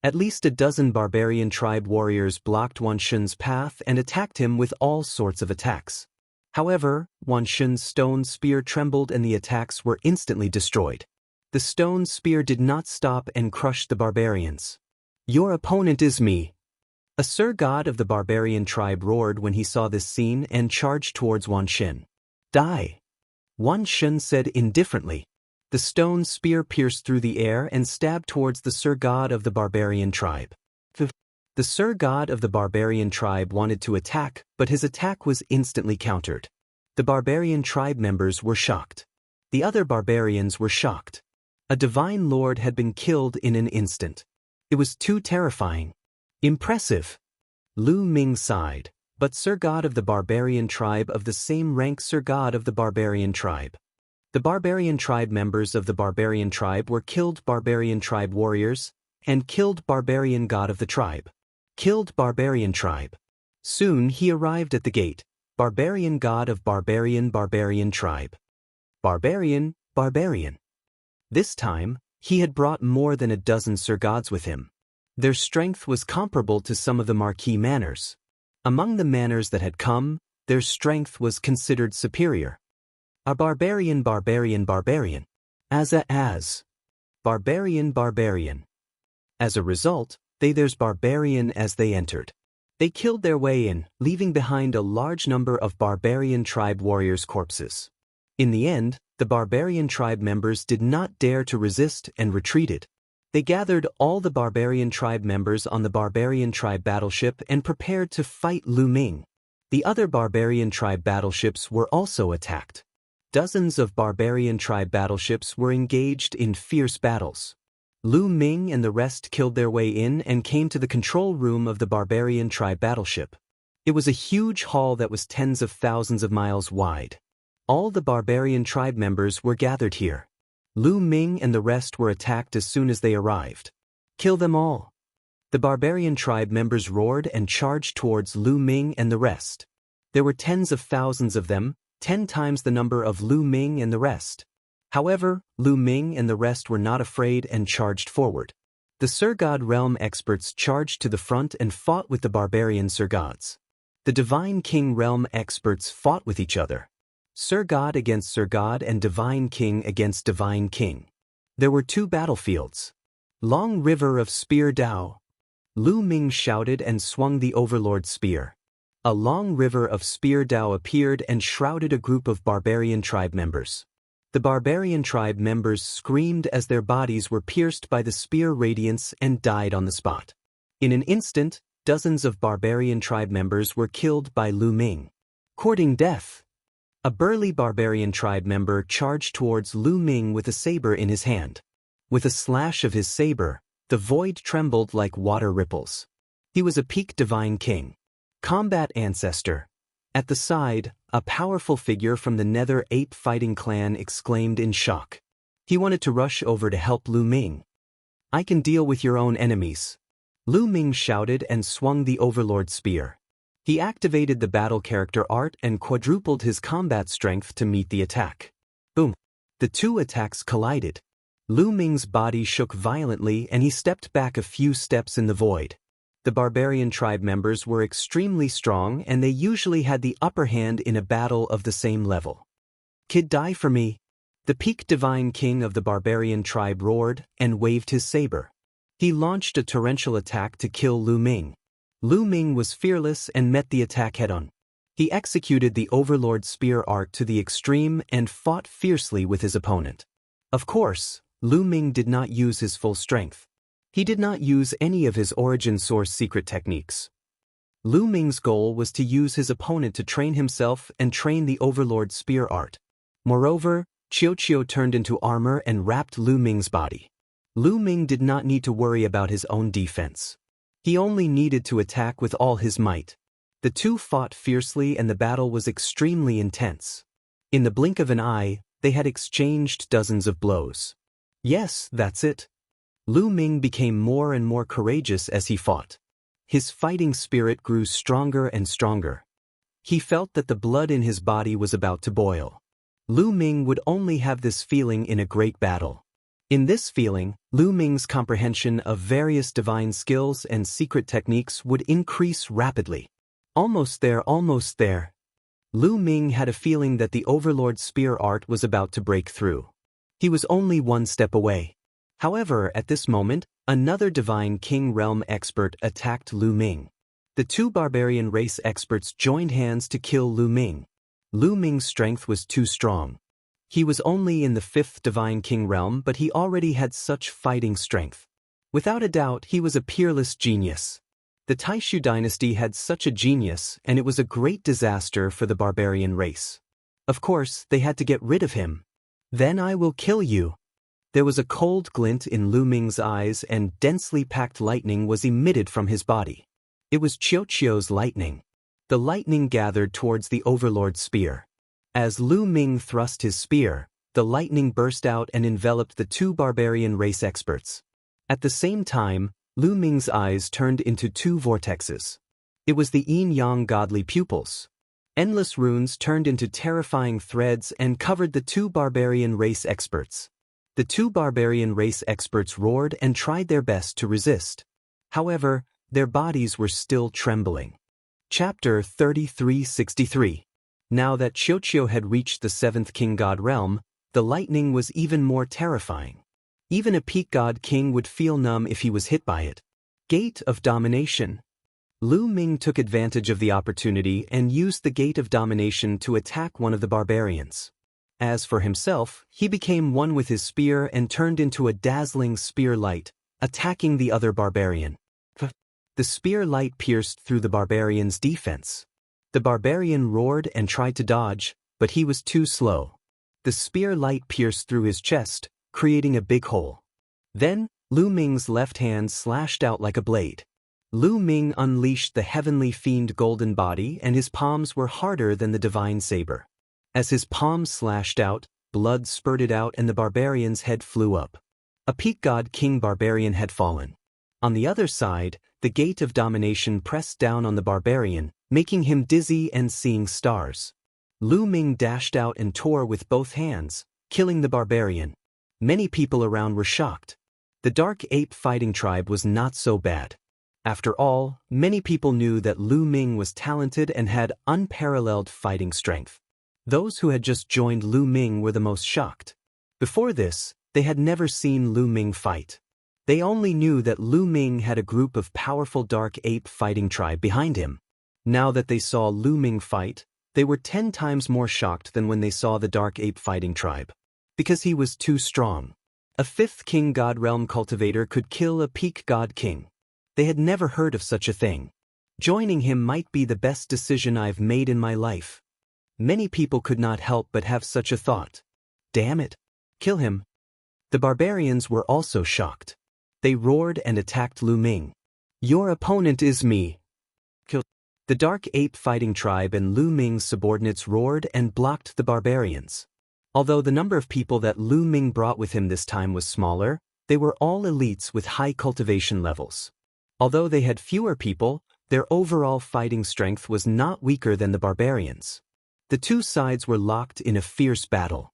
At least a dozen barbarian tribe warriors blocked Wan Shen's path and attacked him with all sorts of attacks. However, Wan Shen's stone spear trembled and the attacks were instantly destroyed. The stone spear did not stop and crushed the barbarians. Your opponent is me! A Sir God of the barbarian tribe roared when he saw this scene and charged towards Wan Shen. Die! Wan Shen said indifferently. The stone spear pierced through the air and stabbed towards the Sir God of the barbarian tribe. The Sir God of the barbarian tribe wanted to attack, but his attack was instantly countered. The barbarian tribe members were shocked. The other barbarians were shocked. A divine lord had been killed in an instant. It was too terrifying. Impressive! Lu Ming sighed, but Sir God of the barbarian tribe of the same rank Sir God of the barbarian tribe. The barbarian tribe members of the barbarian tribe were killed barbarian tribe warriors, and killed barbarian god of the tribe. Killed barbarian tribe. Soon he arrived at the gate, barbarian god of barbarian tribe. Barbarian. This time, he had brought more than a dozen Sir Gods with him. Their strength was comparable to some of the marquee manors. Among the manors that had come, their strength was considered superior. A barbarian. As. Barbarian. As a result, there's barbarian as they entered. They killed their way in, leaving behind a large number of barbarian tribe warriors' corpses. In the end, the barbarian tribe members did not dare to resist and retreated. They gathered all the barbarian tribe members on the barbarian tribe battleship and prepared to fight Lu Ming. The other barbarian tribe battleships were also attacked. Dozens of barbarian tribe battleships were engaged in fierce battles. Lu Ming and the rest killed their way in and came to the control room of the barbarian tribe battleship. It was a huge hall that was tens of thousands of miles wide. All the barbarian tribe members were gathered here. Lu Ming and the rest were attacked as soon as they arrived. Kill them all! The barbarian tribe members roared and charged towards Lu Ming and the rest. There were tens of thousands of them, 10 times the number of Lu Ming and the rest. However, Lu Ming and the rest were not afraid and charged forward. The Surgod realm experts charged to the front and fought with the barbarian Surgods. The Divine King realm experts fought with each other. Surgod against Surgod and Divine King against Divine King. There were two battlefields. Long River of Spear Dao. Lu Ming shouted and swung the Overlord Spear. A long river of Spear Dao appeared and shrouded a group of barbarian tribe members. The barbarian tribe members screamed as their bodies were pierced by the spear radiance and died on the spot. In an instant, dozens of barbarian tribe members were killed by Lu Ming. Courting death. A burly barbarian tribe member charged towards Lu Ming with a saber in his hand. With a slash of his saber, the void trembled like water ripples. He was a peak Divine King. Combat Ancestor. At the side, a powerful figure from the Nether Ape Fighting Clan exclaimed in shock. He wanted to rush over to help Lu Ming. "I can deal with your own enemies." Lu Ming shouted and swung the Overlord Spear. He activated the battle character art and quadrupled his combat strength to meet the attack. Boom! The two attacks collided. Lu Ming's body shook violently and he stepped back a few steps in the void. The barbarian tribe members were extremely strong and they usually had the upper hand in a battle of the same level. "Kid, die for me." The peak Divine King of the barbarian tribe roared and waved his saber. He launched a torrential attack to kill Lu Ming. Lu Ming was fearless and met the attack head-on. He executed the Overlord Spear art to the extreme and fought fiercely with his opponent. Of course, Lu Ming did not use his full strength. He did not use any of his origin source secret techniques. Lu Ming's goal was to use his opponent to train himself and train the Overlord Spear art. Moreover, Qiuqiu turned into armor and wrapped Lu Ming's body. Lu Ming did not need to worry about his own defense. He only needed to attack with all his might. The two fought fiercely and the battle was extremely intense. In the blink of an eye, they had exchanged dozens of blows. Yes, that's it. Lu Ming became more and more courageous as he fought. His fighting spirit grew stronger and stronger. He felt that the blood in his body was about to boil. Lu Ming would only have this feeling in a great battle. In this feeling, Lu Ming's comprehension of various divine skills and secret techniques would increase rapidly. Almost there, almost there. Lu Ming had a feeling that the Overlord Spear art was about to break through. He was only one step away. However, at this moment, another Divine King realm expert attacked Lu Ming. The two barbarian race experts joined hands to kill Lu Ming. Lu Ming's strength was too strong. He was only in the 5th Divine King realm, but he already had such fighting strength. Without a doubt, he was a peerless genius. The Taishu dynasty had such a genius, and it was a great disaster for the barbarian race. Of course, they had to get rid of him. "Then I will kill you." There was a cold glint in Lu Ming's eyes and densely packed lightning was emitted from his body. It was Qiuqiu's lightning. The lightning gathered towards the Overlord Spear. As Lu Ming thrust his spear, the lightning burst out and enveloped the two barbarian race experts. At the same time, Lu Ming's eyes turned into two vortexes. It was the yin-yang godly pupils. Endless runes turned into terrifying threads and covered the two barbarian race experts. The two barbarian race experts roared and tried their best to resist. However, their bodies were still trembling. Chapter 3363. Now that Qiuqiu had reached the 7th King God realm, the lightning was even more terrifying. Even a peak God King would feel numb if he was hit by it. Gate of Domination. Lu Ming took advantage of the opportunity and used the Gate of Domination to attack one of the barbarians. As for himself, he became one with his spear and turned into a dazzling spear light, attacking the other barbarian. The spear light pierced through the barbarian's defense. The barbarian roared and tried to dodge, but he was too slow. The spear light pierced through his chest, creating a big hole. Then, Lu Ming's left hand slashed out like a blade. Lu Ming unleashed the heavenly fiend golden body and his palms were harder than the divine saber. As his palms slashed out, blood spurted out and the barbarian's head flew up. A peak god king barbarian had fallen. On the other side, the Gate of Domination pressed down on the barbarian, making him dizzy and seeing stars. Lu Ming dashed out and tore with both hands, killing the barbarian. Many people around were shocked. The Dark Ape fighting tribe was not so bad. After all, many people knew that Lu Ming was talented and had unparalleled fighting strength. Those who had just joined Lu Ming were the most shocked. Before this, they had never seen Lu Ming fight. They only knew that Lu Ming had a group of powerful Dark Ape fighting tribe behind him. Now that they saw Lu Ming fight, they were 10 times more shocked than when they saw the Dark Ape fighting tribe. Because he was too strong. A 5th King God Realm cultivator could kill a peak God King. They had never heard of such a thing. Joining him might be the best decision I've made in my life. Many people could not help but have such a thought. Damn it. Kill him. The barbarians were also shocked. They roared and attacked Lu Ming. Your opponent is me. Kill. The Dark Ape fighting tribe and Lu Ming's subordinates roared and blocked the barbarians. Although the number of people that Lu Ming brought with him this time was smaller, they were all elites with high cultivation levels. Although they had fewer people, their overall fighting strength was not weaker than the barbarians. The two sides were locked in a fierce battle.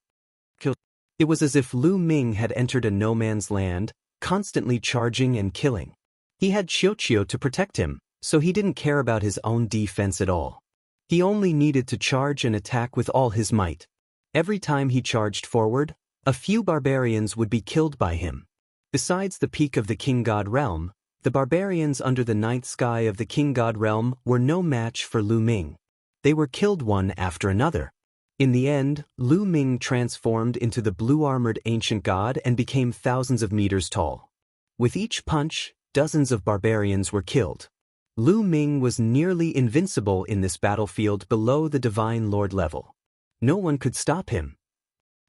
It was as if Lu Ming had entered a no-man's land, constantly charging and killing. He had Xiao to protect him, so he didn't care about his own defense at all. He only needed to charge and attack with all his might. Every time he charged forward, a few barbarians would be killed by him. Besides the peak of the King God Realm, the barbarians under the 9th sky of the King God Realm were no match for Lu Ming. They were killed one after another. In the end, Lu Ming transformed into the blue-armored ancient god and became thousands of meters tall. With each punch, dozens of barbarians were killed. Lu Ming was nearly invincible in this battlefield below the Divine Lord level. No one could stop him.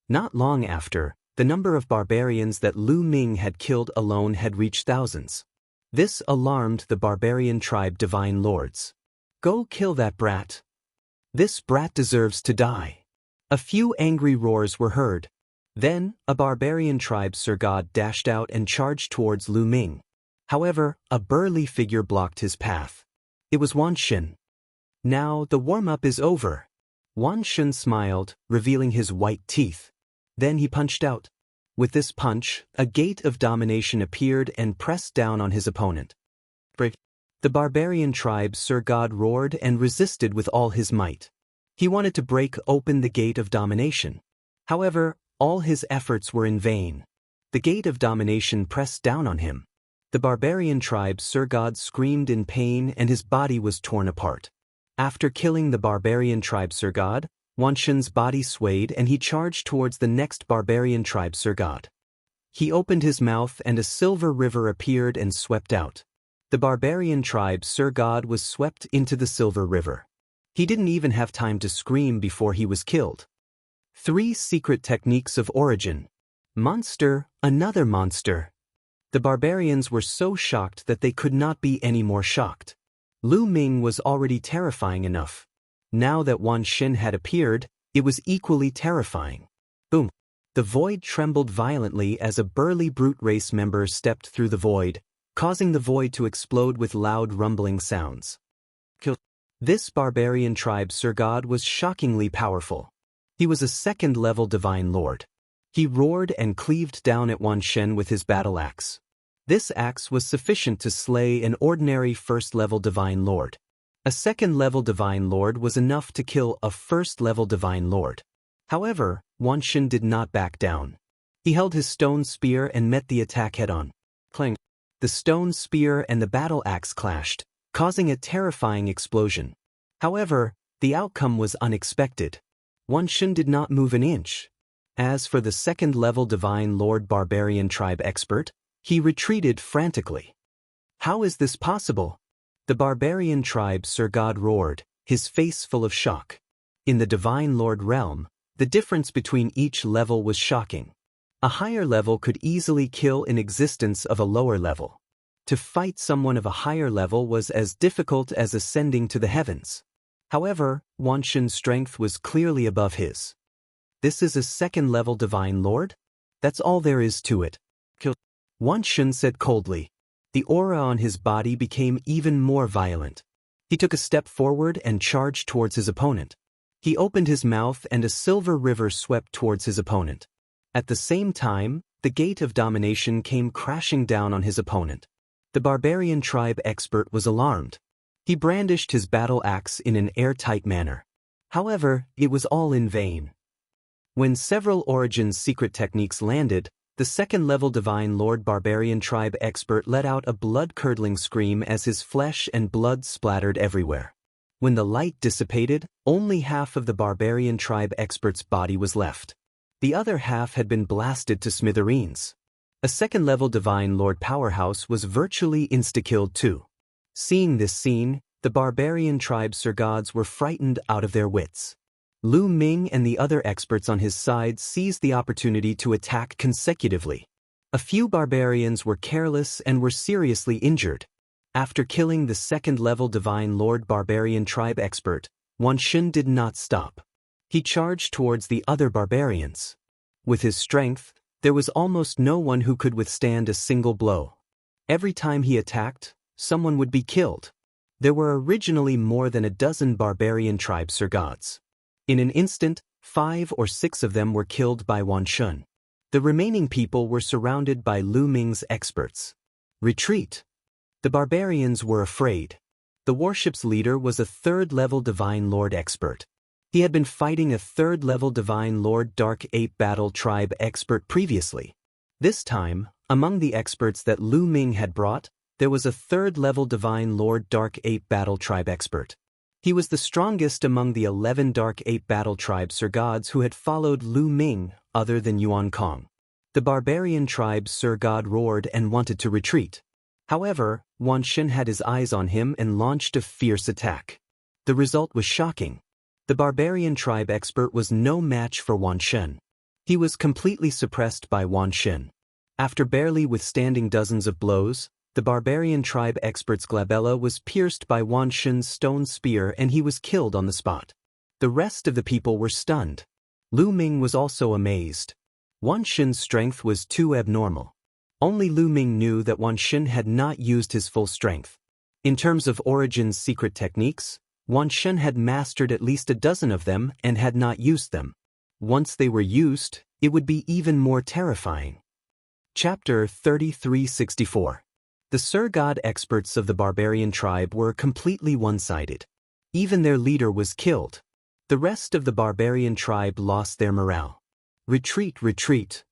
Not long after, the number of barbarians that Lu Ming had killed alone had reached thousands. This alarmed the barbarian tribe Divine Lords. Go kill that brat. This brat deserves to die. A few angry roars were heard. Then, a barbarian tribe Sir God dashed out and charged towards Lu Ming. However, a burly figure blocked his path. It was Wan Shen. Now the warm-up is over. Wan Shen smiled, revealing his white teeth. Then he punched out. With this punch, a gate of domination appeared and pressed down on his opponent. The barbarian tribe Sir God roared and resisted with all his might. He wanted to break open the gate of domination. However, all his efforts were in vain. The gate of domination pressed down on him. The barbarian tribe Sir God screamed in pain and his body was torn apart. After killing the barbarian tribe Sir God, Wan Shen's body swayed and he charged towards the next barbarian tribe Sir God. He opened his mouth and a silver river appeared and swept out. The barbarian tribe Sir God was swept into the silver river. He didn't even have time to scream before he was killed. 3 secret techniques of origin. Monster, another monster. The barbarians were so shocked that they could not be any more shocked. Lu Ming was already terrifying enough. Now that Wan Shen had appeared, it was equally terrifying. Boom. The void trembled violently as a burly brute race member stepped through the void, causing the void to explode with loud rumbling sounds. This barbarian tribe Sir God was shockingly powerful. He was a 2nd-level Divine Lord. He roared and cleaved down at Wan Shen with his battle axe. This axe was sufficient to slay an ordinary 1st-level Divine Lord. A 2nd-level Divine Lord was enough to kill a 1st-level Divine Lord. However, Wan Shen did not back down. He held his stone spear and met the attack head-on. Clang! The stone spear and the battle axe clashed, causing a terrifying explosion. However, the outcome was unexpected. Wan Shen did not move an inch. As for the 2nd-level Divine Lord Barbarian Tribe expert, he retreated frantically. How is this possible? The Barbarian Tribe Sir God roared, his face full of shock. In the Divine Lord realm, the difference between each level was shocking. A higher level could easily kill an existence of a lower level. To fight someone of a higher level was as difficult as ascending to the heavens. However, Wan Shen's strength was clearly above his. This is a 2nd-level Divine Lord? That's all there is to it. Wan Shen said coldly. The aura on his body became even more violent. He took a step forward and charged towards his opponent. He opened his mouth and a silver river swept towards his opponent. At the same time, the gate of domination came crashing down on his opponent. The barbarian tribe expert was alarmed. He brandished his battle axe in an airtight manner. However, it was all in vain. When several Origin's secret techniques landed, the second-level Divine Lord Barbarian Tribe expert let out a blood-curdling scream as his flesh and blood splattered everywhere. When the light dissipated, only half of the Barbarian Tribe expert's body was left. The other half had been blasted to smithereens. A second-level Divine Lord powerhouse was virtually insta-killed too. Seeing this scene, the Barbarian Tribe Sir Gods were frightened out of their wits. Lu Ming and the other experts on his side seized the opportunity to attack consecutively. A few barbarians were careless and were seriously injured. After killing the second-level Divine Lord Barbarian Tribe expert, Wan Shun did not stop. He charged towards the other barbarians. With his strength, there was almost no one who could withstand a single blow. Every time he attacked, someone would be killed. There were originally more than a dozen Barbarian Tribe Sir Gods. In an instant, 5 or 6 of them were killed by Wan Shun. The remaining people were surrounded by Lu Ming's experts. Retreat! The barbarians were afraid. The warship's leader was a third-level Divine Lord expert. He had been fighting a third-level Divine Lord Dark Ape Battle Tribe expert previously. This time, among the experts that Lu Ming had brought, there was a third-level Divine Lord Dark Ape Battle Tribe expert. He was the strongest among the 11 Dark Ape Battle Tribe Sir Gods who had followed Lu Ming, other than Yuan Kong. The Barbarian Tribe Sir God roared and wanted to retreat. However, Wan Shun had his eyes on him and launched a fierce attack. The result was shocking. The Barbarian Tribe expert was no match for Wan Shun. He was completely suppressed by Wan Shun. After barely withstanding dozens of blows, the Barbarian Tribe expert's glabella was pierced by Wan Shun's stone spear and he was killed on the spot. The rest of the people were stunned. Lu Ming was also amazed. Wan Shun's strength was too abnormal. Only Lu Ming knew that Wan Shun had not used his full strength. In terms of Origin's secret techniques, Wan Shun had mastered at least a dozen of them and had not used them. Once they were used, it would be even more terrifying. Chapter 3364. The Sir God experts of the Barbarian Tribe were completely one-sided. Even their leader was killed. The rest of the Barbarian Tribe lost their morale. Retreat, retreat.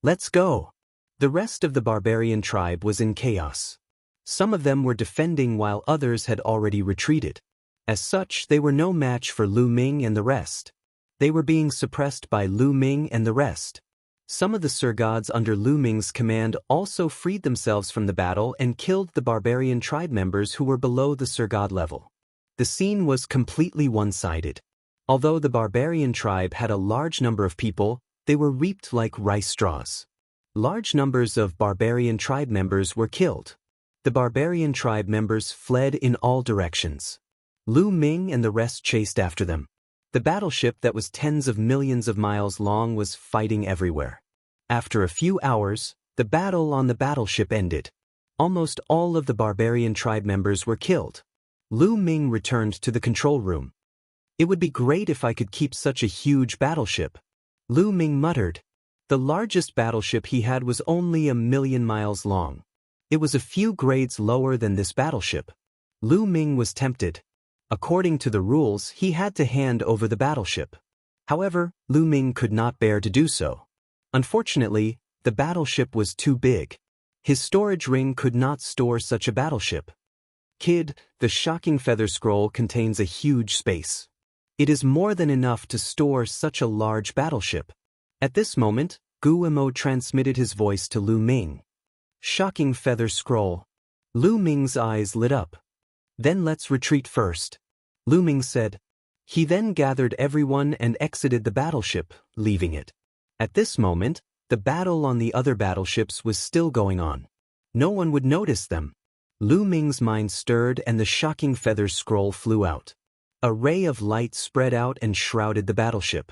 Let's go. The rest of the Barbarian Tribe was in chaos. Some of them were defending while others had already retreated. As such, they were no match for Lu Ming and the rest. They were being suppressed by Lu Ming and the rest. Some of the Sir Gods under Lu Ming's command also freed themselves from the battle and killed the Barbarian Tribe members who were below the Sir God level. The scene was completely one-sided. Although the Barbarian Tribe had a large number of people, they were reaped like rice straws. Large numbers of Barbarian Tribe members were killed. The Barbarian Tribe members fled in all directions. Lu Ming and the rest chased after them. The battleship that was tens of millions of miles long was fighting everywhere. After a few hours, the battle on the battleship ended. Almost all of the Barbarian Tribe members were killed. Lu Ming returned to the control room. It would be great if I could keep such a huge battleship. Lu Ming muttered. The largest battleship he had was only 1,000,000 miles long. It was a few grades lower than this battleship. Lu Ming was tempted. According to the rules, he had to hand over the battleship. However, Lu Ming could not bear to do so. Unfortunately, the battleship was too big. His storage ring could not store such a battleship. Kid, the shocking feather scroll contains a huge space. It is more than enough to store such a large battleship. At this moment, Guimo transmitted his voice to Lu Ming. Shocking feather scroll. Lu Ming's eyes lit up. Then let's retreat first, Lu Ming said. He then gathered everyone and exited the battleship, leaving it. At this moment, the battle on the other battleships was still going on. No one would notice them. Lu Ming's mind stirred and the shocking feather scroll flew out. A ray of light spread out and shrouded the battleship.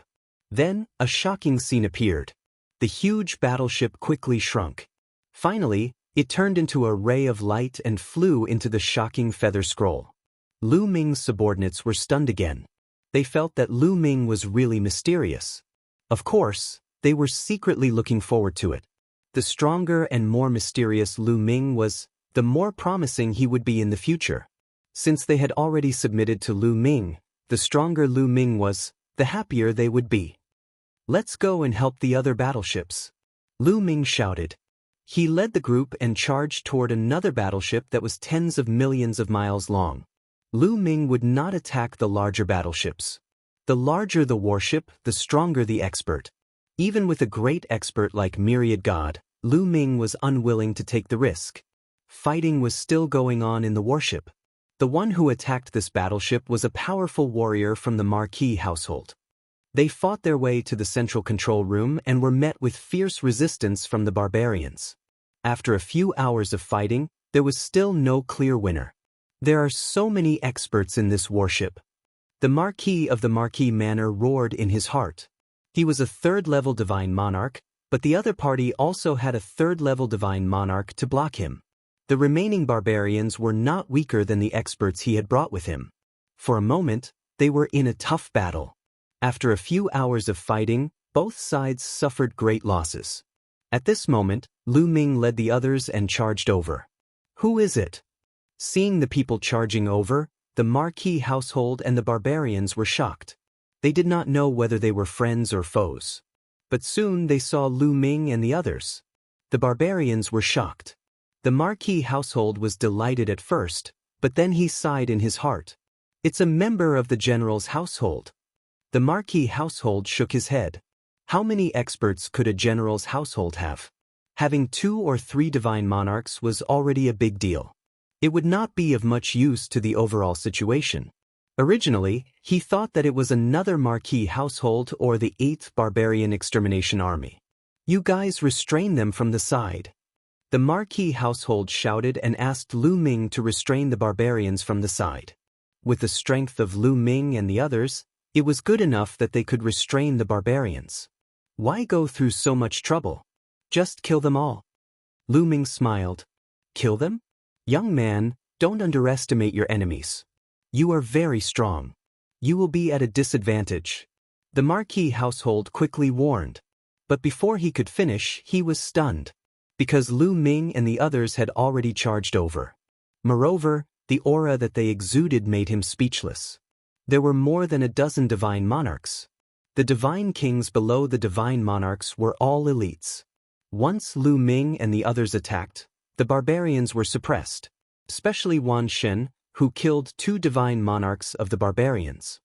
Then, a shocking scene appeared. The huge battleship quickly shrunk. Finally, it turned into a ray of light and flew into the shocking feather scroll. Lu Ming's subordinates were stunned again. They felt that Lu Ming was really mysterious. Of course, They were secretly looking forward to it. The stronger and more mysterious Lu Ming was, the more promising he would be in the future. Since they had already submitted to Lu Ming, the stronger Lu Ming was, the happier they would be. "Let's go and help the other battleships," Lu Ming shouted. He led the group and charged toward another battleship that was tens of millions of miles long. Lu Ming would not attack the larger battleships. The larger the warship, the stronger the expert. Even with a great expert like Myriad God, Lu Ming was unwilling to take the risk. Fighting was still going on in the warship. The one who attacked this battleship was a powerful warrior from the Marquis household. They fought their way to the central control room and were met with fierce resistance from the barbarians. After a few hours of fighting, there was still no clear winner. "There are so many experts in this warship." The Marquis of the Marquis Manor roared in his heart. He was a third-level divine monarch, but the other party also had a third-level divine monarch to block him. The remaining barbarians were not weaker than the experts he had brought with him. For a moment, they were in a tough battle. After a few hours of fighting, both sides suffered great losses. At this moment, Lu Ming led the others and charged over. "Who is it?" Seeing the people charging over, the Marquis household and the barbarians were shocked. They did not know whether they were friends or foes. But soon they saw Lu Ming and the others. The barbarians were shocked. The Marquis household was delighted at first, but then he sighed in his heart. "It's a member of the general's household." The Marquis household shook his head. How many experts could a general's household have? Having 2 or 3 divine monarchs was already a big deal. It would not be of much use to the overall situation. Originally, he thought that it was another Marquis household or the 8th Barbarian Extermination Army. "You guys restrain them from the side." The Marquis household shouted and asked Lu Ming to restrain the barbarians from the side. With the strength of Lu Ming and the others, it was good enough that they could restrain the barbarians. Why go through so much trouble? Just kill them all. Lu Ming smiled. "Kill them? Young man, don't underestimate your enemies. You are very strong. You will be at a disadvantage," the Marquis household quickly warned. But before he could finish, he was stunned. Because Lu Ming and the others had already charged over. Moreover, the aura that they exuded made him speechless. There were more than a dozen divine monarchs. The divine kings below the divine monarchs were all elites. Once Lu Ming and the others attacked, the barbarians were suppressed, especially Wan Shen, who killed 2 divine monarchs of the barbarians.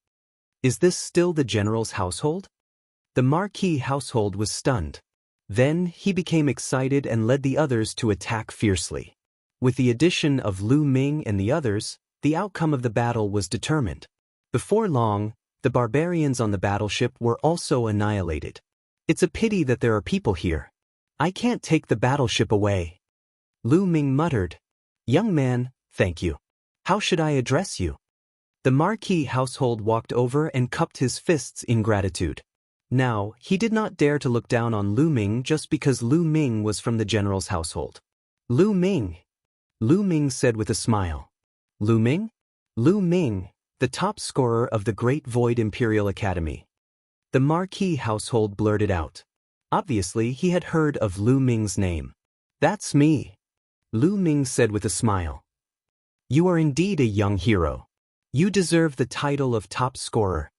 Is this still the general's household? The Marquis household was stunned. Then he became excited and led the others to attack fiercely. With the addition of Lu Ming and the others, the outcome of the battle was determined. Before long, the barbarians on the battleship were also annihilated. "It's a pity that there are people here. I can't take the battleship away." Lu Ming muttered. "Young man, thank you. How should I address you?" The Marquis household walked over and cupped his fists in gratitude. Now, he did not dare to look down on Lu Ming just because Lu Ming was from the general's household. "Lu Ming," Lu Ming said with a smile. "Lu Ming?" "Lu Ming, the top scorer of the Great Void Imperial Academy." The Marquis household blurted out. Obviously, he had heard of Lu Ming's name. "That's me," Lu Ming said with a smile. "You are indeed a young hero. You deserve the title of top scorer."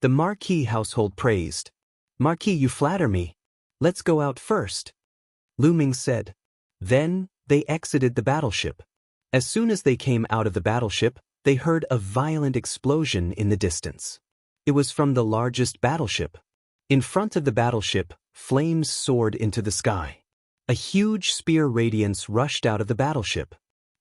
The Marquis household praised. "Marquis, you flatter me. Let's go out first," Lu Ming said. Then, they exited the battleship. As soon as they came out of the battleship, they heard a violent explosion in the distance. It was from the largest battleship. In front of the battleship, flames soared into the sky. A huge spear radiance rushed out of the battleship.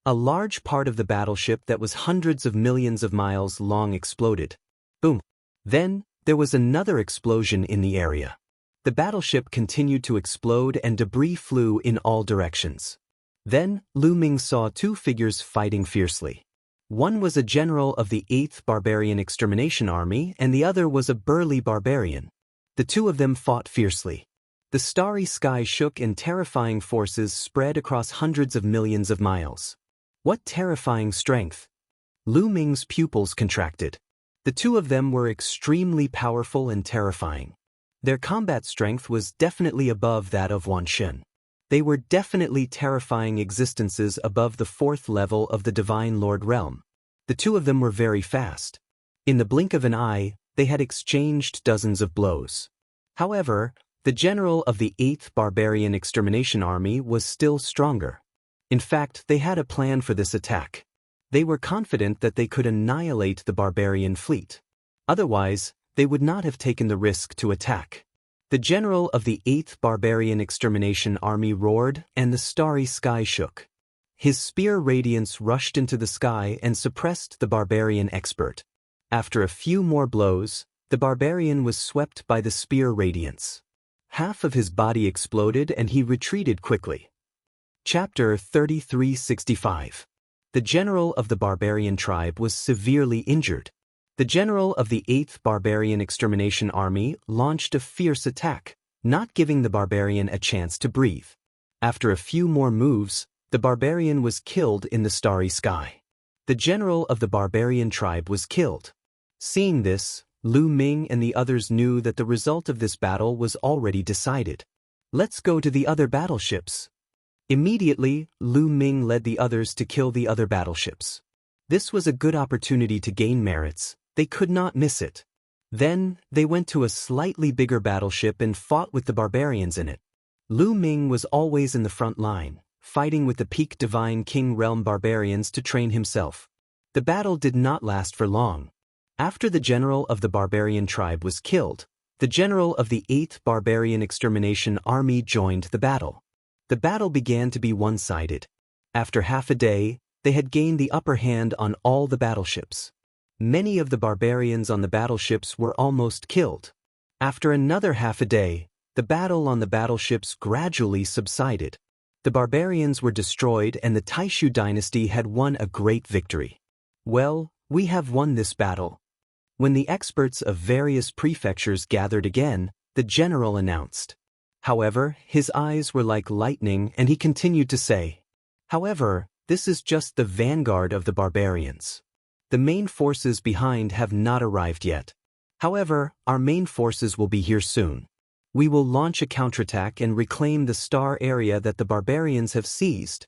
A large part of the battleship that was hundreds of millions of miles long exploded. Boom. Then, there was another explosion in the area. The battleship continued to explode and debris flew in all directions. Then, Lu Ming saw 2 figures fighting fiercely. One was a general of the 8th Barbarian Extermination Army and the other was a burly barbarian. The 2 of them fought fiercely. The starry sky shook and terrifying forces spread across hundreds of millions of miles. What terrifying strength! Lu Ming's pupils contracted. The 2 of them were extremely powerful and terrifying. Their combat strength was definitely above that of Wan Shen. They were definitely terrifying existences above the 4th level of the Divine Lord realm. The two of them were very fast. In the blink of an eye, they had exchanged dozens of blows. However, the general of the 8th Barbarian Extermination Army was still stronger. In fact, they had a plan for this attack. They were confident that they could annihilate the barbarian fleet. Otherwise, they would not have taken the risk to attack. The general of the 8th Barbarian Extermination Army roared, and the starry sky shook. His spear radiance rushed into the sky and suppressed the barbarian expert. After a few more blows, the barbarian was swept by the spear radiance. Half of his body exploded and he retreated quickly. Chapter 3365. The general of the barbarian tribe was severely injured. The general of the 8th Barbarian Extermination Army launched a fierce attack, not giving the barbarian a chance to breathe. After a few more moves, the barbarian was killed in the starry sky. The general of the barbarian tribe was killed. Seeing this, Lu Ming and the others knew that the result of this battle was already decided. Let's go to the other battleships. Immediately, Lu Ming led the others to kill the other battleships. This was a good opportunity to gain merits. They could not miss it. Then, they went to a slightly bigger battleship and fought with the barbarians in it. Lu Ming was always in the front line, fighting with the Peak Divine King Realm barbarians to train himself. The battle did not last for long. After the general of the barbarian tribe was killed, the general of the 8th Barbarian Extermination Army joined the battle. The battle began to be one-sided. After half a day, they had gained the upper hand on all the battleships. Many of the barbarians on the battleships were almost killed. After another half a day, the battle on the battleships gradually subsided. The barbarians were destroyed and the Taishu dynasty had won a great victory. Well, we have won this battle. When the experts of various prefectures gathered again, the general announced. However, his eyes were like lightning and he continued to say, "However, this is just the vanguard of the barbarians. The main forces behind have not arrived yet. However, our main forces will be here soon. We will launch a counterattack and reclaim the star area that the barbarians have seized,"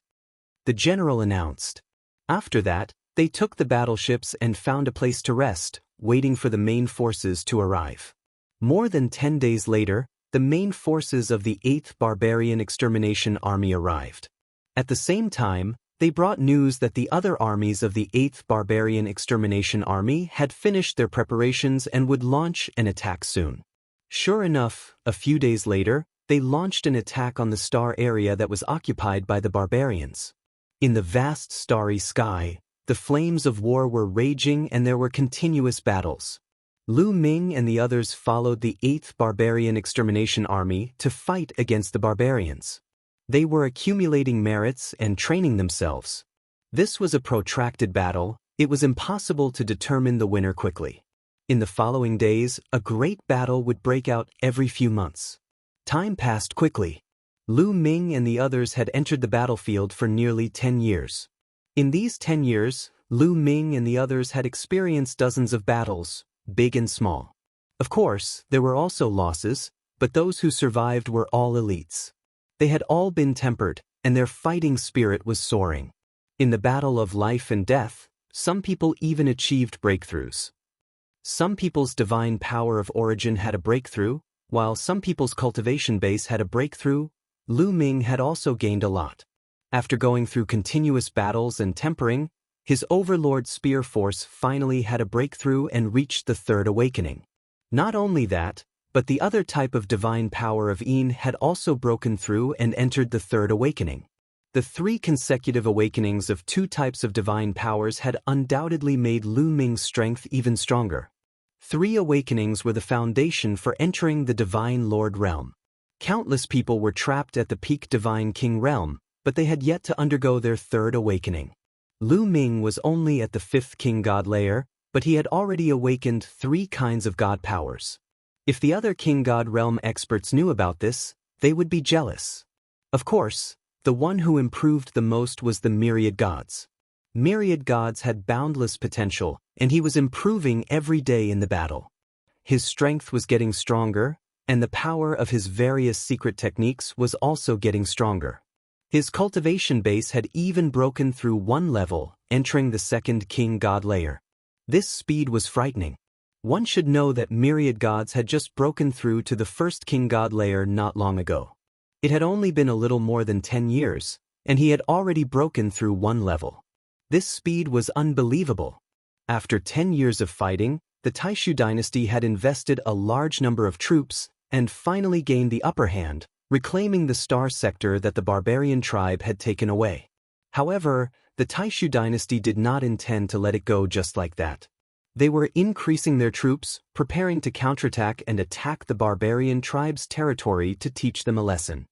the general announced. After that, they took the battleships and found a place to rest, waiting for the main forces to arrive. More than 10 days later, the main forces of the 8th Barbarian Extermination Army arrived. At the same time, they brought news that the other armies of the 8th Barbarian Extermination Army had finished their preparations and would launch an attack soon. Sure enough, a few days later, they launched an attack on the star area that was occupied by the barbarians. In the vast starry sky, the flames of war were raging and there were continuous battles. Lu Ming and the others followed the 8th Barbarian Extermination Army to fight against the barbarians. They were accumulating merits and training themselves. This was a protracted battle. It was impossible to determine the winner quickly. In the following days, a great battle would break out every few months. Time passed quickly. Lu Ming and the others had entered the battlefield for nearly 10 years. In these 10 years, Lu Ming and the others had experienced dozens of battles, big and small. Of course, there were also losses, but those who survived were all elites. They had all been tempered, and their fighting spirit was soaring. In the battle of life and death, some people even achieved breakthroughs. Some people's divine power of origin had a breakthrough, while some people's cultivation base had a breakthrough. Lu Ming had also gained a lot. After going through continuous battles and tempering, his overlord spear force finally had a breakthrough and reached the third awakening. Not only that, but the other type of divine power of Yin had also broken through and entered the third awakening. The 3 consecutive awakenings of 2 types of divine powers had undoubtedly made Lu Ming's strength even stronger. 3 awakenings were the foundation for entering the Divine Lord realm. Countless people were trapped at the Peak Divine King realm, but they had yet to undergo their third awakening. Lu Ming was only at the 5th King God layer, but he had already awakened 3 kinds of God powers. If the other King God realm experts knew about this, they would be jealous. Of course, the one who improved the most was the Myriad Gods. Myriad Gods had boundless potential, and he was improving every day in the battle. His strength was getting stronger, and the power of his various secret techniques was also getting stronger. His cultivation base had even broken through one level, entering the second king god layer. This speed was frightening. One should know that myriad gods had just broken through to the first king god layer not long ago. It had only been a little more than 10 years, and he had already broken through one level. This speed was unbelievable. After 10 years of fighting, the Taishu dynasty had invested a large number of troops and finally gained the upper hand, reclaiming the star sector that the barbarian tribe had taken away. However, the Taishu dynasty did not intend to let it go just like that. They were increasing their troops, preparing to counterattack and attack the barbarian tribe's territory to teach them a lesson.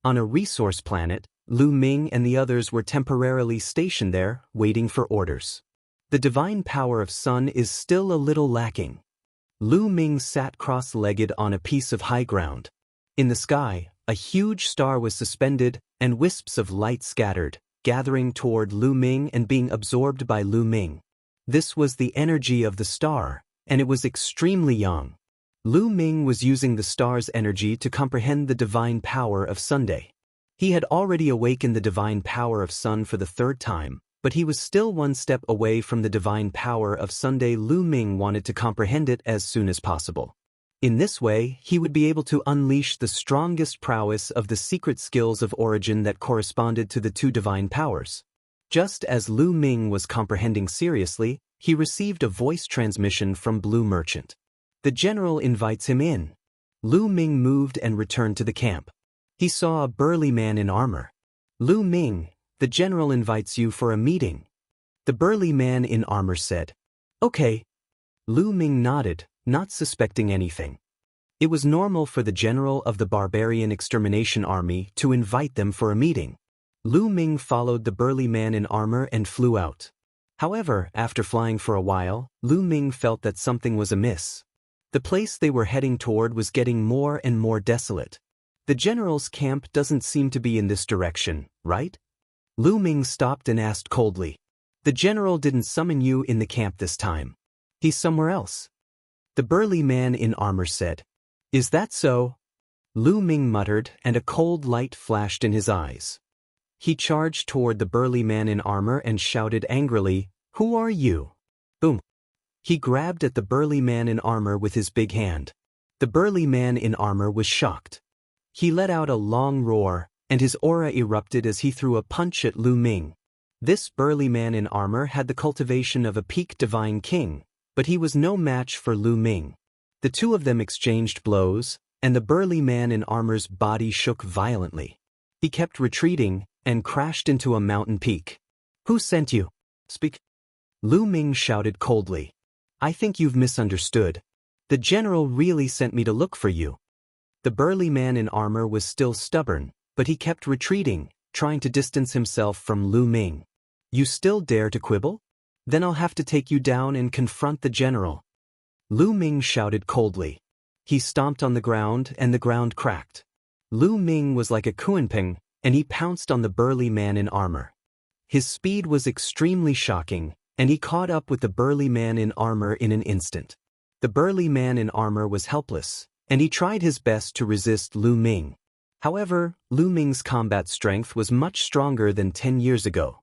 On a resource planet, Lu Ming and the others were temporarily stationed there, waiting for orders. The divine power of Sun is still a little lacking. Lu Ming sat cross-legged on a piece of high ground. In the sky, a huge star was suspended, and wisps of light scattered, gathering toward Lu Ming and being absorbed by Lu Ming. This was the energy of the star, and it was extremely young. Lu Ming was using the star's energy to comprehend the divine power of Sunday. He had already awakened the divine power of Sun for the third time, but he was still one step away from the divine power of Sunday. Lu Ming wanted to comprehend it as soon as possible. In this way, he would be able to unleash the strongest prowess of the secret skills of origin that corresponded to the two divine powers. Just as Lu Ming was comprehending seriously, he received a voice transmission from Blue Merchant. The general invites him in. Lu Ming moved and returned to the camp. He saw a burly man in armor. Lu Ming, the general invites you for a meeting. The burly man in armor said. Okay. Lu Ming nodded, not suspecting anything. It was normal for the general of the barbarian extermination army to invite them for a meeting. Lu Ming followed the burly man in armor and flew out. However, after flying for a while, Lu Ming felt that something was amiss. The place they were heading toward was getting more and more desolate. The general's camp doesn't seem to be in this direction, right? Lu Ming stopped and asked coldly. The general didn't summon you in the camp this time. He's somewhere else. The burly man in armor said. Is that so? Lu Ming muttered, and a cold light flashed in his eyes. He charged toward the burly man in armor and shouted angrily, Who are you? Boom. He grabbed at the burly man in armor with his big hand. The burly man in armor was shocked. He let out a long roar, and his aura erupted as he threw a punch at Lu Ming. This burly man in armor had the cultivation of a peak divine king, but he was no match for Lu Ming. The two of them exchanged blows, and the burly man in armor's body shook violently. He kept retreating and crashed into a mountain peak. Who sent you? Speak. Lu Ming shouted coldly. I think you've misunderstood. The general really sent me to look for you. The burly man in armor was still stubborn, but he kept retreating, trying to distance himself from Lu Ming. You still dare to quibble? Then I'll have to take you down and confront the general. Lu Ming shouted coldly. He stomped on the ground and the ground cracked. Lu Ming was like a kunpeng, and he pounced on the burly man in armor. His speed was extremely shocking, and he caught up with the burly man in armor in an instant. The burly man in armor was helpless, and he tried his best to resist Lu Ming. However, Lu Ming's combat strength was much stronger than 10 years ago.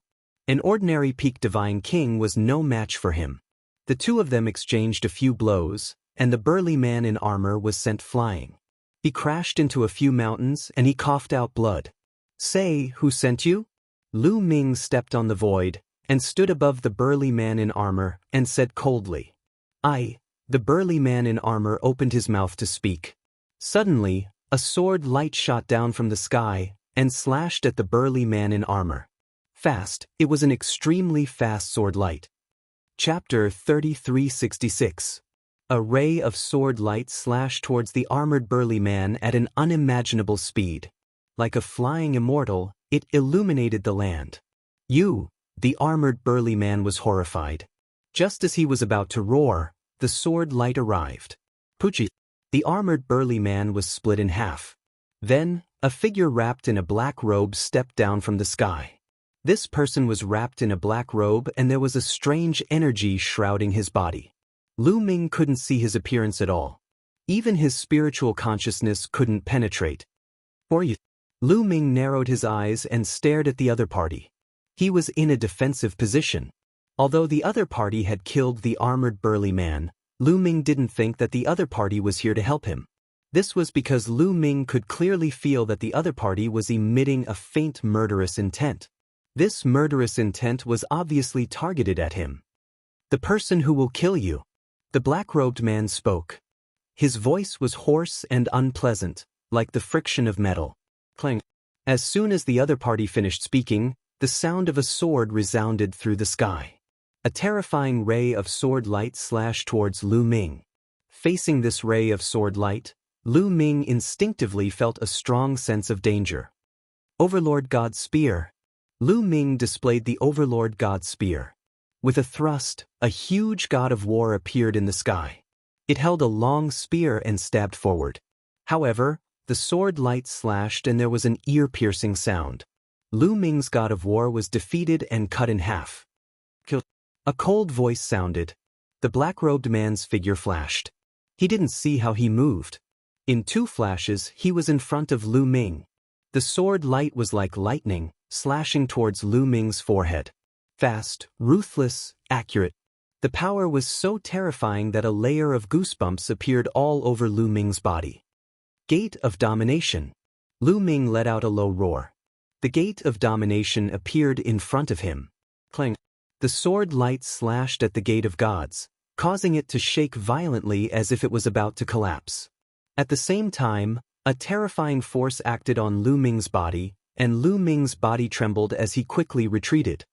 An ordinary peak divine king was no match for him. The two of them exchanged a few blows, and the burly man in armor was sent flying. He crashed into a few mountains and he coughed out blood. Say, who sent you? Lu Ming stepped on the void and stood above the burly man in armor and said coldly. The burly man in armor opened his mouth to speak. Suddenly, a sword light shot down from the sky and slashed at the burly man in armor. Fast, it was an extremely fast sword light. Chapter 3366. A ray of sword light slashed towards the armored burly man at an unimaginable speed. Like a flying immortal, it illuminated the land. The armored burly man was horrified. Just as he was about to roar, the sword light arrived. Puchi. The armored burly man was split in half. Then, a figure wrapped in a black robe stepped down from the sky. This person was wrapped in a black robe and there was a strange energy shrouding his body. Lu Ming couldn't see his appearance at all. Even his spiritual consciousness couldn't penetrate. For you. Lu Ming narrowed his eyes and stared at the other party. He was in a defensive position. Although the other party had killed the armored burly man, Lu Ming didn't think that the other party was here to help him. This was because Lu Ming could clearly feel that the other party was emitting a faint murderous intent. This murderous intent was obviously targeted at him. "The person who will kill you." The black-robed man spoke. His voice was hoarse and unpleasant, like the friction of metal. Clang. As soon as the other party finished speaking, the sound of a sword resounded through the sky. A terrifying ray of sword light slashed towards Lu Ming. Facing this ray of sword light, Lu Ming instinctively felt a strong sense of danger. Overlord God's Spear. Lu Ming displayed the Overlord God's Spear. With a thrust, a huge god of war appeared in the sky. It held a long spear and stabbed forward. However, the sword light slashed and there was an ear-piercing sound. Lu Ming's god of war was defeated and cut in half. Killed. A cold voice sounded. The black-robed man's figure flashed. He didn't see how he moved. In 2 flashes, he was in front of Lu Ming. The sword light was like lightning, slashing towards Lu Ming's forehead. Fast, ruthless, accurate. The power was so terrifying that a layer of goosebumps appeared all over Lu Ming's body. Gate of Domination. Lu Ming let out a low roar. The Gate of Domination appeared in front of him. Clang. The sword light slashed at the Gate of Gods, causing it to shake violently as if it was about to collapse. At the same time, a terrifying force acted on Lu Ming's body, and Lu Ming's body trembled as he quickly retreated.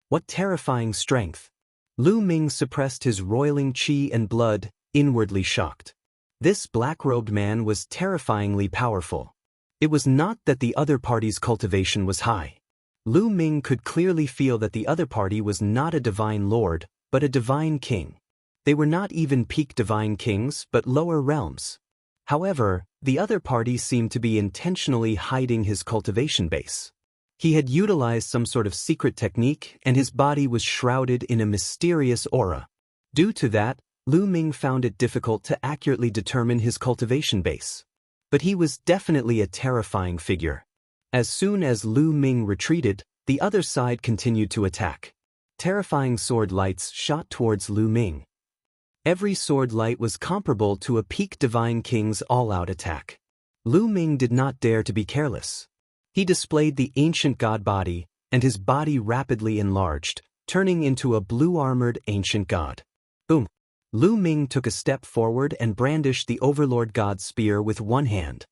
What terrifying strength! Lu Ming suppressed his roiling qi and blood, inwardly shocked. This black-robed man was terrifyingly powerful. It was not that the other party's cultivation was high. Lu Ming could clearly feel that the other party was not a divine lord, but a divine king. They were not even peak divine kings, but lower realms. However, the other party seemed to be intentionally hiding his cultivation base. He had utilized some sort of secret technique, and his body was shrouded in a mysterious aura. Due to that, Lu Ming found it difficult to accurately determine his cultivation base. But he was definitely a terrifying figure. As soon as Lu Ming retreated, the other side continued to attack. Terrifying sword lights shot towards Lu Ming. Every sword light was comparable to a peak divine king's all-out attack. Lu Ming did not dare to be careless. He displayed the ancient god body, and his body rapidly enlarged, turning into a blue-armored ancient god. Boom! Lu Ming took a step forward and brandished the Overlord God's spear with one hand.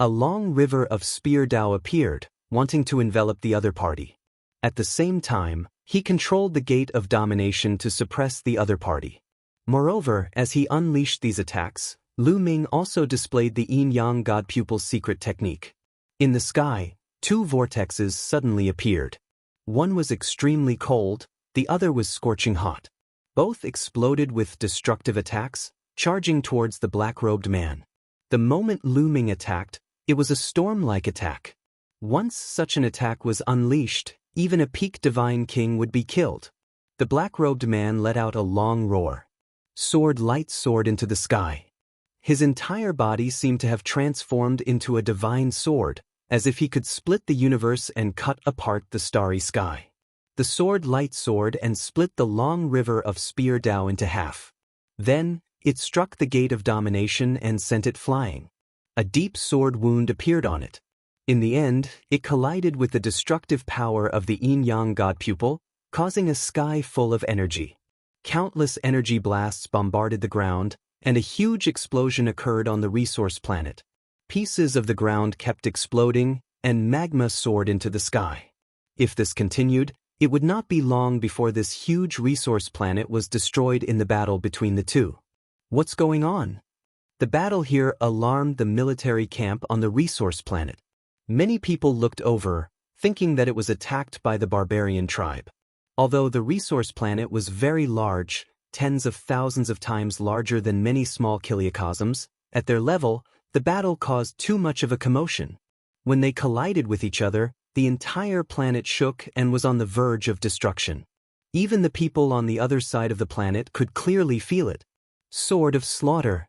A long river of spear Dao appeared, wanting to envelop the other party. At the same time, he controlled the Gate of Domination to suppress the other party. Moreover, as he unleashed these attacks, Lu Ming also displayed the Yin-Yang God Pupil's secret technique. In the sky, 2 vortexes suddenly appeared. One was extremely cold, the other was scorching hot. Both exploded with destructive attacks, charging towards the black-robed man. The moment Lu Ming attacked, it was a storm-like attack. Once such an attack was unleashed, even a peak divine king would be killed. The black-robed man let out a long roar. Sword light soared into the sky. His entire body seemed to have transformed into a divine sword, as if he could split the universe and cut apart the starry sky. The sword light soared and split the long river of spear Dao into half. Then, it struck the Gate of Domination and sent it flying. A deep sword wound appeared on it. In the end, it collided with the destructive power of the Yin-Yang God Pupil, causing a sky full of energy. Countless energy blasts bombarded the ground, and a huge explosion occurred on the resource planet. Pieces of the ground kept exploding, and magma soared into the sky. If this continued, it would not be long before this huge resource planet was destroyed in the battle between the two. What's going on? The battle here alarmed the military camp on the resource planet. Many people looked over, thinking that it was attacked by the barbarian tribe. Although the resource planet was very large, tens of thousands of times larger than many small kiliocosms, at their level, the battle caused too much of a commotion. When they collided with each other, the entire planet shook and was on the verge of destruction. Even the people on the other side of the planet could clearly feel it. Sword of Slaughter.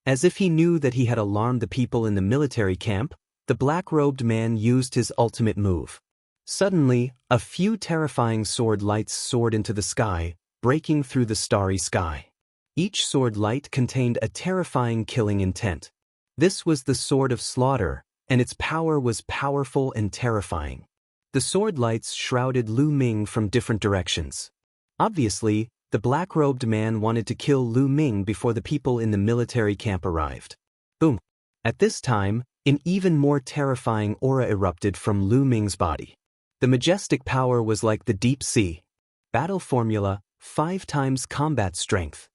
As if he knew that he had alarmed the people in the military camp, the black-robed man used his ultimate move. Suddenly, a few terrifying sword lights soared into the sky, breaking through the starry sky. Each sword light contained a terrifying killing intent. This was the Sword of Slaughter, and its power was powerful and terrifying. The sword lights shrouded Lu Ming from different directions. Obviously, the black-robed man wanted to kill Lu Ming before the people in the military camp arrived. Boom! At this time, an even more terrifying aura erupted from Lu Ming's body. The majestic power was like the deep sea. Battle formula, 5 times combat strength.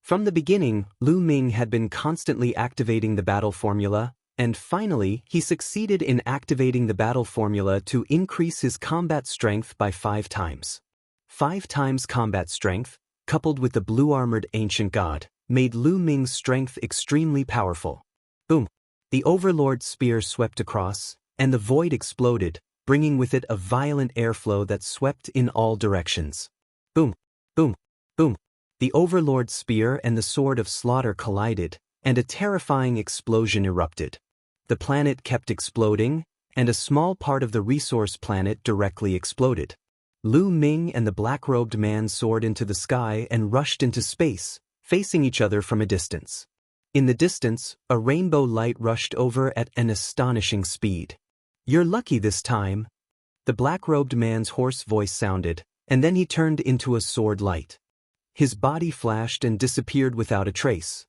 From the beginning, Lu Ming had been constantly activating the battle formula, and finally, he succeeded in activating the battle formula to increase his combat strength by 5 times. 5 times combat strength, coupled with the blue-armored ancient god, made Lu Ming's strength extremely powerful. Boom! The Overlord's spear swept across, and the void exploded, bringing with it a violent airflow that swept in all directions. Boom! Boom! Boom! The Overlord's spear and the Sword of Slaughter collided, and a terrifying explosion erupted. The planet kept exploding, and a small part of the resource planet directly exploded. Lu Ming and the black-robed man soared into the sky and rushed into space, facing each other from a distance. In the distance, a rainbow light rushed over at an astonishing speed. "You're lucky this time," the black-robed man's hoarse voice sounded, and then he turned into a sword light. His body flashed and disappeared without a trace.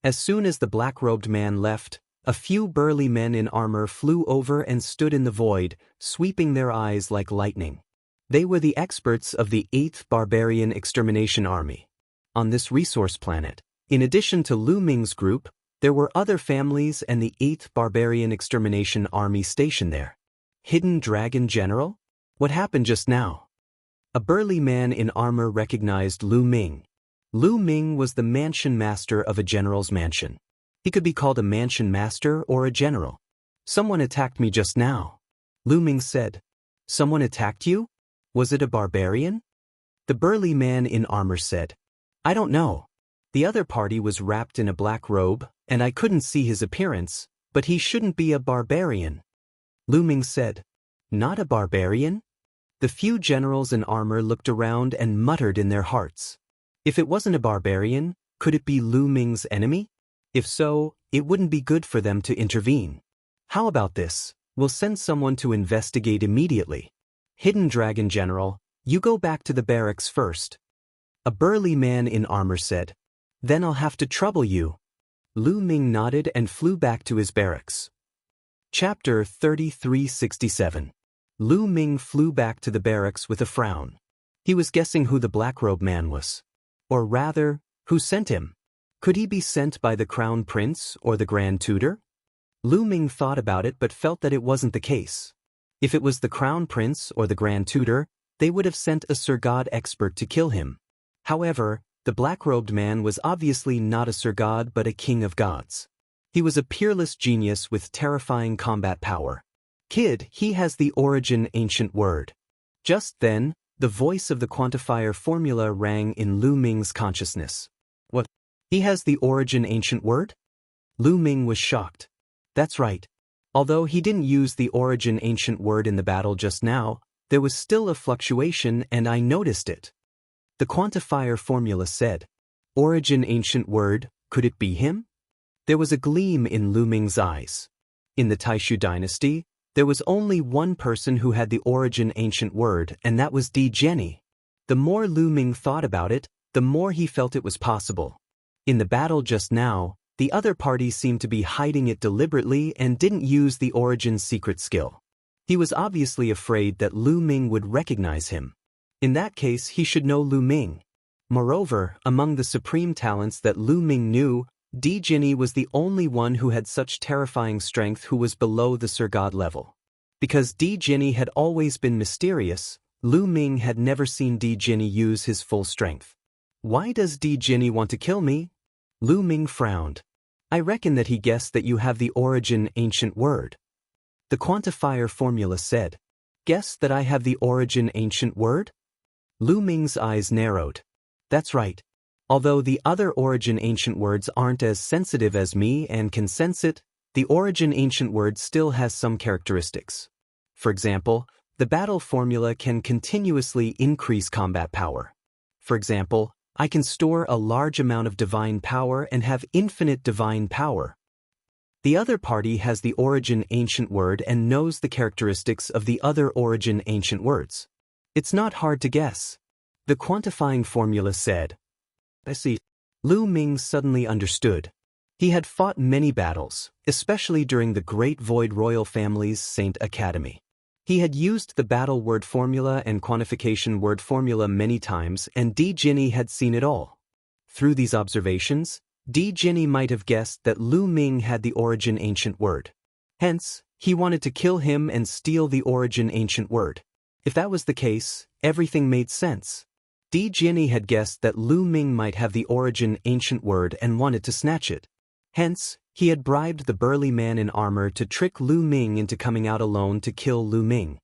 As soon as the black-robed man left, a few burly men in armor flew over and stood in the void, sweeping their eyes like lightning. They were the experts of the 8th Barbarian Extermination Army. On this resource planet, in addition to Lu Ming's group, there were other families and the 8th Barbarian Extermination Army stationed there. Hidden Dragon General? What happened just now? A burly man in armor recognized Lu Ming. Lu Ming was the mansion master of a general's mansion. He could be called a mansion master or a general. "Someone attacked me just now," Lu Ming said. "Someone attacked you? Was it a barbarian?" The burly man in armor said. "I don't know. The other party was wrapped in a black robe, and I couldn't see his appearance, but he shouldn't be a barbarian." Lu Ming said. "Not a barbarian?" The few generals in armor looked around and muttered in their hearts. If it wasn't a barbarian, could it be Lu Ming's enemy? If so, it wouldn't be good for them to intervene. "How about this? We'll send someone to investigate immediately. Hidden Dragon General, you go back to the barracks first," a burly man in armor said. "Then I'll have to trouble you." Lu Ming nodded and flew back to his barracks. Chapter 3367. Lu Ming flew back to the barracks with a frown. He was guessing who the black-robe man was. Or rather, who sent him. Could he be sent by the Crown Prince or the Grand Tutor? Lu Ming thought about it but felt that it wasn't the case. If it was the Crown Prince or the Grand Tutor, they would have sent a Sir God expert to kill him. However, the black-robed man was obviously not a Sir God but a king of gods. He was a peerless genius with terrifying combat power. "Kid, he has the origin ancient word." Just then, the voice of the quantifier formula rang in Lu Ming's consciousness. "What? He has the origin ancient word?" Lu Ming was shocked. That's right. Although he didn't use the origin ancient word in the battle just now, there was still a fluctuation and I noticed it. The quantifier formula said, "Origin ancient word, could it be him?" There was a gleam in Lu Ming's eyes. In the Taishu dynasty, there was only one person who had the origin ancient word, and that was Di Jenny. The more Lu Ming thought about it, the more he felt it was possible. In the battle just now, the other party seemed to be hiding it deliberately and didn't use the origin secret skill. He was obviously afraid that Lu Ming would recognize him. In that case, he should know Lu Ming. Moreover, among the supreme talents that Lu Ming knew, Di Jenny was the only one who had such terrifying strength who was below the Sir God level. Because Di Jenny had always been mysterious, Lu Ming had never seen Di Jenny use his full strength. "Why does Di Jenny want to kill me?" Lu Ming frowned. "I reckon that he guessed that you have the origin ancient word." The quantifier formula said, "Guess that I have the origin ancient word?" Lu Ming's eyes narrowed. "That's right. Although the other origin ancient words aren't as sensitive as me and can sense it, the origin ancient word still has some characteristics. For example, the battle formula can continuously increase combat power. For example, I can store a large amount of divine power and have infinite divine power. The other party has the origin ancient word and knows the characteristics of the other origin ancient words. It's not hard to guess. The quantifying formula said, I see. Lu Ming suddenly understood. He had fought many battles, especially during the Great Void Royal Family's Saint Academy. He had used the battle word formula and quantification word formula many times, and Di Jinni had seen it all. Through these observations, Di Jinni might have guessed that Lu Ming had the origin ancient word. Hence, he wanted to kill him and steal the origin ancient word. If that was the case, everything made sense. Di Jinni had guessed that Lu Ming might have the origin ancient word and wanted to snatch it. Hence, he had bribed the burly man in armor to trick Lu Ming into coming out alone to kill Lu Ming.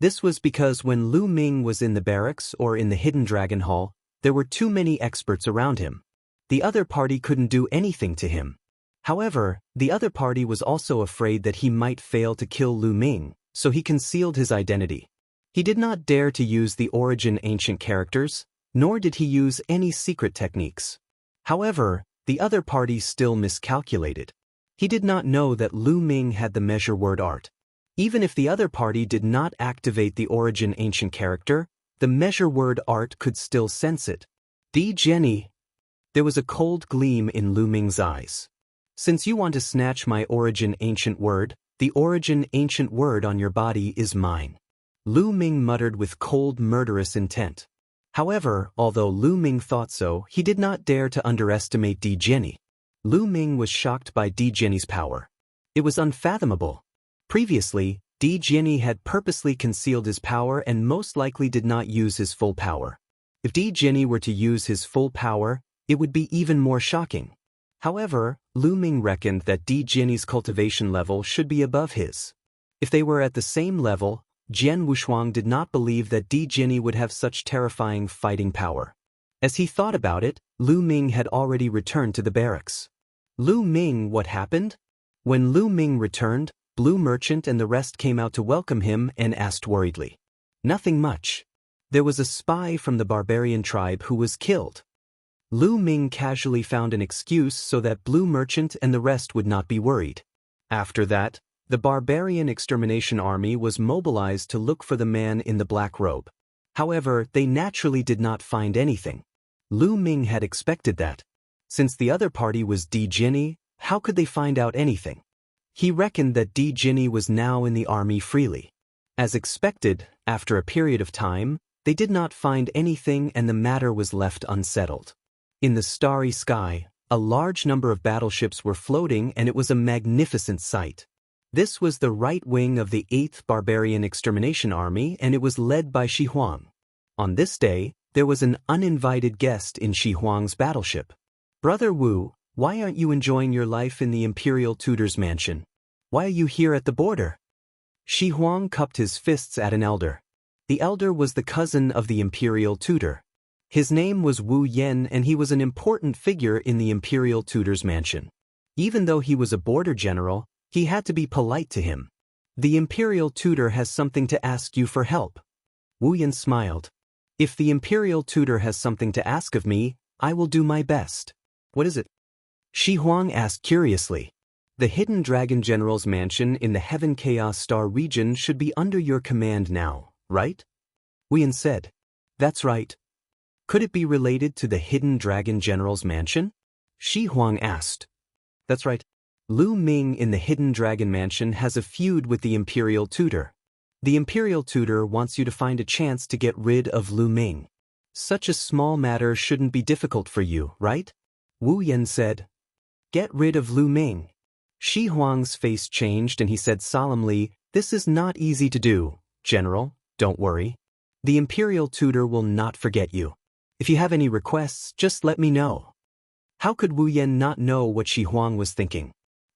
This was because when Lu Ming was in the barracks or in the Hidden Dragon Hall, there were too many experts around him. The other party couldn't do anything to him. However, the other party was also afraid that he might fail to kill Lu Ming, so he concealed his identity. He did not dare to use the origin ancient characters, nor did he use any secret techniques. However, the other party still miscalculated. He did not know that Lu Ming had the measure word art. Even if the other party did not activate the origin ancient character, the measure word art could still sense it. Di Jinni. There was a cold gleam in Lu Ming's eyes. Since you want to snatch my origin ancient word, the origin ancient word on your body is mine. Lu Ming muttered with cold murderous intent. However, although Lu Ming thought so, he did not dare to underestimate Di Jinni. Lu Ming was shocked by Di Jinni's power. It was unfathomable. Previously, Di Jinni had purposely concealed his power and most likely did not use his full power. If Di Jinni were to use his full power, it would be even more shocking. However, Lu Ming reckoned that Di Jinni's cultivation level should be above his. If they were at the same level, Jian Wushuang did not believe that Di Jinni would have such terrifying fighting power. As he thought about it, Lu Ming had already returned to the barracks. Lu Ming, what happened? When Lu Ming returned, Blue Merchant and the rest came out to welcome him and asked worriedly. Nothing much. There was a spy from the barbarian tribe who was killed. Lu Ming casually found an excuse so that Blue Merchant and the rest would not be worried. After that, the barbarian extermination army was mobilized to look for the man in the black robe. However, they naturally did not find anything. Lu Ming had expected that. Since the other party was Di Jinni, how could they find out anything? He reckoned that Di Jinni was now in the army freely. As expected, after a period of time, they did not find anything and the matter was left unsettled. In the starry sky, a large number of battleships were floating and it was a magnificent sight. This was the right wing of the 8th Barbarian Extermination Army and it was led by Shi Huang. On this day, there was an uninvited guest in Shi Huang's battleship. Brother Wu, why aren't you enjoying your life in the Imperial Tutor's mansion? Why are you here at the border? Shi Huang cupped his fists at an elder. The elder was the cousin of the Imperial Tutor. His name was Wu Yen and he was an important figure in the Imperial Tutor's mansion. Even though he was a border general, he had to be polite to him. The Imperial Tutor has something to ask you for help. Wu Yen smiled. If the Imperial Tutor has something to ask of me, I will do my best. What is it? Shi Huang asked curiously. The Hidden Dragon General's mansion in the Heaven Chaos Star region should be under your command now, right? Wu Yen said. That's right. Could it be related to the Hidden Dragon General's mansion? Shi Huang asked. That's right. Lu Ming in the Hidden Dragon Mansion has a feud with the Imperial Tutor. The Imperial Tutor wants you to find a chance to get rid of Lu Ming. Such a small matter shouldn't be difficult for you, right? Wu Yen said. Get rid of Lu Ming. Shi Huang's face changed and he said solemnly, This is not easy to do, General, don't worry. The Imperial Tutor will not forget you. If you have any requests, just let me know. How could Wu Yen not know what Shi Huang was thinking?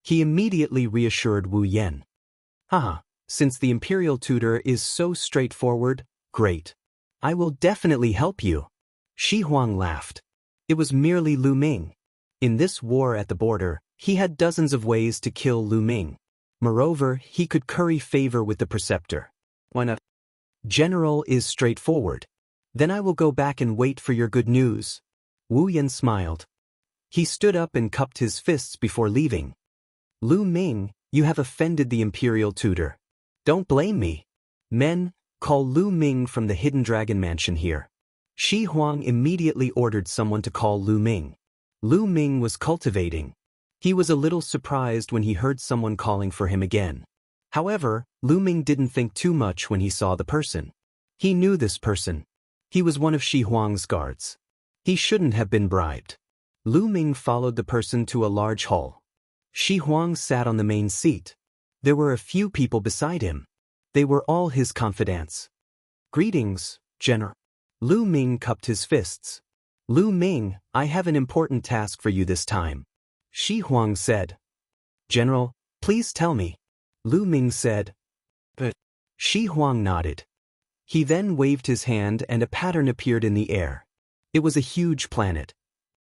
He immediately reassured Wu Yen. Haha, since the Imperial Tutor is so straightforward, great. I will definitely help you. Shi Huang laughed. It was merely Lu Ming. In this war at the border, he had dozens of ways to kill Lu Ming. Moreover, he could curry favor with the preceptor. When a general is straightforward, then I will go back and wait for your good news. Wu Yan smiled. He stood up and cupped his fists before leaving. Lu Ming, you have offended the imperial tutor. Don't blame me. Men, call Lu Ming from the Hidden Dragon Mansion here. Shi Huang immediately ordered someone to call Lu Ming. Lu Ming was cultivating. He was a little surprised when he heard someone calling for him again. However, Lu Ming didn't think too much when he saw the person. He knew this person. He was one of Shi Huang's guards. He shouldn't have been bribed. Lu Ming followed the person to a large hall. Shi Huang sat on the main seat. There were a few people beside him. They were all his confidants. Greetings, General. Lu Ming cupped his fists. Lu Ming, I have an important task for you this time. Shi Huang said. General, please tell me. Lu Ming said. But Shi Huang nodded. He then waved his hand and a pattern appeared in the air. It was a huge planet.